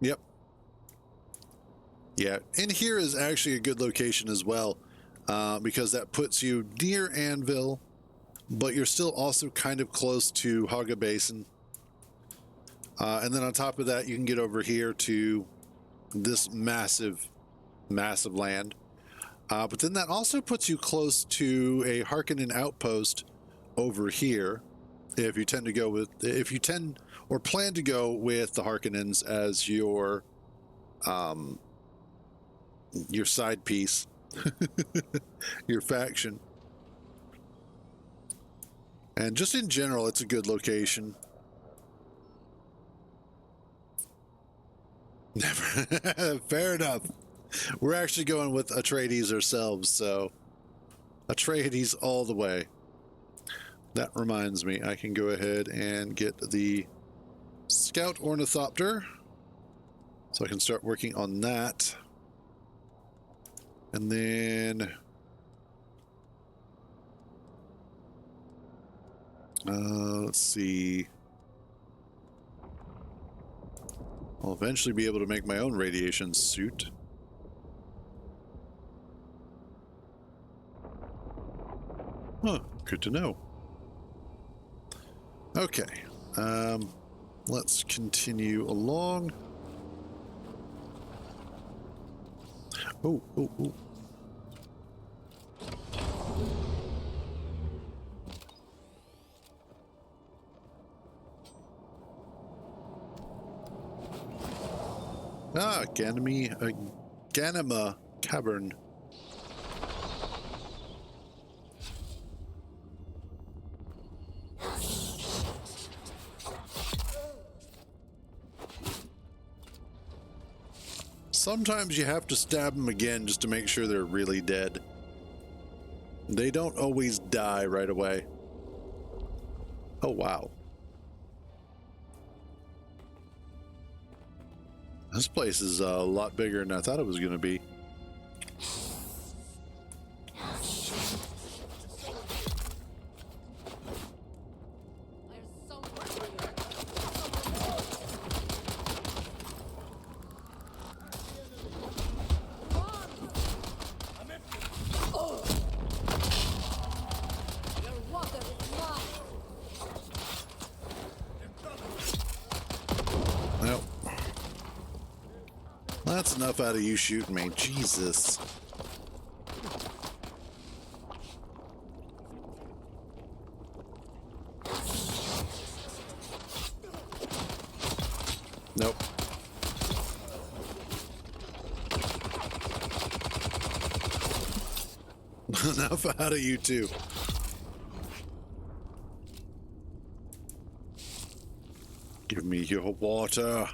Yep. Yeah, and here is actually a good location as well, because that puts you near Anvil, but you're still also kind of close to Haga Basin. And then on top of that, you can get over here to this massive land. But then that also puts you close to a Harkonnen outpost over here. If you tend or plan to go with the Harkonnens as your side piece, your faction. And just in general, it's a good location. Never. Fair enough. We're actually going with Atreides ourselves, so Atreides all the way. That reminds me, I can go ahead and get the Scout Ornithopter, so I can start working on that. And then let's see. I'll eventually be able to make my own radiation suit. Huh, good to know. Okay, let's continue along. Oh. Ganima Cavern. Sometimes you have to stab them again just to make sure they're really dead. They don't always die right away. Oh, wow. This place is a lot bigger than I thought it was going to be. Well, that's enough out of you shooting me. Jesus. Nope. Enough out of you too. Give me your water.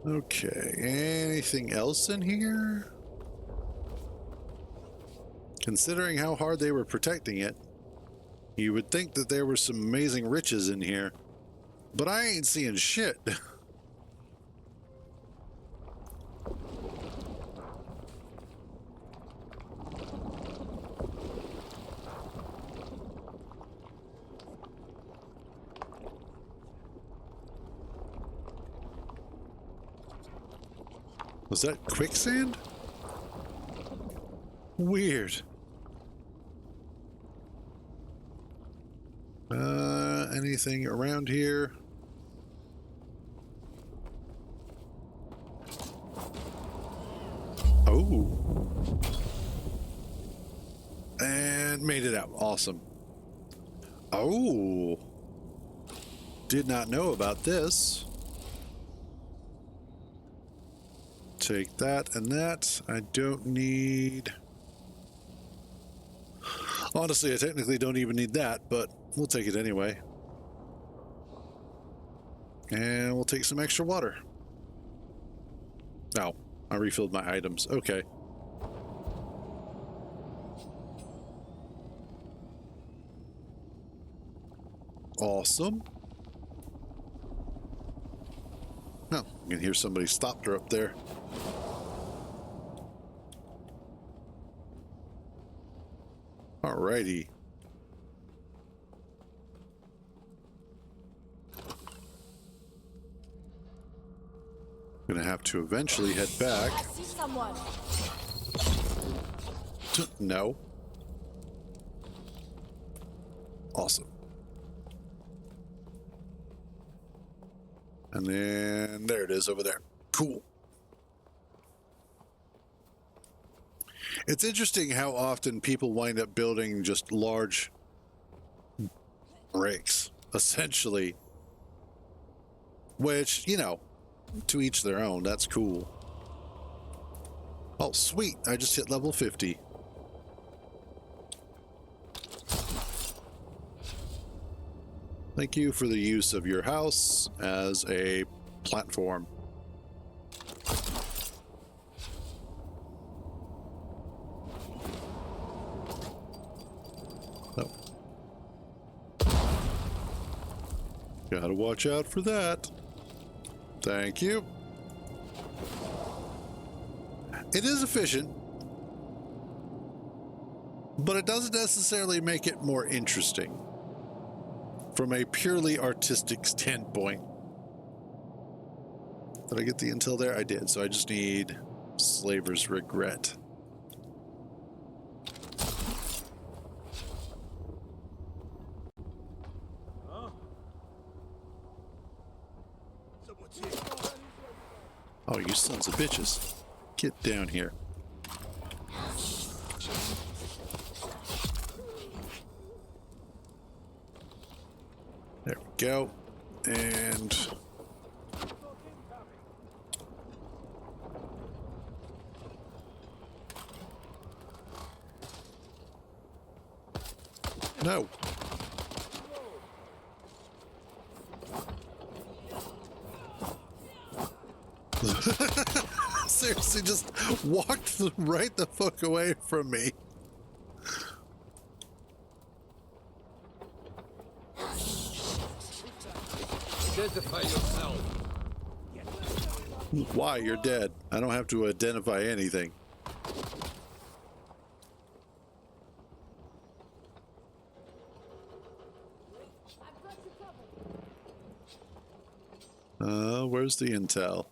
Okay, anything else in here? Considering how hard they were protecting it, you would think that there were some amazing riches in here, but I ain't seeing shit. Was that quicksand? Weird. Anything around here? Oh. And made it out. Awesome. Oh. Did not know about this. Take that and that. I don't need... Honestly, I technically don't even need that, but we'll take it anyway. And we'll take some extra water. Oh, I refilled my items. Okay. Awesome. Oh, I can hear somebody stopped her up there. Alrighty. Gonna have to eventually head back. I see someone. No. Awesome. And then there it is over there. Cool. It's interesting how often people wind up building just large rigs, essentially. Which, you know, to each their own. That's cool. Oh, sweet. I just hit level 50. Thank you for the use of your house as a platform. Oh. Gotta watch out for that. Thank you. It is efficient, but it doesn't necessarily make it more interesting from a purely artistic standpoint. Did I get the intel there? I did, so I just need Slaver's Regret. Oh, you sons of bitches. Get down here. There we go. And... no. Seriously, just walked right the fuck away from me. Identify yourself. Why? You're dead. I don't have to identify anything. Where's the intel?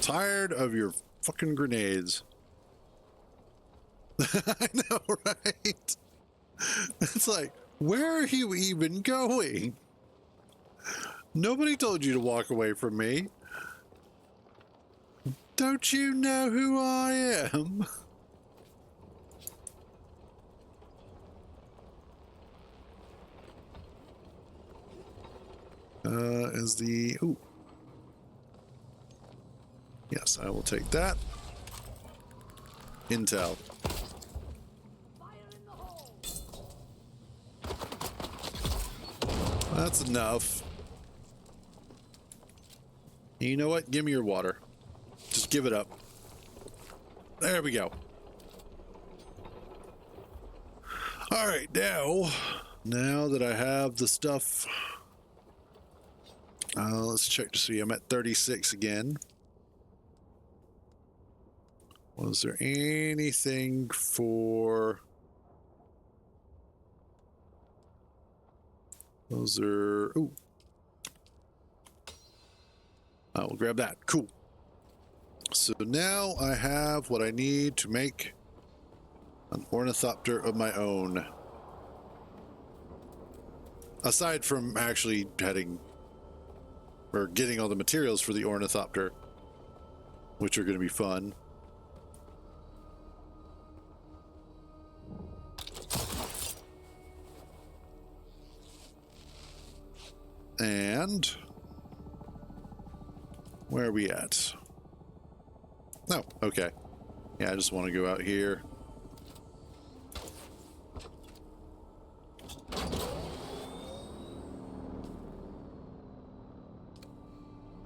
Tired of your fucking grenades. I know, right? It's like, where are you even going? Nobody told you to walk away from me. Don't you know who I am? Is the... ooh. Yes, I will take that. Intel. That's enough. You know what? Give me your water. Just give it up. There we go. All right, now that I have the stuff, let's check to see. I'm at 36 again. Was there anything for... those are... ooh. I will grab that. Cool. So now I have what I need to make an ornithopter of my own. Aside from actually heading or getting all the materials for the ornithopter, which are going to be fun. And Where are we at? Oh, okay. Yeah, I just want to go out here.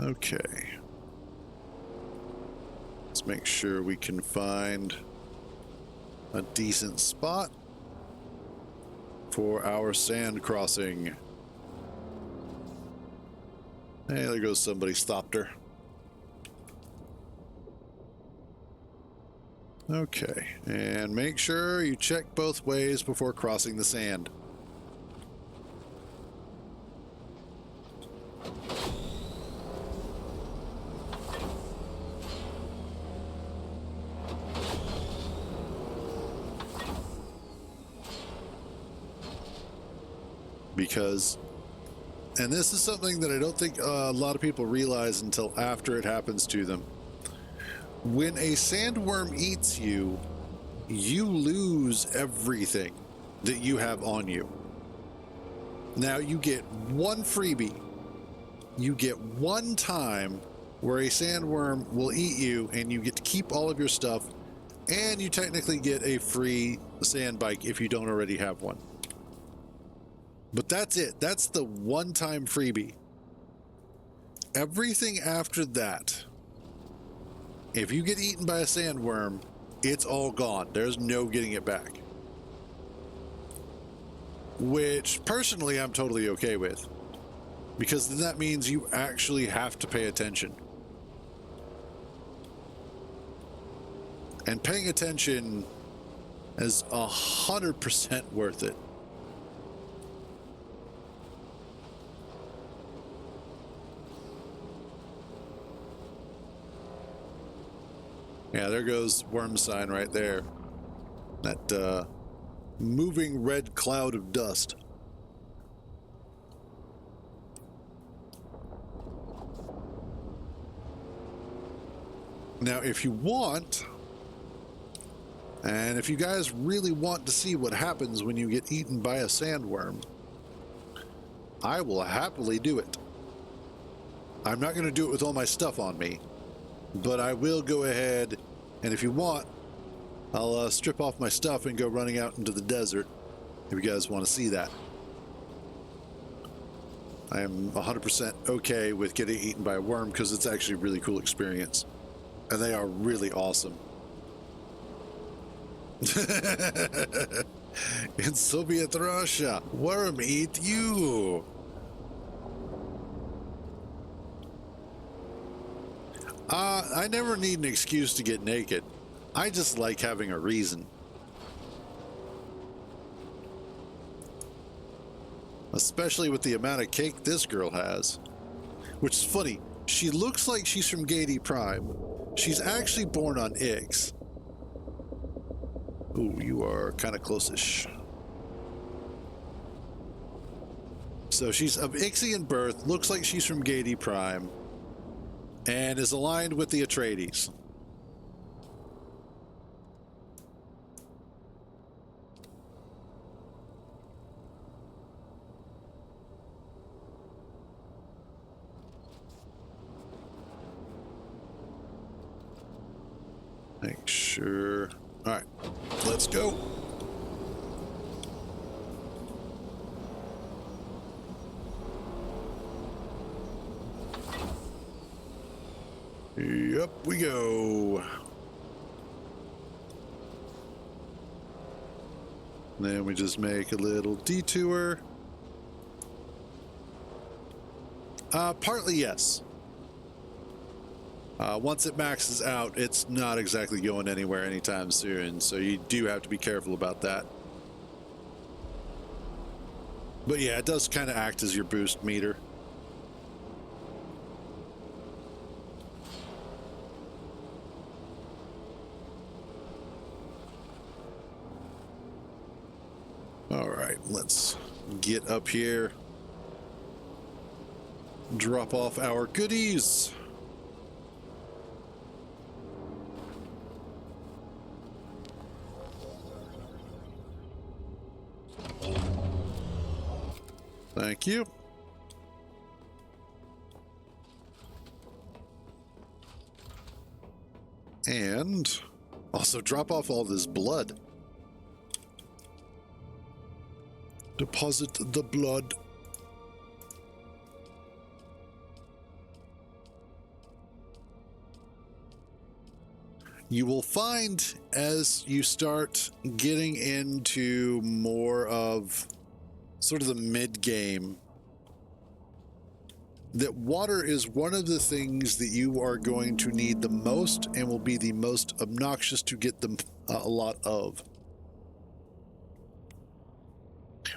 Okay. Let's make sure we can find a decent spot for our sand crossing. Hey, there goes somebody stopped her. Okay, and make sure you check both ways before crossing the sand. Because, and this is something that I don't think a lot of people realize until after it happens to them. When a sandworm eats you, you lose everything that you have on you. Now you get one freebie. You get one time where a sandworm will eat you and you get to keep all of your stuff, and you technically get a free sand bike if you don't already have one. But that's it. That's the one-time freebie. Everything after that, if you get eaten by a sandworm, it's all gone. There's no getting it back. Which, personally, I'm totally okay with. Because then that means you actually have to pay attention. And paying attention is 100% worth it. Yeah, there goes worm sign right there. That moving red cloud of dust. Now, if you want, and if you guys really want to see what happens when you get eaten by a sandworm, I will happily do it. I'm not going to do it with all my stuff on me, but I will go ahead, and if you want, I'll strip off my stuff and go running out into the desert if you guys want to see that. I am 100% okay with getting eaten by a worm because it's actually a really cool experience. And they are really awesome. In Soviet Russia, worm eat you. I never need an excuse to get naked. I just like having a reason. Especially with the amount of cake this girl has. Which is funny. She looks like she's from Cadre Prime. She's actually born on Ix. Ooh, you are kind of close-ish. So she's of Ixian birth, looks like she's from Cadre Prime, and is aligned with the Atreides. Make sure. All right, let's go. Yep, we go. Then we just make a little detour. Partly yes. Once it maxes out, it's not exactly going anywhere anytime soon, so you do have to be careful about that. But yeah, it does kind of act as your boost meter. All right, let's get up here. Drop off our goodies. Thank you. And also drop off all this blood. Deposit the blood. You will find as you start getting into more of sort of the mid game that water is one of the things that you are going to need the most and will be the most obnoxious to get them a lot of.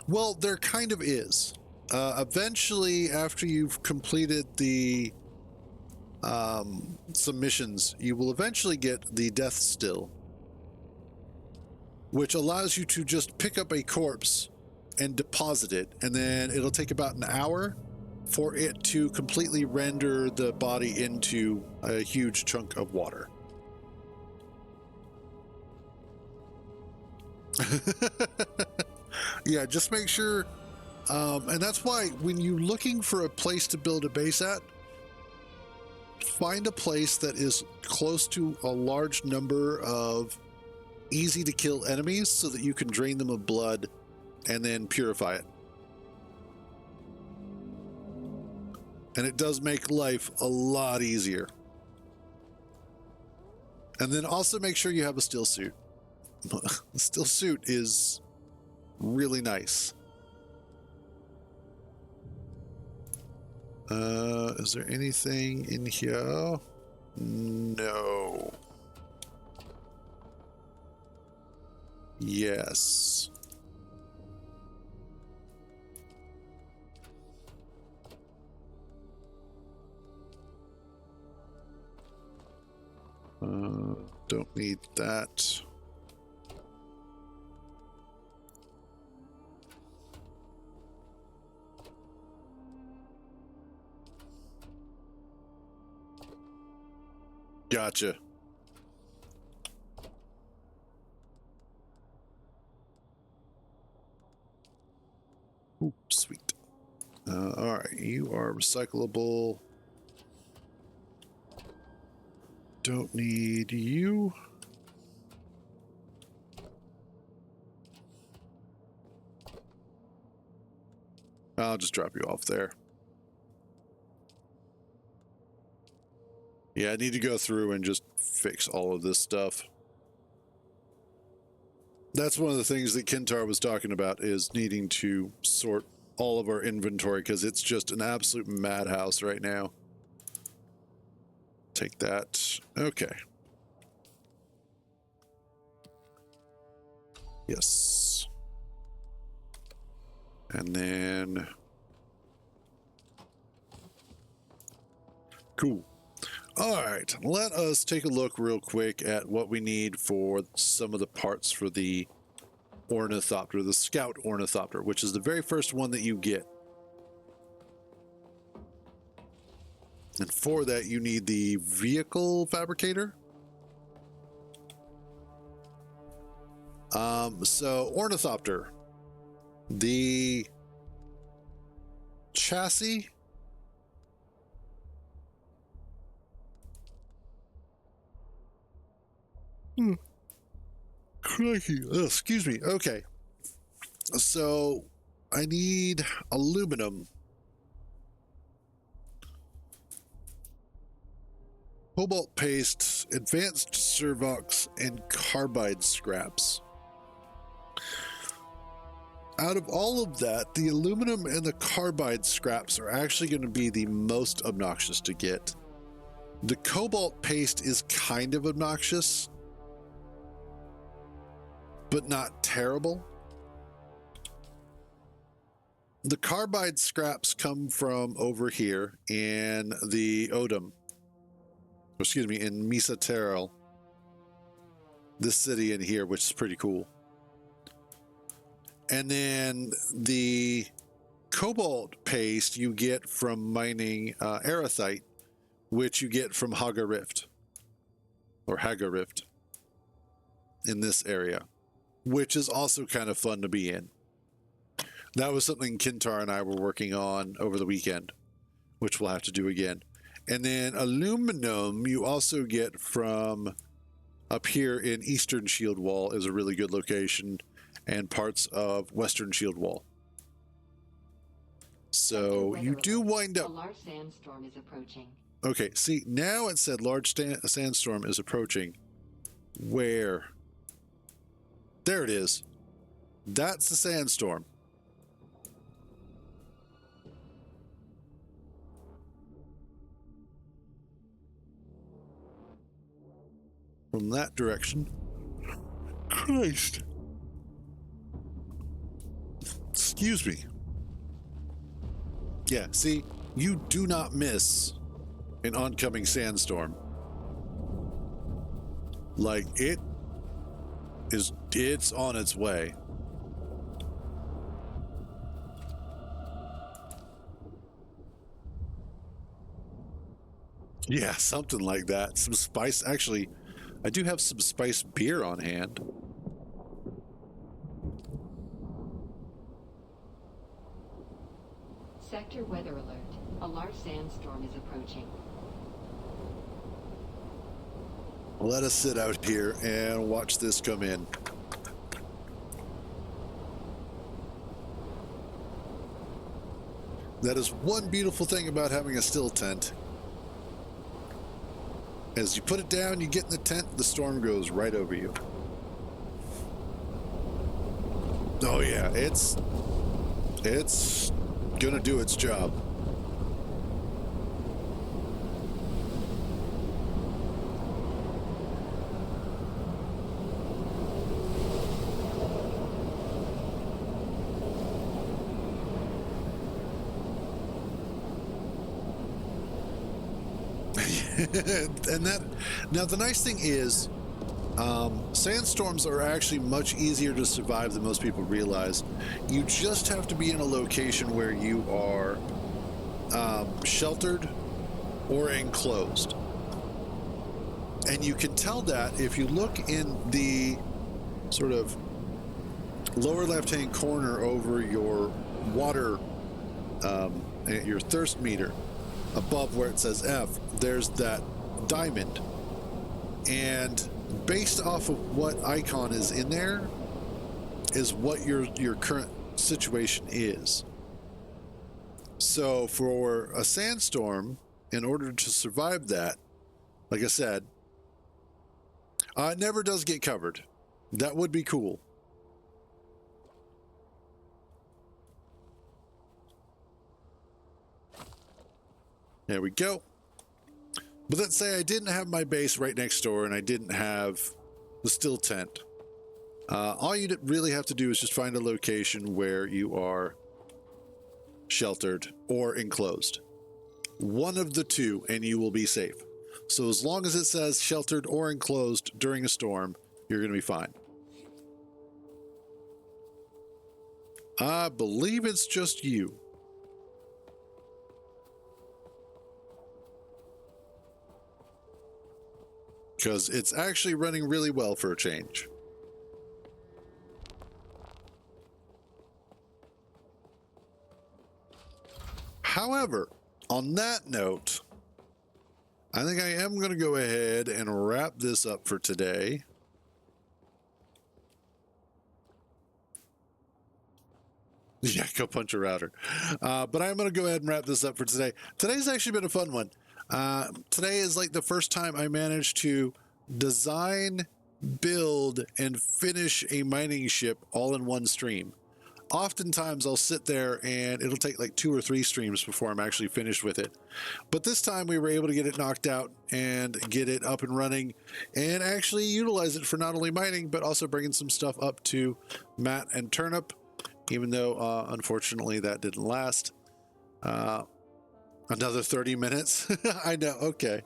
Well, there kind of is. Eventually, after you've completed the submissions, you will eventually get the death still, which allows you to just pick up a corpse and deposit it, and then it'll take about an hour for it to completely render the body into a huge chunk of water. Yeah, just make sure, and that's why when you're looking for a place to build a base at, find a place that is close to a large number of easy to kill enemies so that you can drain them of blood and then purify it. And it does make life a lot easier. And then also make sure you have a still suit. The still suit is really nice. Is there anything in here? No. Yes. Don't need that. Gotcha. Ooh, sweet. All right, you are recyclable. Don't need you. I'll just drop you off there. Yeah, I need to go through and just fix all of this stuff. That's one of the things that Kintar was talking about, is needing to sort all of our inventory because it's just an absolute madhouse right now. Take that. Okay. Yes. And then... Cool. All right, let us take a look real quick at what we need for some of the parts for the ornithopter, the scout ornithopter, which is the very first one that you get. And for that, you need the vehicle fabricator. So ornithopter, the chassis. Crikey. Oh, excuse me. Okay. So I need aluminum, cobalt paste, advanced servox, and carbide scraps. Out of all of that, the aluminum and the carbide scraps are actually going to be the most obnoxious to get. The cobalt paste is kind of obnoxious, but not terrible. The carbide scraps come from over here in the Odom. Excuse me, in Misa Terrell. This city in here, which is pretty cool. And then the cobalt paste you get from mining aerithite, which you get from Haga Rift. Or Haga Rift. In this area. Which is also kind of fun to be in. That was something Kintar and I were working on over the weekend, which we'll have to do again. And then aluminum you also get from up here in Eastern Shield Wall is a really good location, and parts of Western Shield Wall. So you do wind A up. large sandstorm is approaching. Okay, see, now it said large sandstorm is approaching. Where? There it is. That's the sandstorm. From that direction. Christ. Excuse me. Yeah, see, you do not miss an oncoming sandstorm. Like, it's on its way. Yeah, something like that. Some spice. Actually, I do have some spiced beer on hand. Sector weather alert. A large sandstorm is approaching. Let us sit out here and watch this come in. That is one beautiful thing about having a still tent. As you put it down, you get in the tent, the storm goes right over you. Oh yeah, it's gonna do its job. And that, now the nice thing is, sandstorms are actually much easier to survive than most people realize. You just have to be in a location where you are sheltered or enclosed. And you can tell that if you look in the sort of lower left-hand corner over your water, your thirst meter, above where it says F, there's that diamond. And based off of what icon is in there is what your current situation is. So for a sandstorm, in order to survive that, like I said, it never does get covered. That would be cool. There we go. But let's say I didn't have my base right next door and I didn't have the still tent. All you really have to do is just find a location where you are sheltered or enclosed. One of the two, and you will be safe. So as long as it says sheltered or enclosed during a storm, you're going to be fine. I believe it's just you. Because it's actually running really well for a change. However, on that note, I think I am going to go ahead and wrap this up for today. Yeah, go punch a router. But I'm going to go ahead and wrap this up for today. Today's actually been a fun one. Today is like the first time I managed to design, build, and finish a mining ship all in one stream. Oftentimes I'll sit there and it'll take like 2 or 3 streams before I'm actually finished with it. But this time we were able to get it knocked out and get it up and running and actually utilize it for not only mining, but also bringing some stuff up to Matt and Turnip, even though unfortunately that didn't last. Another 30 minutes. I know. Okay.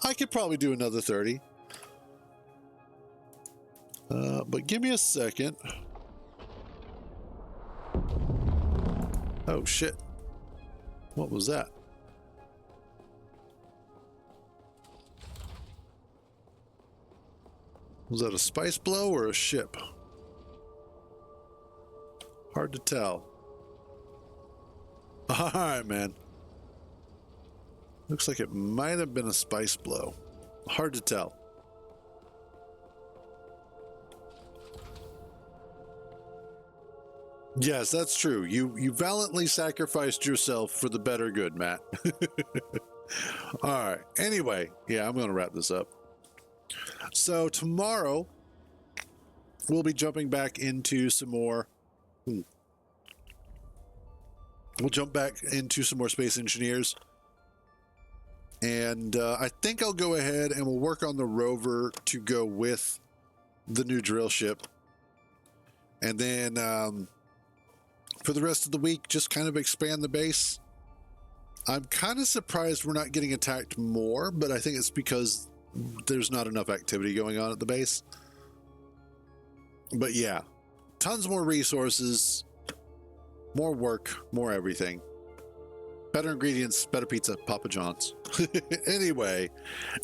I could probably do another 30. But give me a second. Oh, shit. What was that? Was that a spice blow or a ship? Hard to tell. All right, man. Looks like it might have been a spice blow. Hard to tell. Yes, that's true. You valiantly sacrificed yourself for the better good, Matt. All right. Anyway, yeah, I'm going to wrap this up. So tomorrow we'll be jumping back into some more. We'll jump back into some more Space Engineers. And I think I'll go ahead and we'll work on the rover to go with the new drill ship. And then for the rest of the week, just kind of expand the base. I'm kind of surprised we're not getting attacked more, but I think it's because there's not enough activity going on at the base. But yeah, tons more resources, more work, more everything. Better ingredients, better pizza, Papa John's. Anyway,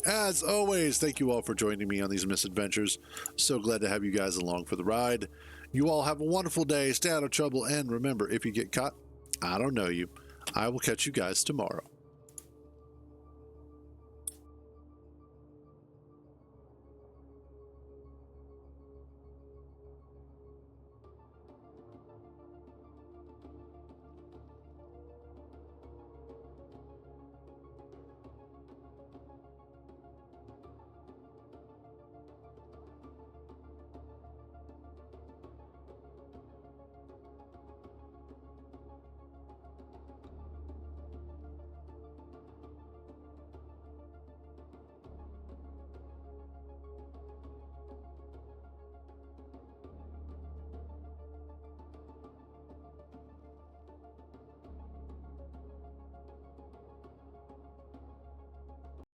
as always, thank you all for joining me on these misadventures. So glad to have you guys along for the ride. You all have a wonderful day, stay out of trouble, and remember, if you get caught, I don't know you. I will catch you guys tomorrow.